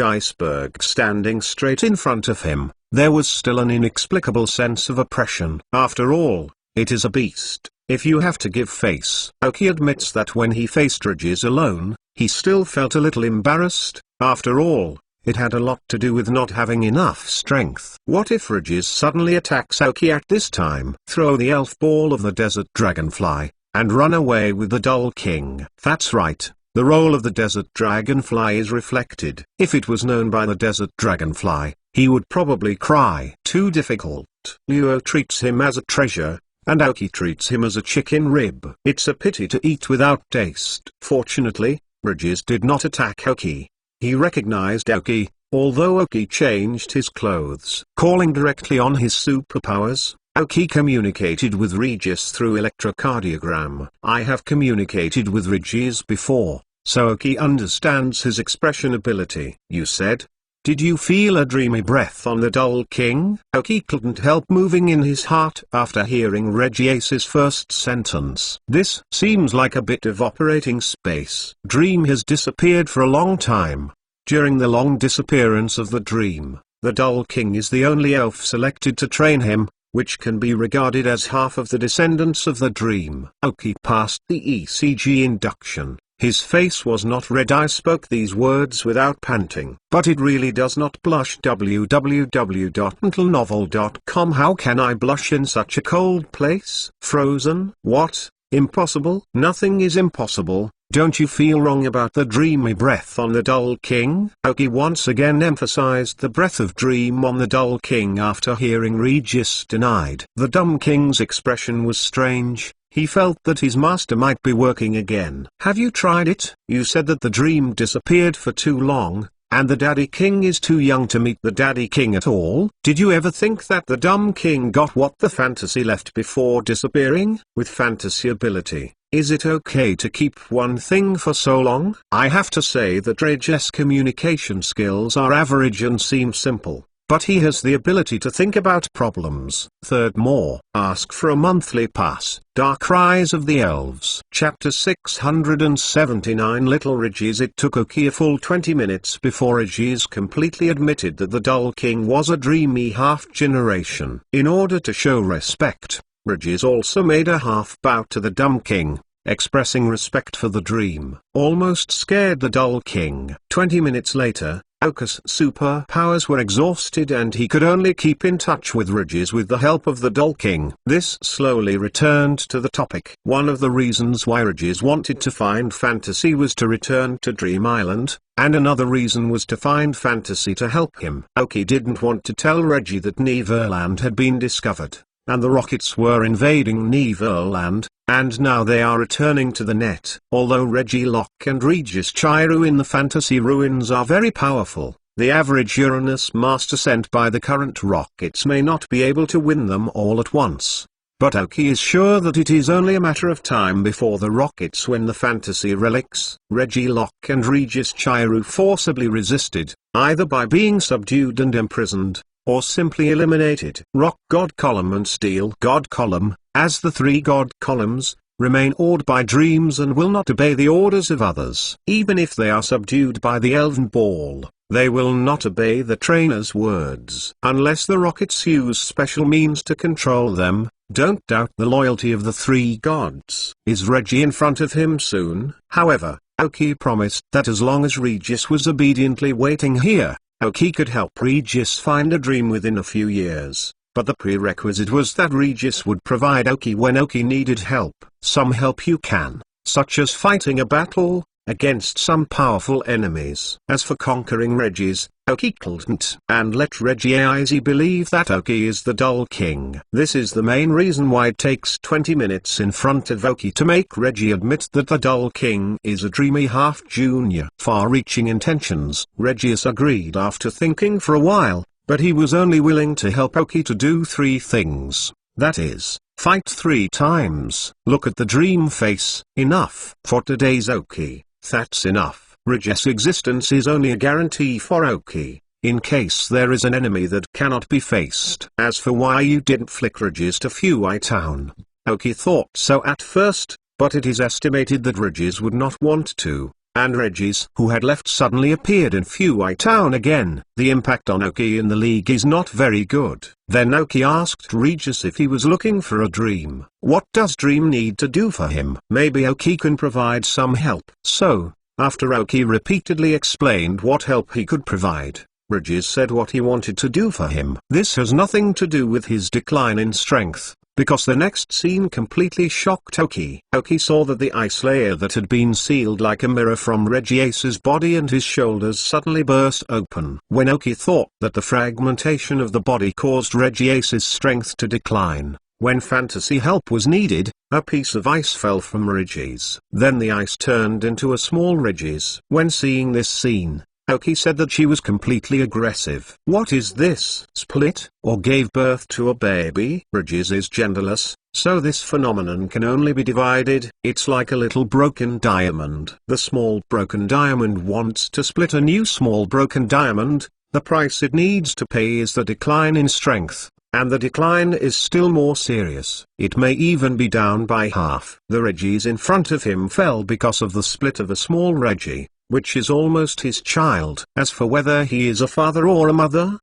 iceberg standing straight in front of him, there was still an inexplicable sense of oppression. After all, it is a beast. If you have to give face. Aoki admits that when he faced Regis alone, he still felt a little embarrassed. After all, it had a lot to do with not having enough strength. What if Regis suddenly attacks Aoki at this time? Throw the elf ball of the desert dragonfly, and run away with the Dull King. That's right, the role of the desert dragonfly is reflected. If it was known by the desert dragonfly, he would probably cry. Too difficult. Luo treats him as a treasure, and Aoki treats him as a chicken rib. It's a pity to eat without taste. Fortunately, Regis did not attack Aoki. He recognized Aoki, although Aoki changed his clothes. Calling directly on his superpowers, Aoki communicated with Regis through electrocardiogram. I have communicated with Regis before, so Aoki understands his expression ability. You said? Did you feel a dreamy breath on the Dull King? Aoki couldn't help moving in his heart after hearing Regis's first sentence. This seems like a bit of operating space. Dream has disappeared for a long time. During the long disappearance of the dream, the Dull King is the only elf selected to train him, which can be regarded as half of the descendants of the dream. Aoki passed the ECG induction. His face was not red. I spoke these words without panting. But it really does not blush. www.mentalnovel.com. How can I blush in such a cold place? Frozen? What? Impossible? Nothing is impossible. Don't you feel wrong about the dreamy breath on the Dull King? Aoki once again emphasized the breath of dream on the Dull King after hearing Regis denied. The Dumb King's expression was strange. He felt that his master might be working again. Have you tried it? You said that the dream disappeared for too long, and the Daddy King is too young to meet the Daddy King at all. Did you ever think that the Dumb King got what the fantasy left before disappearing? With fantasy ability, is it okay to keep one thing for so long? I have to say that Regis' communication skills are average and seem simple. But he has the ability to think about problems. Third, more. Ask for a monthly pass. Dark Rise of the Elves. Chapter 679. Little Regis. It took Aoki a full 20 minutes before Regis completely admitted that the Dull King was a dreamy half-generation. In order to show respect, Regis also made a half bow to the Dumb King. expressing respect for the dream, almost scared the Dull King. 20 minutes later, Oki's superpowers were exhausted and he could only keep in touch with Regis with the help of the Dull King. This slowly returned to the topic. One of the reasons why Regis wanted to find Fantasy was to return to Dream Island, and another reason was to find Fantasy to help him. Oki didn't want to tell Reggie that Neverland had been discovered, and the rockets were invading Neverland, and now they are returning to the net. Although Regielocke and Regis Chiru in the Fantasy ruins are very powerful, the average Uranus master sent by the current rockets may not be able to win them all at once. But Oki is sure that it is only a matter of time before the rockets win the Fantasy relics. Regielocke and Regis Chiru forcibly resisted, either by being subdued and imprisoned, or simply eliminated. Rock God Column and Steel God Column, as the three God Columns, remain awed by dreams and will not obey the orders of others. Even if they are subdued by the Elven Ball, they will not obey the trainer's words. Unless the rockets use special means to control them, don't doubt the loyalty of the three gods. Is Reggie in front of him soon? However, Oki promised that as long as Regis was obediently waiting here, Oki could help Regis find a dream within a few years. But the prerequisite was that Regis would provide Oki when Oki needed help. Some help you can, such as fighting a battle against some powerful enemies. As for conquering Regis, Oki couldn't. And let Reggie believe that Oki is the Dull King. This is the main reason why it takes 20 minutes in front of Oki to make Reggie admit that the Dull King is a dreamy half-junior. Far-reaching intentions. Regis agreed after thinking for a while, but he was only willing to help Oki to do 3 things. That is, fight 3 times. Look at the dream face. Enough. For today's Oki, that's enough. Regis' existence is only a guarantee for Oki, in case there is an enemy that cannot be faced. As for why you didn't flick Regis to Fuai Town, Oki thought so at first, but it is estimated that Regis would not want to. And Regis, who had left, suddenly appeared in Fuai Town again. The impact on Oki in the league is not very good. Then Oki asked Regis if he was looking for a dream. What does Dream need to do for him? Maybe Oki can provide some help. So, after Oki repeatedly explained what help he could provide, Regis said what he wanted to do for him. This has nothing to do with his decline in strength, because the next scene completely shocked Oki. Oki saw that the ice layer that had been sealed like a mirror from Regias's body and his shoulders suddenly burst open. When Oki thought that the fragmentation of the body caused Regias's strength to decline, when Fantasy help was needed, a piece of ice fell from Regis. Then the ice turned into a small Regis. When seeing this scene, Oki said that she was completely aggressive. What is this? Split, or gave birth to a baby? Regis is genderless, so this phenomenon can only be divided. It's like a little broken diamond. The small broken diamond wants to split a new small broken diamond. The price it needs to pay is the decline in strength, and the decline is still more serious. It may even be down by half. The Regis in front of him fell because of the split of a small Regi, which is almost his child. As for whether he is a father or a mother?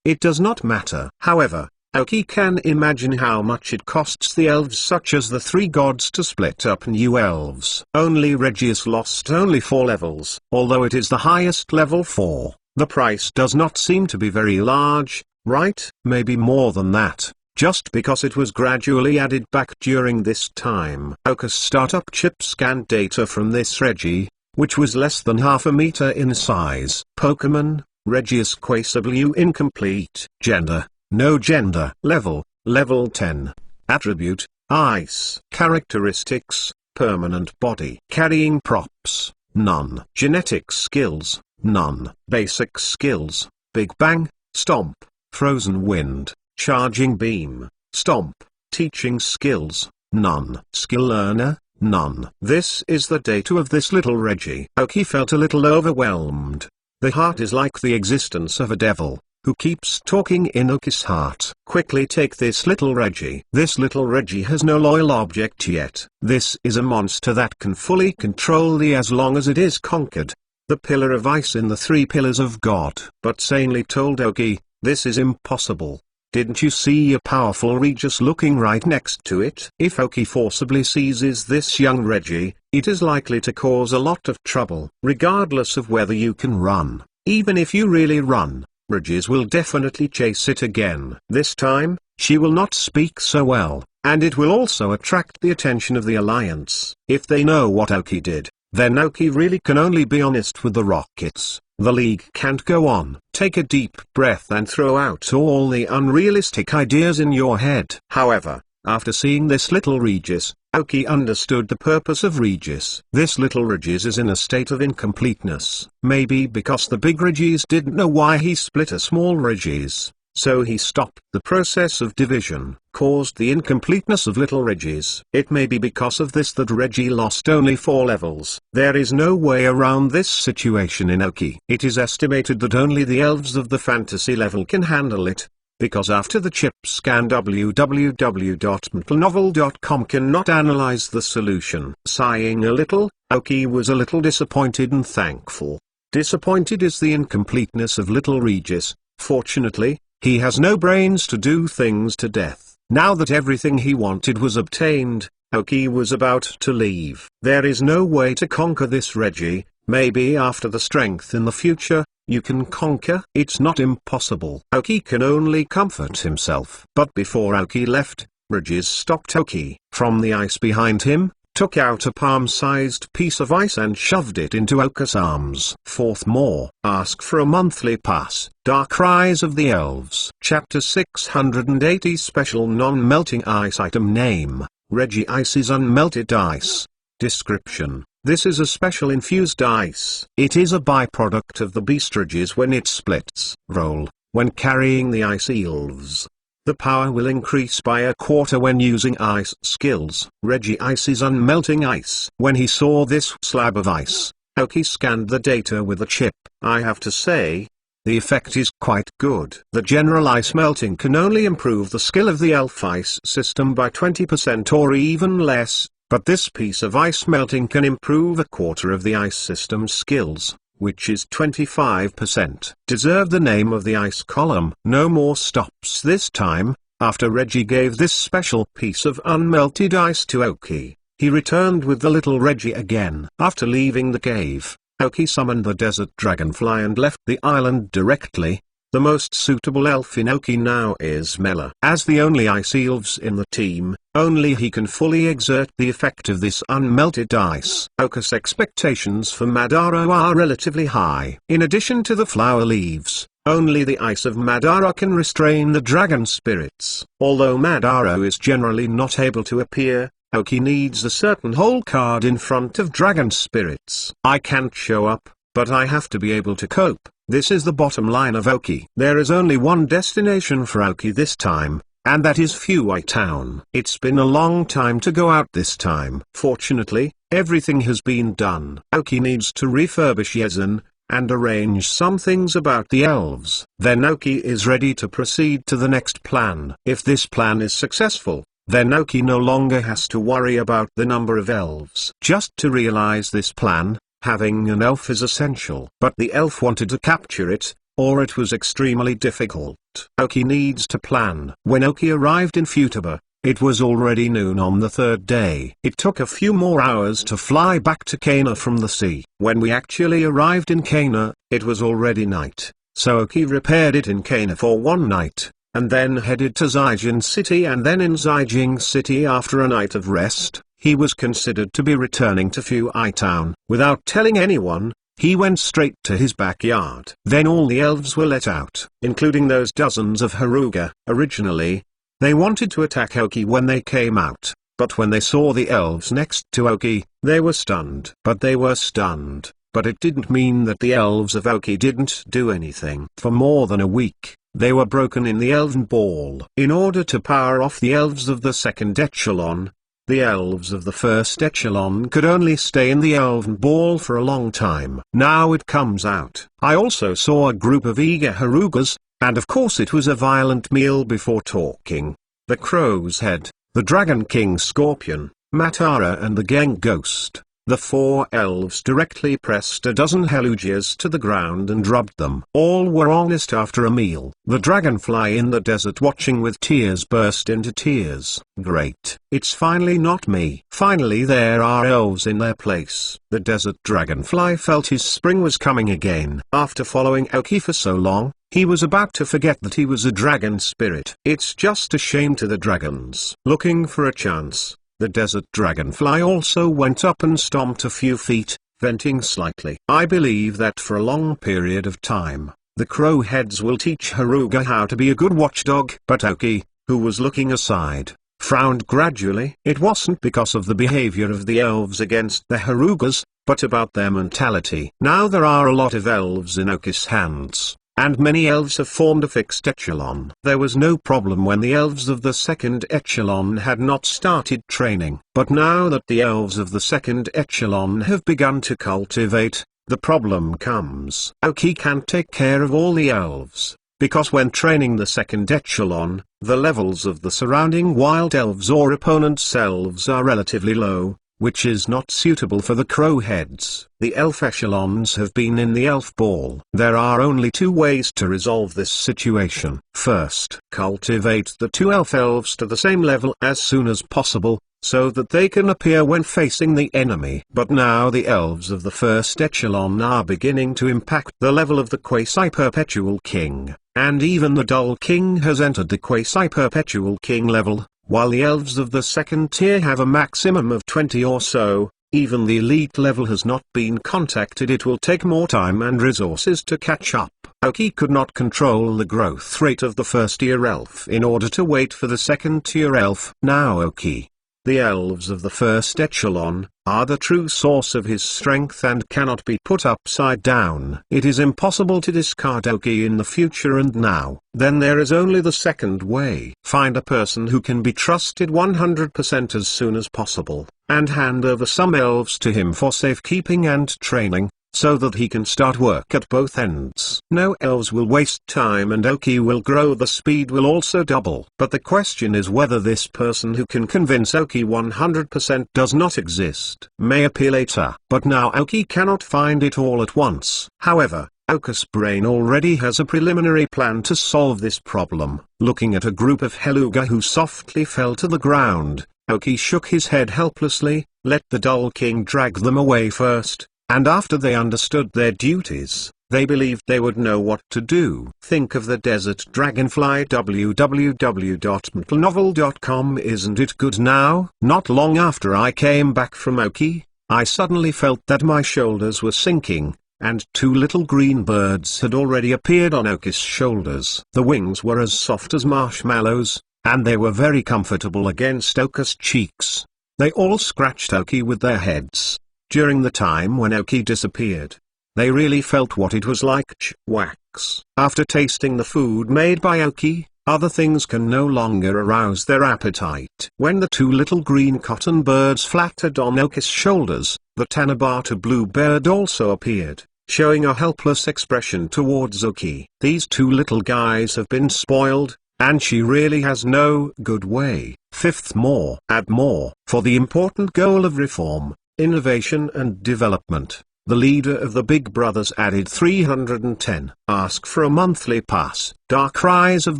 It does not matter. However, Oki can imagine how much it costs the elves such as the 3 gods to split up new elves. Only Regis lost only 4 levels. Although it is the highest level 4, the price does not seem to be very large, right? Maybe more than that, just because it was gradually added back during this time. Oki's startup chip scanned data from this Regi, which was less than half a meter in size. Pokemon, Regius Quasablu incomplete. Gender, no gender. Level, level 10. Attribute, ice. Characteristics, permanent body. Carrying props, none. Genetic skills, none. Basic skills, Big Bang, Stomp, Frozen Wind, Charging Beam, Stomp. Teaching skills, none. Skill learner, none. This is the data of this little Regi. Oki felt a little overwhelmed. The heart is like the existence of a devil, who keeps talking in Oki's heart. Quickly take this little Regi. This little Regi has no loyal object yet. This is a monster that can fully control thee as long as it is conquered. The pillar of ice in the 3 pillars of God. But sanely told Oki, this is impossible. Didn't you see a powerful Regis looking right next to it? If Aoki forcibly seizes this young Reggie, it is likely to cause a lot of trouble. Regardless of whether you can run, even if you really run, Regis will definitely chase it again. This time, she will not speak so well, and it will also attract the attention of the Alliance. If they know what Aoki did, then Aoki really can only be honest with the Rockets. The League can't go on. Take a deep breath and throw out all the unrealistic ideas in your head. However, after seeing this little Regis, Aoki understood the purpose of Regis. This little Regis is in a state of incompleteness. Maybe because the big Regis didn't know why he split a small Regis. So he stopped the process of division, caused the incompleteness of little Regis. It may be because of this that Reggie lost only 4 levels. There is no way around this situation in Aoki. It is estimated that only the elves of the fantasy level can handle it, because after the chip scan www.mentalnovel.com cannot analyze the solution. Sighing a little, Aoki was a little disappointed and thankful. Disappointed is the incompleteness of little Regis. Fortunately, he has no brains to do things to death. Now that everything he wanted was obtained, Aoki was about to leave. There is no way to conquer this Reggie. Maybe after the strength in the future, you can conquer. It's not impossible. Aoki can only comfort himself. But before Aoki left, Regis stopped Aoki from the ice behind him, took out a palm-sized piece of ice and shoved it into Aoki's arms. Fourth more. Ask for a monthly pass. Dark Rise of the Elves. Chapter 680 Special Non-Melting Ice Item Name, Reggie Ice's Unmelted Ice. Description: this is a special infused ice. It is a byproduct of the beast Regis when it splits. Role: when carrying the Ice Elves, the power will increase by 1/4 when using ice skills. Reggie Ice's Unmelting Ice. When he saw this slab of ice, Aoki scanned the data with a chip. I have to say, the effect is quite good. The general ice melting can only improve the skill of the elf ice system by 20% or even less, but this piece of ice melting can improve 1/4 of the ice system's skills, which is 25%. Deserve the name of the ice column. No more stops this time. After Reggie gave this special piece of unmelted ice to Aoki, he returned with the little Reggie again. After leaving the cave, Aoki summoned the desert dragonfly and left the island directly. The most suitable elf in Aoki now is Mela. As the only ice elves in the team, only he can fully exert the effect of this unmelted ice. Aoki's expectations for Madara are relatively high. In addition to the flower leaves, only the ice of Madara can restrain the dragon spirits. Although Madara is generally not able to appear, Aoki needs a certain hole card in front of dragon spirits. I can't show up, but I have to be able to cope. This is the bottom line of Aoki. There is only one destination for Aoki this time, and that is Fuwai Town. It's been a long time to go out this time. Fortunately, everything has been done. Aoki needs to refurbish Yezen, and arrange some things about the elves. Then Aoki is ready to proceed to the next plan. If this plan is successful, then Aoki no longer has to worry about the number of elves. Just to realize this plan, having an elf is essential. But the elf wanted to capture it, or it was extremely difficult. Aoki needs to plan. When Aoki arrived in Futaba, it was already noon on the 3rd day. It took a few more hours to fly back to Kana from the sea. When we actually arrived in Kana, it was already night. So Aoki repaired it in Kana for 1 night, and then headed to Zijin City, and then in Zijing City after a night of rest, he was considered to be returning to Fuwai Town. Without telling anyone, he went straight to his backyard. Then all the elves were let out, including those dozens of Haruga. Originally, they wanted to attack Aoki when they came out, but when they saw the elves next to Aoki, they were stunned. But it didn't mean that the elves of Aoki didn't do anything. For more than a week, they were broken in the Elven Ball. In order to power off the elves of the 2nd echelon, the elves of the 1st echelon could only stay in the Elven Ball for a long time. Now it comes out. I also saw a group of eager Harugas, and of course it was a violent meal before talking. The Crow's Head, the Dragon King Scorpion, Matara and the Gang Ghost. The 4 elves directly pressed a dozen Hellugias to the ground and rubbed them. All were honest after a meal. The dragonfly in the desert, watching with tears, burst into tears. Great. It's finally not me. Finally there are elves in their place. The desert dragonfly felt his spring was coming again. After following Aoki for so long, he was about to forget that he was a dragon spirit. It's just a shame to the dragons. Looking for a chance, the desert dragonfly also went up and stomped a few feet, venting slightly. I believe that for a long period of time, the crowheads will teach Haruga how to be a good watchdog. But Aoki, who was looking aside, frowned gradually. It wasn't because of the behavior of the elves against the Harugas, but about their mentality. Now there are a lot of elves in Aoki's hands, and many elves have formed a fixed echelon. There was no problem when the elves of the second echelon had not started training. But now that the elves of the second echelon have begun to cultivate, the problem comes. Aoki can't take care of all the elves, because when training the second echelon, the levels of the surrounding wild elves or opponents' elves are relatively low, which is not suitable for the crowheads. The elf echelons have been in the elf ball. There are only 2 ways to resolve this situation. First, cultivate the 2 elves to the same level as soon as possible, so that they can appear when facing the enemy. But now the elves of the first echelon are beginning to impact the level of the Quasi-Perpetual King, and even the Dull King has entered the Quasi-Perpetual King level. While the elves of the second tier have a maximum of 20 or so, even the elite level has not been contacted. It will take more time and resources to catch up. Aoki could not control the growth rate of the first tier elf in order to wait for the second tier elf. Now Aoki, the elves of the first echelon, are the true source of his strength and cannot be put upside down. It is impossible to discard Aoki in the future and now. Then there is only the second way. Find a person who can be trusted 100% as soon as possible, and hand over some elves to him for safekeeping and training, so that he can start work at both ends. No elves will waste time and Aoki will grow. The speed will also double. But the question is whether this person who can convince Aoki 100% does not exist. May appear later. But now Aoki cannot find it all at once. However, Aoki's brain already has a preliminary plan to solve this problem. Looking at a group of Helluga who softly fell to the ground, Aoki shook his head helplessly. Let the Dull King drag them away first. And after they understood their duties, they believed they would know what to do. Think of the desert dragonfly. www.mentalnovel.com. Isn't it good now? Not long after I came back from Aoki, I suddenly felt that my shoulders were sinking, and 2 little green birds had already appeared on Aoki's shoulders. The wings were as soft as marshmallows, and they were very comfortable against Aoki's cheeks. They all scratched Aoki with their heads. During the time when Aoki disappeared, they really felt what it was like to wax. After tasting the food made by Aoki, other things can no longer arouse their appetite. When the 2 little green cotton birds flattered on Aoki's shoulders, the Tanabata bluebird also appeared, showing a helpless expression towards Aoki. These 2 little guys have been spoiled, and she really has no good way. Fifth, more. Add more. For the important goal of reform, innovation and development, the leader of the Big Brothers added 310. Ask for a monthly pass. Dark Rise of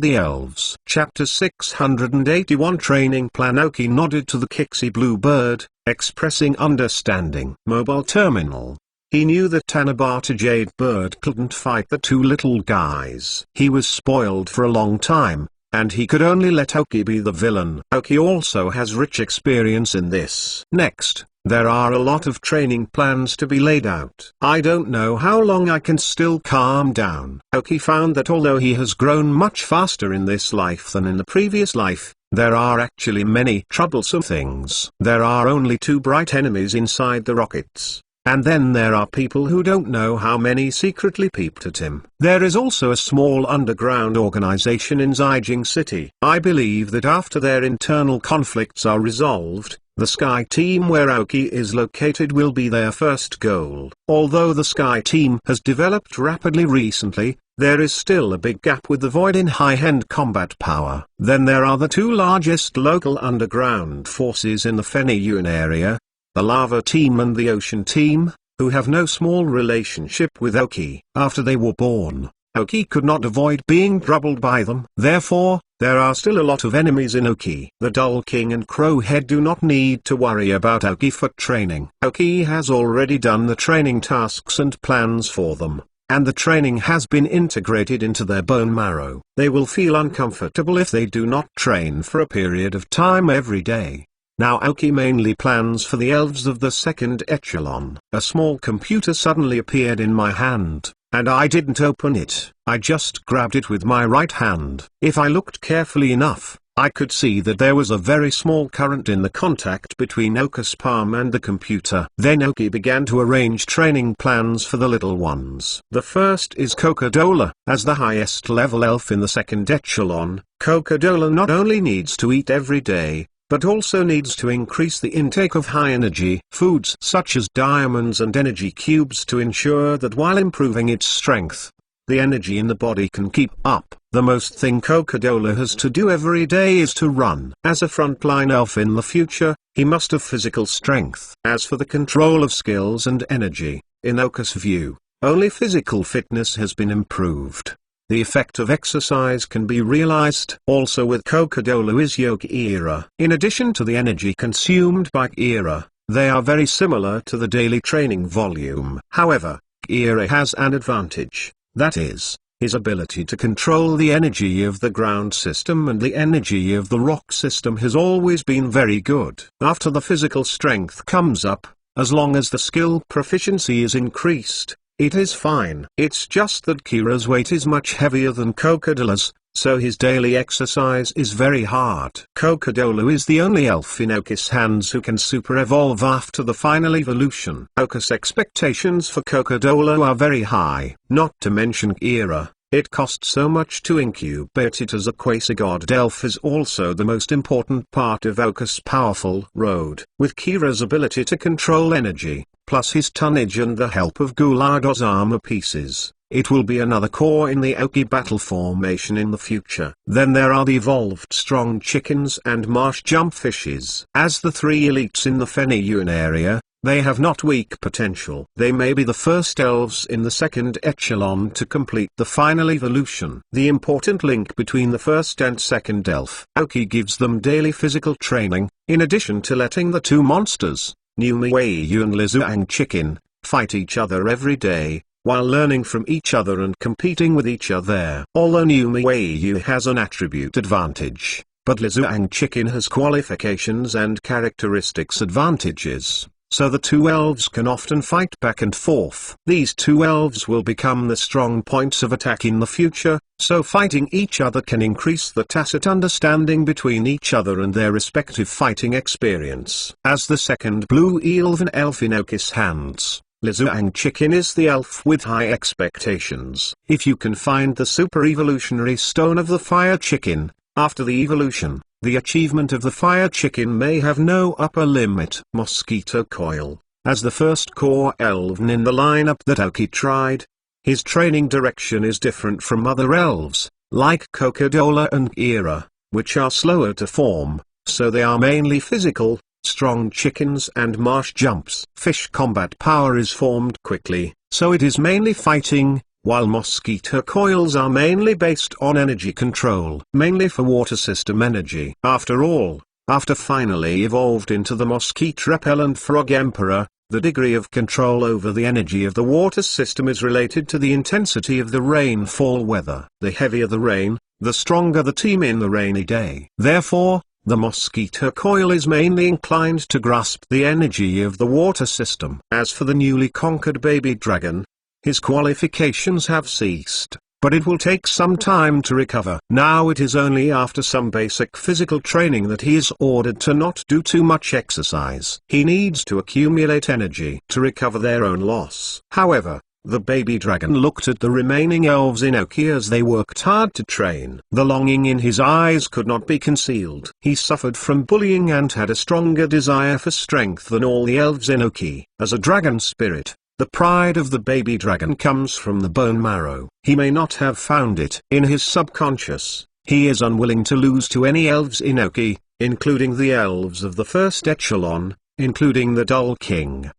the Elves. Chapter 681. Training Plan. Aoki nodded to the Kixie Bluebird, expressing understanding. Mobile terminal. He knew that Tanabata Jade Bird couldn't fight the 2 little guys. He was spoiled for a long time, and he could only let Aoki be the villain. Aoki also has rich experience in this. Next, there are a lot of training plans to be laid out. I don't know how long I can still calm down. Aoki found that although he has grown much faster in this life than in the previous life, there are actually many troublesome things. There are only 2 bright enemies inside the rockets. And then there are people who don't know how many secretly peeped at him. There is also a small underground organization in Zijing City. I believe that after their internal conflicts are resolved, the Sky Team where Aoki is located will be their first goal. Although the Sky Team has developed rapidly recently, there is still a big gap with the Void in high-end combat power. Then there are the 2 largest local underground forces in the Feniyun area, the lava team and the ocean team, who have no small relationship with Aoki. After they were born, Aoki could not avoid being troubled by them. Therefore, there are still a lot of enemies in Aoki. The Dull King and Crowhead do not need to worry about Aoki for training. Aoki has already done the training tasks and plans for them, and the training has been integrated into their bone marrow. They will feel uncomfortable if they do not train for a period of time every day. Now Aoki mainly plans for the elves of the second echelon. A small computer suddenly appeared in my hand, and I didn't open it. I just grabbed it with my right hand. If I looked carefully enough, I could see that there was a very small current in the contact between Aoki's palm and the computer. Then Aoki began to arrange training plans for the little ones. The first is Coca-Cola. As the highest level elf in the second echelon, Coca-Cola not only needs to eat every day, but also needs to increase the intake of high-energy foods such as diamonds and energy cubes to ensure that while improving its strength, the energy in the body can keep up. The most thing Coca-Cola has to do every day is to run. As a frontline elf in the future, he must have physical strength. As for the control of skills and energy, in Aoki's view, only physical fitness has been improved. The effect of exercise can be realized also with Coca-Cola is Yogi-Ira. In addition to the energy consumed by Ira, they are very similar to the daily training volume. However, Ira has an advantage, that is, his ability to control the energy of the ground system and the energy of the rock system has always been very good. After the physical strength comes up, as long as the skill proficiency is increased, it is fine. It's just that Kira's weight is much heavier than Coca-Cola's, so his daily exercise is very hard. Coca-Cola is the only elf in Aoki's hands who can super evolve after the final evolution. Aoki's expectations for Coca-Cola are very high. Not to mention Kira, it costs so much to incubate it as a quasi-god elf is also the most important part of Aoki's powerful road. With Kira's ability to control energy, plus his tonnage and the help of Gulado's armor pieces, it will be another core in the Aoki battle formation in the future. Then there are the evolved strong chickens and marsh jump fishes. As the three elites in the Feniyun area, they have not weak potential. They may be the first elves in the second echelon to complete the final evolution. The important link between the first and second elf. Aoki gives them daily physical training, in addition to letting the two monsters, Numiwayu and Lizuang Chicken, fight each other every day, while learning from each other and competing with each other. Although Numiwayu has an attribute advantage, but Lizuang Chicken has qualifications and characteristics advantages, so the two elves can often fight back and forth. These two elves will become the strong points of attack in the future, so fighting each other can increase the tacit understanding between each other and their respective fighting experience. As the second blue elven elf in Aoki's hands, Lizuang Chicken is the elf with high expectations. If you can find the super evolutionary stone of the fire chicken, after the evolution, the achievement of the fire chicken may have no upper limit. Mosquito Coil, as the first core elven in the lineup that Aoki tried, his training direction is different from other elves, like Coca-Cola and Ira, which are slower to form, so they are mainly physical, strong chickens and marsh jumps. Fish combat power is formed quickly, so it is mainly fighting, while mosquito coils are mainly based on energy control, mainly for water system energy. After all, after finally evolved into the mosquito repellent frog emperor, the degree of control over the energy of the water system is related to the intensity of the rainfall weather. The heavier the rain, the stronger the team in the rainy day. Therefore, the mosquito coil is mainly inclined to grasp the energy of the water system. As for the newly conquered baby dragon, his qualifications have ceased, but it will take some time to recover. Now it is only after some basic physical training that he is ordered to not do too much exercise. He needs to accumulate energy to recover their own loss. However, the baby dragon looked at the remaining elves in Aoki as they worked hard to train. The longing in his eyes could not be concealed. He suffered from bullying and had a stronger desire for strength than all the elves in Aoki. As a dragon spirit, the pride of the baby dragon comes from the bone marrow. He may not have found it in his subconscious. He is unwilling to lose to any elves in Aoki, including the elves of the first echelon, including the Dull King!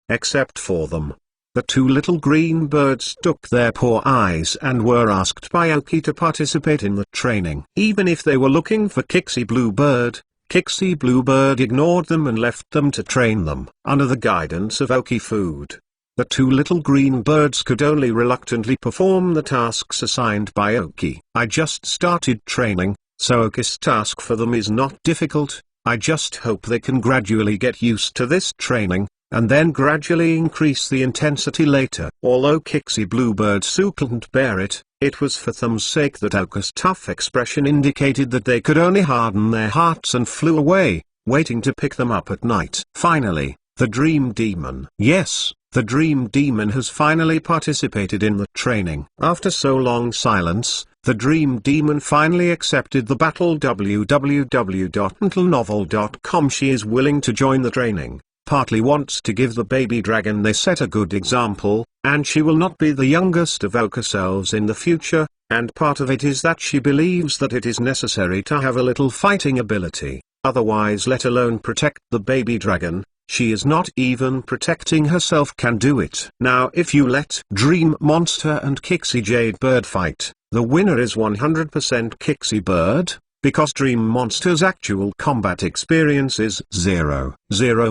Except for them. The two little green birds took their poor eyes and were asked by Aoki to participate in the training. Even if they were looking for Kixie Bluebird, Kixie Bluebird ignored them and left them to train them. Under the guidance of Aoki Food, the two little green birds could only reluctantly perform the tasks assigned by Aoki. I just started training, so Aoki's task for them is not difficult. I just hope they can gradually get used to this training, and then gradually increase the intensity later. Although Kixie Bluebirds couldn't bear it, it was for them's sake that Aoki's tough expression indicated that they could only harden their hearts and flew away, waiting to pick them up at night. Finally, the Dream Demon. Yes, the Dream Demon has finally participated in the training. After so long silence, the Dream Demon finally accepted the battle. www.mentalnovel.com. She is willing to join the training. Partly wants to give the baby dragon they set a good example, and she will not be the youngest of Aoki's elves in the future, and part of it is that she believes that it is necessary to have a little fighting ability, otherwise let alone protect the baby dragon, she is not even protecting herself can do it. Now if you let Dream Monster and Kixie Jade Bird fight, the winner is 100% Kixie Bird. Because Dream Monster's actual combat experience is 0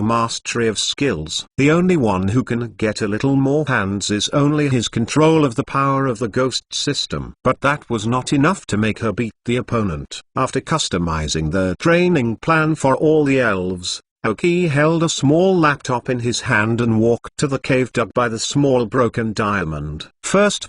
mastery of skills. The only one who can get a little more hands is only his control of the power of the ghost system. But that was not enough to make her beat the opponent. After customizing the training plan for all the elves, Aoki held a small laptop in his hand and walked to the cave dug by the small broken diamond. First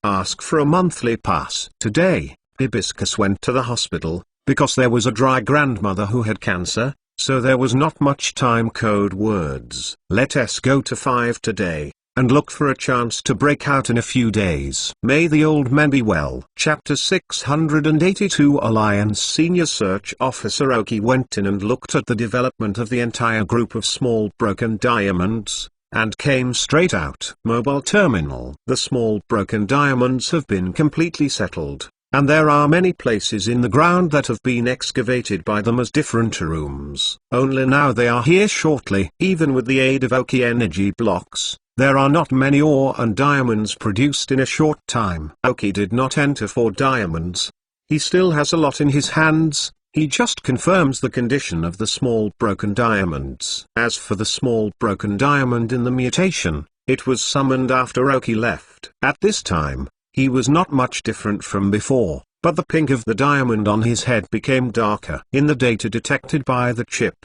ask for a monthly pass. Today, Hibiscus went to the hospital, because there was a dry grandmother who had cancer, so there was not much time. Code words. Let us go to 5 today, and look for a chance to break out in a few days. May the old man be well. Chapter 682. Alliance Senior Search Officer Aoki went in and looked at the development of the entire group of small broken diamonds, and came straight out. Mobile terminal. The small broken diamonds have been completely settled, and there are many places in the ground that have been excavated by them as different rooms. Only now they are here shortly. Even with the aid of Aoki energy blocks, there are not many ore and diamonds produced in a short time. Aoki did not enter for diamonds. He still has a lot in his hands. He just confirms the condition of the small broken diamonds. As for the small broken diamond in the mutation, it was summoned after Aoki left. At this time, he was not much different from before, but the pink of the diamond on his head became darker. In the data detected by the chip,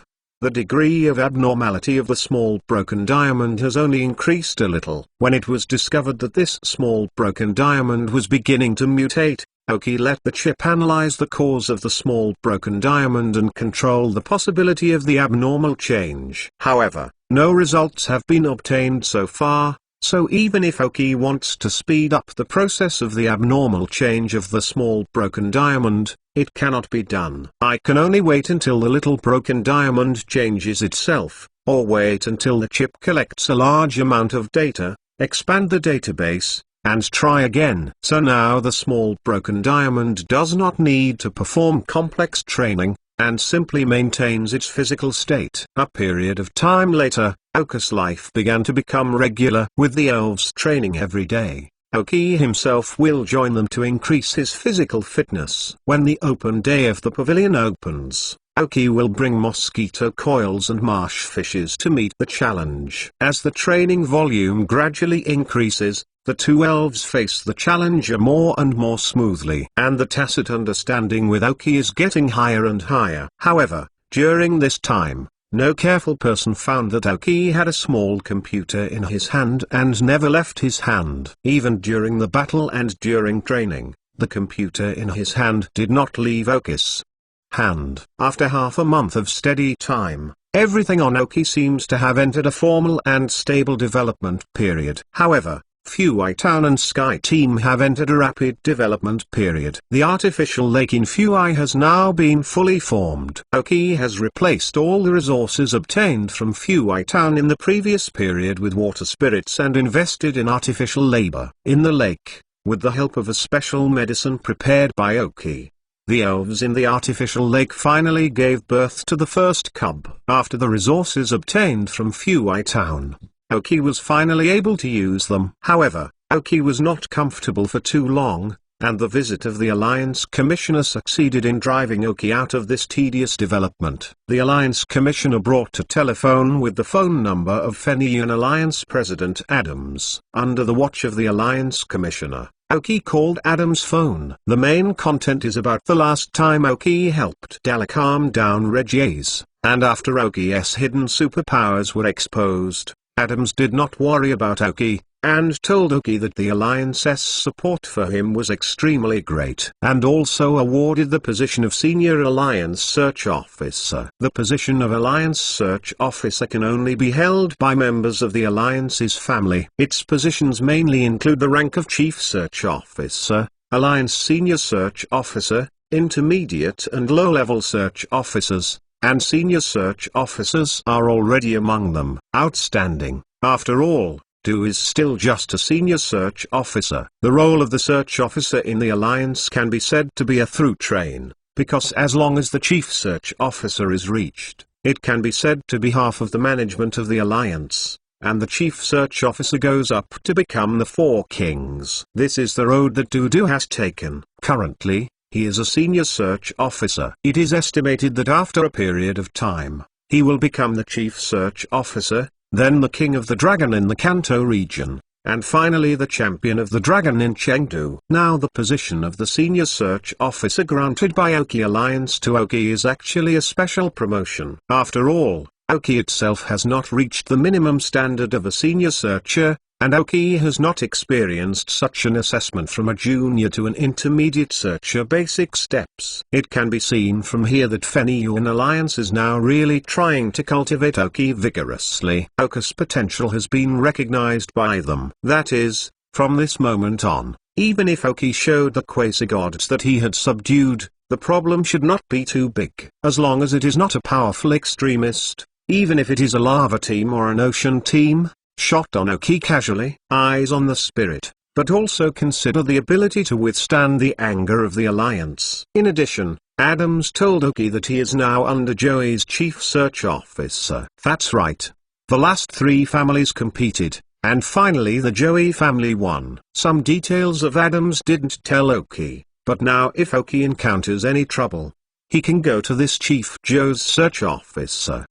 the degree of abnormality of the small broken diamond has only increased a little. When it was discovered that this small broken diamond was beginning to mutate, Aoki let the chip analyze the cause of the small broken diamond and control the possibility of the abnormal change. However, no results have been obtained so far. So even if Aoki wants to speed up the process of the abnormal change of the small broken diamond, it cannot be done. I can only wait until the little broken diamond changes itself, or wait until the chip collects a large amount of data, expand the database, and try again. So now the small broken diamond does not need to perform complex training, and simply maintains its physical state. A period of time later, Aoki's life began to become regular. With the elves training every day, Aoki himself will join them to increase his physical fitness. When the open day of the pavilion opens, Aoki will bring mosquito coils and marsh fishes to meet the challenge. As the training volume gradually increases, the two elves face the challenger more and more smoothly. And the tacit understanding with Aoki is getting higher and higher. However, during this time, no careful person found that Aoki had a small computer in his hand and never left his hand. Even during the battle and during training, the computer in his hand did not leave Aoki's hand. After half a month of steady time, everything on Aoki seems to have entered a formal and stable development period. However, Fuai Town and Sky Team have entered a rapid development period. The artificial lake in Fuai has now been fully formed. Aoki has replaced all the resources obtained from Fuai Town in the previous period with water spirits and invested in artificial labor. In the lake, with the help of a special medicine prepared by Aoki, the elves in the artificial lake finally gave birth to the first cub. After the resources obtained from Fuai Town, Aoki was finally able to use them. However, Aoki was not comfortable for too long, and the visit of the Alliance Commissioner succeeded in driving Aoki out of this tedious development. The Alliance Commissioner brought a telephone with the phone number of Fenian Alliance President Adams. Under the watch of the Alliance Commissioner, Aoki called Adams' phone. The main content is about the last time Aoki helped Dala calm down Regis, and after Aoki's hidden superpowers were exposed, Adams did not worry about Aoki, and told Aoki that the Alliance's support for him was extremely great, and also awarded the position of Senior Alliance Search Officer. The position of Alliance Search Officer can only be held by members of the Alliance's family. Its positions mainly include the rank of Chief Search Officer, Alliance Senior Search Officer, Intermediate and Low-Level Search Officers, and Senior Search Officers are already among them. Outstanding. After all, Do is still just a senior search officer. The role of the search officer in the Alliance can be said to be a through train, because as long as the chief search officer is reached, it can be said to be half of the management of the Alliance, and the chief search officer goes up to become the Four Kings. This is the road that Dudu has taken. Currently, he is a senior search officer. It is estimated that after a period of time, he will become the chief search officer, then the king of the dragon in the Kanto region, and finally the champion of the dragon in Chengdu. Now the position of the senior search officer granted by Aoki Alliance to Aoki is actually a special promotion. After all, Aoki itself has not reached the minimum standard of a senior searcher, and Aoki has not experienced such an assessment from a junior to an intermediate searcher basic steps. It can be seen from here that Fenian Alliance is now really trying to cultivate Aoki vigorously. Aoki's potential has been recognized by them. That is, from this moment on, even if Aoki showed the quasi-gods that he had subdued, the problem should not be too big. As long as it is not a powerful extremist, even if it is a lava team or an ocean team, shot on Aoki casually, eyes on the spirit, but also consider the ability to withstand the anger of the Alliance. In addition, Adams told Aoki that he is now under Joey's chief search officer. That's right. The last three families competed, and finally the Joey family won. Some details of Adams didn't tell Aoki, but now if Aoki encounters any trouble, he can go to this Chief Joe's search officer.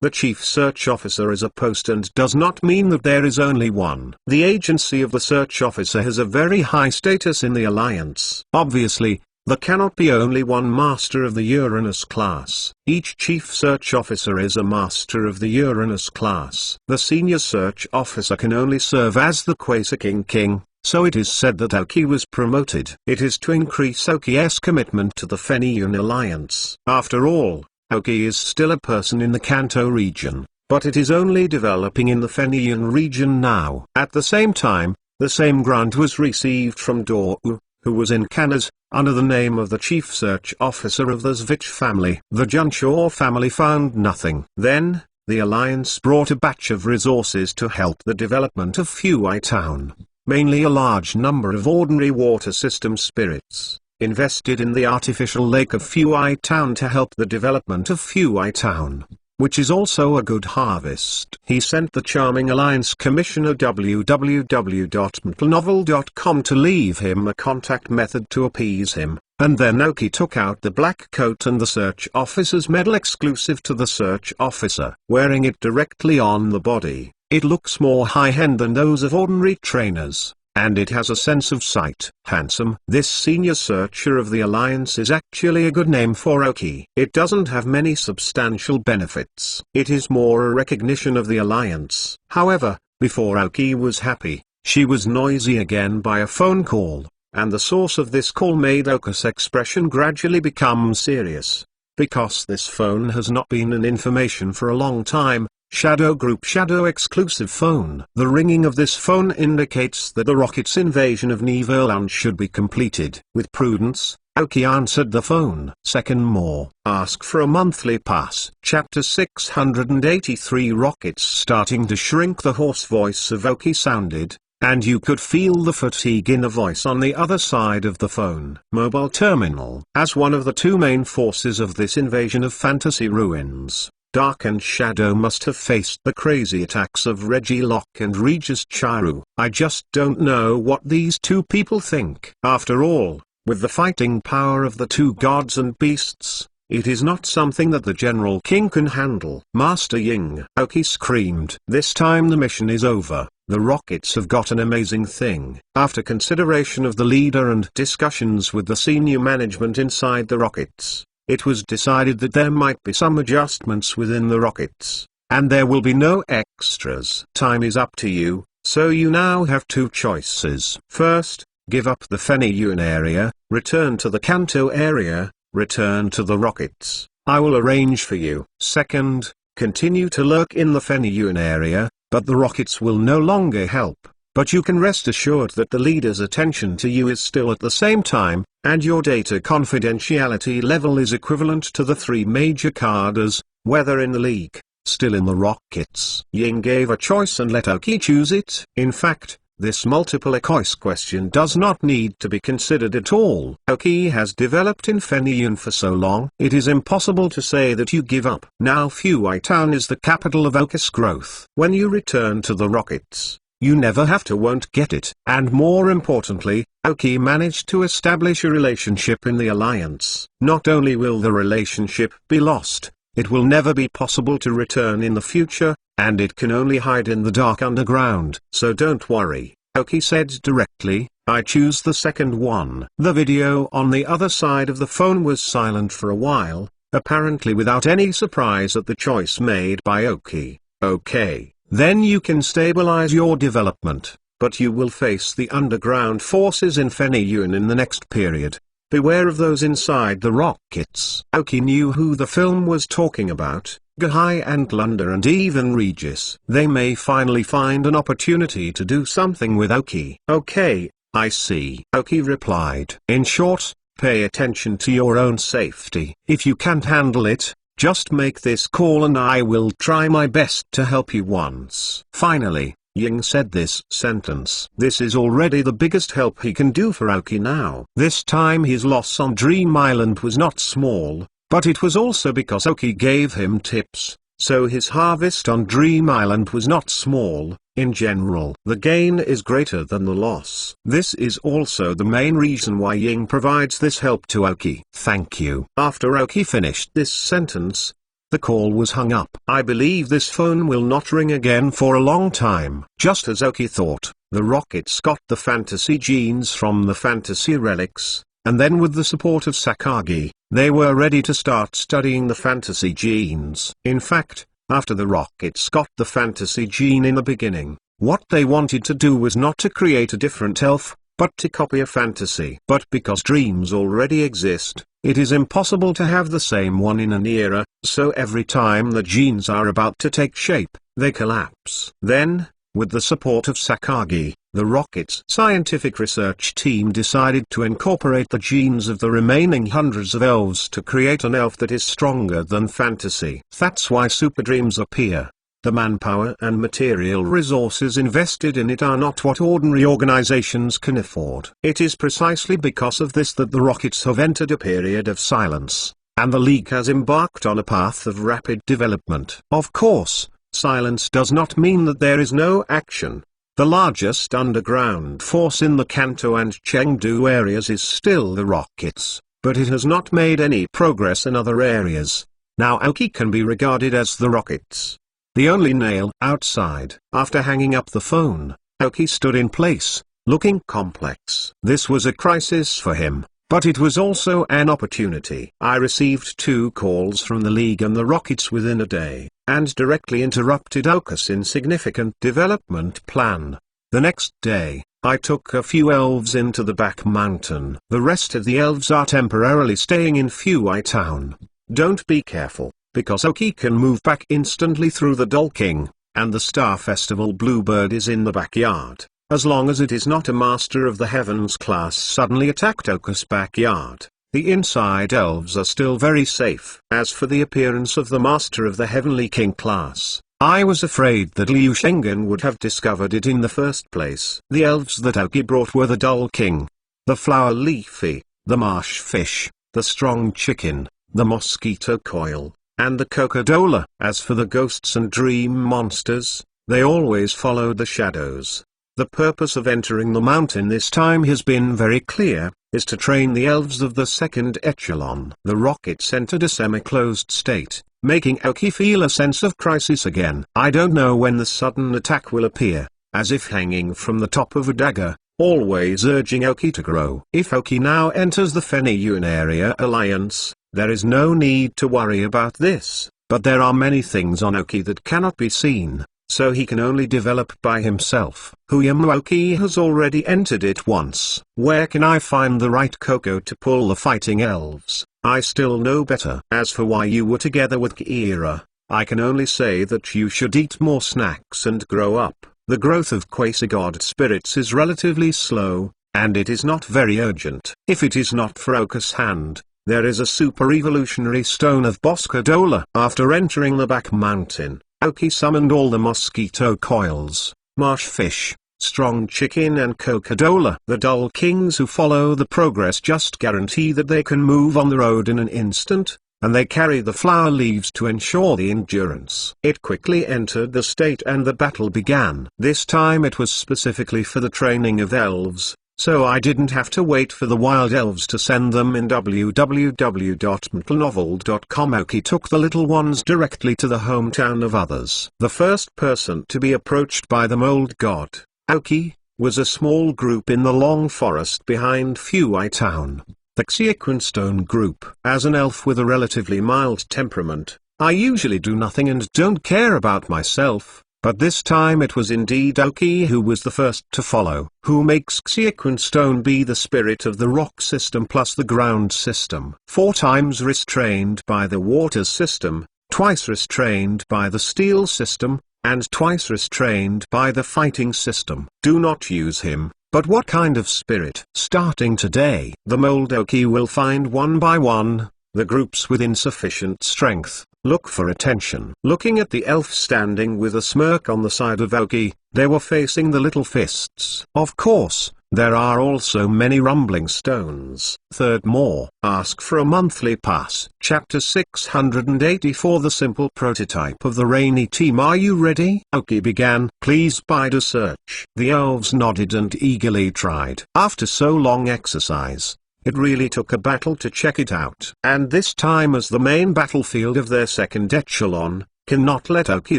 The Chief Search Officer is a post and does not mean that there is only one. The agency of the Search Officer has a very high status in the Alliance. Obviously, there cannot be only one Master of the Uranus class. Each Chief Search Officer is a Master of the Uranus class. The Senior Search Officer can only serve as the Quasi-King, so it is said that Aoki was promoted. It is to increase Aoki's commitment to the Fenian Alliance. After all, Aoki is still a person in the Kanto region, but it is only developing in the Fenian region now. At the same time, the same grant was received from Dou, who was in Kanas, under the name of the Chief Search Officer of the Zvich family. The Junshaw family found nothing. Then, the Alliance brought a batch of resources to help the development of Fuai Town, mainly a large number of ordinary water system spirits, invested in the artificial lake of Fuai Town to help the development of Fuai Town, which is also a good harvest. He sent the charming Alliance Commissioner www.mtlnovel.com to leave him a contact method to appease him, and then Aoki took out the black coat and the search officer's medal exclusive to the search officer. Wearing it directly on the body, it looks more high-end than those of ordinary trainers, and it has a sense of sight. Handsome. This senior searcher of the Alliance is actually a good name for Aoki. It doesn't have many substantial benefits. It is more a recognition of the Alliance. However, before Aoki was happy, she was noisy again by a phone call, and the source of this call made Aoki's expression gradually become serious. Because this phone has not been in information for a long time, Shadow Group Shadow exclusive phone. The ringing of this phone indicates that the Rocket's invasion of Neverland should be completed. With prudence, Aoki answered the phone. Second more. Ask for a monthly pass. Chapter 683. Rockets starting to shrink. The hoarse voice of Aoki sounded, and you could feel the fatigue in a voice on the other side of the phone. Mobile terminal. As one of the two main forces of this invasion of fantasy ruins, Dark and Shadow must have faced the crazy attacks of Reggie Locke and Regis Chiru. I just don't know what these two people think. After all, with the fighting power of the two gods and beasts, it is not something that the General King can handle. Master Ying, Aoki screamed. This time the mission is over. The Rockets have got an amazing thing. After consideration of the leader and discussions with the senior management inside the Rockets, it was decided that there might be some adjustments within the Rockets, and there will be no extras. Time is up to you, so you now have two choices. First, give up the Feniyuan area, return to the Kanto area, return to the Rockets. I will arrange for you. Second, continue to lurk in the Feniyuan area, but the Rockets will no longer help. But you can rest assured that the leader's attention to you is still at the same time, and your data confidentiality level is equivalent to the three major cadres, whether in the league, still in the Rockets. Ying gave a choice and let Aoki choose it. In fact, this multiple choice question does not need to be considered at all. Aoki has developed in Feniyuan for so long, it is impossible to say that you give up. Now Fuai Town is the capital of Okus growth. When you return to the Rockets, you never have to won't get it. And more importantly, Aoki managed to establish a relationship in the alliance. Not only will the relationship be lost, it will never be possible to return in the future, and it can only hide in the dark underground. So don't worry, Aoki said directly, I choose the second one. The video on the other side of the phone was silent for a while, apparently without any surprise at the choice made by Aoki. Okay. Then you can stabilize your development, but you will face the underground forces in Feniyuan in the next period. Beware of those inside the Rockets. Aoki knew who the film was talking about, Gahai and Lunda and even Regis. They may finally find an opportunity to do something with Aoki. Okay, I see. Aoki replied. In short, pay attention to your own safety. If you can't handle it, just make this call and I will try my best to help you once. Finally, Ying said this sentence. This is already the biggest help he can do for Aoki now. This time his loss on Dream Island was not small, but it was also because Aoki gave him tips, so his harvest on Dream Island was not small. In general, the gain is greater than the loss. This is also the main reason why Ying provides this help to Aoki. Thank you. After Aoki finished this sentence, the call was hung up. I believe this phone will not ring again for a long time. Just as Aoki thought, the Rockets got the fantasy genes from the fantasy relics, and then with the support of Sakagi, they were ready to start studying the fantasy genes. In fact, after the Rockets got the fantasy gene in the beginning, what they wanted to do was not to create a different elf, but to copy a fantasy. But because dreams already exist, it is impossible to have the same one in an era, so every time the genes are about to take shape, they collapse. Then, with the support of Sakagi, the Rockets' scientific research team decided to incorporate the genes of the remaining hundreds of elves to create an elf that is stronger than fantasy. That's why super dreams appear. The manpower and material resources invested in it are not what ordinary organizations can afford. It is precisely because of this that the Rockets have entered a period of silence, and the League has embarked on a path of rapid development. Of course, silence does not mean that there is no action. The largest underground force in the Kanto and Chengdu areas is still the Rockets, but it has not made any progress in other areas. Now Aoki can be regarded as the Rockets, the only nail outside. After hanging up the phone, Aoki stood in place, looking complex. This was a crisis for him, but it was also an opportunity. I received 2 calls from the League and the Rockets within a day, and directly interrupted Aoki's insignificant development plan. The next day, I took a few elves into the back mountain. The rest of the elves are temporarily staying in Fuai Town. Don't be careful, because Aoki can move back instantly through the Dolking, and the Star Festival Bluebird is in the backyard. As long as it is not a Master of the Heavens class suddenly attacked Okus' backyard, the inside elves are still very safe. As for the appearance of the Master of the Heavenly King class, I was afraid that Liu Shengen would have discovered it in the first place. The elves that Aoki brought were the Dull King, the Flower Leafy, the Marsh Fish, the Strong Chicken, the Mosquito Coil, and the Coca-Dola. As for the ghosts and dream monsters, they always followed the shadows. The purpose of entering the mountain this time has been very clear, is to train the elves of the second echelon. The rockets entered a semi-closed state, making Aoki feel a sense of crisis again. I don't know when the sudden attack will appear, as if hanging from the top of a dagger, always urging Aoki to grow. If Aoki now enters the Fenni-Yunaria Alliance, there is no need to worry about this, but there are many things on Aoki that cannot be seen, so he can only develop by himself. Aoki has already entered it once. Where can I find the right Coco to pull the fighting elves? I still know better. As for why you were together with Kira, I can only say that you should eat more snacks and grow up. The growth of quasi-god spirits is relatively slow, and it is not very urgent. If it is not for Oka's hand, there is a super evolutionary stone of Boscadola. After entering the back mountain, Aoki summoned all the mosquito coils, marsh fish, strong chicken and Coca-Dola. The Dull Kings who follow the progress just guarantee that they can move on the road in an instant, and they carry the flower leaves to ensure the endurance. It quickly entered the state and the battle began. This time it was specifically for the training of elves, so I didn't have to wait for the wild elves to send them in www.mtlnovel.com. Aoki took the little ones directly to the hometown of others. The first person to be approached by the mold god, Aoki, was a small group in the long forest behind Fuai town, the Xiaquanstone group. As an elf with a relatively mild temperament, I usually do nothing and don't care about myself. But this time it was indeed Aoki who was the first to follow, who makes Xiaquanstone be the spirit of the rock system plus the ground system. 4 times restrained by the water system, twice restrained by the steel system, and twice restrained by the fighting system. Do not use him, but what kind of spirit? Starting today, the mold Aoki will find one by one, the groups with insufficient strength. Look for attention. Looking at the elf standing with a smirk on the side of Aoki, they were facing the little fists. Of course, there are also many rumbling stones. Third more. Ask for a monthly pass. Chapter 684. The simple prototype of the rainy team. Are you ready? Aoki began. Please bide a search. The elves nodded and eagerly tried. After so long exercise, it really took a battle to check it out. And this time as the main battlefield of their second echelon, cannot let Aoki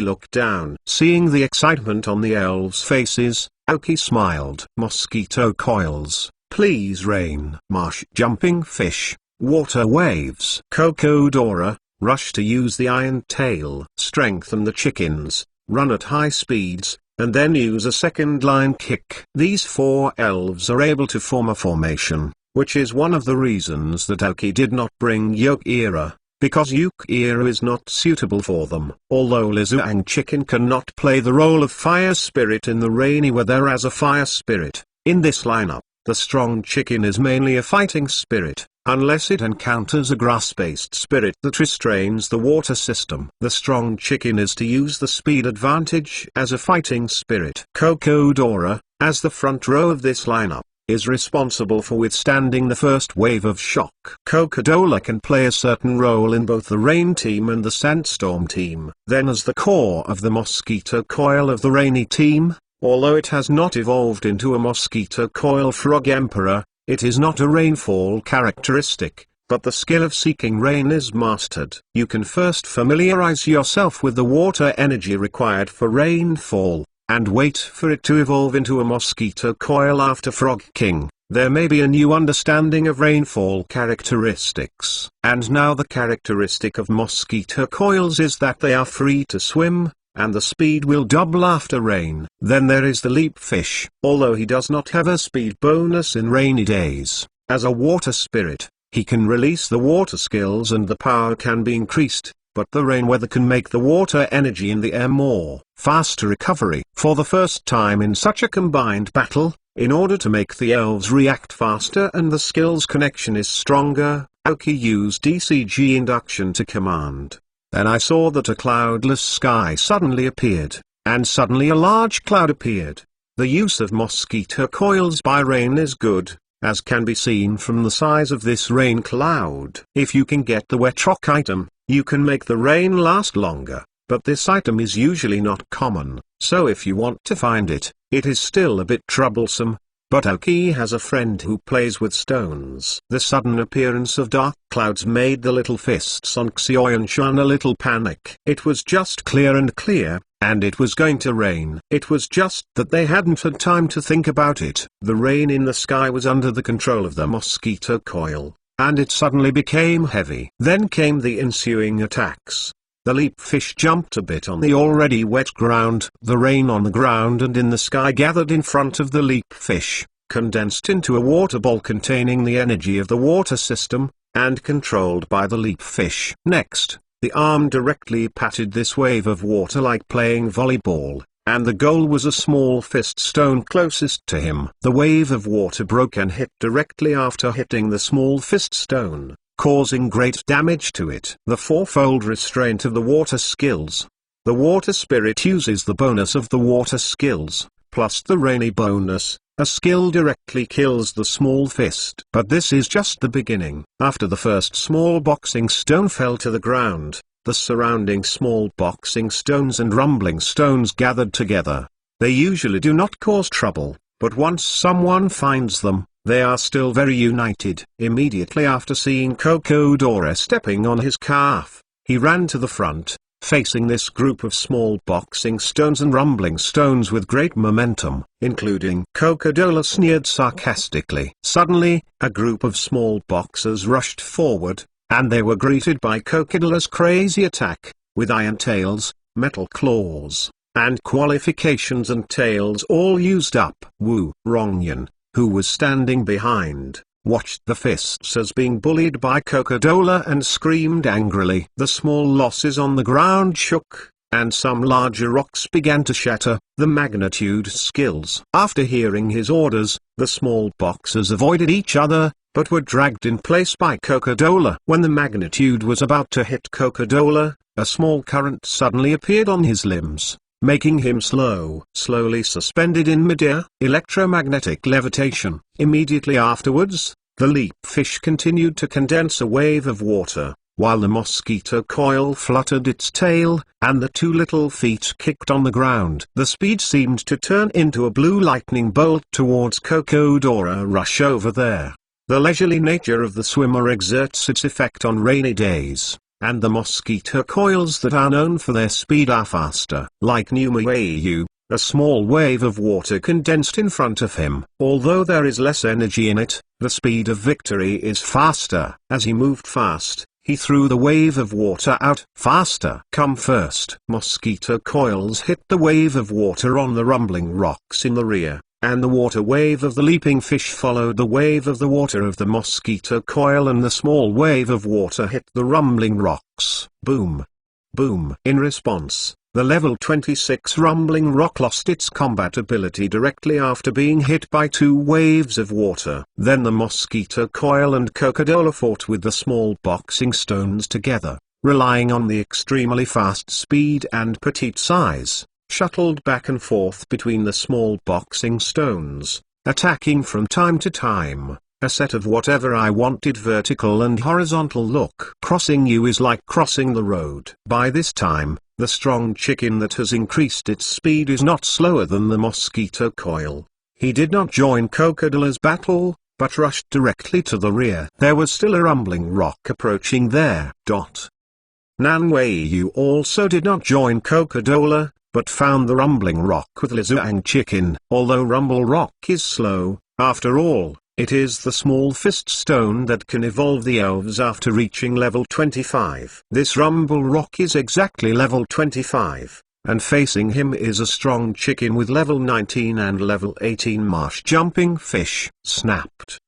look down. Seeing the excitement on the elves' faces, Aoki smiled. Mosquito coils, please rain. Marsh jumping fish, water waves. Coca-Dola, rush to use the iron tail. Strengthen the chickens, run at high speeds, and then use a second line kick. These 4 elves are able to form a formation, which is one of the reasons that Aoki did not bring Yukira, because Yukira is not suitable for them. Although Lizuang Chicken cannot play the role of fire spirit in the rainy weather as a fire spirit, in this lineup, the strong chicken is mainly a fighting spirit, unless it encounters a grass-based spirit that restrains the water system. The strong chicken is to use the speed advantage as a fighting spirit. Coca-Dola, as the front row of this lineup, is responsible for withstanding the first wave of shock. Coca-Dola can play a certain role in both the rain team and the sandstorm team. Then as the core of the mosquito coil of the rainy team, although it has not evolved into a mosquito coil frog emperor, it is not a rainfall characteristic, but the skill of seeking rain is mastered. You can first familiarize yourself with the water energy required for rainfall, and wait for it to evolve into a mosquito coil after Frog King. There may be a new understanding of rainfall characteristics. And now the characteristic of mosquito coils is that they are free to swim, and the speed will double after rain. Then there is the leap fish. Although he does not have a speed bonus in rainy days, as a water spirit, he can release the water skills and the power can be increased. But the rain weather can make the water energy in the air more faster recovery. For the first time in such a combined battle, in order to make the elves react faster and the skills connection is stronger, Aoki used DCG induction to command Then I saw that a cloudless sky suddenly appeared, and suddenly a large cloud appeared. The use of mosquito coils by rain is good, as can be seen from the size of this rain cloud. If you can get the wet rock item, you can make the rain last longer, but this item is usually not common, so if you want to find it, it is still a bit troublesome. But Aoki has a friend who plays with stones. The sudden appearance of dark clouds made the little fists on Xiaoyanshan a little panic. It was just clear, and it was going to rain. It was just that they hadn't had time to think about it. The rain in the sky was under the control of the mosquito coil, and it suddenly became heavy. Then came the ensuing attacks. The leap fish jumped a bit on the already wet ground. The rain on the ground and in the sky gathered in front of the leap fish, condensed into a water ball containing the energy of the water system, and controlled by the leap fish. Next, the arm directly patted this wave of water like playing volleyball, and the goal was a small fist stone closest to him. The wave of water broke and hit directly after hitting the small fist stone, causing great damage to it. The fourfold restraint of the water skills. The water spirit uses the bonus of the water skills, plus the rainy bonus. A skill directly kills the small fist. But this is just the beginning. After the first small boxing stone fell to the ground, the surrounding small boxing stones and rumbling stones gathered together. They usually do not cause trouble, but once someone finds them, they are still very united. Immediately after seeing Kokodora stepping on his calf, he ran to the front, facing this group of small boxing stones and rumbling stones with great momentum, including Kokodora sneered sarcastically. Suddenly, a group of small boxers rushed forward, and they were greeted by Kokodora's crazy attack, with iron tails, metal claws, and qualifications and tails all used up. Wu Rongyan, who was standing behind, watched the fists as being bullied by Kokodora and screamed angrily. The small losses on the ground shook, and some larger rocks began to shatter. The magnitude skills. After hearing his orders, the small boxers avoided each other, but were dragged in place by Kokodora. When the magnitude was about to hit Kokodora, a small current suddenly appeared on his limbs, making him slowly suspended in midair. Electromagnetic levitation. Immediately afterwards, the leap fish continued to condense a wave of water, while the mosquito coil fluttered its tail, and the two little feet kicked on the ground. The speed seemed to turn into a blue lightning bolt towards Kokodora. Rush over there. The leisurely nature of the swimmer exerts its effect on rainy days, and the mosquito coils that are known for their speed are faster. Like Numayu, a small wave of water condensed in front of him. Although there is less energy in it, the speed of victory is faster. As he moved fast, he threw the wave of water out. Faster. Come first. Mosquito coils hit the wave of water on the rumbling rocks in the rear, and the water wave of the leaping fish followed the wave of the water of the mosquito coil, and the small wave of water hit the rumbling rocks. Boom. Boom. In response, the level 26 rumbling rock lost its combat ability directly after being hit by two waves of water. Then the mosquito coil and Kokodora fought with the small boxing stones together, relying on the extremely fast speed and petite size, shuttled back and forth between the small boxing stones, attacking from time to time. A set of whatever I wanted vertical and horizontal look. Crossing you is like crossing the road. By this time, the strong chicken that has increased its speed is not slower than the mosquito coil. He did not join Kokodora's battle, but rushed directly to the rear. There was still a rumbling rock approaching there. Nanwei also did not join Kokodora, but found the rumbling rock with Lizuang chicken. Although rumble rock is slow, after all, it is the small fist stone that can evolve the elves after reaching level 25. This rumble rock is exactly level 25, and facing him is a strong chicken with level 19 and level 18 marsh jumping fish. Snapped.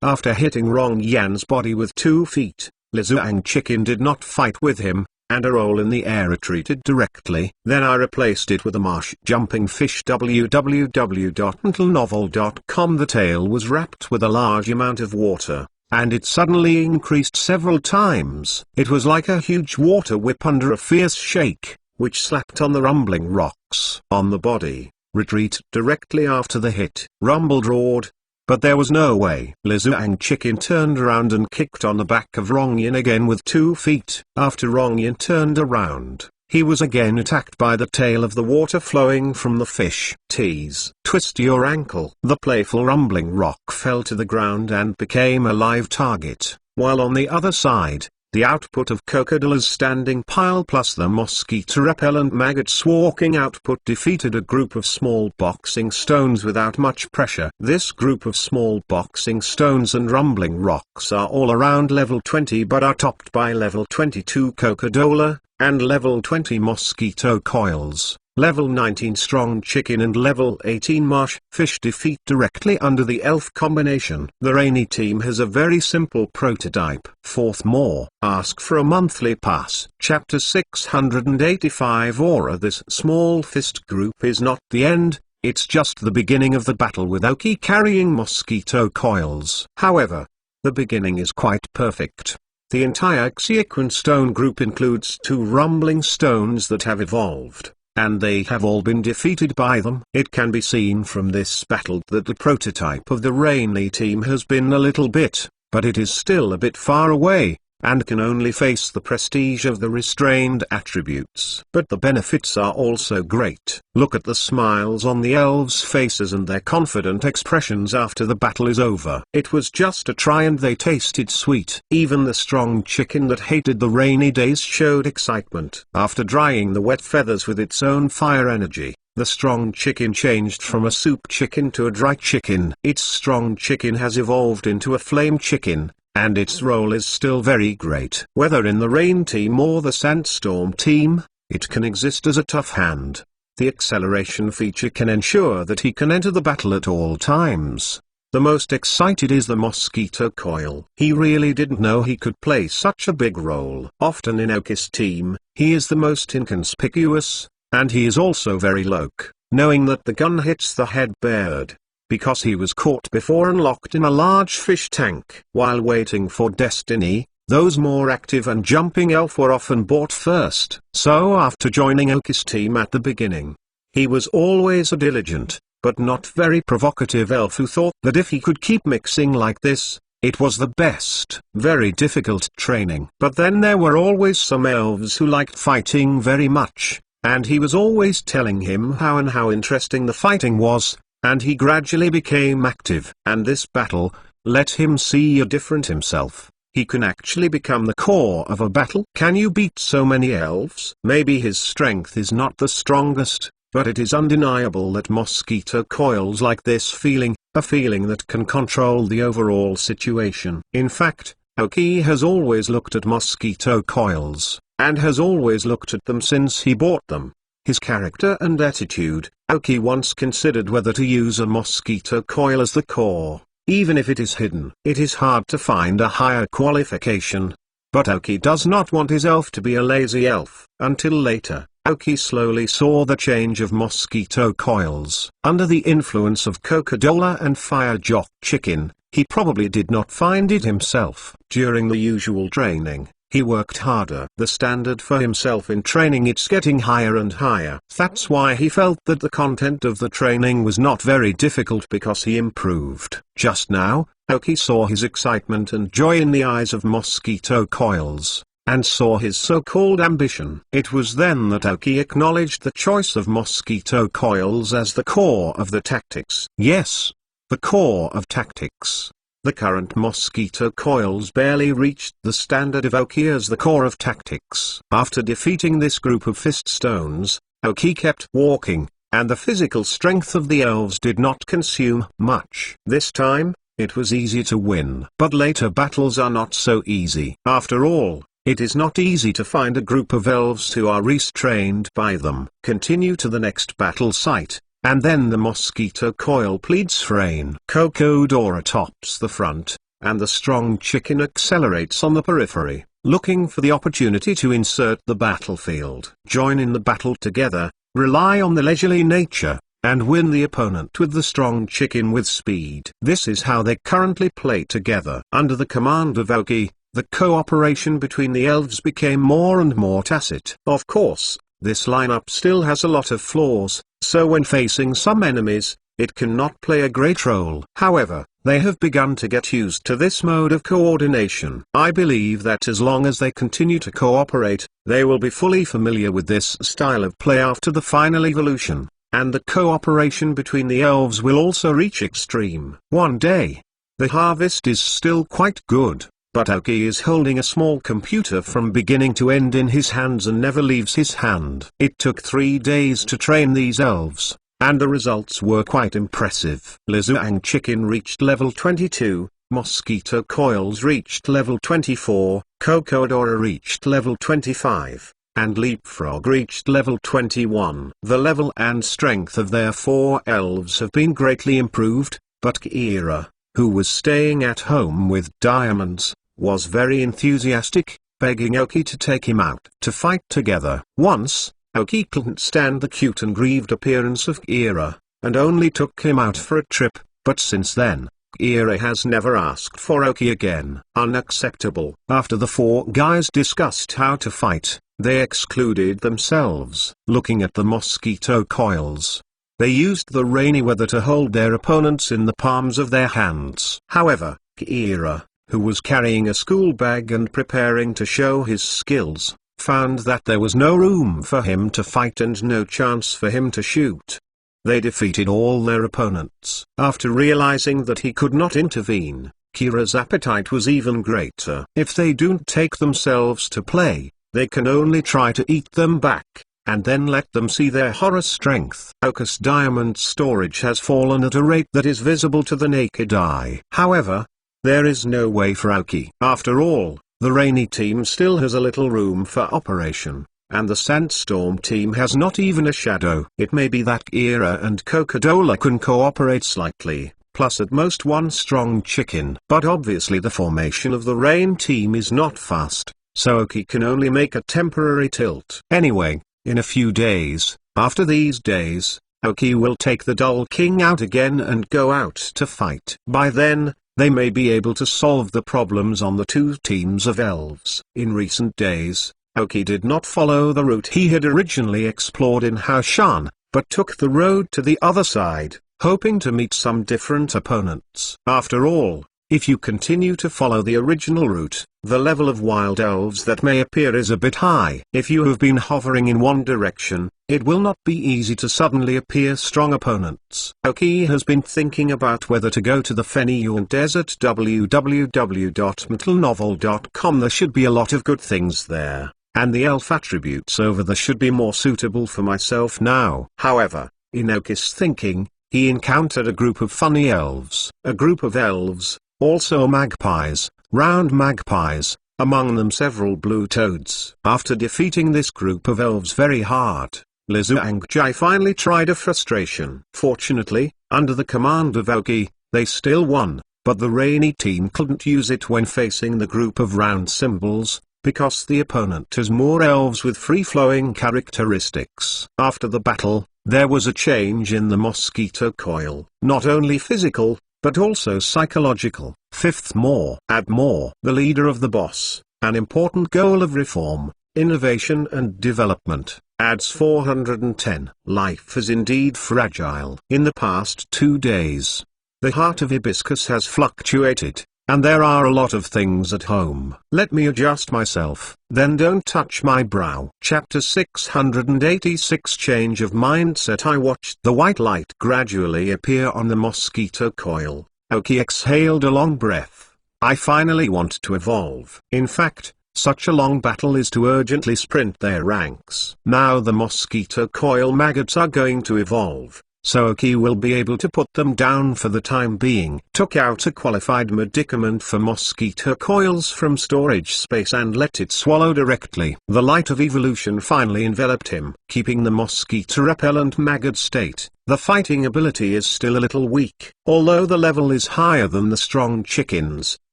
After hitting Rong Yan's body with 2 feet, Lizuang chicken did not fight with him, and a roll in the air retreated directly. Then I replaced it with a marsh jumping fish. www.untilnovel.com. The tail was wrapped with a large amount of water, and it suddenly increased several times. It was like a huge water whip under a fierce shake, which slapped on the rumbling rocks. On the body, retreat directly after the hit. Rumble roared, but there was no way. Lizang Chicken turned around and kicked on the back of Rongyin again with 2 feet. After Rongyin turned around, he was again attacked by the tail of the water flowing from the fish. Tease. Twist your ankle. The playful rumbling rock fell to the ground and became a live target, while on the other side, the output of Crocodile's standing pile plus the mosquito-repellent maggots walking output defeated a group of small boxing stones without much pressure. This group of small boxing stones and rumbling rocks are all around level 20 but are topped by level 22 Crocodile, and level 20 mosquito coils. Level 19 Strong Chicken and level 18 Marsh Fish defeat directly under the elf combination. The Rainy team has a very simple prototype. Fourth more. Ask for a monthly pass. Chapter 685 Aura. This small fist group is not the end, it's just the beginning of the battle with Aoki carrying mosquito coils. However, the beginning is quite perfect. The entire Xiaquan stone group includes 2 rumbling stones that have evolved, and they have all been defeated by them. It can be seen from this battle that the prototype of the Rainy team has been a little bit, but it is still a bit far away, and can only face the prestige of the restrained attributes. But the benefits are also great. Look at the smiles on the elves' faces and their confident expressions after the battle is over. It was just a try and they tasted sweet. Even the Strong Chicken that hated the rainy days showed excitement. After drying the wet feathers with its own fire energy, the Strong Chicken changed from a soup chicken to a dry chicken. Its Strong Chicken has evolved into a flame chicken, and its role is still very great. Whether in the Rain team or the Sandstorm team, it can exist as a tough hand. The acceleration feature can ensure that he can enter the battle at all times. The most excited is the mosquito coil. He really didn't know he could play such a big role. Often in Aoki's team, he is the most inconspicuous, and he is also very low, knowing that the gun hits the head bird, because he was caught before and locked in a large fish tank. While waiting for destiny, those more active and jumping elf were often bought first. So after joining Aoki's team at the beginning, he was always a diligent, but not very provocative elf who thought that if he could keep mixing like this, it was the best. Very difficult training. But then there were always some elves who liked fighting very much, and he was always telling him how interesting the fighting was, and he gradually became active. And this battle let him see a different himself. He can actually become the core of a battle. Can you beat so many elves? Maybe his strength is not the strongest, but it is undeniable that mosquito coils like this feeling, a feeling that can control the overall situation. In fact, Aoki has always looked at mosquito coils, and has always looked at them since he bought them. His character and attitude. Aoki once considered whether to use a mosquito coil as the core, even if it is hidden. It is hard to find a higher qualification, but Aoki does not want his elf to be a lazy elf. Until later, Aoki slowly saw the change of mosquito coils. Under the influence of Coca-Cola and Fire Jock Chicken, he probably did not find it himself. During the usual training, he worked harder. The standard for himself in training it's getting higher and higher. That's why he felt that the content of the training was not very difficult because he improved. Just now, Aoki saw his excitement and joy in the eyes of mosquito coils, and saw his so-called ambition. It was then that Aoki acknowledged the choice of mosquito coils as the core of the tactics. Yes, the core of tactics. The current mosquito coils barely reached the standard of Aoki as the core of tactics. After defeating this group of fist stones, Aoki kept walking, and the physical strength of the elves did not consume much. This time, it was easy to win. But later battles are not so easy. After all, it is not easy to find a group of elves who are restrained by them. Continue to the next battle site. And then the mosquito coil pleads for rain. Crocodile tops the front, and the Strong Chicken accelerates on the periphery, looking for the opportunity to insert the battlefield. Join in the battle together, rely on the leisurely nature, and win the opponent with the strong chicken with speed. This is how they currently play together. Under the command of Aoki, the cooperation between the elves became more and more tacit. Of course, this lineup still has a lot of flaws, so when facing some enemies, it cannot play a great role. However, they have begun to get used to this mode of coordination. I believe that as long as they continue to cooperate, they will be fully familiar with this style of play after the final evolution, and the cooperation between the elves will also reach extreme. One day, the harvest is still quite good, but Aoki is holding a small computer from beginning to end in his hands and never leaves his hand. It took 3 days to train these elves, and the results were quite impressive. Lizuang Chicken reached level 22, Mosquito Coils reached level 24, Cocodora reached level 25, and Leapfrog reached level 21. The level and strength of their 4 elves have been greatly improved, but Kira, who was staying at home with Diamonds, was very enthusiastic, begging Aoki to take him out to fight together. Once, Aoki couldn't stand the cute and grieved appearance of Kira, and only took him out for a trip, but since then, Kira has never asked for Aoki again. Unacceptable. After the 4 guys discussed how to fight, they excluded themselves. Looking at the mosquito coils, they used the rainy weather to hold their opponents in the palms of their hands. However, Kira, who was carrying a school bag and preparing to show his skills, found that there was no room for him to fight and no chance for him to shoot. They defeated all their opponents. After realizing that he could not intervene, Kira's appetite was even greater. If they don't take themselves to play, they can only try to eat them back, and then let them see their horror strength. Aoki's diamond storage has fallen at a rate that is visible to the naked eye. However, there is no way for Aoki. After all, the rainy team still has a little room for operation, and the sandstorm team has not even a shadow. It may be that Kira and Cocodora can cooperate slightly, plus at most 1 strong chicken. But obviously the formation of the rain team is not fast, so Aoki can only make a temporary tilt. Anyway, in a few days, after these days, Aoki will take the Dull King out again and go out to fight. By then, they may be able to solve the problems on the 2 teams of elves. In recent days, Aoki did not follow the route he had originally explored in Haoshan, but took the road to the other side, hoping to meet some different opponents. After all, if you continue to follow the original route, the level of wild elves that may appear is a bit high. If you have been hovering in one direction, it will not be easy to suddenly appear strong opponents. Aoki has been thinking about whether to go to the Feniyuan Desert. www.metalnovel.com. There should be a lot of good things there, and the elf attributes over there should be more suitable for myself now. However, in Aoki's thinking, he encountered a group of funny elves. A group of elves, also magpies, round magpies, among them several blue toads. After defeating this group of elves very hard, Lizuangjai finally tried a frustration. Fortunately, under the command of Aoki, they still won, but the rainy team couldn't use it when facing the group of round symbols, because the opponent has more elves with free-flowing characteristics. After the battle, there was a change in the mosquito coil, not only physical, but also psychological. Fifth More. Add more. The leader of the boss, an important goal of reform, innovation and development, adds 410. Life is indeed fragile. In the past 2 days, the heart of Hibiscus has fluctuated, and there are a lot of things at home. Let me adjust myself, then don't touch my brow. Chapter 686. Change of mindset. I watched the white light gradually appear on the mosquito coil. Aoki exhaled a long breath. I finally want to evolve. In fact, such a long battle is to urgently sprint their ranks. Now the mosquito coil maggots are going to evolve, so Aoki will be able to put them down for the time being. Took out a qualified medicament for mosquito coils from storage space and let it swallow directly. The light of evolution finally enveloped him, keeping the mosquito repellent maggot state. The fighting ability is still a little weak. Although the level is higher than the strong chickens,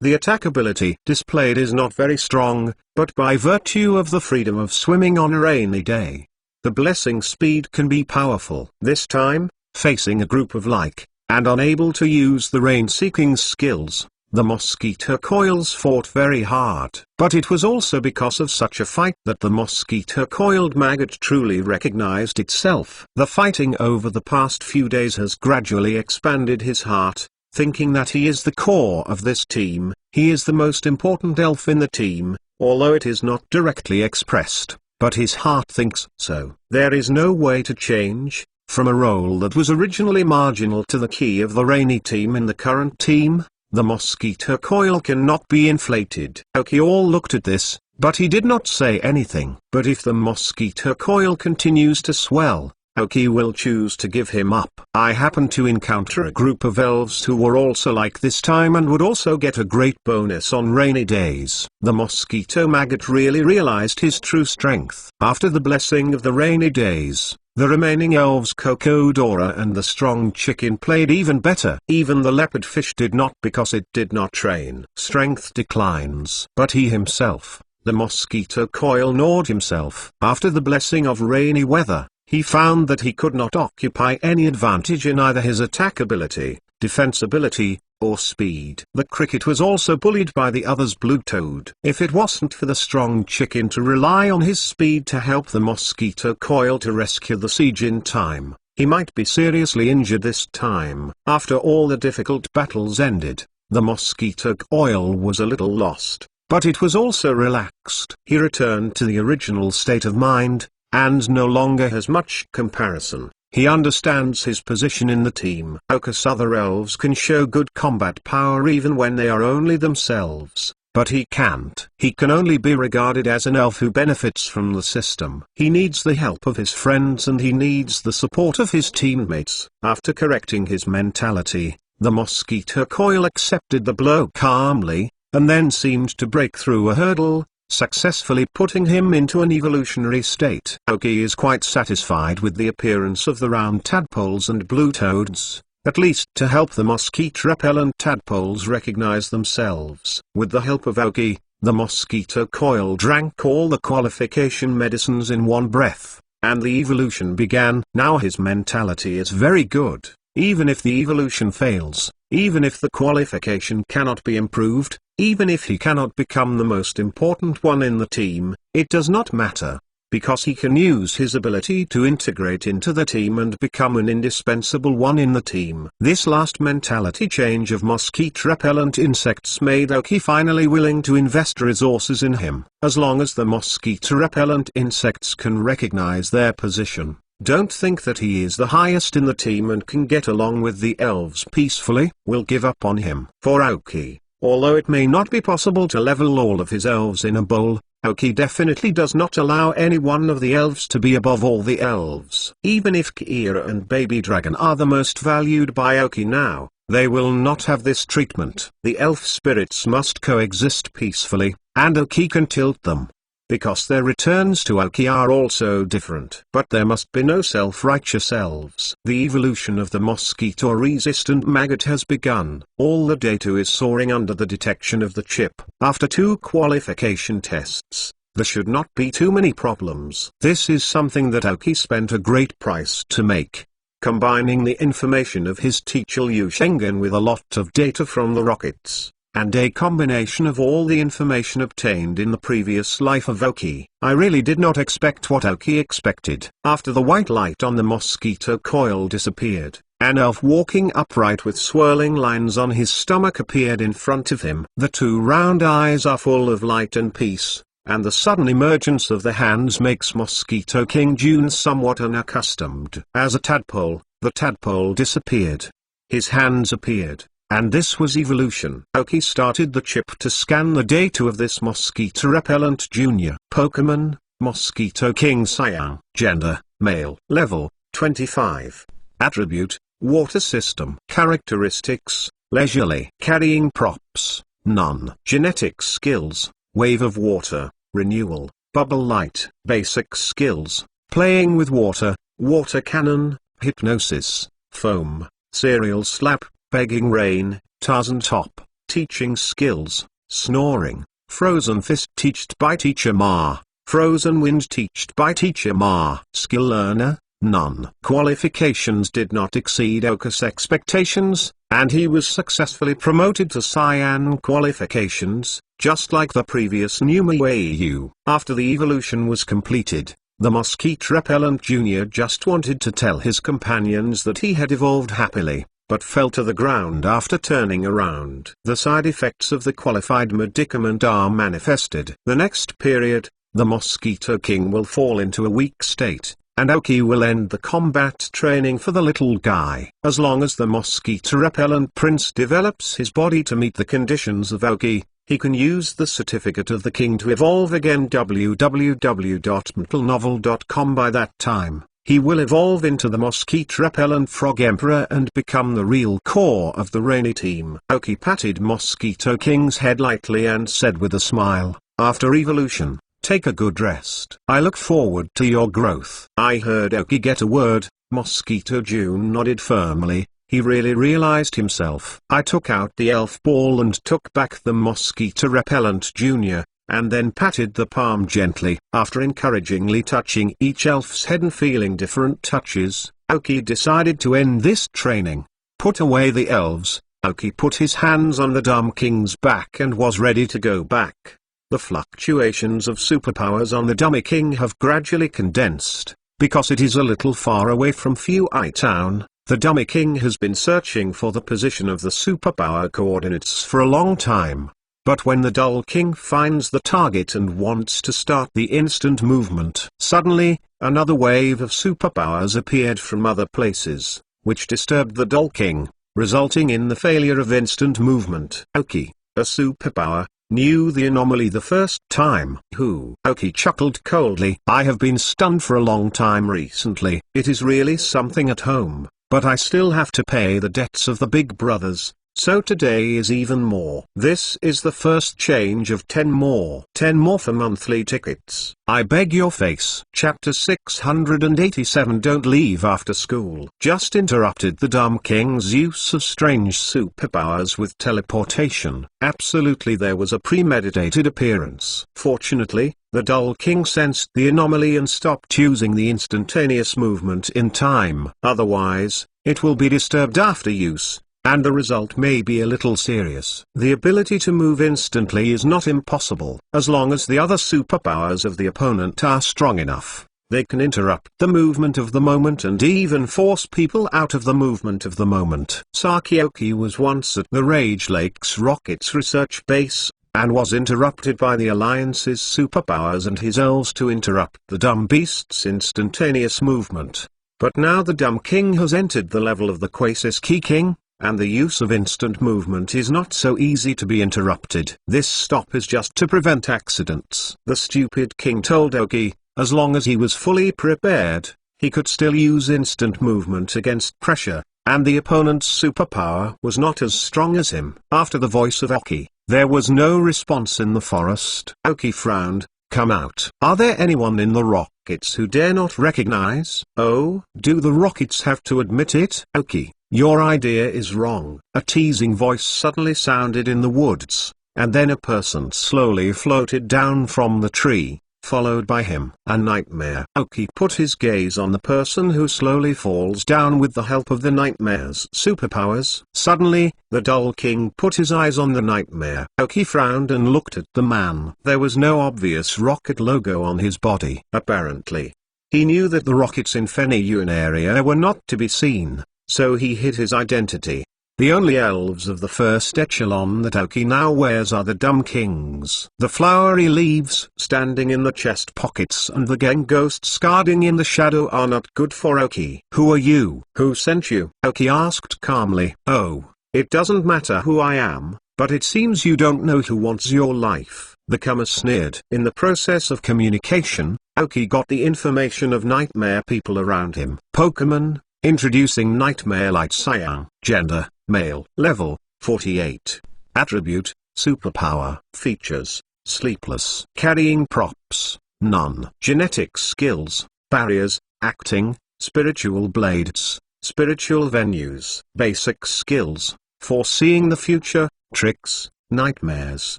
the attack ability displayed is not very strong, but by virtue of the freedom of swimming on a rainy day, the blessing speed can be powerful. This time, Facing a group of like, and unable to use the rain-seeking skills, the mosquito coils fought very hard. But it was also because of such a fight that the mosquito-coiled maggot truly recognized itself. The fighting over the past few days has gradually expanded his heart, thinking that he is the core of this team, he is the most important elf in the team, although it is not directly expressed, but his heart thinks so. There is no way to change, from a role that was originally marginal to the key of the rainy team in the current team. The mosquito coil cannot be inflated. Aoki all looked at this, but he did not say anything. But if the mosquito coil continues to swell, Aoki will choose to give him up. I happened to encounter a group of elves who were also like this time and would also get a great bonus on rainy days. The mosquito maggot really realized his true strength. After the blessing of the rainy days, the remaining elves Kokodora and the strong chicken played even better. Even the leopard fish did not, because it did not train. Strength declines. But he himself, the mosquito coil, gnawed himself. After the blessing of rainy weather, he found that he could not occupy any advantage in either his attack ability, defense ability, or speed. The cricket was also bullied by the other's blue toad. If it wasn't for the strong chicken to rely on his speed to help the mosquito coil to rescue the siege in time, he might be seriously injured this time. After all the difficult battles ended, the mosquito coil was a little lost, but it was also relaxed. He returned to the original state of mind, and no longer has much comparison. He understands his position in the team. Focus other elves can show good combat power even when they are only themselves, but he can't. He can only be regarded as an elf who benefits from the system. He needs the help of his friends and he needs the support of his teammates. After correcting his mentality, the mosquito coil accepted the blow calmly, and then seemed to break through a hurdle, successfully putting him into an evolutionary state. Aoki is quite satisfied with the appearance of the round tadpoles and blue toads, at least to help the mosquito-repellent tadpoles recognize themselves. With the help of Aoki, the mosquito coil drank all the qualification medicines in one breath, and the evolution began. Now his mentality is very good. Even if the evolution fails, even if the qualification cannot be improved, even if he cannot become the most important one in the team, it does not matter, because he can use his ability to integrate into the team and become an indispensable one in the team. This last mentality change of mosquito-repellent insects made Aoki finally willing to invest resources in him. As long as the mosquito-repellent insects can recognize their position, don't think that he is the highest in the team and can get along with the elves peacefully, will give up on him. For Aoki, although it may not be possible to level all of his elves in a bowl, Aoki definitely does not allow any one of the elves to be above all the elves. Even if Kira and Baby Dragon are the most valued by Aoki now, they will not have this treatment. The elf spirits must coexist peacefully, and Aoki can tilt them, because their returns to Aoki are also different. But there must be no self-righteous elves. The evolution of the mosquito-resistant maggot has begun. All the data is soaring under the detection of the chip. After 2 qualification tests, there should not be too many problems. This is something that Aoki spent a great price to make. Combining the information of his teacher Liu Shengen with a lot of data from the rockets, and a combination of all the information obtained in the previous life of Aoki, I really did not expect what Aoki expected. After the white light on the mosquito coil disappeared, an elf walking upright with swirling lines on his stomach appeared in front of him. The 2 round eyes are full of light and peace, and the sudden emergence of the hands makes Mosquito King June somewhat unaccustomed. As a tadpole, the tadpole disappeared. His hands appeared. And this was evolution. Aoki started the chip to scan the data of this mosquito-repellent junior Pokemon, Mosquito King Cyan. Gender, male. Level, 25. Attribute, water system. Characteristics, leisurely. Carrying props, none. Genetic skills, wave of water, renewal, bubble light. Basic skills, playing with water, water cannon, hypnosis, foam, cereal slap, begging rain, Tarzan top. Teaching skills, snoring, frozen fist teached by teacher Ma, frozen wind teached by teacher Ma. Skill learner, None. Qualifications did not exceed Oki's expectations, and he was successfully promoted to Cyan qualifications, just like the previous Numaiyu. After the evolution was completed, the Mosquito Repellent Jr. just wanted to tell his companions that he had evolved happily, but fell to the ground after turning around. The side effects of the qualified medicament are manifested. The next period, the Mosquito King will fall into a weak state, and Aoki will end the combat training for the little guy. As long as the Mosquito Repellent Prince develops his body to meet the conditions of Aoki, he can use the Certificate of the King to evolve again. www.metalnovel.com. By that time, he will evolve into the Mosquito Repellent Frog Emperor and become the real core of the Rainy Team. Aoki patted Mosquito King's head lightly and said with a smile, "After evolution, take a good rest. I look forward to your growth." I heard Aoki get a word. Mosquito June nodded firmly. He really realized himself. I took out the elf ball and took back the Mosquito Repellent Jr., and then patted the palm gently. After encouragingly touching each elf's head and feeling different touches, Aoki decided to end this training. Put away the elves. Aoki put his hands on the Dumb King's back and was ready to go back. The fluctuations of superpowers on the Dummy King have gradually condensed. Because it is a little far away from Fui Town, the Dummy King has been searching for the position of the superpower coordinates for a long time. But when the Dull King finds the target and wants to start the instant movement, suddenly, another wave of superpowers appeared from other places, which disturbed the Dull King, resulting in the failure of instant movement. Aoki, a superpower, knew the anomaly the first time. Aoki chuckled coldly. I have been stunned for a long time recently. It is really something at home, but I still have to pay the debts of the big brothers. So today is even more. This is the first change of 10 more. 10 more for monthly tickets. I beg your face. Chapter 687. Don't leave after school. Just interrupted the Dumb King's use of strange superpowers with teleportation. Absolutely, there was a premeditated appearance. Fortunately, the Dull King sensed the anomaly and stopped using the instantaneous movement in time. Otherwise, it will be disturbed after use, and the result may be a little serious. The ability to move instantly is not impossible. As long as the other superpowers of the opponent are strong enough, they can interrupt the movement of the moment and even force people out of the movement of the moment. Aoki was once at the Rage Lakes Rockets research base, and was interrupted by the Alliance's superpowers and his elves to interrupt the Dumb Beast's instantaneous movement. But now the Dumb King has entered the level of the Quasis Key King, and the use of instant movement is not so easy to be interrupted. This stop is just to prevent accidents. The stupid king told Aoki, as long as he was fully prepared, he could still use instant movement against pressure, and the opponent's superpower was not as strong as him. After the voice of Aoki, there was no response in the forest. Aoki frowned. Come out. Are there anyone in the Rockets who dare not recognize? Oh, do the Rockets have to admit it? Aoki, your idea is wrong. A teasing voice suddenly sounded in the woods, and then a person slowly floated down from the tree, followed by him. A nightmare. Aoki put his gaze on the person who slowly falls down with the help of the nightmare's superpowers. Suddenly, the Dull King put his eyes on the nightmare. Aoki frowned and looked at the man. There was no obvious rocket logo on his body. Apparently, he knew that the rockets in Feniyun area were not to be seen, so he hid his identity. The only elves of the first echelon that Aoki now wears are the Dumb Kings. The flowery leaves standing in the chest pockets and the gang ghosts guarding in the shadow are not good for Aoki. Who are you? Who sent you? Aoki asked calmly. Oh, it doesn't matter who I am, but it seems you don't know who wants your life. The comer sneered. In the process of communication, Aoki got the information of nightmare people around him. Pokemon. Introducing Nightmare Light Cyan. Gender, male. Level, 48. Attribute, superpower. Features, sleepless. Carrying props, none. Genetic skills, barriers, acting, spiritual blades, spiritual venues. Basic skills, foreseeing the future, tricks, nightmares,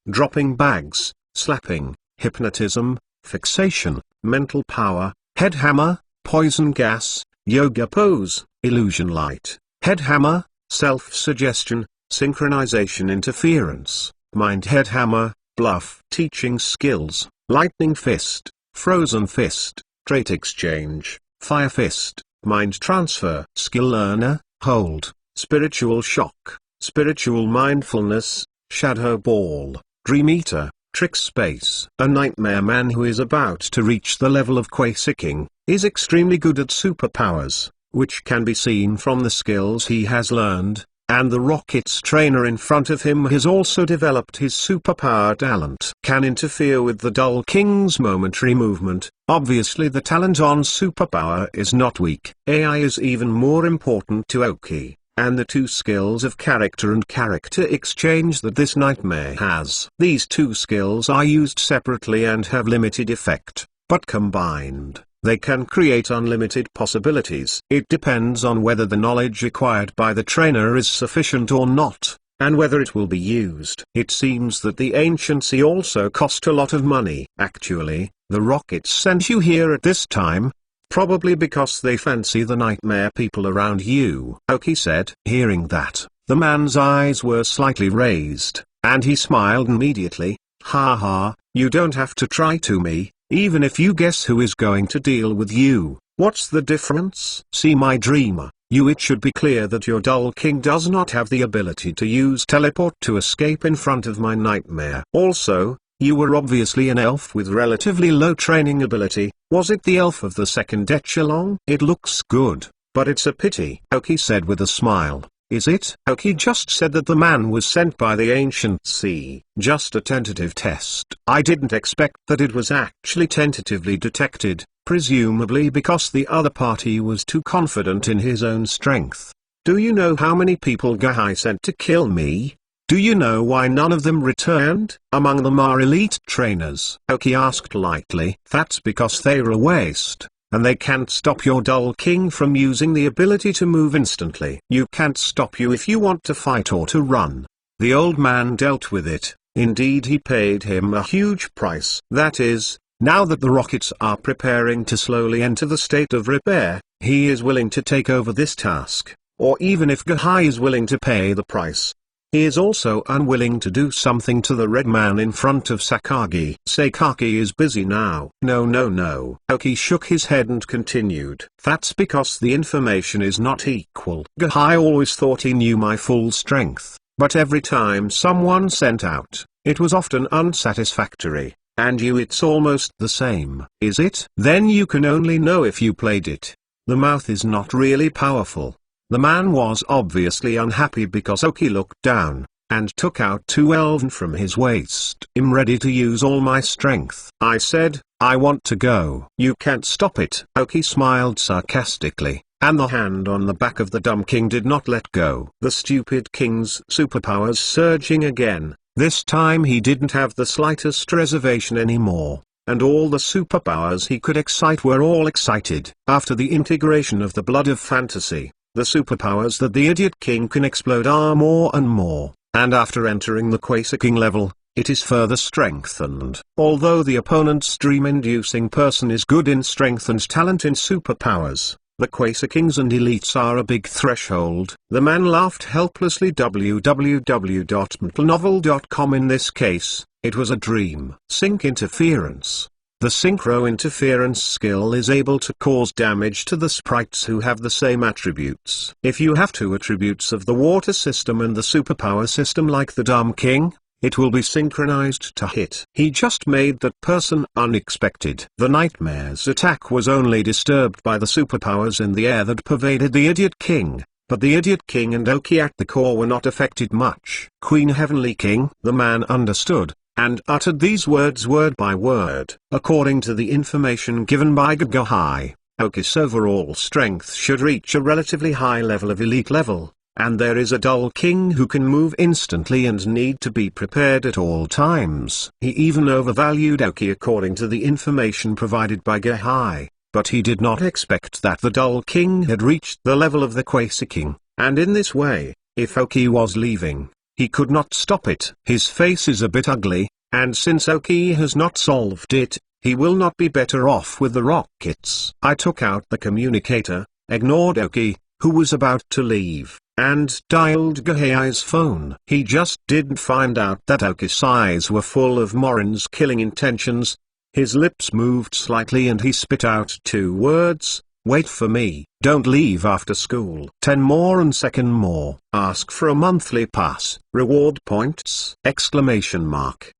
dropping bags, slapping, hypnotism, fixation, mental power, head hammer, poison gas, yoga pose, illusion light, head hammer, self-suggestion, synchronization interference, mind head hammer, bluff, teaching skills, lightning fist, frozen fist, trait exchange, fire fist, mind transfer, skill learner, hold, spiritual shock, spiritual mindfulness, shadow ball, dream eater, trick space. A nightmare man who is about to reach the level of Kwesi King is extremely good at superpowers, which can be seen from the skills he has learned, and the Rockets trainer in front of him has also developed his superpower talent. Can interfere with the Dull King's momentary movement. Obviously the talent on superpower is not weak. AI is even more important to Oki, and the two skills of character and character exchange that this nightmare has. These two skills are used separately and have limited effect, but combined, they can create unlimited possibilities. It depends on whether the knowledge acquired by the trainer is sufficient or not, and whether it will be used. It seems that the Anciency also cost a lot of money. Actually, the Rockets sent you here at this time, probably because they fancy the nightmare people around you. Oki said. Hearing that, the man's eyes were slightly raised, and he smiled immediately. Ha ha, you don't have to try to me. Even if you guess who is going to deal with you, what's the difference? See my dreamer, it should be clear that your Dull King does not have the ability to use teleport to escape in front of my nightmare. Also, you were obviously an elf with relatively low training ability. Was it the elf of the second echelon? It looks good, but it's a pity, Oki said with a smile. Is it? Oki just said that the man was sent by the Anciency. Just a tentative test. I didn't expect that it was actually tentatively detected, presumably because the other party was too confident in his own strength. Do you know how many people Gahai sent to kill me? Do you know why none of them returned? Among them are elite trainers. Oki asked lightly. That's because they're a waste. And they can't stop your Dull King from using the ability to move instantly. You can't stop you if you want to fight or to run. The old man dealt with it. Indeed, he paid him a huge price. That is, now that the Rockets are preparing to slowly enter the state of repair, he is willing to take over this task. Or even if Gahai is willing to pay the price, he is also unwilling to do something to the red man in front of Sakagi. Sakagi is busy now. No. Oki shook his head and continued. That's because the information is not equal. Gahai always thought he knew my full strength, but every time someone sent out, it was often unsatisfactory. And it's almost the same. Is it? Then you can only know if you played it. The mouth is not really powerful. The man was obviously unhappy because Oki looked down, and took out 2 elven from his waist. I'm ready to use all my strength. I said, I want to go. You can't stop it. Oki smiled sarcastically, and the hand on the back of the dumb king did not let go. The stupid king's superpowers surging again. This time he didn't have the slightest reservation anymore, and all the superpowers he could excite were all excited. After the integration of the blood of fantasy, the superpowers that the Idiot King can explode are more and more, and after entering the Kwesi King level, it is further strengthened. Although the opponent's dream-inducing person is good in strength and talent in superpowers, the Kwesi Kings and elites are a big threshold. The man laughed helplessly. www.mentalnovel.com. In this case, it was a dream. Sync interference. The synchro interference skill is able to cause damage to the sprites who have the same attributes. If you have 2 attributes of the water system and the superpower system like the Dumb King, it will be synchronized to hit. He just made that person unexpected. The nightmare's attack was only disturbed by the superpowers in the air that pervaded the Idiot King, but the Idiot King and Oki at the core were not affected much. Queen Heavenly King. The man understood, and uttered these words word by word. According to the information given by Gahai, Oki's overall strength should reach a relatively high level of elite level, and there is a Dull King who can move instantly and need to be prepared at all times. He even overvalued Oki according to the information provided by Gahai, but he did not expect that the Dull King had reached the level of the Kwesi King, and in this way, if Oki was leaving, he could not stop it. His face is a bit ugly, and since Oki has not solved it, he will not be better off with the rockets. I took out the communicator, ignored Oki, who was about to leave, and dialed Gehai's phone. He just didn't find out that Oki's eyes were full of Morin's killing intentions. His lips moved slightly and he spit out 2 words, "Wait for me. Don't leave after school. 10 more and second more. Ask for a monthly pass. Reward points!" Exclamation mark.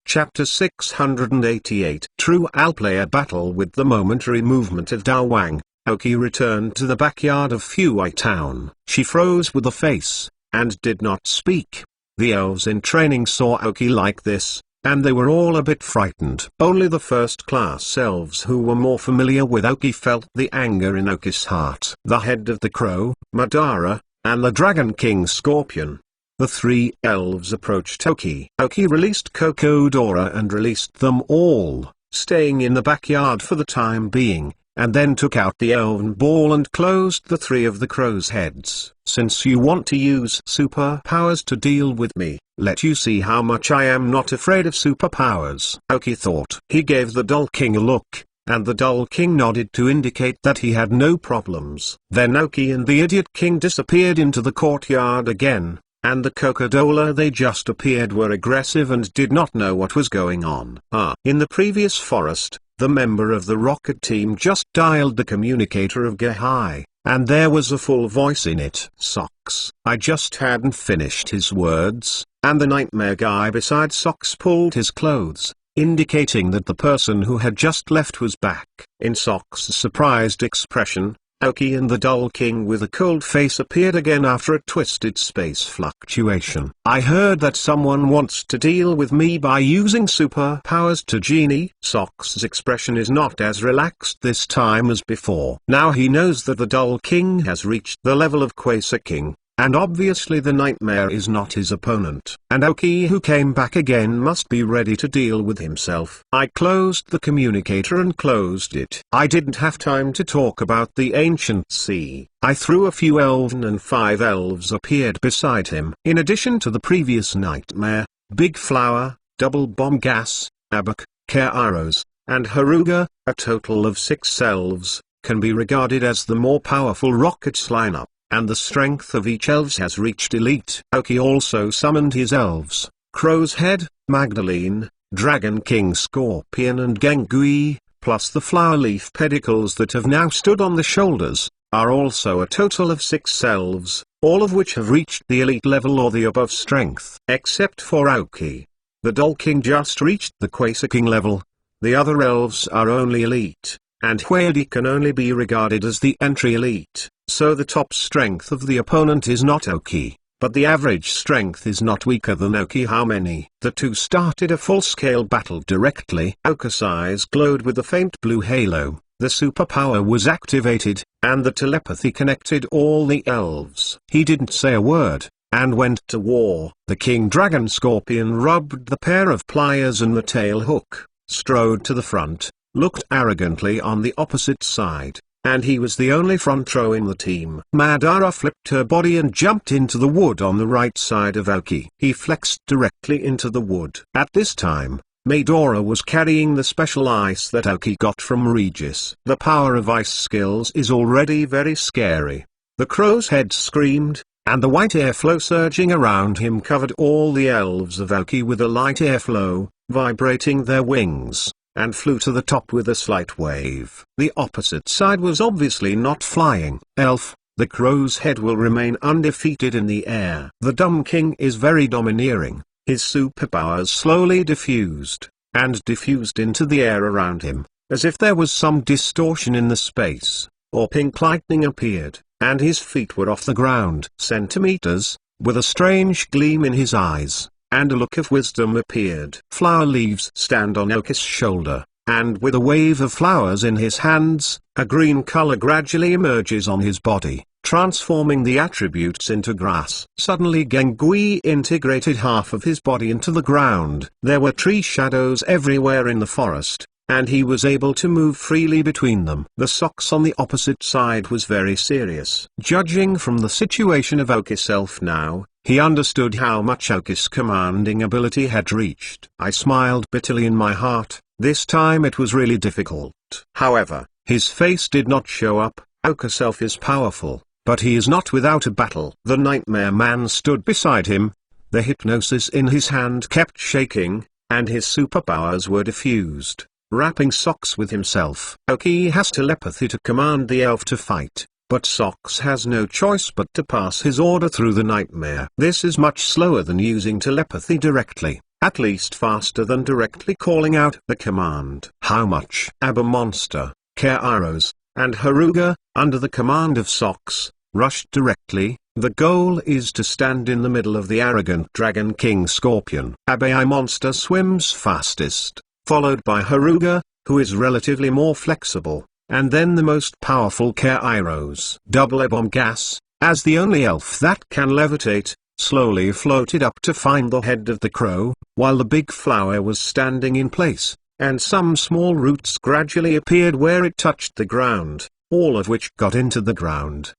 Chapter 688. True. I'll play a battle with the momentary movement of Dao Wang. Oki returned to the backyard of Fuyi Town. She froze with a face, and did not speak. The elves in training saw Oki like this, and they were all a bit frightened. Only the first-class elves who were more familiar with Oki felt the anger in Oki's heart. The head of the crow, Madara, and the Dragon King Scorpion. The 3 elves approached Oki. Oki released Kokodora and released them all, staying in the backyard for the time being, and then took out the elven ball and closed the 3 of the crow's heads. "Since you want to use superpowers to deal with me, let you see how much I am not afraid of superpowers," Oki thought. He gave the Doll King a look, and the Doll King nodded to indicate that he had no problems. Then Oki and the Idiot King disappeared into the courtyard again, and the Kokodola they just appeared were aggressive and did not know what was going on. In the previous forest, the member of the rocket team just dialed the communicator of Gehai, and there was a full voice in it. "Socks." I just hadn't finished his words, and the nightmare guy beside Socks pulled his clothes, indicating that the person who had just left was back. In Socks' surprised expression, Oki and the Doll King with a cold face appeared again after a twisted space fluctuation. "I heard that someone wants to deal with me by using superpowers to Genie." Socks' expression is not as relaxed this time as before. Now he knows that the Doll King has reached the level of Quasar King, and obviously the nightmare is not his opponent. And Oki, who came back again, must be ready to deal with himself. I closed the communicator and closed it. I didn't have time to talk about the ancient sea. I threw a few elven and 5 elves appeared beside him. In addition to the previous nightmare, Big Flower, Double Bomb Gas, Abak, Kairos, and Haruga, a total of 6 elves, can be regarded as the more powerful rockets lineup, and the strength of each elves has reached elite. Oki also summoned his elves, Crow's Head, Magdalene, Dragon King Scorpion and Gengui, plus the flower leaf pedicles that have now stood on the shoulders, are also a total of 6 elves, all of which have reached the elite level or the above strength. Except for Oki. The Doll King just reached the Quasar King level. The other elves are only elite, and Huadi can only be regarded as the entry elite. So the top strength of the opponent is not Oki, but the average strength is not weaker than Oki. How many? The two started a full-scale battle directly. Oki's eyes glowed with a faint blue halo, the superpower was activated, and the telepathy connected all the elves. He didn't say a word, and went to war. The King Dragon Scorpion rubbed the pair of pliers and the tail hook, strode to the front, looked arrogantly on the opposite side, and he was the only front row in the team. Madara flipped her body and jumped into the wood on the right side of Oki. He flexed directly into the wood. At this time, Madara was carrying the special ice that Oki got from Regis. The power of ice skills is already very scary. The crow's head screamed, and the white airflow surging around him covered all the elves of Oki with a light airflow, vibrating their wings, and flew to the top with a slight wave. The opposite side was obviously not flying. Elf, the crow's head will remain undefeated in the air. The Dumb King is very domineering. His superpowers slowly diffused, and diffused into the air around him, as if there was some distortion in the space, or pink lightning appeared, and his feet were off the ground centimeters, with a strange gleam in his eyes, and a look of wisdom appeared. Flower leaves stand on Oki's shoulder, and with a wave of flowers in his hands, a green color gradually emerges on his body, transforming the attributes into grass. Suddenly Gengui integrated half of his body into the ground. There were tree shadows everywhere in the forest, and he was able to move freely between them. The Socks on the opposite side was very serious. Judging from the situation of Oki's self now, he understood how much Oki's commanding ability had reached. I smiled bitterly in my heart, This time it was really difficult. However, his face did not show up. Oka self is powerful, but he is not without a battle. The Nightmare Man stood beside him. The hypnosis in his hand kept shaking, and his superpowers were diffused, wrapping Socks with himself. Oki has telepathy to command the elf to fight, but Socks has no choice but to pass his order through the nightmare. This is much slower than using telepathy directly, at least faster than directly calling out the command. How much? Abba Monster, Kairos, and Haruga, under the command of Socks, rushed directly. The goal is to stand in the middle of the arrogant Dragon King Scorpion. Abai Monster swims fastest, followed by Haruga, who is relatively more flexible, and then the most powerful Kairos. Double Bomb Gas, as the only elf that can levitate, slowly floated up to find the head of the crow, while the big flower was standing in place, and some small roots gradually appeared where it touched the ground, all of which got into the ground.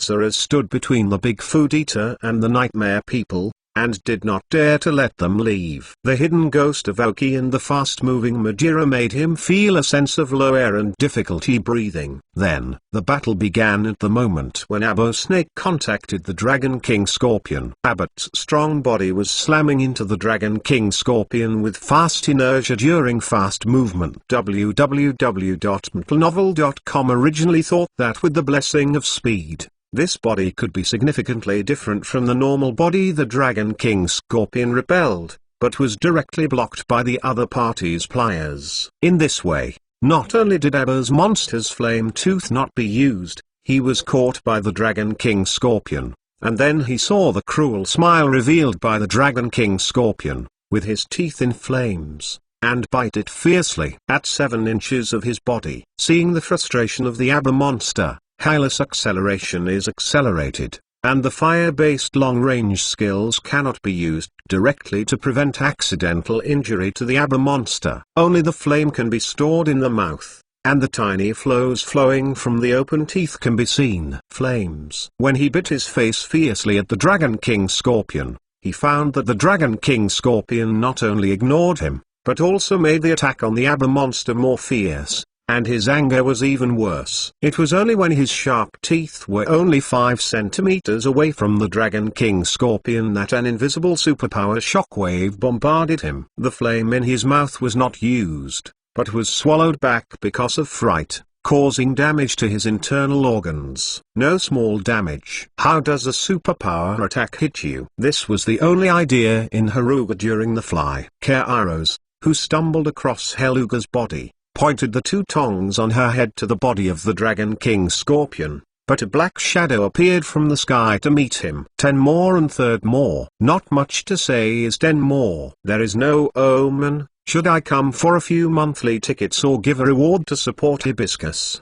Sora stood between the big food eater and the nightmare people, and did not dare to let them leave. The hidden ghost of Aoki and the fast-moving Majira made him feel a sense of low air and difficulty breathing. Then, the battle began at the moment when Abo Snake contacted the Dragon King Scorpion. Abbott's strong body was slamming into the Dragon King Scorpion with fast inertia during fast movement. www.mtlnovel.com originally thought that with the blessing of speed, this body could be significantly different from the normal body the Dragon King Scorpion repelled, but was directly blocked by the other party's pliers. In this way, not only did Abba's monster's flame tooth not be used, he was caught by the Dragon King Scorpion, and then he saw the cruel smile revealed by the Dragon King Scorpion, with his teeth in flames, and bite it fiercely at 7 inches of his body. Seeing the frustration of the Abba monster, Hylas acceleration is accelerated, and the fire-based long-range skills cannot be used directly to prevent accidental injury to the Abba monster. Only the flame can be stored in the mouth, and the tiny flows flowing from the open teeth can be seen. Flames. When he bit his face fiercely at the Dragon King Scorpion, he found that the Dragon King Scorpion not only ignored him, but also made the attack on the Abba monster more fierce. And his anger was even worse. It was only when his sharp teeth were only 5 centimeters away from the Dragon King Scorpion that an invisible superpower shockwave bombarded him. The flame in his mouth was not used, but was swallowed back because of fright, causing damage to his internal organs. No small damage. How does a superpower attack hit you? This was the only idea in Haruga during the fly. Kairos, who stumbled across Heluga's body, pointed the 2 tongs on her head to the body of the Dragon King Scorpion, but a black shadow appeared from the sky to meet him. 10 more and 3rd more. Not much to say is 10 more. There is no omen. Should I come for a few monthly tickets or give a reward to support Hibiscus?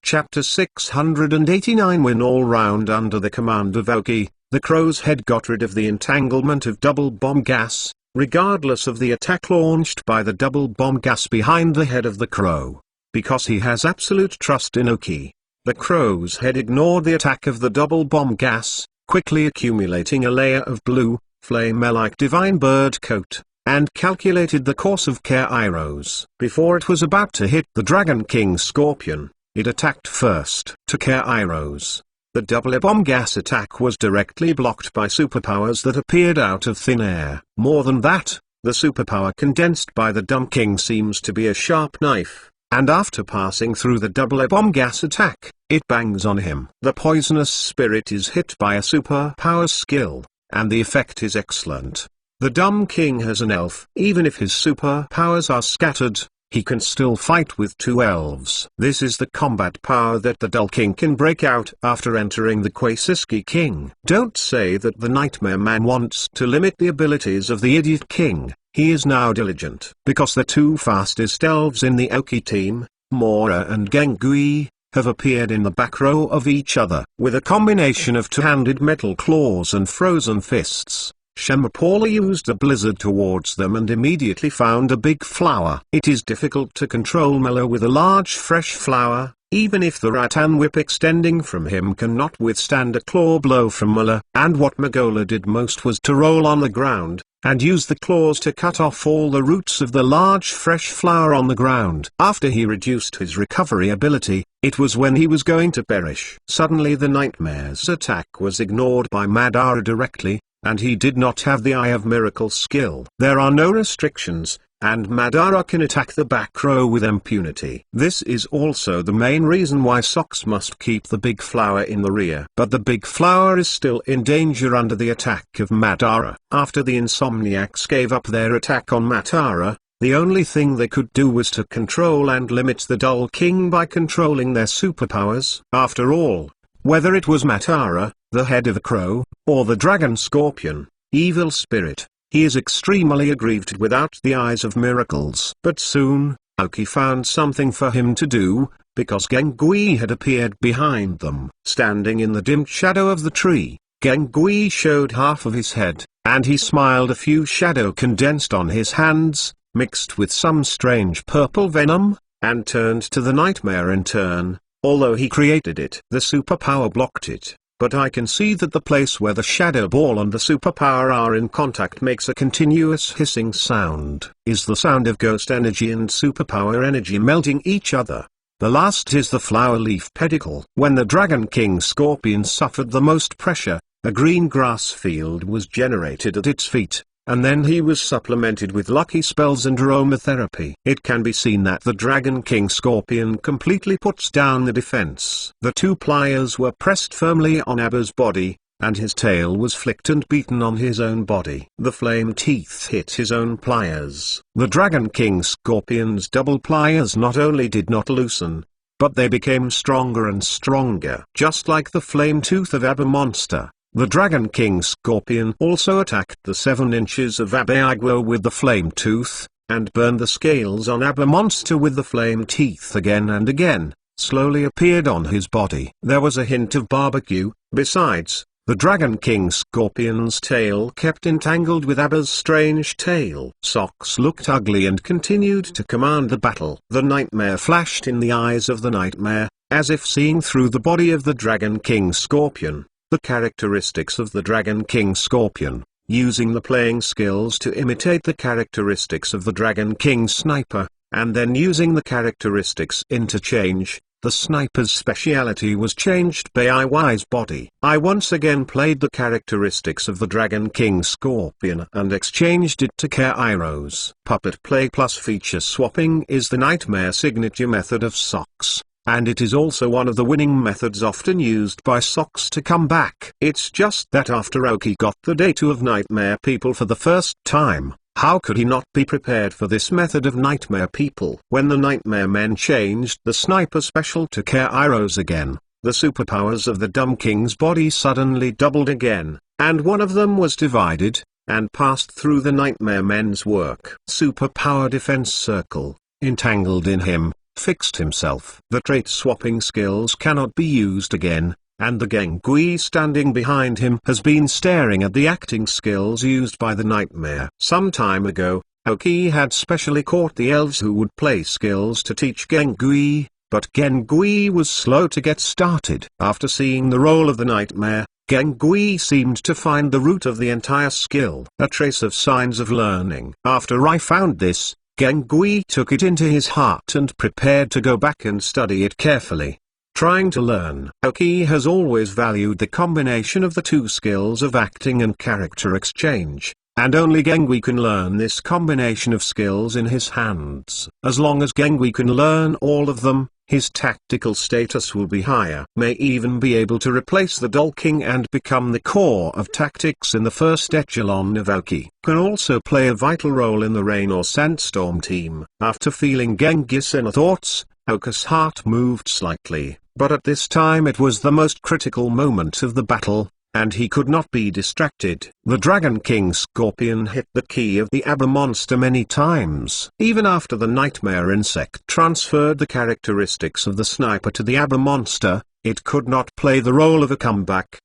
Chapter 689. Win all round. Under the command of Aoki, the crow's head got rid of the entanglement of double bomb gas, regardless of the attack launched by the double bomb gas behind the head of the crow. Because he has absolute trust in Aoki, the crow's head ignored the attack of the double bomb gas, quickly accumulating a layer of blue, flame-like divine bird coat, and calculated the course of Kairos. Before it was about to hit the Dragon King Scorpion, it attacked first. To Kairos, the double bomb gas attack was directly blocked by superpowers that appeared out of thin air. More than that, the superpower condensed by the Dumb King seems to be a sharp knife, and after passing through the double bomb gas attack, it bangs on him. The poisonous spirit is hit by a superpower skill, and the effect is excellent. The Dumb King has an elf. Even if his superpowers are scattered, he can still fight with 2 elves. This is the combat power that the Dull King can break out after entering the Quasiski King. Don't say that the Nightmare Man wants to limit the abilities of the Idiot King. He is now diligent. Because the 2 fastest elves in the Aoki team, Mora and Gengui, have appeared in the back row of each other. With a combination of 2-handed metal claws and frozen fists, Shemapala used a blizzard towards them and immediately found a big flower. It is difficult to control Mela with a large fresh flower, Even if the rattan whip extending from him cannot withstand a claw blow from Muller. And what Magola did most was to roll on the ground, and use the claws to cut off all the roots of the large fresh flower on the ground. After he reduced his recovery ability, it was when he was going to perish. Suddenly the nightmare's attack was ignored by Madara directly, and he did not have the Eye of Miracle skill. There are no restrictions, and Madara can attack the back row with impunity. This is also the main reason why Socks must keep the big flower in the rear. But the big flower is still in danger under the attack of Madara. After the Insomniacs gave up their attack on Madara, the only thing they could do was to control and limit the Dull King by controlling their superpowers. After all, whether it was Madara, the head of a crow, or the dragon scorpion, evil spirit, he is extremely aggrieved without the Eyes of Miracles. But soon, Aoki found something for him to do, because Gengui had appeared behind them. Standing in the dim shadow of the tree, Gengui showed half of his head, and he smiled. A few shadow condensed on his hands, mixed with some strange purple venom, and turned to the nightmare in turn. Although he created it, the superpower blocked it. But I can see that the place where the shadow ball and the superpower are in contact makes a continuous hissing sound. Is the sound of ghost energy and superpower energy melting each other. The last is the flower leaf pedicle. When the Dragon King Scorpion suffered the most pressure, a green grass field was generated at its feet, and then he was supplemented with lucky spells and aromatherapy. It can be seen that the Dragon King Scorpion completely puts down the defense. The two pliers were pressed firmly on Abba's body, and his tail was flicked and beaten on his own body. The flame teeth hit his own pliers. The Dragon King Scorpion's double pliers not only did not loosen, but they became stronger and stronger. Just like the flame tooth of Abba monster, the Dragon King Scorpion also attacked the 7 inches of Abba Agwo with the flame tooth, and burned the scales on Abba monster with the flame teeth again and again, slowly appeared on his body. There was a hint of barbecue. Besides, the Dragon King Scorpion's tail kept entangled with Abba's strange tail. Socks looked ugly and continued to command the battle. The nightmare flashed in the eyes of the nightmare, as if seeing through the body of the Dragon King Scorpion. The characteristics of the Dragon King Scorpion, using the playing skills to imitate the characteristics of the Dragon King Sniper, and then using the characteristics interchange. The sniper's speciality was changed by IY's body. I once again played the characteristics of the Dragon King Scorpion and exchanged it to Kairo's. Puppet play plus feature swapping is the nightmare signature method of Socks, and it is also one of the winning methods often used by Socks to come back. It's just that after Aoki got the data of Nightmare People for the first time, how could he not be prepared for this method of Nightmare People? When the Nightmare Men changed the sniper special to Kairo's again, the superpowers of the Dumb King's body suddenly doubled again, and one of them was divided, and passed through the Nightmare Men's work. Superpower Defense Circle, entangled in him, fixed himself. The trait swapping skills cannot be used again, and the Gengui standing behind him has been staring at the acting skills used by the nightmare. Some time ago, Aoki had specially caught the elves who would play skills to teach Gengui, but Gengui was slow to get started. After seeing the role of the nightmare, Gengui seemed to find the root of the entire skill, a trace of signs of learning. After I found this, Gengui took it into his heart and prepared to go back and study it carefully, trying to learn. Aoki has always valued the combination of the two skills of acting and character exchange, and only Gengui can learn this combination of skills in his hands. As long as Gengui can learn all of them, his tactical status will be higher. May even be able to replace the Dull King and become the core of tactics in the first echelon of Aoki. Can also play a vital role in the Rain or Sandstorm team. After feeling Genghis inner thoughts, Aoki's heart moved slightly, but at this time it was the most critical moment of the battle, and he could not be distracted. The Dragon King Scorpion hit the key of the Abba monster many times. Even after the Nightmare Insect transferred the characteristics of the sniper to the Abba monster, it could not play the role of a comeback.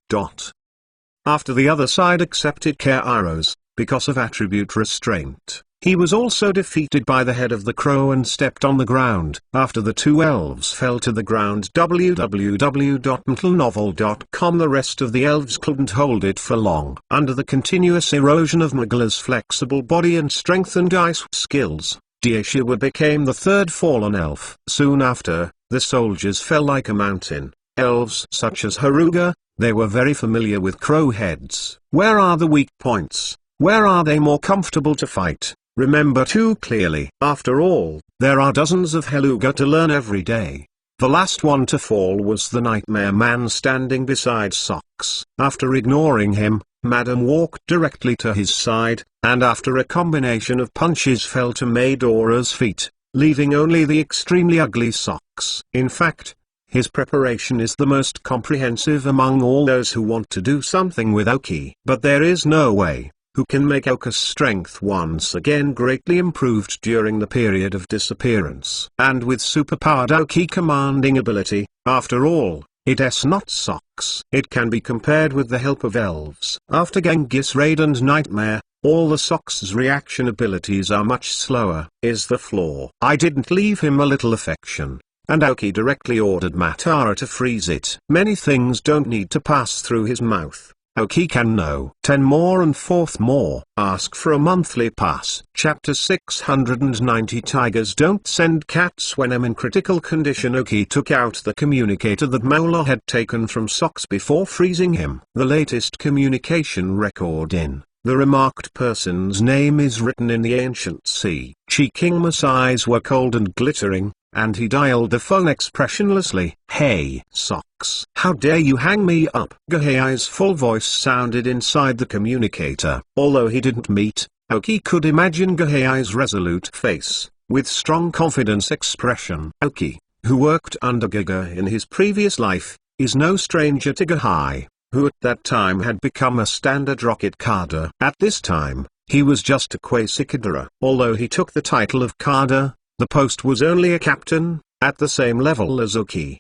After the other side accepted Kairo's, because of attribute restraint, He was also defeated by the head of the crow and stepped on the ground. After the two elves fell to the ground. www.mtlnovel.com. The rest of the elves couldn't hold it for long. Under the continuous erosion of Magla's flexible body and strengthened ice skills, Diashiwa became the third fallen elf. Soon after, the soldiers fell like a mountain. Elves such as Haruga, they were very familiar with crow heads. Where are the weak points? Where are they more comfortable to fight? Remember too clearly. After all, there are dozens of Heluga to learn every day. The last one to fall was the Nightmare Man standing beside Socks. After ignoring him, Madam walked directly to his side, and after a combination of punches fell to Madora's feet, leaving only the extremely ugly Socks. In fact, his preparation is the most comprehensive among all those who want to do something with Aoki. But there is no way who can make Oka's strength once again greatly improved during the period of disappearance. And with superpowered Aoki commanding ability, after all, it's not Socks. It can be compared with the help of elves. After Genghis Raid and Nightmare, all the Socks' reaction abilities are much slower. Is the flaw. I didn't leave him a little affection, and Aoki directly ordered Matara to freeze it. Many things don't need to pass through his mouth. Aoki can know 10 more and 4th more. Ask for a monthly pass. Chapter 690. Tigers don't send cats when I'm in critical condition. Aoki took out the communicator that Mola had taken from Socks before freezing him. The latest communication record in the remarked person's name is written in the ancient sea. Chi Kingma's eyes were cold and glittering, and he dialed the phone expressionlessly. Hey, Socks. How dare you hang me up? Gahei's full voice sounded inside the communicator. Although he didn't meet, Aoki could imagine Gahei's resolute face, with strong confidence expression. Aoki, who worked under Gaga in his previous life, is no stranger to Gahei, who at that time had become a standard rocket cadre. At this time, he was just a Quasicadra. Although he took the title of cadre, the post was only a captain, at the same level as Aoki.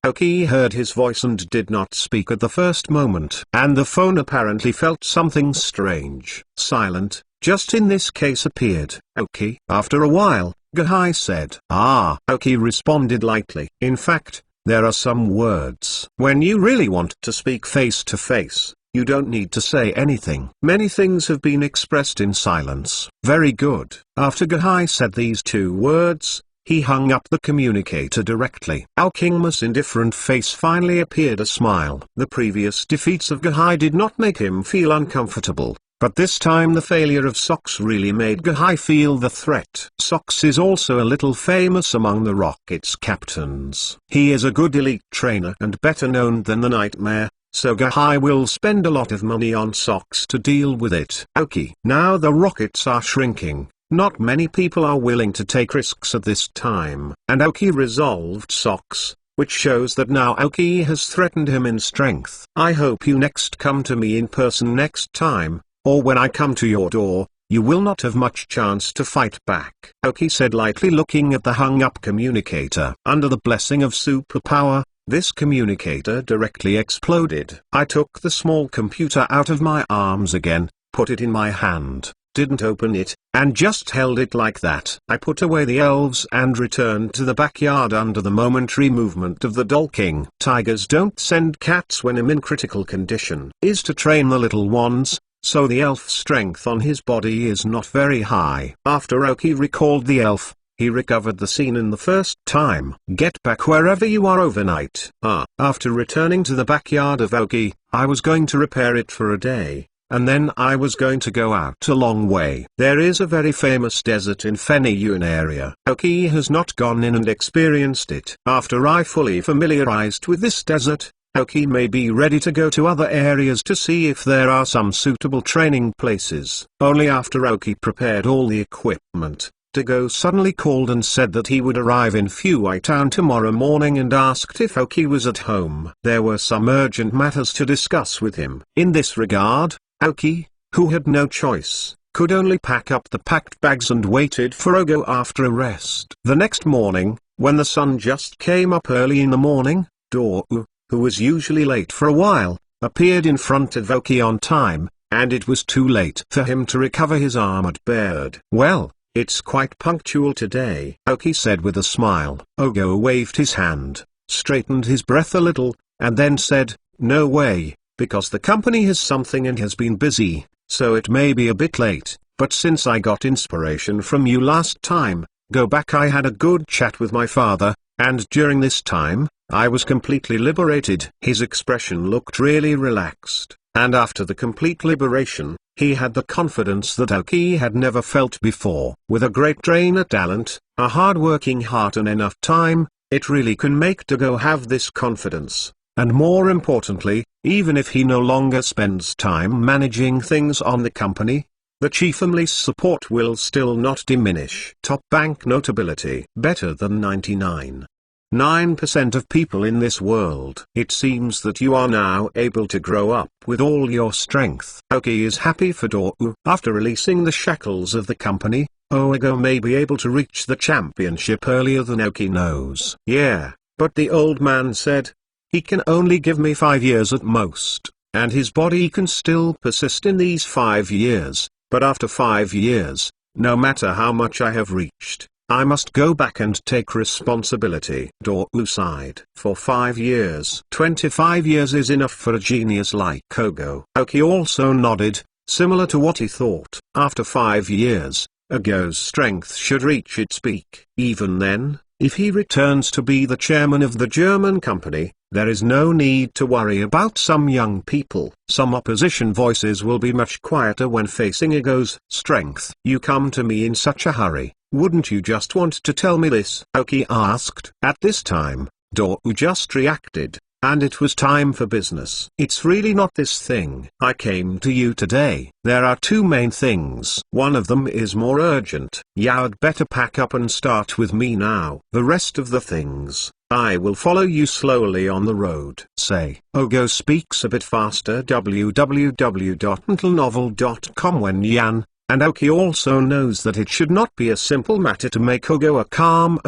Aoki heard his voice and did not speak at the first moment. And the phone apparently felt something strange. Silent, just in this case appeared. Aoki. After a while, Gahei said. Ah. Aoki responded lightly. In fact, there are some words. When you really want to speak face to face, you don't need to say anything. Many things have been expressed in silence. Very good. After Gahei said these two words, he hung up the communicator directly. Aokingma's indifferent face finally appeared a smile. The previous defeats of Gahei did not make him feel uncomfortable, but this time the failure of Socks really made Gahei feel the threat. Socks is also a little famous among the Rocket's captains. He is a good elite trainer and better known than the Nightmare, so Gahei will spend a lot of money on Socks to deal with it. Aoki. Now the Rockets are shrinking. Not many people are willing to take risks at this time. And Aoki resolved Socks, which shows that now Aoki has threatened him in strength. I hope you next come to me in person next time, or when I come to your door, you will not have much chance to fight back. Aoki said lightly, looking at the hung-up communicator. Under the blessing of superpower, this communicator directly exploded. I took the small computer out of my arms again, put it in my hand, didn't open it, and just held it like that. I put away the elves and returned to the backyard under the momentary movement of the Doll King. Tigers don't send cats when I'm in critical condition. Is to train the little ones, so the elf strength on his body is not very high. After Aoki recalled the elf, he recovered the scene in the first time. Get back wherever you are overnight. After returning to the backyard of Aoki, I was going to repair it for a day, and then I was going to go out a long way. There is a very famous desert in Feniyun area. Aoki has not gone in and experienced it. After I fully familiarized with this desert, Aoki may be ready to go to other areas to see if there are some suitable training places. Only after Aoki prepared all the equipment, Dago suddenly called and said that he would arrive in Fuai Town tomorrow morning and asked if Aoki was at home. There were some urgent matters to discuss with him. In this regard, Aoki, who had no choice, could only pack up the packed bags and waited for Ogo after arrest. The next morning, when the sun just came up early in the morning, Dou, who was usually late for a while, appeared in front of Aoki on time, and it was too late for him to recover his armored bird. "Well, it's quite punctual today," Aoki said with a smile. Ogo waved his hand, straightened his breath a little, and then said, "No way, because the company has something and has been busy, so it may be a bit late, but since I got inspiration from you last time, go back. I had a good chat with my father, and during this time, I was completely liberated." His expression looked really relaxed, and after the complete liberation, he had the confidence that Aoki had never felt before. With a great trainer talent, a hard-working heart and enough time, it really can make Dogo have this confidence. And more importantly, even if he no longer spends time managing things on the company, the chief family's support will still not diminish. Top bank notability. Better than 99.9% of people in this world. It seems that you are now able to grow up with all your strength. Aoki is happy for Dou. After releasing the shackles of the company, Ogo may be able to reach the championship earlier than Aoki knows. "Yeah, but the old man said, he can only give me 5 years at most, and his body can still persist in these 5 years, but after 5 years, no matter how much I have reached, I must go back and take responsibility." Dou sighed. For 5 years. 25 years is enough for a genius like Ogo. Aoki also nodded, similar to what he thought. After 5 years, Ogo's strength should reach its peak. Even then, if he returns to be the chairman of the German company, there is no need to worry about some young people. Some opposition voices will be much quieter when facing Ogo's strength. "You come to me in such a hurry, wouldn't you just want to tell me this?" Aoki asked. At this time, Dou just reacted, and it was time for business. "It's really not this thing. I came to you today. There are 2 main things. One of them is more urgent. You'd better pack up and start with me now. The rest of the things, I will follow you slowly on the road." Say. Ogo speaks a bit faster. www.mentalnovel.com. When Yan, and Aoki also knows that it should not be a simple matter to make Ogo a calm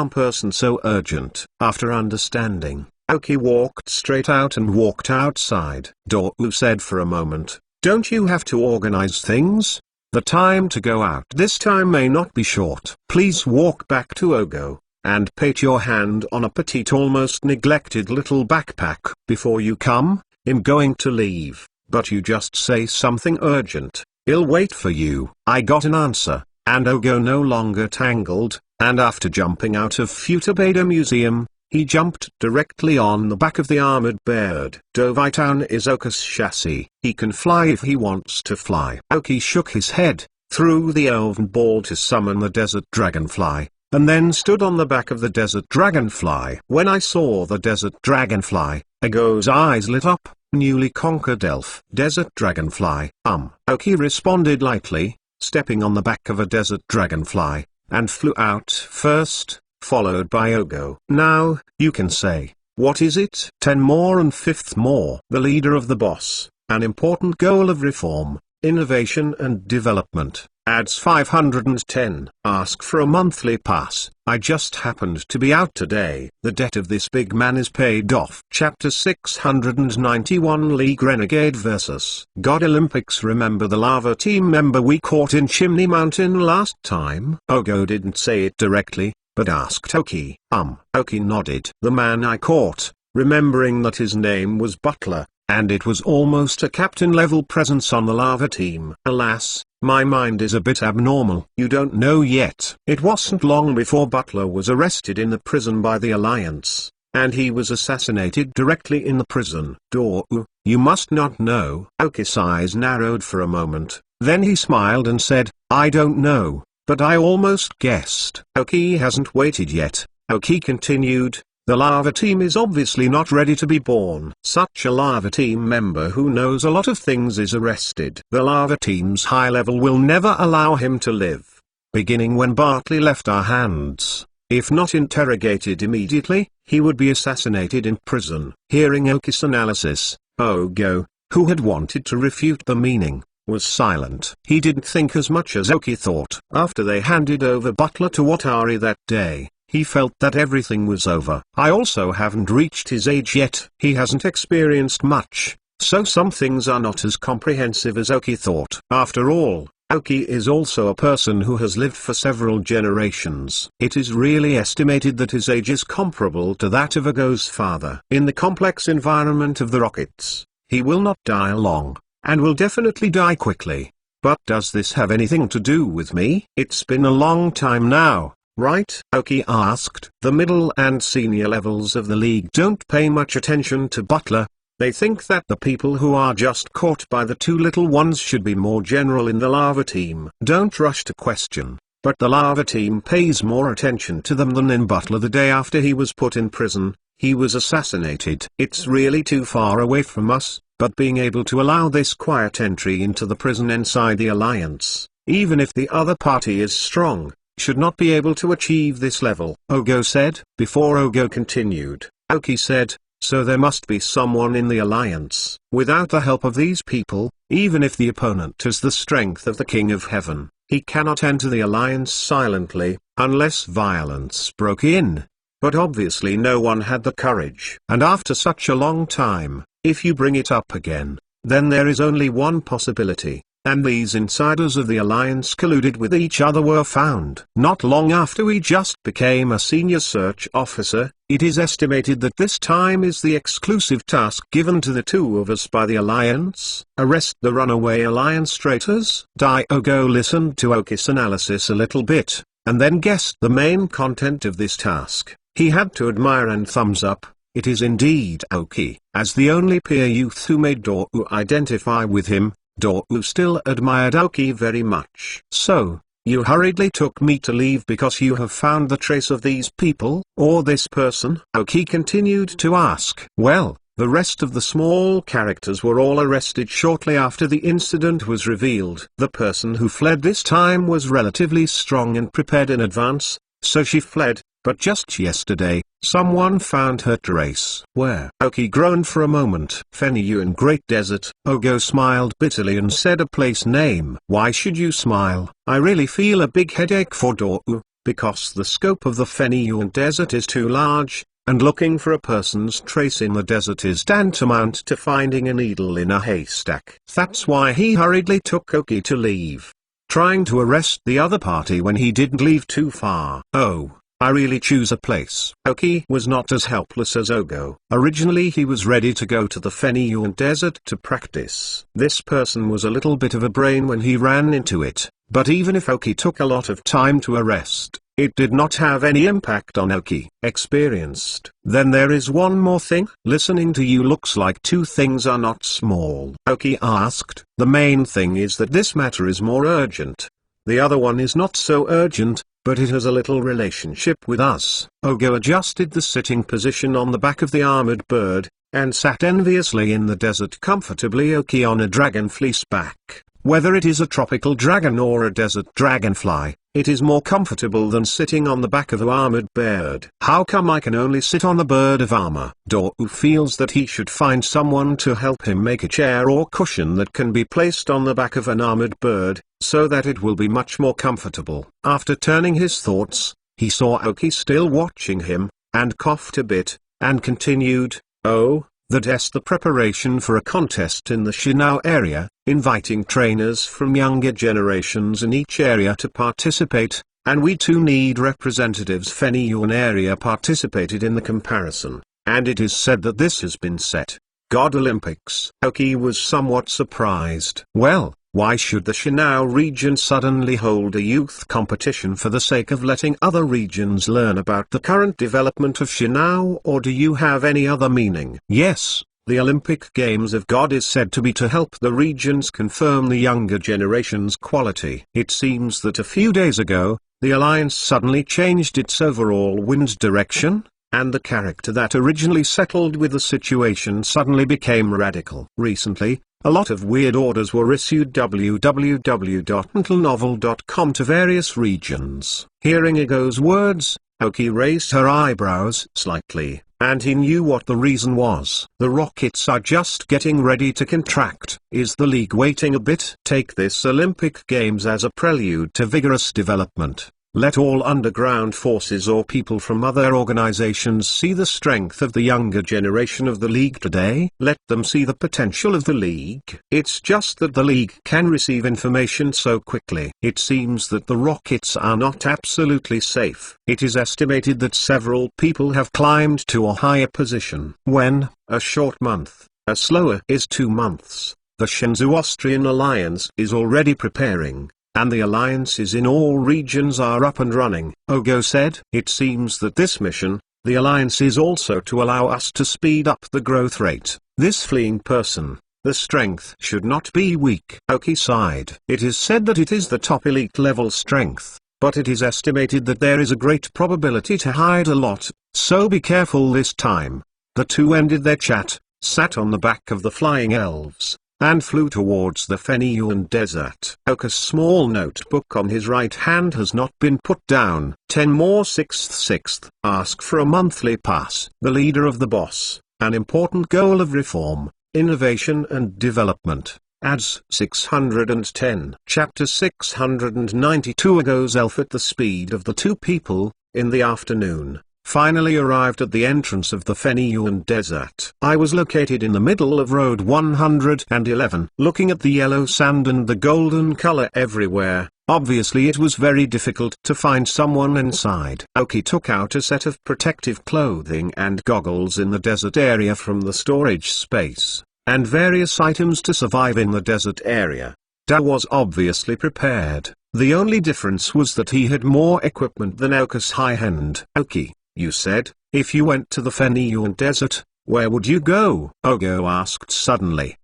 person so urgent. After understanding, Aoki walked straight out and walked outside. Dou said for a moment, "Don't you have to organize things? The time to go out this time may not be short. Please walk back to Ogo, and pat your hand on a petite almost neglected little backpack. Before you come, I'm going to leave, but you just say something urgent. I'll wait for you." I got an answer, and Ogo no longer tangled, and after jumping out of Futabeda Museum, he jumped directly on the back of the armored bird. Dovitown is Oki's chassis. He can fly if he wants to fly. Aoki shook his head, threw the elven ball to summon the desert dragonfly, and then stood on the back of the desert dragonfly. When I saw the desert dragonfly, Ogo's eyes lit up. Newly conquered elf. Desert dragonfly. Aoki responded lightly, stepping on the back of a desert dragonfly, and flew out first, followed by Ogo. "Now, you can say, what is it?" 10 more and 5th more. The leader of the boss, an important goal of reform, innovation and development, adds 510. Ask for a monthly pass. I just happened to be out today. The debt of this big man is paid off. Chapter 691. League Renegade vs. God Olympics. Remember the lava team member we caught in Chimney Mountain last time? Ogo didn't say it directly, but asked Aoki. Aoki nodded. The man I caught, remembering that his name was Butler, and it was almost a captain-level presence on the lava team. Alas, my mind is a bit abnormal. You don't know yet. It wasn't long before Butler was arrested in the prison by the Alliance, and he was assassinated directly in the prison. Dou, you must not know. Aoki's eyes narrowed for a moment, then he smiled and said, I don't know, but I almost guessed. Aoki hasn't waited yet. Aoki continued. The lava team is obviously not ready to be born. Such a lava team member who knows a lot of things is arrested. The lava team's high level will never allow him to live. Beginning when Bartley left our hands, if not interrogated immediately, he would be assassinated in prison. Hearing Aoki's analysis, Ogo, who had wanted to refute the meaning, was silent. He didn't think as much as Aoki thought. After they handed over Butler to Watari that day, he felt that everything was over. I also haven't reached his age yet. He hasn't experienced much, So some things are not as comprehensive as Aoki thought. After all, Aoki is also a person who has lived for several generations. It is really estimated that his age is comparable to that of Ago's father. In the complex environment of the rockets, he will not die long, and will definitely die quickly. But does this have anything to do with me? It's been a long time now, right? Aoki asked. The middle and senior levels of the league don't pay much attention to Butler. They think that the people who are just caught by the two little ones should be more general in the lava team. Don't rush to question, but the lava team pays more attention to them than in Butler. The day after he was put in prison, he was assassinated. It's really too far away from us, but being able to allow this quiet entry into the prison inside the Alliance, even if the other party is strong, should not be able to achieve this level, Ogo said. Before Ogo continued, Aoki said, so there must be someone in the Alliance. Without the help of these people, even if the opponent has the strength of the King of Heaven, he cannot enter the Alliance silently, unless violence broke in. But obviously no one had the courage. And after such a long time, if you bring it up again, then there is only one possibility. And these insiders of the Alliance colluded with each other were found. Not long after we just became a senior search officer, it is estimated that this time is the exclusive task given to the two of us by the Alliance. Arrest the runaway Alliance traitors. Diogo listened to Aoki's analysis a little bit, and then guessed the main content of this task. He had to admire and thumbs up. It is indeed Aoki. As the only peer youth who made Doryu identify with him, Doryu still admired Aoki very much. So, you hurriedly took me to leave because you have found the trace of these people, or this person? Aoki continued to ask. Well, the rest of the small characters were all arrested shortly after the incident was revealed. The person who fled this time was relatively strong and prepared in advance, so she fled. But just yesterday, someone found her trace. Where? Aoki groaned for a moment. Feniyuan Great Desert. Ogo smiled bitterly and said a place name. Why should you smile? I really feel a big headache for Doryu, because the scope of the Feniyuan Desert is too large, and looking for a person's trace in the desert is tantamount to finding a needle in a haystack. That's why he hurriedly took Aoki to leave, trying to arrest the other party when he didn't leave too far. Oh. I really choose a place. Aoki was not as helpless as Ogo. Originally he was ready to go to the Feniyuan Desert to practice. This person was a little bit of a brain when he ran into it, but even if Aoki took a lot of time to arrest, it did not have any impact on Aoki. Experienced. Then there is one more thing. Listening to you looks like two things are not small. Aoki asked. The main thing is that this matter is more urgent. The other one is not so urgent, but it has a little relationship with us. Ogo adjusted the sitting position on the back of the armored bird, and sat enviously in the desert comfortably. Aoki on a dragon fleece back. Whether it is a tropical dragon or a desert dragonfly, it is more comfortable than sitting on the back of an armored bird. How come I can only sit on the bird of armor? Doryu feels that he should find someone to help him make a chair or cushion that can be placed on the back of an armored bird, so that it will be much more comfortable. After turning his thoughts, he saw Aoki still watching him, and coughed a bit, and continued, oh, that's the preparation for a contest in the Shinao area, inviting trainers from younger generations in each area to participate, and we too need representatives. Feniyuan area participated in the comparison, and it is said that this has been set. God Olympics. Aoki was somewhat surprised. Well, why should the Shinao region suddenly hold a youth competition for the sake of letting other regions learn about the current development of Shinao, or do you have any other meaning? Yes, the Olympic Games of God is said to be to help the regions confirm the younger generation's quality. It seems that a few days ago, the Alliance suddenly changed its overall wind direction, and the character that originally settled with the situation suddenly became radical. Recently, a lot of weird orders were issued www.mentalnovel.com to various regions. Hearing Ago's words, Aoki raised her eyebrows slightly, and he knew what the reason was. The rockets are just getting ready to contract. Is the league waiting a bit? Take this Olympic Games as a prelude to vigorous development. Let all underground forces or people from other organizations see the strength of the younger generation of the League today. Let them see the potential of the League. It's just that the League can receive information so quickly. It seems that the rockets are not absolutely safe. It is estimated that several people have climbed to a higher position. When, a short month, a slower is 2 months, the Shenzhou Austrian Alliance is already preparing, and the alliances in all regions are up and running. Ogo said, it seems that this mission, the alliance is also to allow us to speed up the growth rate. This fleeing person, the strength should not be weak. Oki sighed. It is said that it is the top elite level strength, but it is estimated that there is a great probability to hide a lot, so be careful this time. The two ended their chat, sat on the back of the flying elves, and flew towards the Fenyuan desert. Oka's small notebook on his right hand has not been put down. 10 more 6th. Ask for a monthly pass. The leader of the boss, an important goal of reform, innovation and development, adds 610. Chapter 692. Ogo's elf at the speed of the two people, in the afternoon, finally arrived at the entrance of the Fenyuan desert. I was located in the middle of Road 111. Looking at the yellow sand and the golden color everywhere, obviously it was very difficult to find someone inside. Oki took out a set of protective clothing and goggles in the desert area from the storage space, and various items to survive in the desert area. Da was obviously prepared. The only difference was that he had more equipment than Oka's high-end. Oki, you said, if you went to the Fenyuan desert, where would you go? Ogo asked suddenly.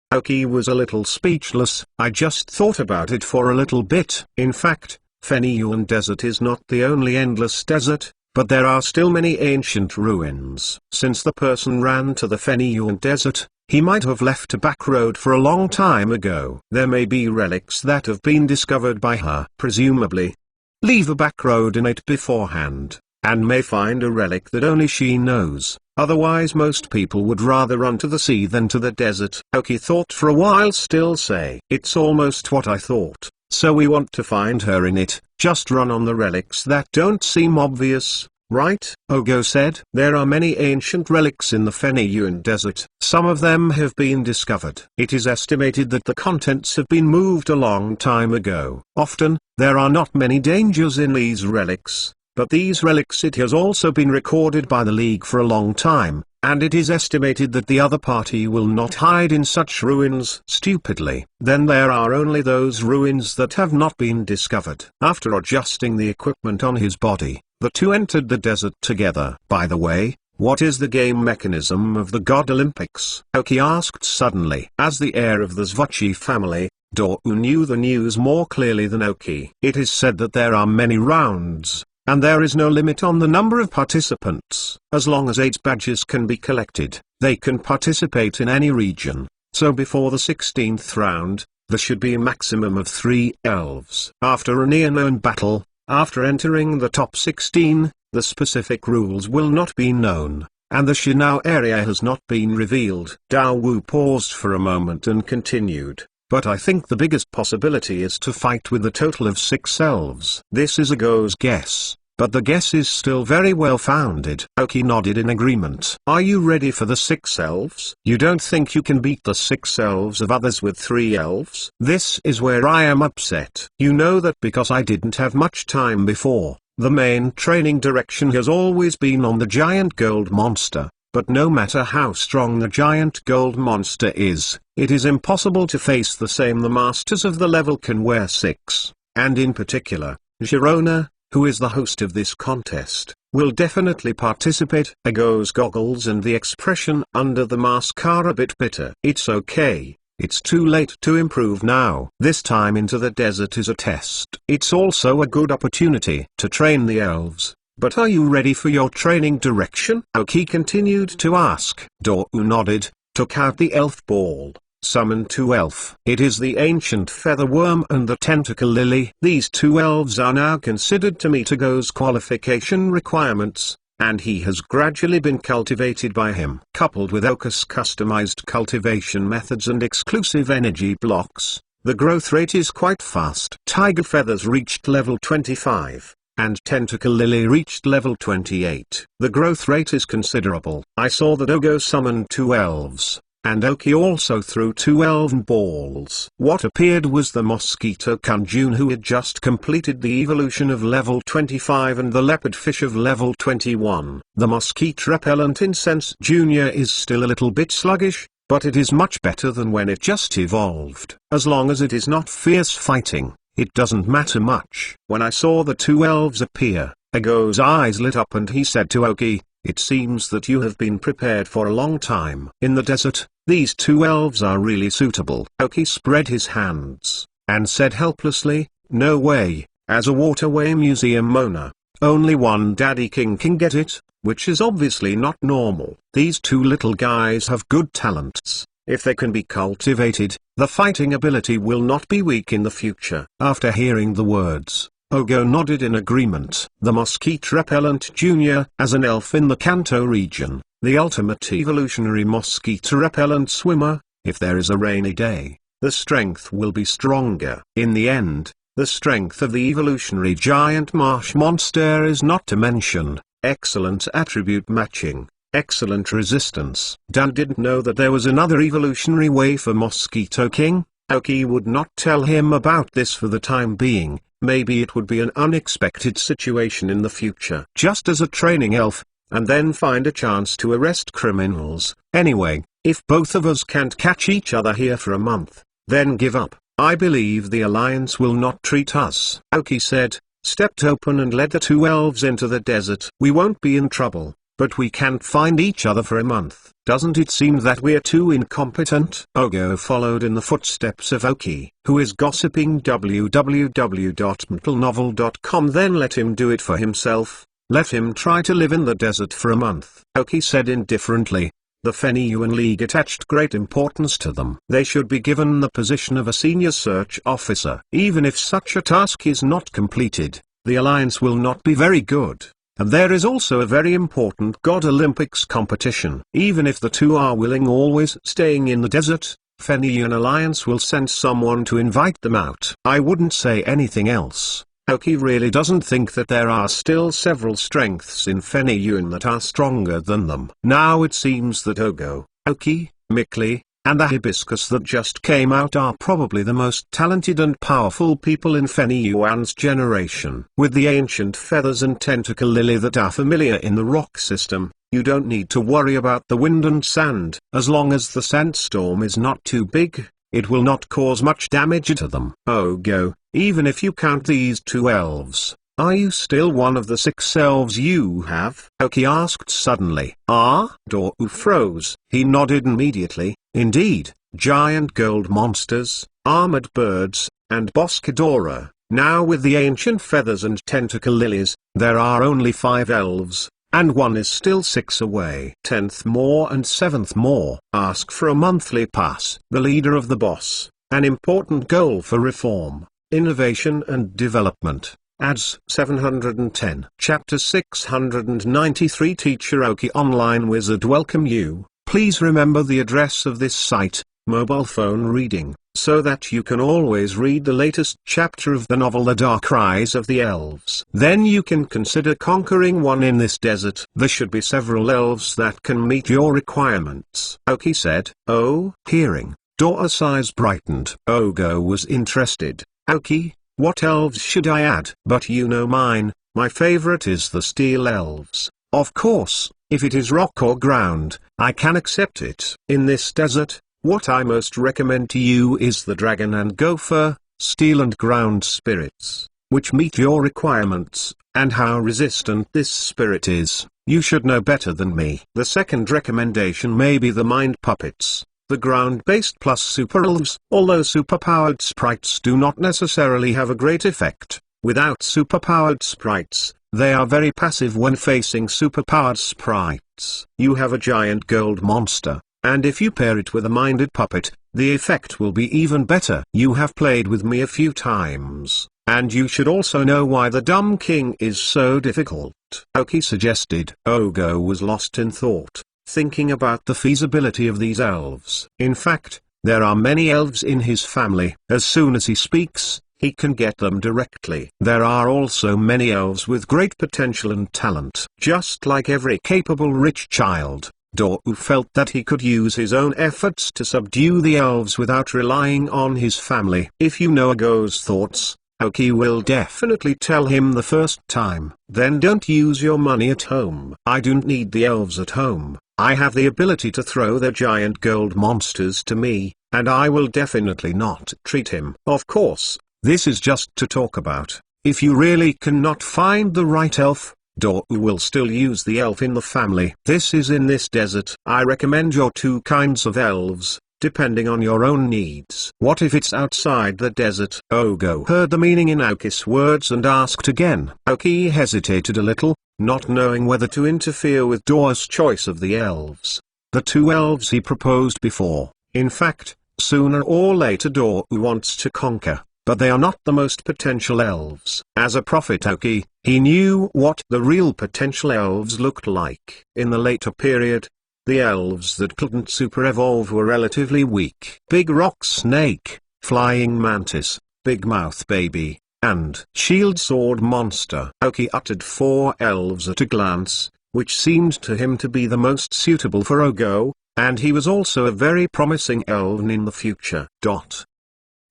Oki was a little speechless. I just thought about it for a little bit. In fact, Fenyuan desert is not the only endless desert, but there are still many ancient ruins. Since the person ran to the Fenyuan desert, he might have left a back road for a long time ago. There may be relics that have been discovered by her. Presumably, leave a back road in it beforehand, and may find a relic that only she knows. Otherwise most people would rather run to the sea than to the desert. Oki thought for a while, still say, it's almost what I thought. So we want to find her in it, just run on the relics that don't seem obvious, right? Ogo said. There are many ancient relics in the Fenyuan desert. Some of them have been discovered. It is estimated that the contents have been moved a long time ago. Often, there are not many dangers in these relics, but these relics, it has also been recorded by the League for a long time, and it is estimated that the other party will not hide in such ruins stupidly. Then there are only those ruins that have not been discovered. After adjusting the equipment on his body, the two entered the desert together. By the way, what is the game mechanism of the God Olympics? Oki asked suddenly. As the heir of the Zvuchi family, Dou knew the news more clearly than Oki. It is said that there are many rounds, and there is no limit on the number of participants. As long as 8 badges can be collected, they can participate in any region. So before the 16th round, there should be a maximum of 3 elves. After a near-known battle, after entering the top 16, the specific rules will not be known, and the Shinao area has not been revealed. Dao Wu paused for a moment and continued. But I think the biggest possibility is to fight with a total of 6 elves. This is Ogo's guess, but the guess is still very well founded. Oki nodded in agreement. Are you ready for the 6 elves? You don't think you can beat the 6 elves of others with 3 elves? This is where I am upset. You know that because I didn't have much time before, the main training direction has always been on the giant gold monster. But no matter how strong the giant gold monster is, it is impossible to face the same. The masters of the level can wear 6, and in particular, Girona, who is the host of this contest, will definitely participate. Ogo's goggles and the expression under the mask are a bit bitter. It's okay, it's too late to improve now. This time into the desert is a test. It's also a good opportunity to train the elves. But are you ready for your training direction? Oki continued to ask. Dou nodded, took out the elf ball, summoned 2 elf. It is the ancient feather worm and the tentacle lily. These 2 elves are now considered to meet Ogo's qualification requirements, and he has gradually been cultivated by him. Coupled with Oka's customized cultivation methods and exclusive energy blocks, The growth rate is quite fast. Tiger Feathers reached level 25, and Tentacle Lily reached level 28. The growth rate is considerable. I saw that Ogo summoned 2 elves, and Oki also threw 2 elven balls. What appeared was the Mosquito Kunjun, who had just completed the evolution of level 25, and the Leopard Fish of level 21. The Mosquito Repellent Incense Jr. is still a little bit sluggish, but it is much better than when it just evolved. As long as it is not fierce fighting, it doesn't matter much. When I saw the 2 elves appear, Ogo's eyes lit up and he said to Oki, "It seems that you have been prepared for a long time. In the desert, these 2 elves are really suitable." Oki spread his hands, and said helplessly, "No way, as a waterway museum owner, only one Daddy King can get it, which is obviously not normal. These 2 little guys have good talents. If they can be cultivated, the fighting ability will not be weak in the future." After hearing the words, Ogo nodded in agreement. The Mosquito Repellent Jr. As an elf in the Kanto region, the ultimate evolutionary mosquito repellent swimmer, if there is a rainy day, the strength will be stronger. In the end, the strength of the evolutionary giant marsh monster is not to mention. Excellent attribute matching, excellent resistance. Dan didn't know that there was another evolutionary way for Mosquito King. Oki would not tell him about this for the time being. Maybe it would be an unexpected situation in the future. Just as a training elf, and then find a chance to arrest criminals. Anyway, if both of us can't catch each other here for a month, then give up. I believe the Alliance will not treat us. Oki said, stepped open and led the 2 elves into the desert. We won't be in trouble, but we can't find each other for a month. Doesn't it seem that we're too incompetent? Ogo followed in the footsteps of Oki, who is gossiping www.mtlnovel.com. Then let him do it for himself. Let him try to live in the desert for a month. Oki said indifferently. The Feniyuan League attached great importance to them. They should be given the position of a senior search officer. Even if such a task is not completed, the Alliance will not be very good. And there is also a very important God Olympics competition. Even if the 2 are willing always staying in the desert, Feniyuan Alliance will send someone to invite them out. I wouldn't say anything else. Oki really doesn't think that there are still several strengths in Feniyuan that are stronger than them. Now it seems that Ogo, Oki, Mikli, and the hibiscus that just came out are probably the most talented and powerful people in Feniyuan's generation. With the ancient feathers and tentacle lily that are familiar in the rock system, you don't need to worry about the wind and sand. As long as the sandstorm is not too big, it will not cause much damage to them. Ogo, even if you count these 2 elves, are you still one of the 6 elves you have? Oki asked suddenly. Doru froze. He nodded immediately. Indeed, giant gold monsters, armored birds, and Boscadora. Now with the ancient feathers and tentacle lilies, there are only 5 elves, and one is still 6 away. 10th more and 7th more. Ask for a monthly pass. The leader of the boss, an important goal for reform, innovation and development. Ads 710. Chapter 693. Teacher Oki Online Wizard welcome you. Please remember the address of this site, mobile phone reading, so that you can always read the latest chapter of the novel The Dark Rise of the Elves. Then you can consider conquering one in this desert. There should be several elves that can meet your requirements. Oki said. Oh, hearing. Dora's eyes brightened. Ogo was interested. Oki, what elves should I add? But you know mine, my favorite is the steel elves. Of course, if it is rock or ground, I can accept it. In this desert, what I most recommend to you is the dragon and gopher, steel and ground spirits, which meet your requirements, and how resistant this spirit is, you should know better than me. The second recommendation may be the mind puppets, the ground-based plus super elves. Although superpowered sprites do not necessarily have a great effect, without superpowered sprites, they are very passive when facing superpowered sprites. You have a giant gold monster, and if you pair it with a minded puppet, the effect will be even better. You have played with me a few times, and you should also know why the Dumb King is so difficult. Oki suggested. Ogo was lost in thought, thinking about the feasibility of these elves. In fact, There are many elves in his family. As soon as he speaks, he can get them directly. There are also many elves with great potential and talent. Just like every capable rich child, Dorou felt that he could use his own efforts to subdue the elves without relying on his family. If you know Ogo's thoughts, Aoki will definitely tell him the first time. Then don't use your money at home. I don't need the elves at home. I have the ability to throw their giant gold monsters to me, and I will definitely not treat him. Of course, this is just to talk about. If you really cannot find the right elf, Dorou will still use the elf in the family. This is in this desert. I recommend your two kinds of elves, depending on your own needs. What if it's outside the desert? Ogo heard the meaning in Aoki's words and asked again. Aoki hesitated a little, not knowing whether to interfere with Dorou's choice of the elves. The two elves he proposed before. In fact, sooner or later Dorou wants to conquer, but they are not the most potential elves. As a prophet Aoki, he knew what the real potential elves looked like. In the later period, the elves that couldn't super evolve were relatively weak. Big Rock Snake, Flying Mantis, Big Mouth Baby, and Shield Sword Monster. Aoki uttered 4 elves at a glance, which seemed to him to be the most suitable for Ogo, and he was also a very promising elven in the future.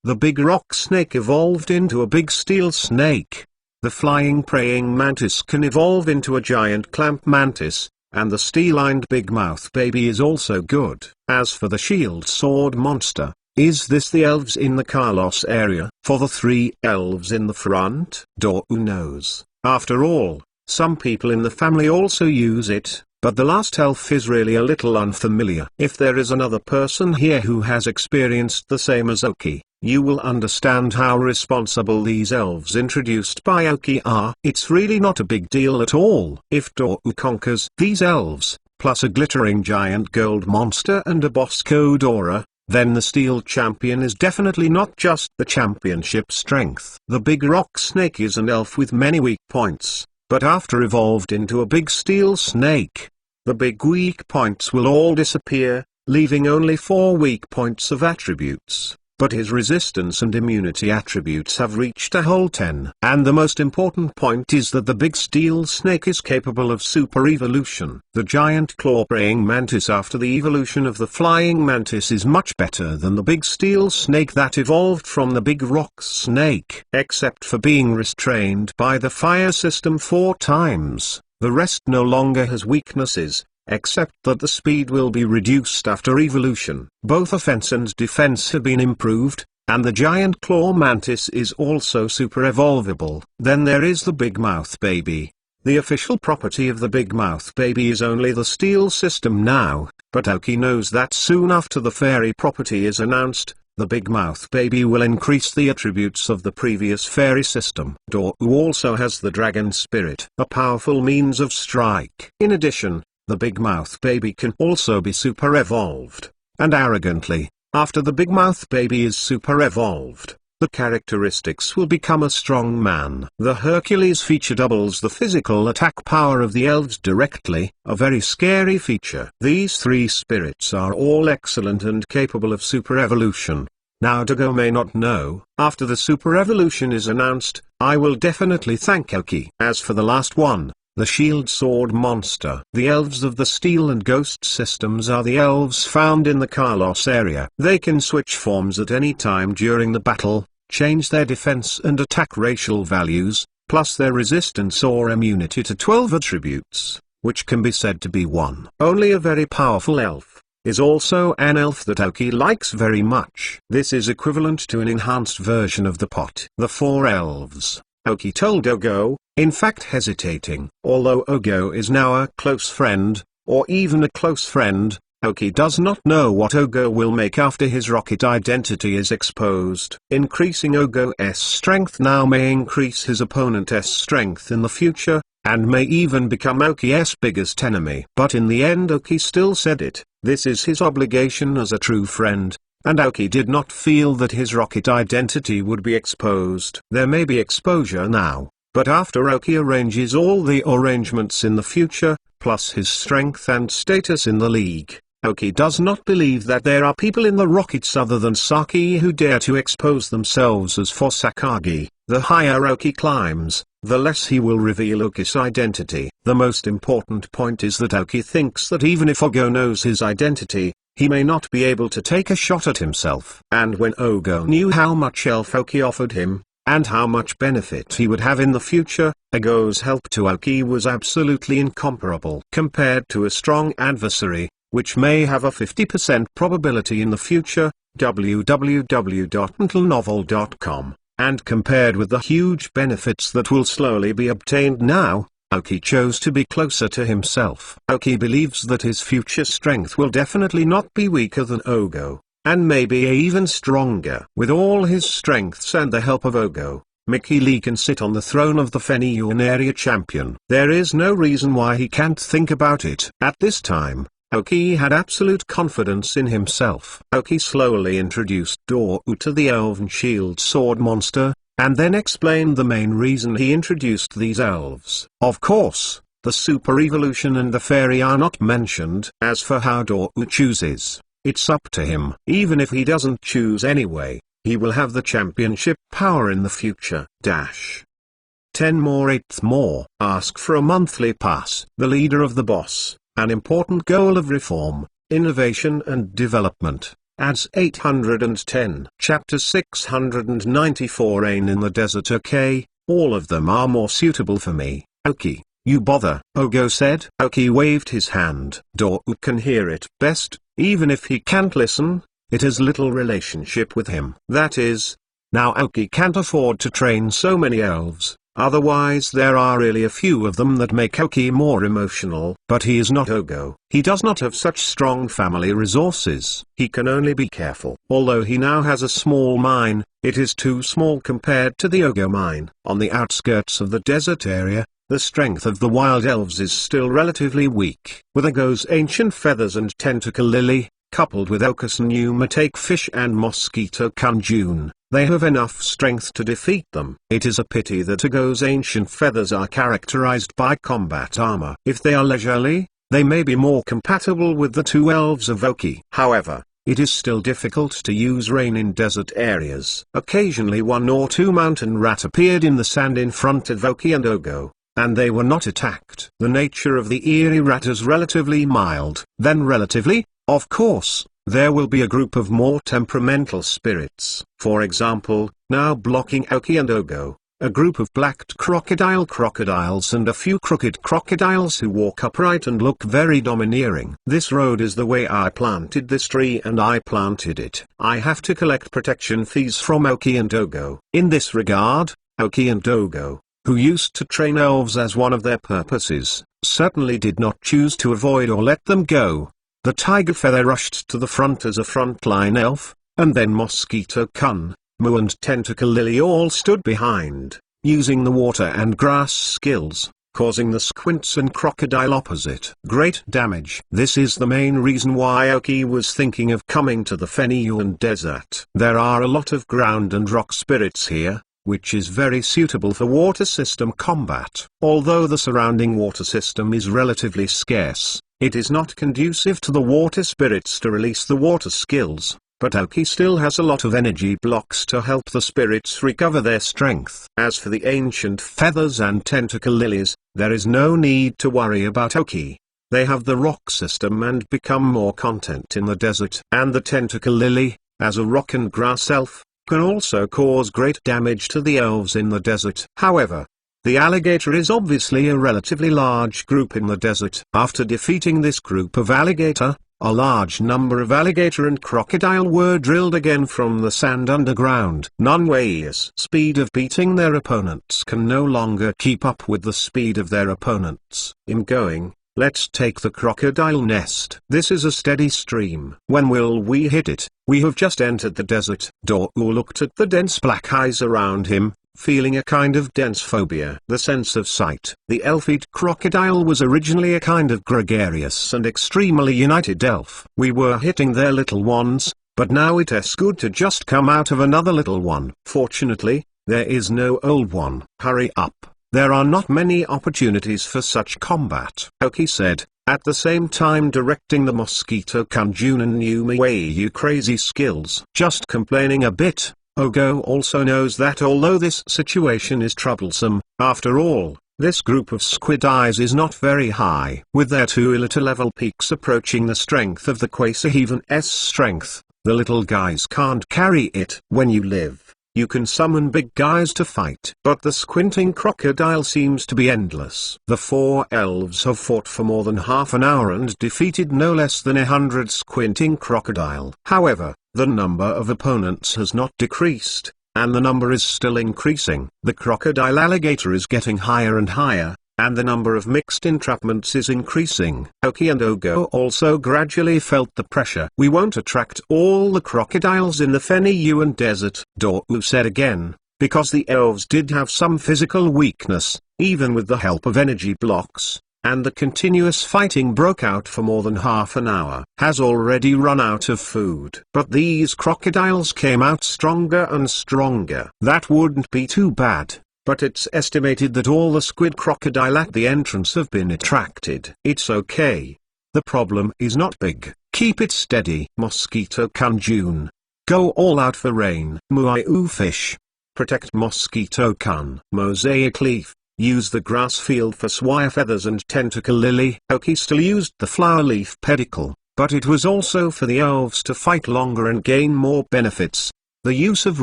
The Big Rock Snake evolved into a big steel snake. The Flying Praying Mantis can evolve into a giant clamp mantis, and the steel-lined Big Mouth Baby is also good. As for the Shield Sword Monster, is this the elves in the Kalos area? For the 3 elves in the front, Dorou knows. After all, some people in the family also use it, but the last elf is really a little unfamiliar. If there is another person here who has experienced the same as Aoki, you will understand how responsible these elves introduced by Aoki are. It's really not a big deal at all. If Dorou conquers these elves, plus a glittering giant gold monster and a Bosco Dora, then the Steel Champion is definitely not just the championship strength. The Big Rock Snake is an elf with many weak points, but after evolved into a big steel snake, the big weak points will all disappear, leaving only 4 weak points of attributes. But his resistance and immunity attributes have reached a whole 10. And the most important point is that the big steel snake is capable of super evolution. The giant claw praying mantis after the evolution of the flying mantis is much better than the big steel snake that evolved from the big rock snake. Except for being restrained by the fire system 4 times, the rest no longer has weaknesses, except that the speed will be reduced after evolution. Both offense and defense have been improved, and the giant claw mantis is also super evolvable. Then there is the Big Mouth Baby. The official property of the Big Mouth Baby is only the steel system now, but Aoki knows that soon after the fairy property is announced, the Big Mouth Baby will increase the attributes of the previous fairy system. Dorou also has the Dragon Spirit, a powerful means of strike. In addition, the Big Mouth Baby can also be super evolved, and arrogantly, after the Big Mouth Baby is super evolved, the characteristics will become a strong man. The Hercules feature doubles the physical attack power of the elves directly, a very scary feature. These 3 spirits are all excellent and capable of super evolution. Now Dogo may not know, after the super evolution is announced, I will definitely thank Aoki. As for the last one, the Shield Sword Monster. The elves of the Steel and Ghost systems are the elves found in the Kalos area. They can switch forms at any time during the battle, change their defense and attack racial values, plus their resistance or immunity to 12 attributes, which can be said to be 1. Only a very powerful elf is also an elf that Aoki likes very much. This is equivalent to an enhanced version of the pot. The 4 elves, Aoki told Ogo, in fact hesitating. Although Ogo is now a close friend, or even a close friend, Aoki does not know what Ogo will make after his rocket identity is exposed. Increasing Ogo's strength now may increase his opponent's strength in the future, and may even become Aoki's biggest enemy. But in the end Aoki still said it, this is his obligation as a true friend. And Aoki did not feel that his rocket identity would be exposed. There may be exposure now, but after Aoki arranges all the arrangements in the future, plus his strength and status in the league, Aoki does not believe that there are people in the rockets other than Saki who dare to expose themselves as Fosakagi. The higher Aoki climbs, the less he will reveal Ogo's identity. The most important point is that Aoki thinks that even if Ogo knows his identity, he may not be able to take a shot at himself. And when Ogo knew how much Elf Aoki offered him, and how much benefit he would have in the future, Ogo's help to Aoki was absolutely incomparable. Compared to a strong adversary, which may have a 50% probability in the future, www.mentalnovel.com, and compared with the huge benefits that will slowly be obtained now, Aoki chose to be closer to himself. Aoki believes that his future strength will definitely not be weaker than Ogo, and maybe even stronger. With all his strengths and the help of Ogo, Mickey Lee can sit on the throne of the Feniyuan area champion. There is no reason why he can't think about it. At this time, Aoki had absolute confidence in himself. Aoki slowly introduced Dou to the Elven Shield Sword monster, and then explained the main reason he introduced these elves. Of course, the super evolution and the fairy are not mentioned. As for how Dou chooses, it's up to him. Even if he doesn't choose anyway, he will have the championship power in the future. 10 more. 8th more. Ask for a monthly pass. The leader of the boss, an important goal of reform, innovation and development, adds 810. Chapter 694. Rain in the Desert. Okay, all of them are more suitable for me. Aoki, you bother, Ogo said. Aoki waved his hand. Dou can hear it best, even if he can't listen. It has little relationship with him. That is, now Aoki can't afford to train so many elves. Otherwise there are really a few of them that make Aoki more emotional. But he is not Ogo. He does not have such strong family resources. He can only be careful. Although he now has a small mine, it is too small compared to the Ogo mine. On the outskirts of the desert area, the strength of the wild elves is still relatively weak. With Ogo's ancient feathers and tentacle lily, coupled with Ogo's pneumatic fish and mosquito Kunjun, they have enough strength to defeat them. It is a pity that Ogo's ancient feathers are characterized by combat armor. If they are leisurely, they may be more compatible with the two elves of Aoki. However, it is still difficult to use rain in desert areas. Occasionally one or two mountain rat appeared in the sand in front of Aoki and Ogo, and they were not attacked. The nature of the eerie rat is relatively mild. Then relatively, of course, there will be a group of more temperamental spirits. For example, now blocking Aoki and Ogo, a group of blacked crocodiles and a few crooked crocodiles who walk upright and look very domineering. This road is the way I planted this tree and I planted it. I have to collect protection fees from Aoki and Ogo. In this regard, Aoki and Ogo, who used to train elves as one of their purposes, certainly did not choose to avoid or let them go. The Tiger Feather rushed to the front as a frontline elf, and then Mosquito Kun, Mu and Tentacle Lily all stood behind, using the water and grass skills, causing the Squints and Crocodile opposite great damage. This is the main reason why Aoki was thinking of coming to the Feniyuan Desert. There are a lot of ground and rock spirits here, which is very suitable for water system combat. Although the surrounding water system is relatively scarce, it is not conducive to the water spirits to release the water skills, but Aoki still has a lot of energy blocks to help the spirits recover their strength. As for the ancient feathers and tentacle lilies, there is no need to worry about Aoki. They have the rock system and become more content in the desert. And the tentacle lily, as a rock and grass elf, can also cause great damage to the elves in the desert. However, the alligator is obviously a relatively large group in the desert. After defeating this group of alligator, a large number of alligator and crocodile were drilled again from the sand underground. Nunwei's speed of beating their opponents can no longer keep up with the speed of their opponents. In going, let's take the crocodile nest. This is a steady stream. When will we hit it? We have just entered the desert. Dou looked at the dense black eyes around him, feeling a kind of dense phobia. The sense of sight. The elf-eat crocodile was originally a kind of gregarious and extremely united elf. We were hitting their little ones, but now it is good to just come out of another little one. Fortunately, there is no old one. Hurry up. There are not many opportunities for such combat. Aoki said, at the same time directing the Mosquito Kanjun and Numawayu crazy skills. Just complaining a bit, Ogo also knows that although this situation is troublesome, after all, this group of squid eyes is not very high. With their 2 elite level peaks approaching the strength of the Quasahaven's strength, the little guys can't carry it. When you live, you can summon big guys to fight. But the squinting crocodile seems to be endless. The 4 elves have fought for more than half an hour and defeated no less than 100 squinting crocodile. However, the number of opponents has not decreased, and the number is still increasing. The crocodile alligator is getting higher and higher, and the number of mixed entrapments is increasing. Oki and Ogo also gradually felt the pressure. We won't attract all the crocodiles in the Feniyuan desert, Dorwu said again, because the elves did have some physical weakness, even with the help of energy blocks, and the continuous fighting broke out for more than half an hour. Has already run out of food. But these crocodiles came out stronger and stronger. That wouldn't be too bad. But it's estimated that all the squid crocodile at the entrance have been attracted. It's okay. The problem is not big. Keep it steady. Mosquito Kanjun. Go all out for rain. Muayu fish. Protect Mosquito Kun. Mosaic leaf. Use the grass field for swire feathers and tentacle lily. Oki still used the flower leaf pedicle, but it was also for the elves to fight longer and gain more benefits. The use of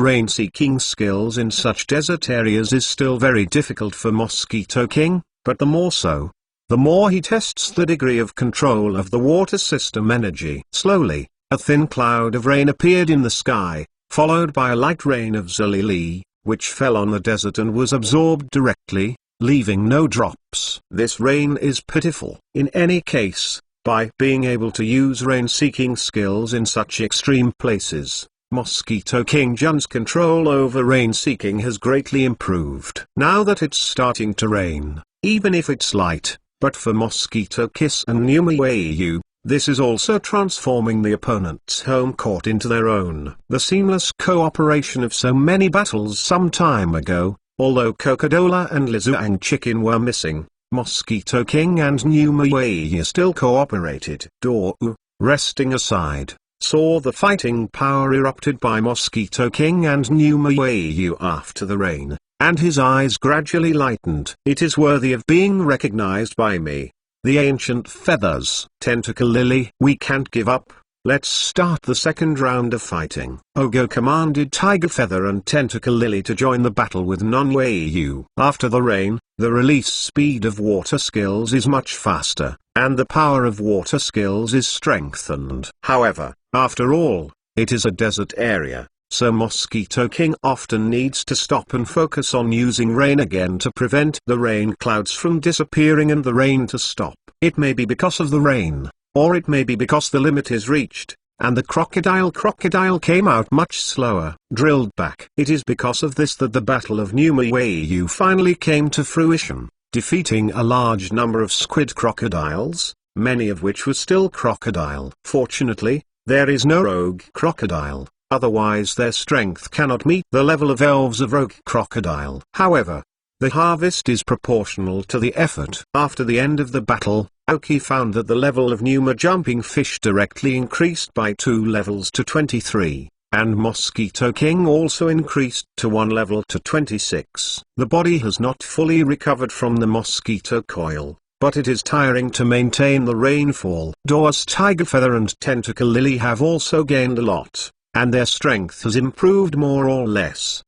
rain-seeking skills in such desert areas is still very difficult for Mosquito King, but the more so, the more he tests the degree of control of the water system energy. Slowly, a thin cloud of rain appeared in the sky, followed by a light rain of Zalili, which fell on the desert and was absorbed directly, leaving no drops. This rain is pitiful. In any case, by being able to use rain-seeking skills in such extreme places, Mosquito King Jun's control over rain-seeking has greatly improved. Now that it's starting to rain, even if it's light, but for Mosquito Kiss and Numawayu, this is also transforming the opponent's home court into their own. The seamless cooperation of so many battles some time ago, although Cocodola and Lizuang Chicken were missing, Mosquito King and Numawayu still cooperated. Dorwu, resting aside, saw the fighting power erupted by Mosquito King and Numawayu after the rain, and his eyes gradually lightened. It is worthy of being recognized by me. The ancient feathers. Tentacle Lily. We can't give up. Let's start the second round of fighting. Ogo commanded Tiger Feather and Tentacle Lily to join the battle with Numawayu. After the rain, the release speed of water skills is much faster, and the power of water skills is strengthened. However, after all, it is a desert area, so Mosquito King often needs to stop and focus on using rain again to prevent the rain clouds from disappearing and the rain to stop. It may be because of the rain, or it may be because the limit is reached, and the crocodile came out much slower. Drilled back. It is because of this that the Battle of Numawayu finally came to fruition, defeating a large number of squid crocodiles, many of which were still crocodile. Fortunately, there is no rogue crocodile, otherwise their strength cannot meet the level of elves of rogue crocodile. However, the harvest is proportional to the effort. After the end of the battle, Oki found that the level of Numa jumping fish directly increased by 2 levels to 23, and Mosquito King also increased to 1 level to 26. The body has not fully recovered from the mosquito coil, but it is tiring to maintain the rainfall. Dor's Tiger Feather and Tentacle Lily have also gained a lot, and their strength has improved more or less.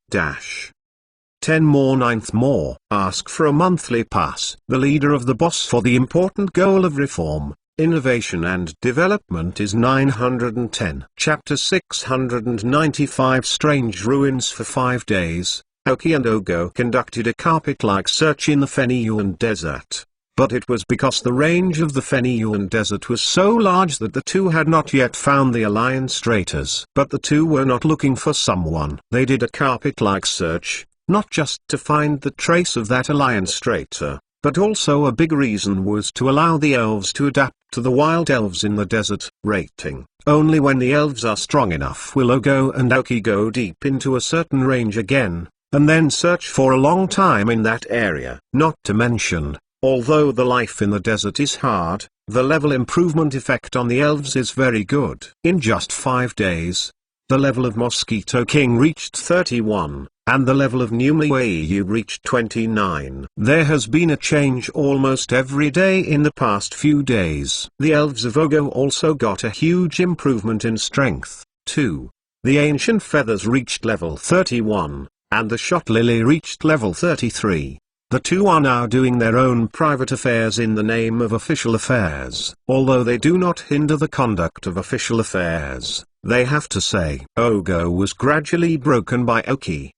10 more 9th more. Ask for a monthly pass. The leader of the boss for the important goal of reform, innovation and development is 910. Chapter 695 Strange Ruins. For 5 days, Oki and Ogo conducted a carpet-like search in the Feniyuan desert. But it was because the range of the Feniyuan desert was so large that the two had not yet found the Alliance traitors. But the two were not looking for someone. They did a carpet-like search, not just to find the trace of that Alliance traitor, but also a big reason was to allow the elves to adapt to the wild elves in the desert. Rating. Only when the elves are strong enough will Ogo and Oki go deep into a certain range again, and then search for a long time in that area. Not to mention, Although the life in the desert is hard, the level improvement effect on the elves is very good. In just 5 days, the level of Mosquito King reached 31, and the level of Numawayu reached 29. There has been a change almost every day in the past few days. The elves of Ogo also got a huge improvement in strength, too. The ancient feathers reached level 31, and the shot lily reached level 33. The two are now doing their own private affairs in the name of official affairs. Although they do not hinder the conduct of official affairs, they have to say. Ogo was gradually broken by Oki.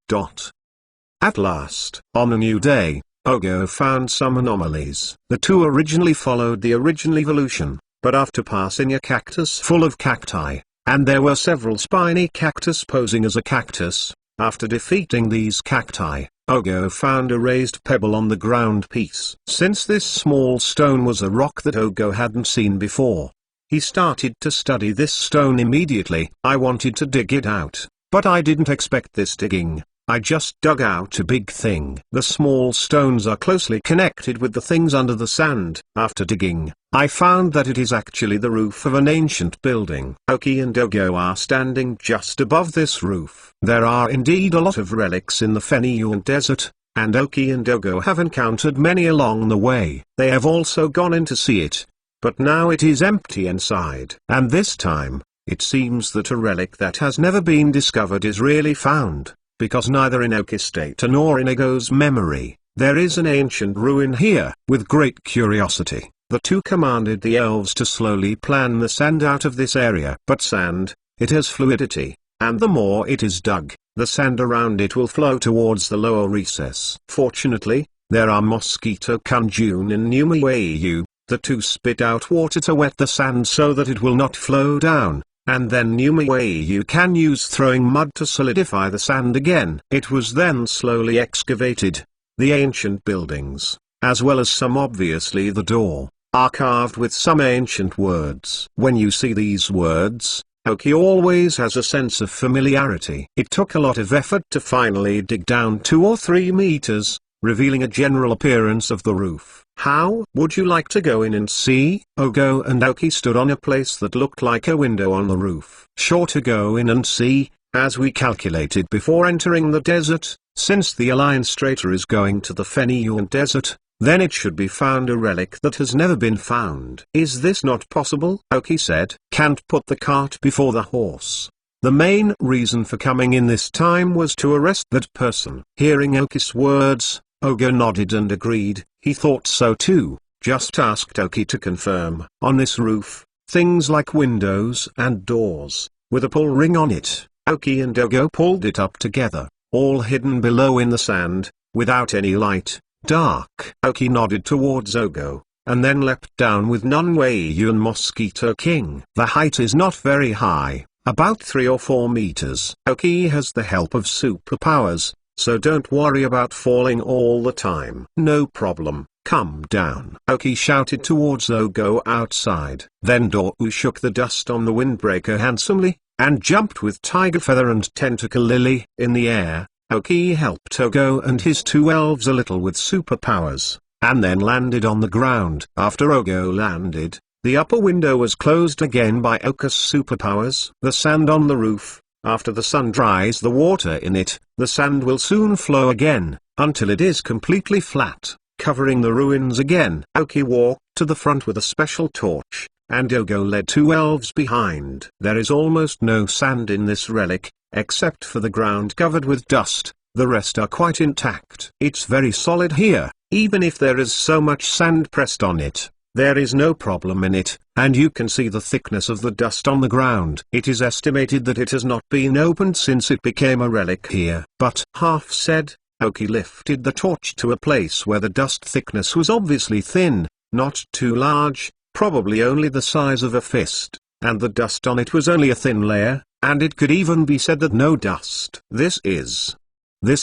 At last, on a new day, Ogo found some anomalies. The two originally followed the original evolution, but after passing a cactus full of cacti, and there were several spiny cactus posing as a cactus, after defeating these cacti, Ogo found a raised pebble on the ground piece. Since this small stone was a rock that Ogo hadn't seen before, he started to study this stone immediately. I wanted to dig it out, but I didn't expect this digging. I just dug out a big thing. The small stones are closely connected with the things under the sand. After digging, I found that it is actually the roof of an ancient building. Oki and Ogo are standing just above this roof. There are indeed a lot of relics in the Feniyuan desert, and Oki and Ogo have encountered many along the way. They have also gone in to see it, but now it is empty inside. And this time, it seems that a relic that has never been discovered is really found, because neither in Oki state nor in Ogo's memory, there is an ancient ruin here. With great curiosity, the two commanded the elves to slowly plan the sand out of this area. But sand, it has fluidity, and the more it is dug, the sand around it will flow towards the lower recess. Fortunately, there are Mosquito Kunjun and Numawayu. The two spit out water to wet the sand so that it will not flow down, and then Numawayu can use throwing mud to solidify the sand again. It was then slowly excavated. The ancient buildings, as well as some obviously the door, are carved with some ancient words. When you see these words, Oki always has a sense of familiarity. It took a lot of effort to finally dig down 2 or 3 meters, revealing a general appearance of the roof. How would you like to go in and see? Ogo and Oki stood on a place that looked like a window on the roof. Sure to go in and see, as we calculated before entering the desert, since the Alliance Traitor is going to the Feniyuan desert, then it should be found a relic that has never been found. Is this not possible? Oki said. Can't put the cart before the horse. The main reason for coming in this time was to arrest that person. Hearing Oki's words, Ogo nodded and agreed. He thought so too, just asked Oki to confirm. On this roof, things like windows and doors, with a pull ring on it. Oki and Ogo pulled it up together, all hidden below in the sand, without any light, dark. Oki nodded towards Ogo, and then leapt down with Numawayu and Mosquito King. The height is not very high, about 3 or 4 meters. Oki has the help of superpowers, so don't worry about falling all the time. No problem, come down. Oki shouted towards Ogo outside. Then Dou shook the dust on the windbreaker handsomely, and jumped with Tiger Feather and Tentacle Lily in the air. Oki helped Ogo and his 2 elves a little with superpowers, and then landed on the ground. After Ogo landed, the upper window was closed again by Oki's superpowers. The sand on the roof, after the sun dries the water in it, the sand will soon flow again, until it is completely flat, covering the ruins again. Oki walked to the front with a special torch, and Ogo led 2 elves behind. There is almost no sand in this relic, except for the ground covered with dust. The rest are quite intact. It's very solid here, even if there is so much sand pressed on it. There is no problem in it, and you can see the thickness of the dust on the ground. It is estimated that it has not been opened since it became a relic here. But, half said, Oki lifted the torch to a place where the dust thickness was obviously thin, not too large, probably only the size of a fist, and the dust on it was only a thin layer, and it could even be said that no dust. This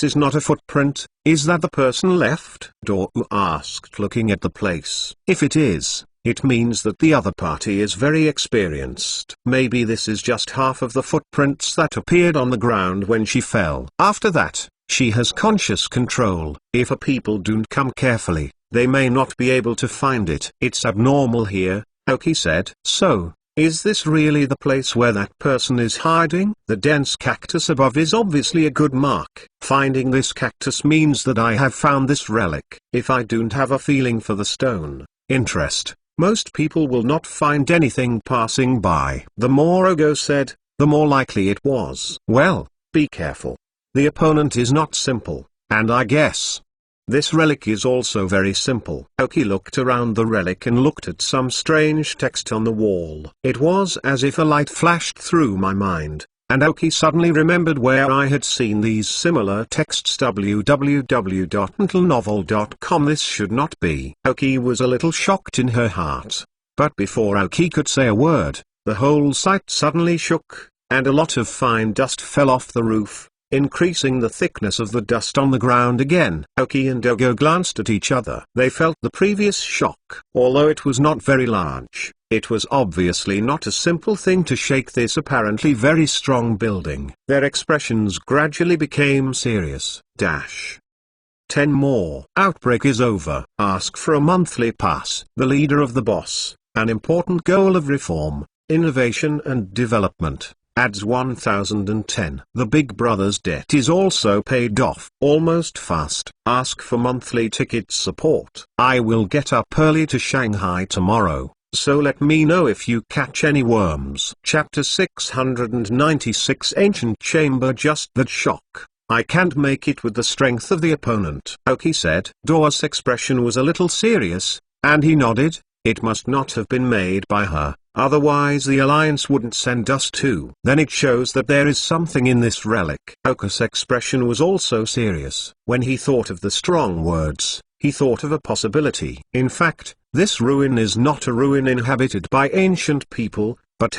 is not a footprint. Is that the person left? Dou asked, looking at the place. If it is, it means that the other party is very experienced. Maybe this is just half of the footprints that appeared on the ground when she fell. After that, she has conscious control. If a people don't come carefully, they may not be able to find it. It's abnormal here, Aoki said. So, is this really the place where that person is hiding? The dense cactus above is obviously a good mark. Finding this cactus means that I have found this relic. If I don't have a feeling for the stone, interest, most people will not find anything passing by. The more Ogo said, the more likely it was. Well, be careful. The opponent is not simple, and I guess this relic is also very simple. Aoki looked around the relic and looked at some strange text on the wall. It was as if a light flashed through my mind, and Aoki suddenly remembered where I had seen these similar texts. www.mentalnovel.com. This should not be. Aoki was a little shocked in her heart. But before Aoki could say a word, the whole site suddenly shook, and a lot of fine dust fell off the roof, increasing the thickness of the dust on the ground again. Aoki and Ogo glanced at each other. They felt the previous shock. Although it was not very large, it was obviously not a simple thing to shake this apparently very strong building. Their expressions gradually became serious. 10 more. Outbreak is over. Ask for a monthly pass. The leader of the boss, an important goal of reform, innovation and development, adds 1010. The Big Brother's debt is also paid off almost fast. Ask for monthly ticket support. I will get up early to Shanghai tomorrow, so let me know if you catch any worms. Chapter 696. Ancient Chamber. Just that shock. I can't make it with the strength of the opponent, Aoki said. Doa's expression was a little serious, and he nodded. It must not have been made by her, otherwise the alliance wouldn't send us too. Then it shows that there is something in this relic. Ogo's expression was also serious. When he thought of the strong words, he thought of a possibility. In fact, this ruin is not a ruin inhabited by ancient people, but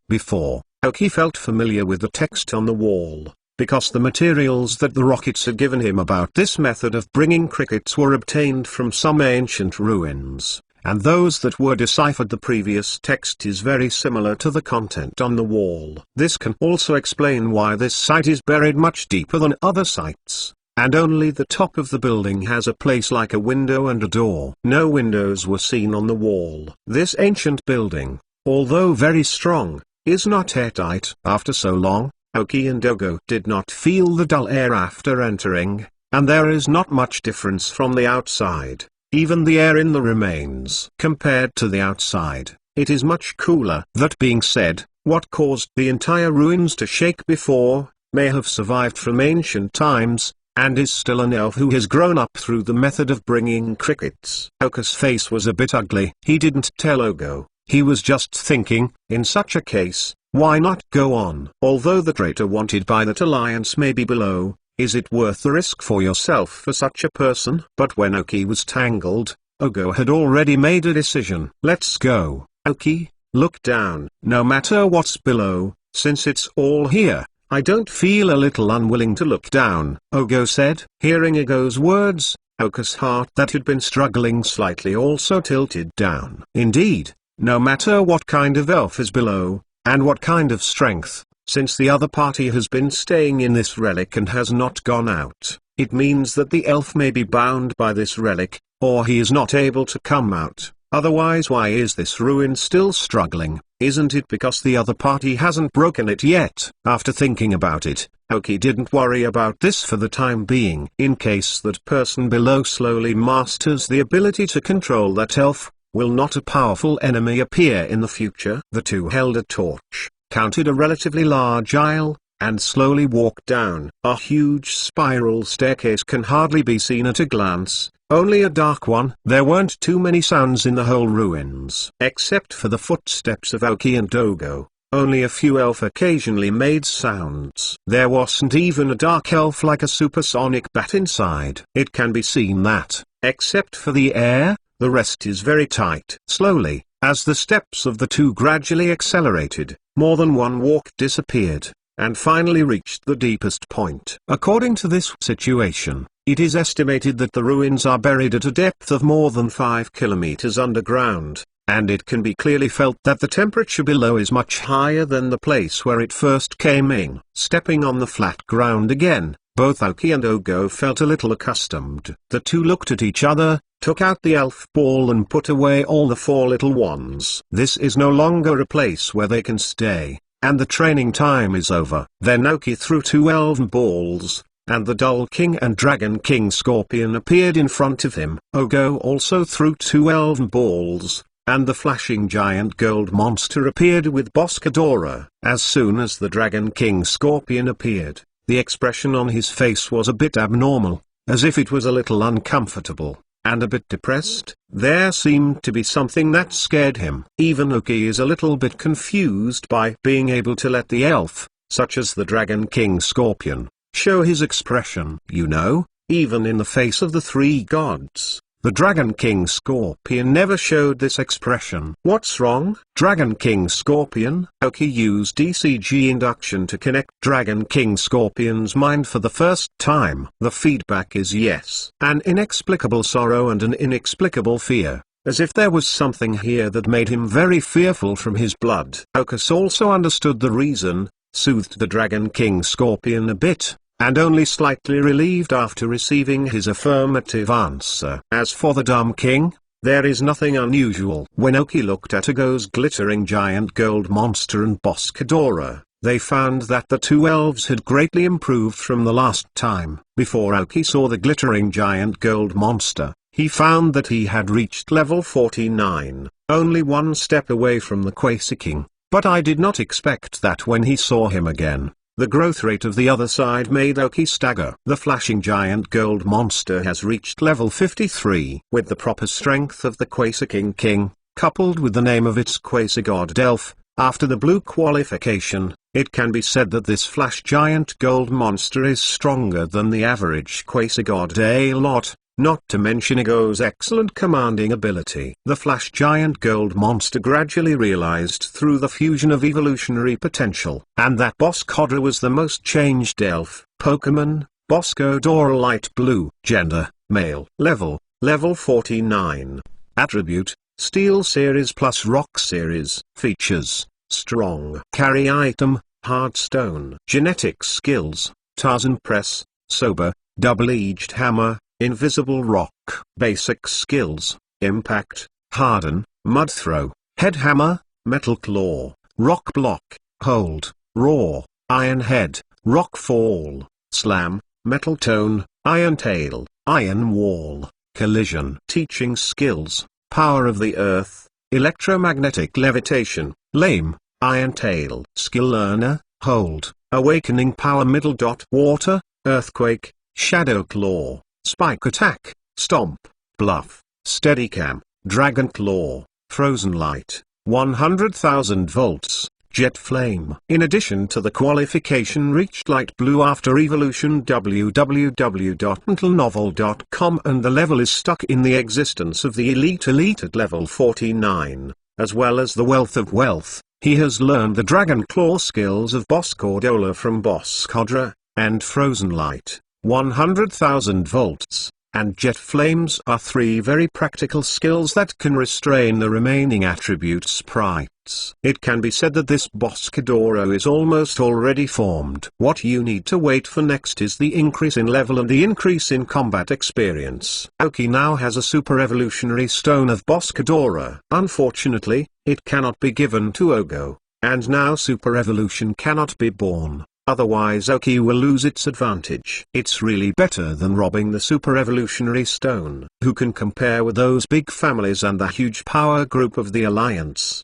before, Aoki felt familiar with the text on the wall, because the materials that the Rockets had given him about this method of bringing crickets were obtained from some ancient ruins, and those that were deciphered. The previous text is very similar to the content on the wall. This can also explain why this site is buried much deeper than other sites, and only the top of the building has a place like a window and a door. No windows were seen on the wall. This ancient building, although very strong, is not airtight. After so long, Aoki and Ogo did not feel the dull air after entering, and there is not much difference from the outside. Even the air in the remains. Compared to the outside, it is much cooler. That being said, what caused the entire ruins to shake before, may have survived from ancient times, and is still an elf who has grown up through the method of bringing crickets. Ogo's face was a bit ugly. He didn't tell Ogo, he was just thinking, in such a case, why not go on? Although the traitor wanted by that alliance may be below, is it worth the risk for yourself for such a person? But when Aoki was tangled, Ogo had already made a decision. Let's go. Aoki, look down. No matter what's below, since it's all here, I don't feel a little unwilling to look down, Ogo said. Hearing Ogo's words, Aoki's heart that had been struggling slightly also tilted down. Indeed, no matter what kind of elf is below, and what kind of strength, since the other party has been staying in this relic and has not gone out, it means that the elf may be bound by this relic, or he is not able to come out. Otherwise, why is this ruin still struggling? Isn't it because the other party hasn't broken it yet? After thinking about it, Aoki didn't worry about this for the time being. In case that person below slowly masters the ability to control that elf, will not a powerful enemy appear in the future? The two held a torch, counted a relatively large aisle, and slowly walked down. A huge spiral staircase can hardly be seen at a glance, only a dark one. There weren't too many sounds in the whole ruins. Except for the footsteps of Aoki and Ogo, only a few elf occasionally made sounds. There wasn't even a dark elf like a supersonic bat inside. It can be seen that, except for the air, the rest is very tight. Slowly, as the steps of the two gradually accelerated, more than one walk disappeared, and finally reached the deepest point. According to this situation, it is estimated that the ruins are buried at a depth of more than 5 kilometers underground, and it can be clearly felt that the temperature below is much higher than the place where it first came in. Stepping on the flat ground again, both Aoki and Ogo felt a little accustomed. The two looked at each other, took out the elf ball and put away all the 4 little ones. This is no longer a place where they can stay, and the training time is over. Then Oki threw 2 elven balls, and the Dull King and Dragon King Scorpion appeared in front of him. Ogo also threw 2 elven balls, and the flashing giant gold monster appeared with Boscadora. As soon as the Dragon King Scorpion appeared, the expression on his face was a bit abnormal, as if it was a little uncomfortable, and a bit depressed. There seemed to be something that scared him. Even Oki is a little bit confused by being able to let the elf, such as the Dragon King Scorpion, show his expression. You know, even in the face of the 3 gods, the Dragon King Scorpion never showed this expression. What's wrong? Dragon King Scorpion? Oki used ECG induction to connect Dragon King Scorpion's mind for the first time. The feedback is yes. An inexplicable sorrow and an inexplicable fear, as if there was something here that made him very fearful from his blood. Okus also understood the reason, soothed the Dragon King Scorpion a bit, and only slightly relieved after receiving his affirmative answer. As for the Dumb King, there is nothing unusual. When Oki looked at Ogo's glittering giant gold monster and Boscadora, they found that the 2 elves had greatly improved from the last time. Before Oki saw the glittering giant gold monster, he found that he had reached level 49, only 1 step away from the Quasi King, but I did not expect that when he saw him again. The growth rate of the other side made Oki stagger. The flashing giant gold monster has reached level 53. With the proper strength of the Quasi King, coupled with the name of its quasi-god elf, after the blue qualification, it can be said that this flash giant gold monster is stronger than the average quasi-god a lot. Not to mention Ogo's excellent commanding ability. The flash giant gold monster gradually realized through the fusion of evolutionary potential, and that Boscodra was the most changed elf. Pokemon, Boscodora light blue. Gender, male. Level 49. Attribute, Steel Series plus Rock Series. Features, strong. Carry item, hard stone. Genetic skills, Tarzan Press, Sober, Double-edged hammer, Invisible rock. Basic skills, impact, harden, mud throw, head hammer, metal claw, rock block, hold, roar, iron head, rock fall, slam, metal tone, iron tail, iron wall, collision. Teaching skills, power of the earth, electromagnetic levitation, lame, iron tail. Skill learner, hold, awakening power middle dot water, earthquake, shadow claw, spike attack, stomp, bluff, steadicam, dragon claw, frozen light, 100,000 volts, jet flame. In addition to the qualification reached light blue after evolution www.mentalnovel.com, and the level is stuck in the existence of the elite at level 49, as well as the wealth of wealth. He has learned the dragon claw skills of Boscodora from Boscodra, and frozen light, 100,000 volts, and jet flames are 3 very practical skills that can restrain the remaining attribute sprites. It can be said that this Boscodora is almost already formed. What you need to wait for next is the increase in level and the increase in combat experience. Oki now has a super evolutionary stone of Boscodora. Unfortunately, it cannot be given to Ogo, and now super evolution cannot be born. Otherwise Oki will lose its advantage. It's really better than robbing the super evolutionary stone. Who can compare with those big families and the huge power group of the Alliance?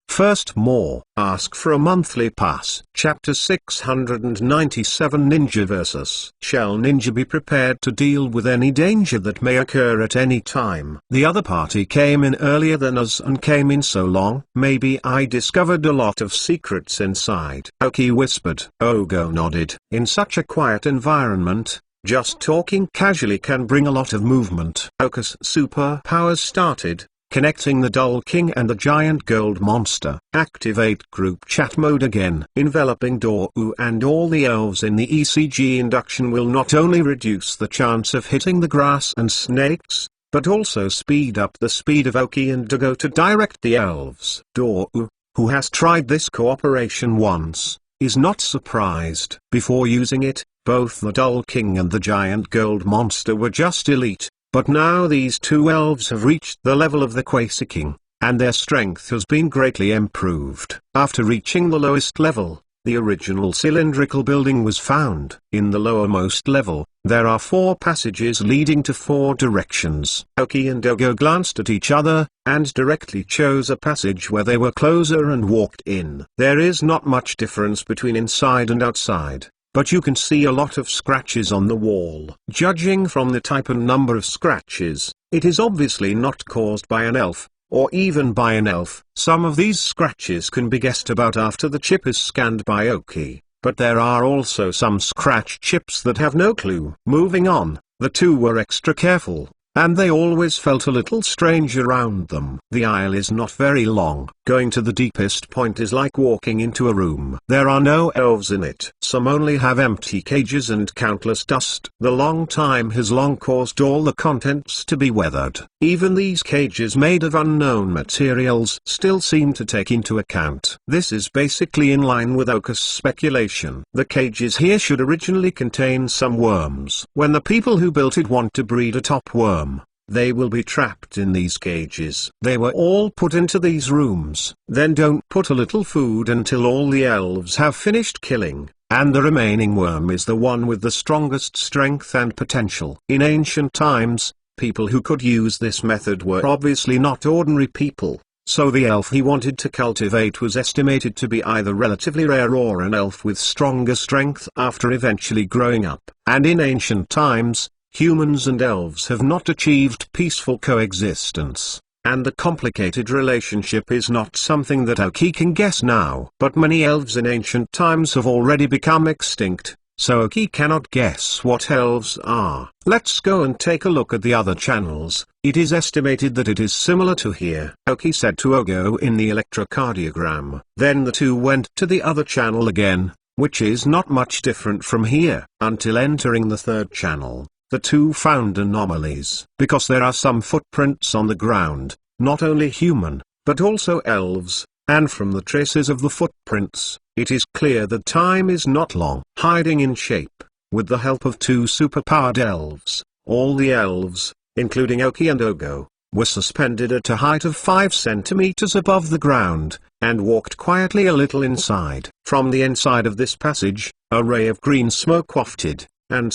First more. Ask for a monthly pass. Chapter 697 Ninja vs. Shall Ninja be prepared to deal with any danger that may occur at any time? The other party came in earlier than us and came in so long. Maybe I discovered a lot of secrets inside. Oki whispered. Ogo nodded. In such a quiet environment, just talking casually can bring a lot of movement. Okus' superpowers started, connecting the Dull King and the giant gold monster. Activate group chat mode again. Enveloping Dou and all the elves in the ECG induction will not only reduce the chance of hitting the grass and snakes, but also speed up the speed of Oki and Ogo to direct the elves. Dou, who has tried this cooperation once, is not surprised. Before using it, both the Dull King and the giant gold monster were just elite, But now these two elves have reached the level of the Kwasi King, and their strength has been greatly improved. After reaching the lowest level, the original cylindrical building was found. In the lowermost level, there are 4 passages leading to 4 directions. Aoki and Ogo glanced at each other, and directly chose a passage where they were closer and walked in. There is not much difference between inside and outside, but you can see a lot of scratches on the wall. Judging from the type and number of scratches, it is obviously not caused by an elf, or even by an elf. Some of these scratches can be guessed about after the chip is scanned by Aoki, but there are also some scratch chips that have no clue. Moving on, the two were extra careful, and they always felt a little strange around them. The aisle is not very long. Going to the deepest point is like walking into a room. There are no elves in it. Some only have empty cages and countless dust. The long time has long caused all the contents to be weathered. Even these cages made of unknown materials still seem to take into account. This is basically in line with Oka's speculation. The cages here should originally contain some worms. When the people who built it want to breed a top worm, they will be trapped in these cages. They were all put into these rooms. Then don't put a little food until all the elves have finished killing, and the remaining worm is the one with the strongest strength and potential. In ancient times, people who could use this method were obviously not ordinary people, so the elf he wanted to cultivate was estimated to be either relatively rare or an elf with stronger strength after eventually growing up. And in ancient times, humans and elves have not achieved peaceful coexistence, and the complicated relationship is not something that Aoki can guess now. But many elves in ancient times have already become extinct, so Aoki cannot guess what elves are. Let's go and take a look at the other channels. It is estimated that it is similar to here, Aoki said to Ogo in the electrocardiogram. Then the two went to the other channel again, which is not much different from here. Until entering the third channel, the two found anomalies, because there are some footprints on the ground, not only human, but also elves, and from the traces of the footprints, it is clear that time is not long. Hiding in shape, with the help of 2 superpowered elves, all the elves, including Aoki and Ogo, were suspended at a height of 5 centimeters above the ground, and walked quietly a little inside. From the inside of this passage, a ray of green smoke wafted, and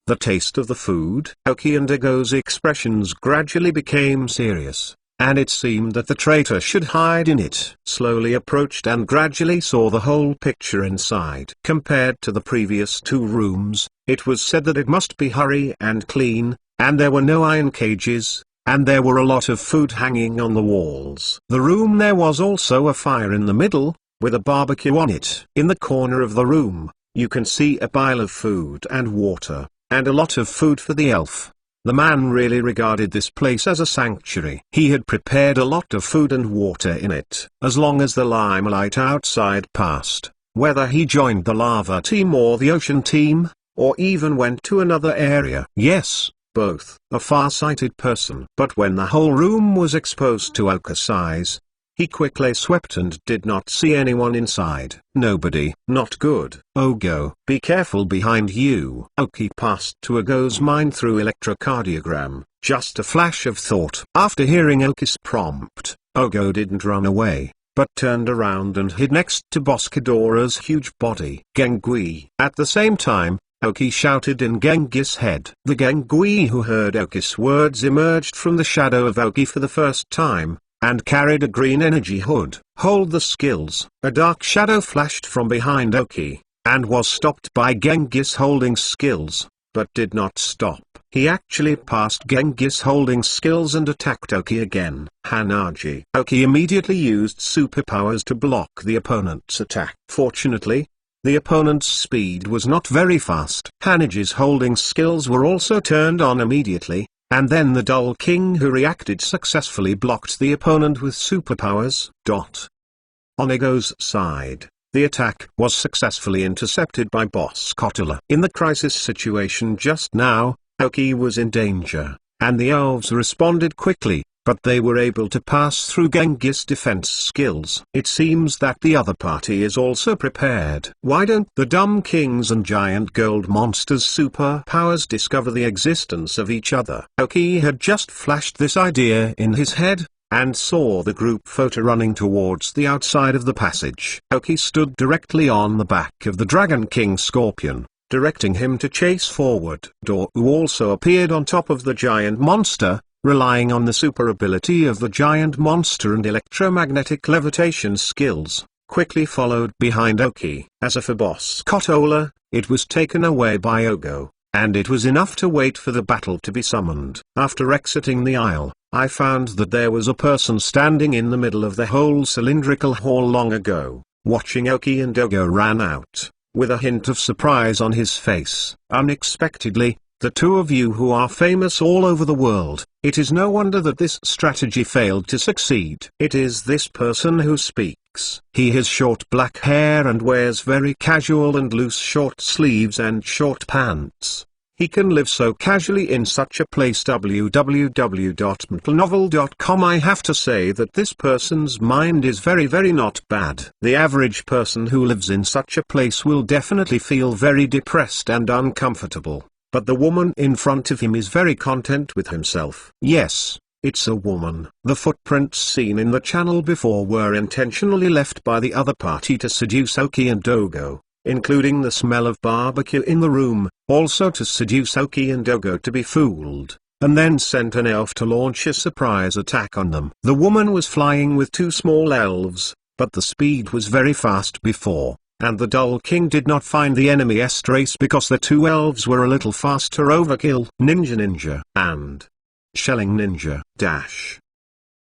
the taste of the food. Aoki and Ogo's expressions gradually became serious, and it seemed that the traitor should hide in it. Slowly approached and gradually saw the whole picture inside. Compared to the previous 2 rooms, it was said that it must be hurry and clean, and there were no iron cages, and there were a lot of food hanging on the walls. The room there was also a fire in the middle, with a barbecue on it. In the corner of the room, you can see a pile of food and water, and a lot of food for the elf. The man really regarded this place as a sanctuary. He had prepared a lot of food and water in it. As long as the limelight outside passed, whether he joined the lava team or the ocean team, or even went to another area. Yes, both. A far-sighted person. But when the whole room was exposed to Oka's eyes, he quickly swept and did not see anyone inside. Nobody. Not good. Ogo, be careful behind you. Aoki passed to Ogo's mind through electrocardiogram. Just a flash of thought. After hearing Aoki's prompt, Ogo didn't run away, but turned around and hid next to Boscadora's huge body. Gengui. At the same time, Aoki shouted in Genghis' head. The Gengui who heard Aoki's words emerged from the shadow of Aoki for the first time, and carried a green energy hood. Hold the skills. A dark shadow flashed from behind Aoki, and was stopped by Genghis holding skills, but did not stop. He actually passed Genghis holding skills and attacked Aoki again. Hanaji. Aoki immediately used superpowers to block the opponent's attack. Fortunately, the opponent's speed was not very fast. Hanaji's holding skills were also turned on immediately, and then the Dull King who reacted successfully blocked the opponent with superpowers. On Ogo's side, the attack was successfully intercepted by Boscotula. In the crisis situation just now, Aoki was in danger, and the elves responded quickly, but they were able to pass through Genghis' defense skills. It seems that the other party is also prepared. Why don't the dumb kings and giant gold monsters' superpowers discover the existence of each other? Oki had just flashed this idea in his head, and saw the group photo running towards the outside of the passage. Oki stood directly on the back of the Dragon King Scorpion, directing him to chase forward. Dorou also appeared on top of the giant monster, relying on the super ability of the giant monster and electromagnetic levitation skills, quickly followed behind Oki. As for Boss Kotola, it was taken away by Ogo, and it was enough to wait for the battle to be summoned. After exiting the aisle, I found that there was a person standing in the middle of the whole cylindrical hall long ago, watching Oki and Ogo ran out, with a hint of surprise on his face. Unexpectedly, the two of you who are famous all over the world, it is no wonder that this strategy failed to succeed. It is this person who speaks. He has short black hair and wears very casual and loose short sleeves and short pants. He can live so casually in such a place. www.mtlnovel.com. I have to say that this person's mind is very not bad. The average person who lives in such a place will definitely feel very depressed and uncomfortable, but the woman in front of him is very content with himself. Yes, it's a woman. The footprints seen in the channel before were intentionally left by the other party to seduce Oki and Ogo, including the smell of barbecue in the room, also to seduce Oki and Ogo to be fooled, and then sent an elf to launch a surprise attack on them. The woman was flying with two small elves, but the speed was very fast before, and the Dull King did not find the enemy's race because the two elves were a little faster. Overkill. Ninja and Shelling Ninja Dash.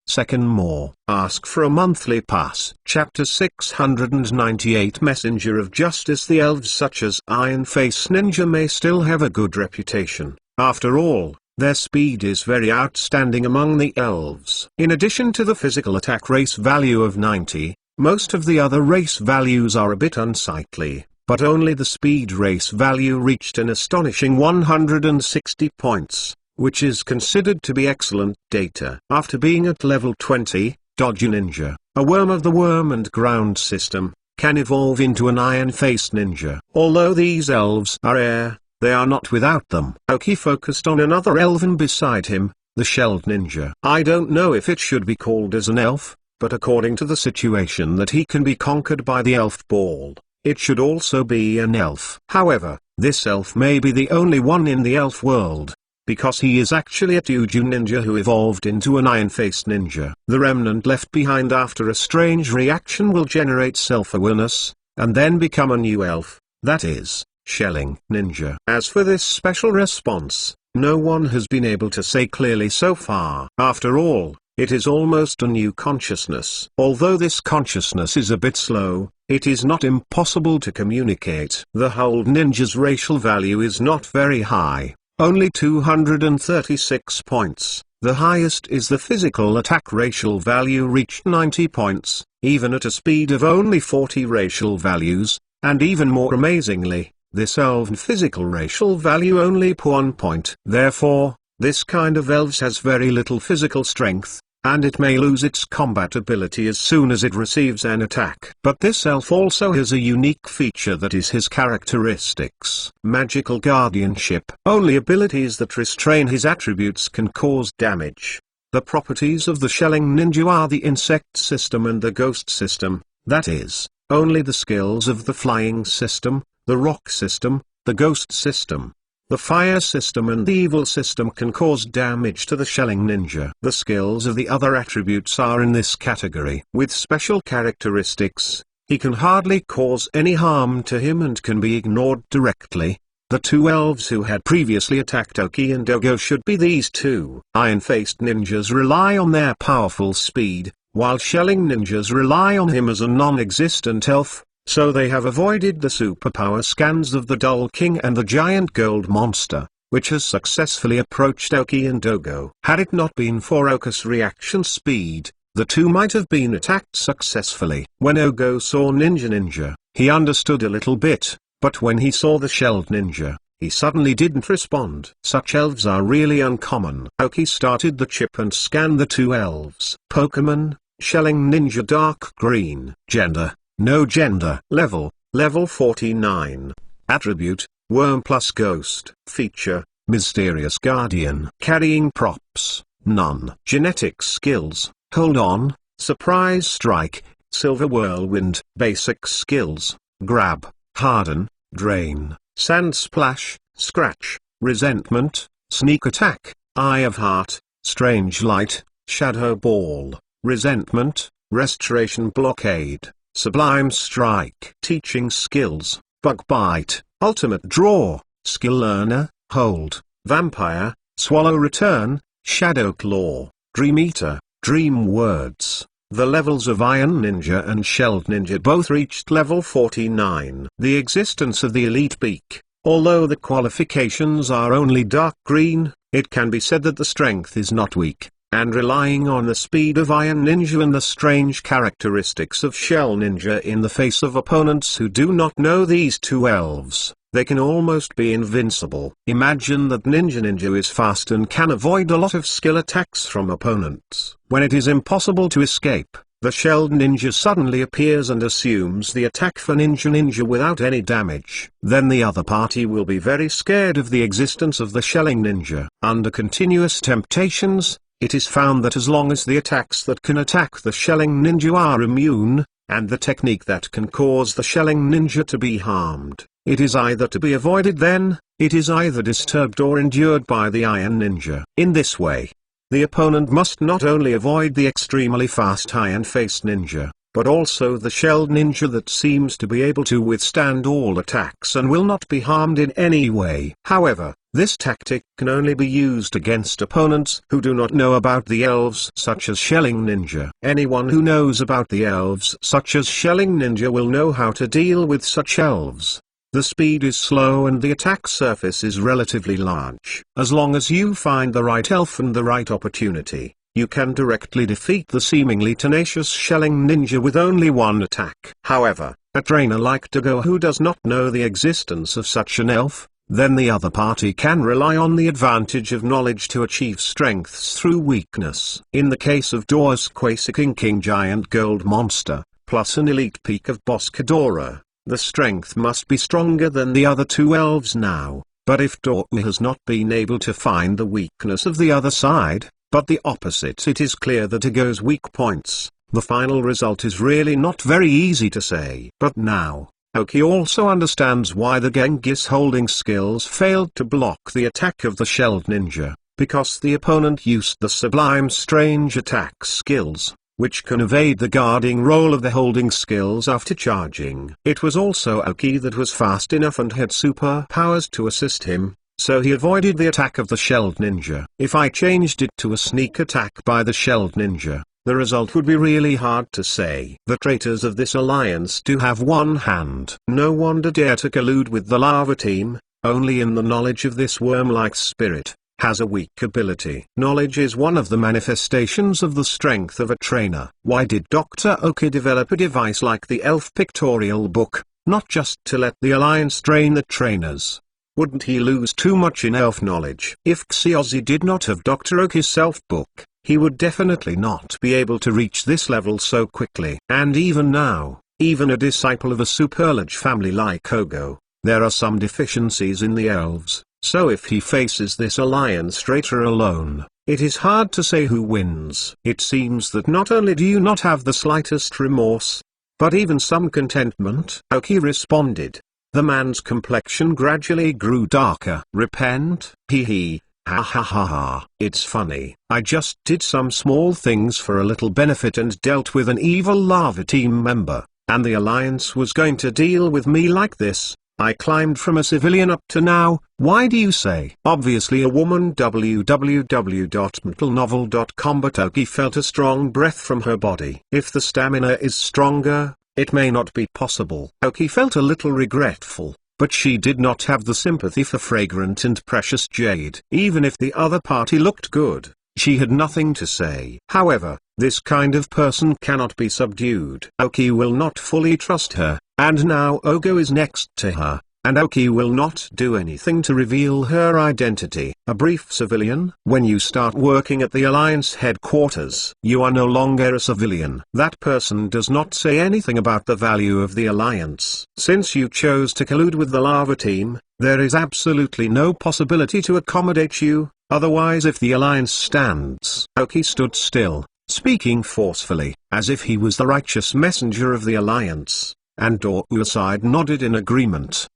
Second more. Ask for a monthly pass. Chapter 698. Messenger of Justice. The elves such as Iron Face Ninja may still have a good reputation. After all, their speed is very outstanding among the elves. In addition to the physical attack race value of 90, most of the other race values are a bit unsightly, but only the speed race value reached an astonishing 160 points, which is considered to be excellent data. After being at level 20, Doji Ninja, a worm of the worm and ground system, can evolve into an iron-faced ninja. Although these elves are rare, they are not without them. Oki focused on another elven beside him, the Shelled Ninja. I don't know if it should be called as an elf, but according to the situation that he can be conquered by the elf ball, it should also be an elf. However, this elf may be the only one in the elf world, because he is actually a Doji ninja who evolved into an iron-faced ninja. The remnant left behind after a strange reaction will generate self-awareness, and then become a new elf, that is, Shelling Ninja. As for this special response, no one has been able to say clearly so far. After all, it is almost a new consciousness. Although this consciousness is a bit slow, it is not impossible to communicate. The whole ninja's racial value is not very high. Only 236 points. The highest is the physical attack racial value reached 90 points, even at a speed of only 40 racial values, and even more amazingly, this elven physical racial value only 1 point. Therefore, this kind of elves has very little physical strength, and it may lose its combat ability as soon as it receives an attack. But this elf also has a unique feature that is his characteristics. Magical guardianship. Only abilities that restrain his attributes can cause damage. The properties of the Shelling Ninja are the insect system and the ghost system, that is, only the skills of the flying system, the rock system, the ghost system, the fire system and the evil system can cause damage to the Shelling Ninja. The skills of the other attributes are in this category. With special characteristics, he can hardly cause any harm to him and can be ignored directly. The two elves who had previously attacked Oki and Ogo should be these two. Iron-faced ninjas rely on their powerful speed, while Shelling Ninjas rely on him as a non-existent elf. So they have avoided the superpower scans of the Dull King and the giant gold monster, which has successfully approached Oki and Ogo. Had it not been for Oka's reaction speed, the two might have been attacked successfully. When Ogo saw Ninja, he understood a little bit, but when he saw the Shelled Ninja, he suddenly didn't respond. Such elves are really uncommon. Aoki started the chip and scanned the two elves. Pokemon, Shelling Ninja Dark Green. Gender, no gender. Level 49. Attribute, Worm plus Ghost. Feature, Mysterious Guardian. Carrying props, none. Genetic skills, Hold On, Surprise Strike, Silver Whirlwind. Basic skills, Grab, Harden, Drain, Sand Splash, Scratch, Resentment, Sneak Attack, Eye of Heart, Strange Light, Shadow Ball, Resentment, Restoration Blockade, Sublime Strike. Teaching skills, Bug Bite, Ultimate Draw, Skill Learner, Hold, Vampire, Swallow Return, Shadow Claw, Dream Eater, Dream Words. The levels of Iron Ninja and Shelled Ninja both reached level 49. The existence of the Elite Beak, although the qualifications are only dark green, it can be said that the strength is not weak, and relying on the speed of Iron Ninja and the strange characteristics of Shell Ninja in the face of opponents who do not know these two elves, they can almost be invincible. Imagine that Ninja is fast and can avoid a lot of skill attacks from opponents. When it is impossible to escape, the Shelled Ninja suddenly appears and assumes the attack for Ninja without any damage. Then the other party will be very scared of the existence of the Shelling Ninja. Under continuous temptations, it is found that as long as the attacks that can attack the Shelling Ninja are immune, and the technique that can cause the Shelling Ninja to be harmed, it is either to be avoided. Then, it is either disturbed or endured by the Iron Ninja. In this way, the opponent must not only avoid the extremely fast Iron-faced ninja, but also the Shelled Ninja that seems to be able to withstand all attacks and will not be harmed in any way. However, this tactic can only be used against opponents who do not know about the elves such as Shelling Ninja. Anyone who knows about the elves such as Shelling Ninja will know how to deal with such elves. The speed is slow and the attack surface is relatively large. As long as you find the right elf and the right opportunity, you can directly defeat the seemingly tenacious Shelling Ninja with only one attack. However, a trainer like Dogo who does not know the existence of such an elf, then the other party can rely on the advantage of knowledge to achieve strengths through weakness. In the case of Doa's King Giant Gold Monster, plus an elite peak of Boss Kadora, the strength must be stronger than the other two elves now. But if Doa has not been able to find the weakness of the other side, but the opposite, it is clear that Dogo's weak points, the final result is really not very easy to say. But now, Aoki also understands why the Genghis holding skills failed to block the attack of the Shelled Ninja, because the opponent used the Sublime Strange attack skills, which can evade the guarding role of the holding skills after charging. It was also Aoki that was fast enough and had superpowers to assist him, so he avoided the attack of the Shelled Ninja. If I changed it to a sneak attack by the Shelled Ninja, the result would be really hard to say. The traitors of this alliance do have one hand. No wonder dare to collude with the Lava Team, only in the knowledge of this worm-like spirit has a weak ability. Knowledge is one of the manifestations of the strength of a trainer. Why did Dr. Aoki develop a device like the Elf Pictorial Book, not just to let the Alliance train the trainers? Wouldn't he lose too much in elf knowledge? If Xiaozi did not have Dr. Aoki's self-book, he would definitely not be able to reach this level so quickly. And even now, even a disciple of a superlarge family like Ogo, there are some deficiencies in the elves. So if he faces this alliance traitor alone, it is hard to say who wins. It seems that not only do you not have the slightest remorse, but even some contentment. Aoki responded. The man's complexion gradually grew darker. Repent? Hee. Ha ha ha ha. It's funny. I just did some small things for a little benefit and dealt with an evil Lava Team member, and the alliance was going to deal with me like this. I climbed from a civilian up to now, why do you say? Obviously a woman. www.mentalnovel.com. But Aoki felt a strong breath from her body. If the stamina is stronger, it may not be possible. Aoki felt a little regretful, but she did not have the sympathy for fragrant and precious jade. Even if the other party looked good, she had nothing to say. However, this kind of person cannot be subdued. Aoki will not fully trust her. And now Ogo is next to her, and Aoki will not do anything to reveal her identity. A brief civilian. When you start working at the Alliance headquarters, you are no longer a civilian. That person does not say anything about the value of the Alliance. Since you chose to collude with the lava team, there is absolutely no possibility to accommodate you, otherwise if the Alliance stands. Aoki stood still, speaking forcefully, as if he was the righteous messenger of the Alliance, and Douside nodded in agreement.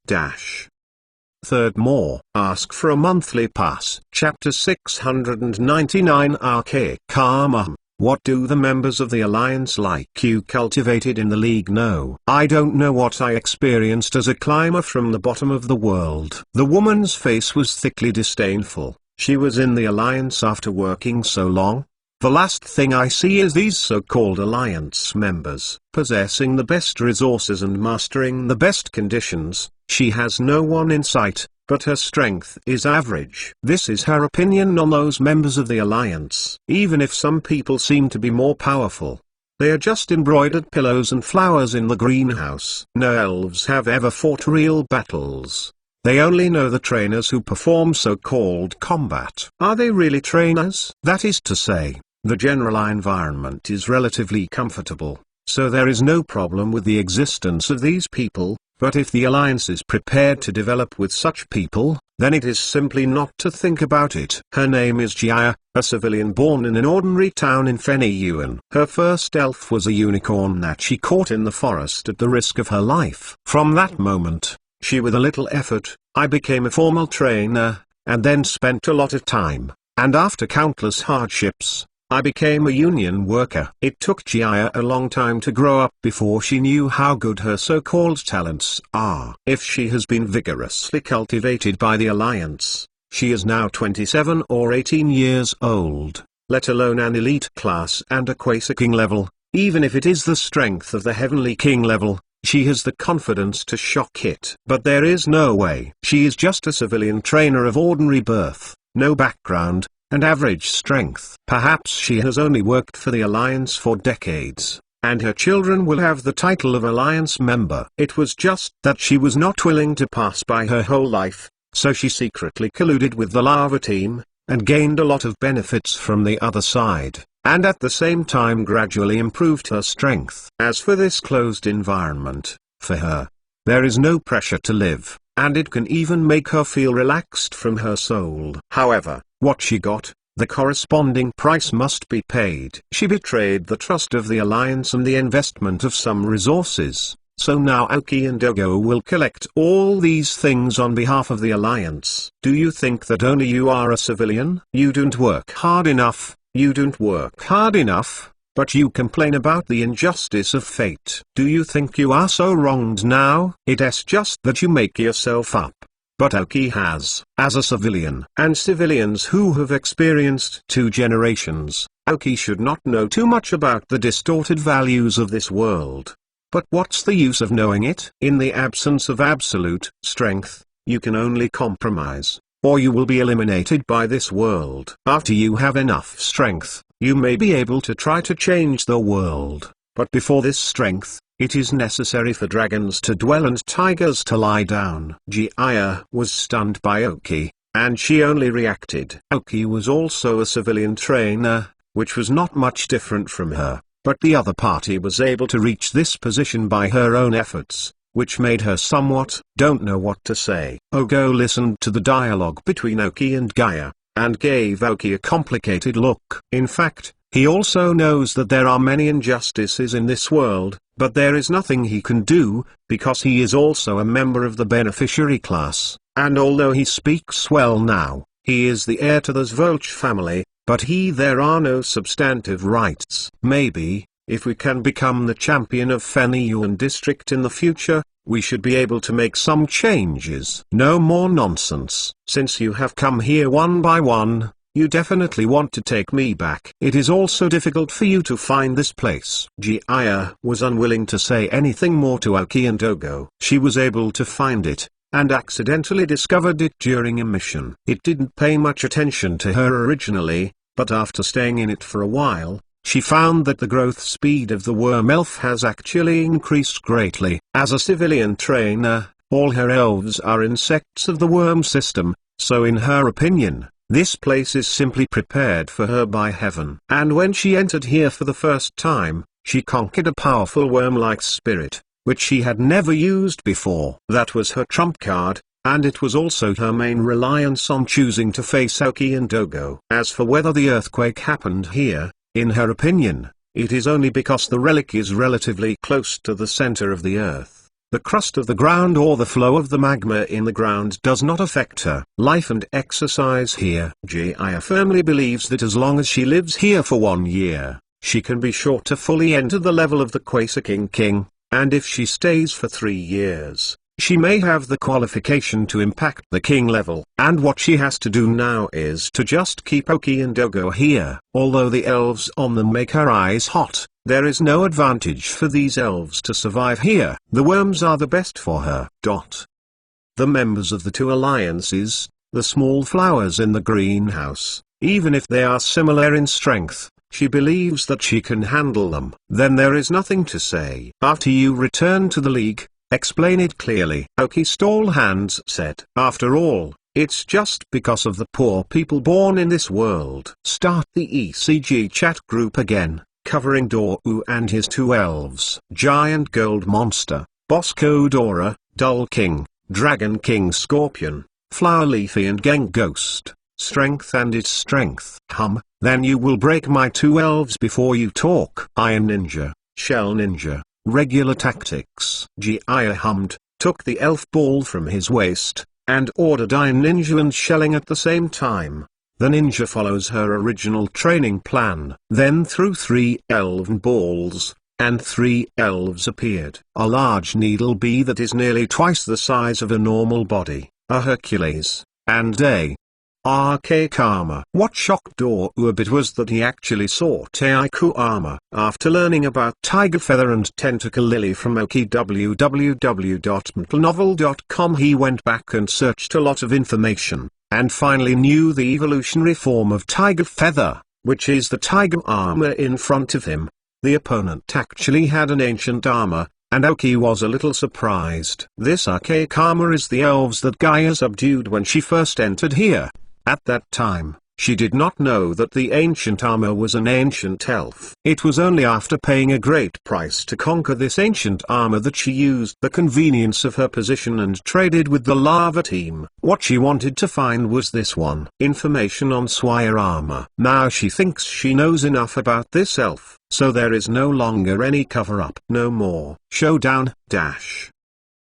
Third more. Ask for a monthly pass. Chapter 699 Archaic Karma. What do the members of the Alliance like you cultivated in the League know? I don't know what I experienced as a climber from the bottom of the world. The woman's face was thickly disdainful. She was in the Alliance after working so long. The last thing I see is these so-called Alliance members possessing the best resources and mastering the best conditions. She has no one in sight, but her strength is average. This is her opinion on those members of the Alliance. Even if some people seem to be more powerful, they are just embroidered pillows and flowers in the greenhouse. No elves have ever fought real battles. They only know the trainers who perform so-called combat. Are they really trainers? That is to say, the general environment is relatively comfortable, so there is no problem with the existence of these people. But if the Alliance is prepared to develop with such people, then it is simply not to think about it. Her name is Jia, a civilian born in an ordinary town in Feniyuan. Her first elf was a unicorn that she caught in the forest at the risk of her life. From that moment, with a little effort, I became a formal trainer, and then spent a lot of time, and after countless hardships, I became a union worker. It took Jia a long time to grow up before she knew how good her so-called talents are. If she has been vigorously cultivated by the Alliance, she is now 27 or 18 years old, let alone an elite class and a Quasar King level. Even if it is the strength of the Heavenly King level, she has the confidence to shock it. But there is no way. She is just a civilian trainer of ordinary birth, no background, and average strength. Perhaps she has only worked for the Alliance for decades, and her children will have the title of Alliance member. It was just that she was not willing to pass by her whole life, so she secretly colluded with the lava team, and gained a lot of benefits from the other side, and at the same time gradually improved her strength. As for this closed environment, for her, there is no pressure to live, and it can even make her feel relaxed from her soul. However, what she got, the corresponding price must be paid. She betrayed the trust of the Alliance and the investment of some resources, so now Aoki and Dogo will collect all these things on behalf of the Alliance. Do you think that only you are a civilian? You don't work hard enough, but you complain about the injustice of fate. Do you think you are so wronged now? It's just that you make yourself up. But Aoki has, as a civilian, and civilians who have experienced 2 generations, Aoki should not know too much about the distorted values of this world. But what's the use of knowing it? In the absence of absolute strength, you can only compromise, or you will be eliminated by this world. After you have enough strength, you may be able to try to change the world, but before this strength, it is necessary for dragons to dwell and tigers to lie down. Jia was stunned by Aoki, and she only reacted. Aoki was also a civilian trainer, which was not much different from her, but the other party was able to reach this position by her own efforts, which made her somewhat don't know what to say. Ogo listened to the dialogue between Aoki and Gaia, and gave Aoki a complicated look. In fact, he also knows that there are many injustices in this world, but there is nothing he can do, because he is also a member of the beneficiary class, and although he speaks well now, he is the heir to the Zvolch family, but there are no substantive rights. Maybe, if we can become the champion of Feniyuan district in the future, we should be able to make some changes. No more nonsense. Since you have come here one by one, you definitely want to take me back. It is also difficult for you to find this place. Jia was unwilling to say anything more to Aoki and Dogo. She was able to find it, and accidentally discovered it during a mission. It didn't pay much attention to her originally, but after staying in it for a while, she found that the growth speed of the worm elf has actually increased greatly. As a civilian trainer, All her elves are insects of the worm system, so in her opinion, this place is simply prepared for her by heaven. And when she entered here for the first time, she conquered a powerful worm-like spirit, which she had never used before. That was her trump card, and it was also her main reliance on choosing to face Aoki and Dogo. As for whether the earthquake happened here, in her opinion, it is only because the relic is relatively close to the center of the earth. The crust of the ground or the flow of the magma in the ground does not affect her life and exercise here. Jaya firmly believes that as long as she lives here for 1 year, she can be sure to fully enter the level of the Quaesing King, and if she stays for 3 years, she may have the qualification to impact the king level. And what she has to do now is to just keep Aoki and Dogo here. Although the elves on them make her eyes hot, there is no advantage for these elves to survive here. The worms are the best for her. The members of the two alliances, the small flowers in the greenhouse, even if they are similar in strength, she believes that she can handle them. Then there is nothing to say. After you return to the League, explain it clearly. Aoki's tall hands said. After all, it's just because of the poor people born in this world. Start the ECG chat group again, covering Doru and his two elves. Giant Gold Monster, Bosco Dora, Dull King, Dragon King Scorpion, Flower Leafy and Gang Ghost. Strength and its strength. Then you will break my two elves before you talk. Iron Ninja, Shell Ninja. Regular tactics. Jaya hummed, took the elf ball from his waist, and ordered Iron Ninja and Shelling at the same time. The ninja follows her original training plan. Then threw 3 elven balls, and 3 elves appeared. A large needle bee that is nearly twice the size of a normal body, a Hercules, and a archaic armor. What shocked Doru a bit was that he actually saw Taiku armor. After learning about Tiger Feather and Tentacle Lily from Aoki www.mtlnovel.com, he went back and searched a lot of information, and finally knew the evolutionary form of Tiger Feather, which is the tiger armor in front of him. The opponent actually had an ancient armor, and Aoki was a little surprised. This archaic armor is the elves that Gaia subdued when she first entered here. At that time, she did not know that the ancient armor was an ancient elf. It was only after paying a great price to conquer this ancient armor that she used the convenience of her position and traded with the lava team. What she wanted to find was this one: information on Swire armor. Now she thinks she knows enough about this elf, so there is no longer any cover-up. No more showdown,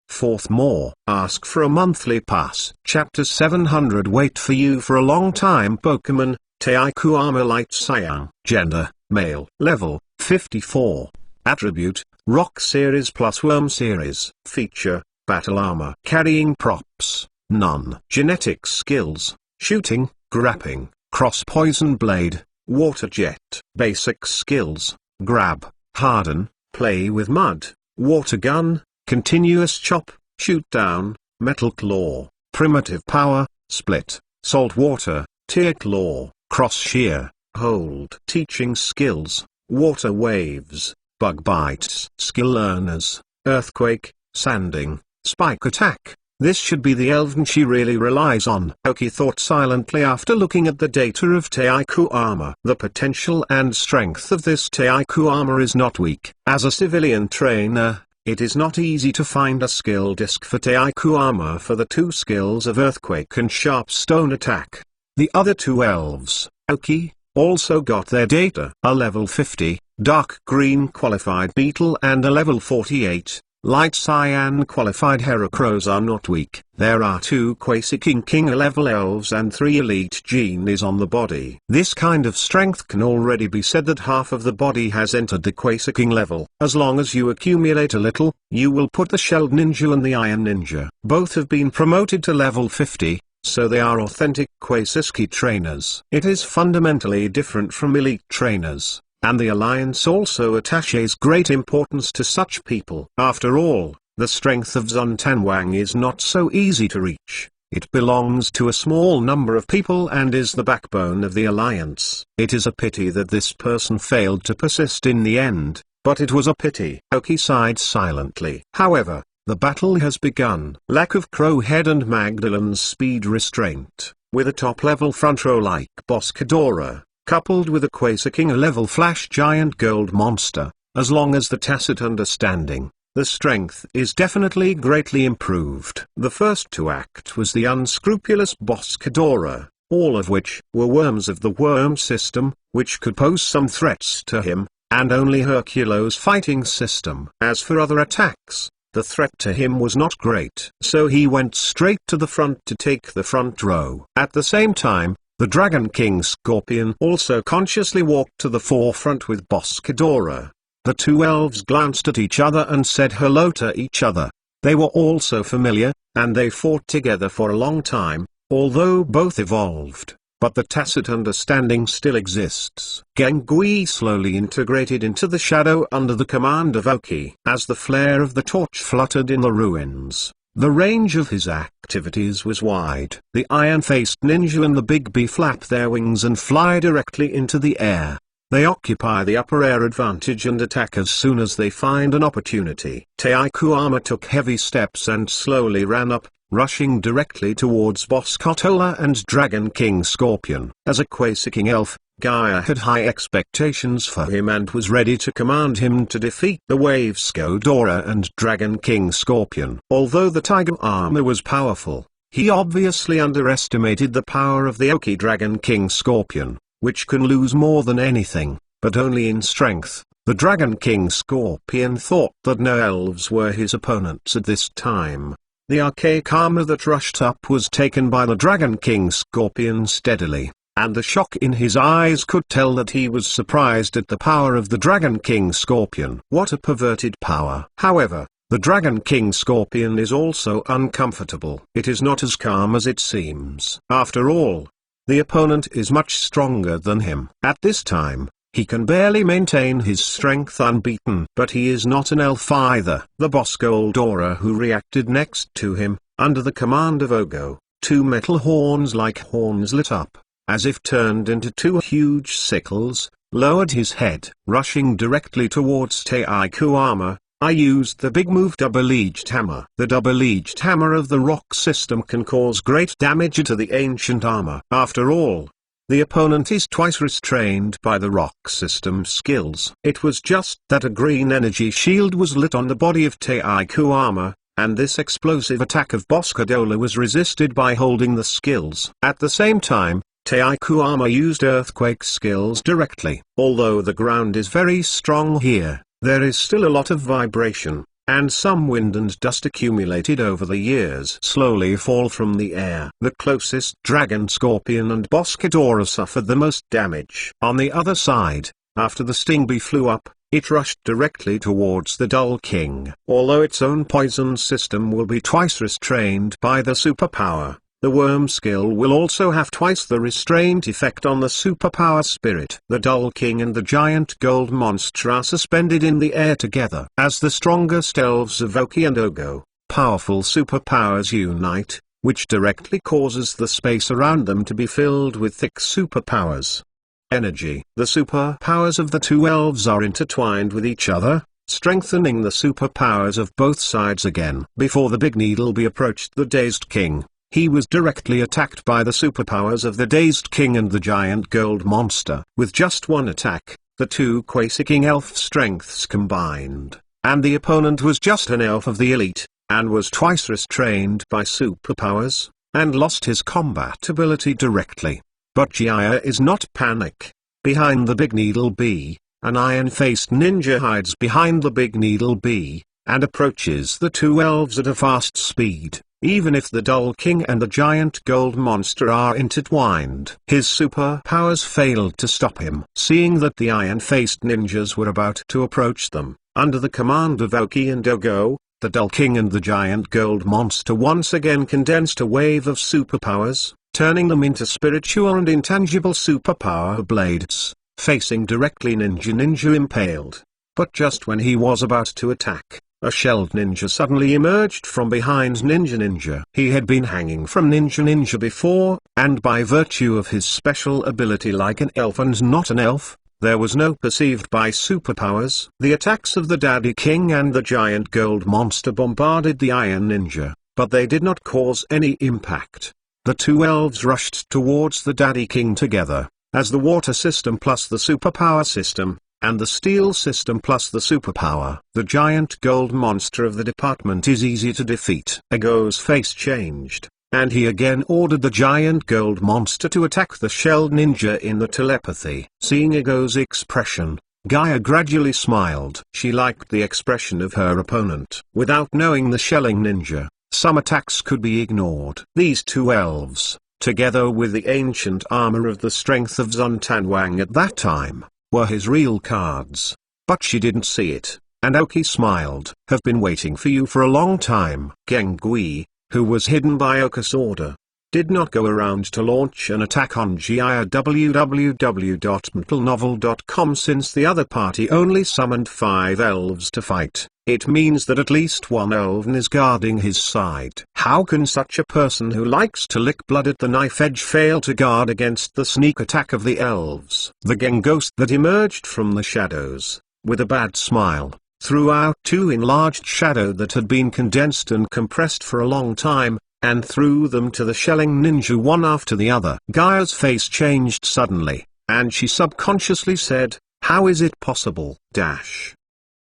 Fourth more. Ask for a monthly pass. Chapter 700. Wait for you for a long time. Pokemon, Taiku Armor Light Cyan. Gender, male. Level, 54. Attribute, Rock Series plus Worm Series. Feature, Battle Armor. Carrying props, none. Genetic skills, Shooting, Grappling, Cross Poison Blade, Water Jet. Basic skills, Grab, Harden, Play with Mud, Water Gun, Continuous Chop, Shoot Down, Metal Claw, Primitive Power, Split, Salt Water, Tear Claw, Cross Shear, Hold. Teaching skills, Water Waves, Bug Bites. Skill learners, Earthquake, Sanding, Spike Attack. This should be the elven she really relies on. Aoki thought silently after looking at the data of Taiku armor. The potential and strength of this Taiku armor is not weak. As a civilian trainer, it is not easy to find a skill disc for Taiku armor for the 2 skills of Earthquake and Sharp Stone Attack. The other 2 elves, Aoki, also got their data. A level 50, Dark Green qualified Beetle and a level 48, Light Cyan qualified Heracross are not weak. There are 2 Quaesing King level elves and 3 elite genies on the body. This kind of strength can already be said that half of the body has entered the Quaesing level. As long as you accumulate a little, you will put the Shelled Ninja and the Iron Ninja. Both have been promoted to level 50, so they are authentic Quaesing trainers. It is fundamentally different from elite trainers, and the Alliance also attaches great importance to such people. After all, the strength of Zuntanwang is not so easy to reach. It belongs to a small number of people and is the backbone of the Alliance. It is a pity that this person failed to persist in the end, but it was a pity. Aoki sighed silently. However, The battle has begun. Lack of Crowhead and Magdalen's speed restraint, with a top-level front row like Boss Ghidorah, coupled with a Quasar level Flash Giant Gold Monster, as long as the tacit understanding, the strength is definitely greatly improved. The first to act was the unscrupulous Boss Ghidorah, all of which were worms of the worm system, which could pose some threats to him, and only Herculo's fighting system. As for other attacks, the threat to him was not great. So he went straight to the front to take the front row. At the same time, the Dragon King Scorpion also consciously walked to the forefront with Boss Ghidorah. The two elves glanced at each other and said hello to each other. They were also familiar, and they fought together for a long time, although both evolved. But the tacit understanding still exists. Gengui slowly integrated into the shadow under the command of Oki. As the flare of the torch fluttered in the ruins, the range of his activities was wide. The iron-faced ninja and the Big Bee flap their wings and fly directly into the air. They occupy the upper air advantage and attack as soon as they find an opportunity. Teikurama took heavy steps and slowly ran up, rushing directly towards Boss Kotola and Dragon King Scorpion. As a Quasar elf, Gaia had high expectations for him and was ready to command him to defeat the Waves Ghidorah and Dragon King Scorpion. Although the tiger armor was powerful, he obviously underestimated the power of the Oki Dragon King Scorpion, which can lose more than anything, but only in strength. The Dragon King Scorpion thought that no elves were his opponents at this time. The archaic armor that rushed up was taken by the Dragon King Scorpion steadily, and the shock in his eyes could tell that he was surprised at the power of the Dragon King Scorpion. What a perverted power! However, the Dragon King Scorpion is also uncomfortable. It is not as calm as it seems. After all, the opponent is much stronger than him. At this time, he can barely maintain his strength unbeaten. But he is not an elf either. The Boss Ghidorah who reacted next to him, under the command of Ogo, two metal horns like horns lit up, as if turned into two huge sickles, lowered his head. Rushing directly towards Teikurama, I used the big move Double-Edged Hammer. The Double-Edged Hammer of the rock system can cause great damage to the ancient armor. After all, the opponent is twice restrained by the rock system skills. It was just that a green energy shield was lit on the body of Teikurama, and this explosive attack of Boss Ghidorah was resisted by holding the skills. At the same time, Teikurama used earthquake skills directly. Although the ground is very strong here, there is still a lot of vibration, and some wind and dust accumulated over the years slowly fall from the air. The closest Dragon Scorpion and Boss Ghidorah suffered the most damage. On the other side, after the Sting Bee flew up, it rushed directly towards the Dull King. Although its own poison system will be twice restrained by the superpower, the worm skill will also have twice the restraint effect on the superpower spirit. The Dull King and the giant gold monster are suspended in the air together. As the strongest elves of Oki and Ogo, powerful superpowers unite, which directly causes the space around them to be filled with thick superpowers. Energy. The superpowers of the two elves are intertwined with each other, strengthening the superpowers of both sides again. Before the Big Needle Bee approached the Dazed King, he was directly attacked by the superpowers of the Dazed King and the giant gold monster. With just one attack, the two Quasar elf strengths combined, and the opponent was just an elf of the elite, and was twice restrained by superpowers, and lost his combat ability directly. But Gaia is not panic. Behind the Big Needle Bee, an iron-faced ninja hides behind the Big Needle Bee, and approaches the two elves at a fast speed. Even if the Dull King and the giant gold monster are intertwined, his superpowers failed to stop him. Seeing that the iron-faced ninjas were about to approach them, under the command of Oki and Ogo, the Dull King and the giant gold monster once again condensed a wave of superpowers, turning them into spiritual and intangible superpower blades, facing directly Ninja impaled. But just when he was about to attack, a shelled ninja suddenly emerged from behind Ninja. He had been hanging from Ninja before, and by virtue of his special ability like an elf and not an elf, There was no perceived by superpowers. The attacks of the Daddy King and the giant gold monster bombarded the Iron Ninja, but they did not cause any impact. The two elves rushed towards the Daddy King together, as the water system plus the superpower system, and the steel system plus the superpower. The giant gold monster of the department is easy to defeat. Ego's face changed, and he again ordered the giant gold monster to attack the shell ninja in the telepathy. Seeing Ego's expression, Gaia gradually smiled. She liked the expression of her opponent. Without knowing the shelling ninja, some attacks could be ignored. These two elves, together with the ancient armor of the strength of Zuntan Wang at that time, were his real cards. But she didn't see it, and Aoki smiled. Have been waiting for you for a long time. Gengui, who was hidden by Oka's order, did not go around to launch an attack on Gaia www.mentalnovel.com since the other party only summoned 5 elves to fight. It means that at least one elven is guarding his side. How can such a person who likes to lick blood at the knife edge fail to guard against the sneak attack of the elves? The Genghost that emerged from the shadows, with a bad smile, threw out 2 enlarged shadow that had been condensed and compressed for a long time, and threw them to the shelling ninja one after the other. Gaia's face changed suddenly, and she subconsciously said, "How is it possible?"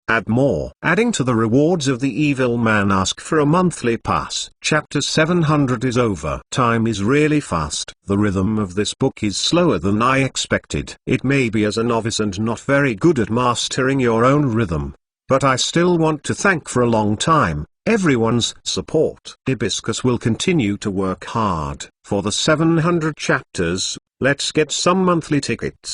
Add more. Adding to the rewards of the evil man, ask for a monthly pass. Chapter 700 is over. Time is really fast. The rhythm of this book is slower than I expected. It may be as a novice and not very good at mastering your own rhythm, but I still want to thank for a long time everyone's support. Hibiscus will continue to work hard for the 700 chapters. Let's get some monthly tickets.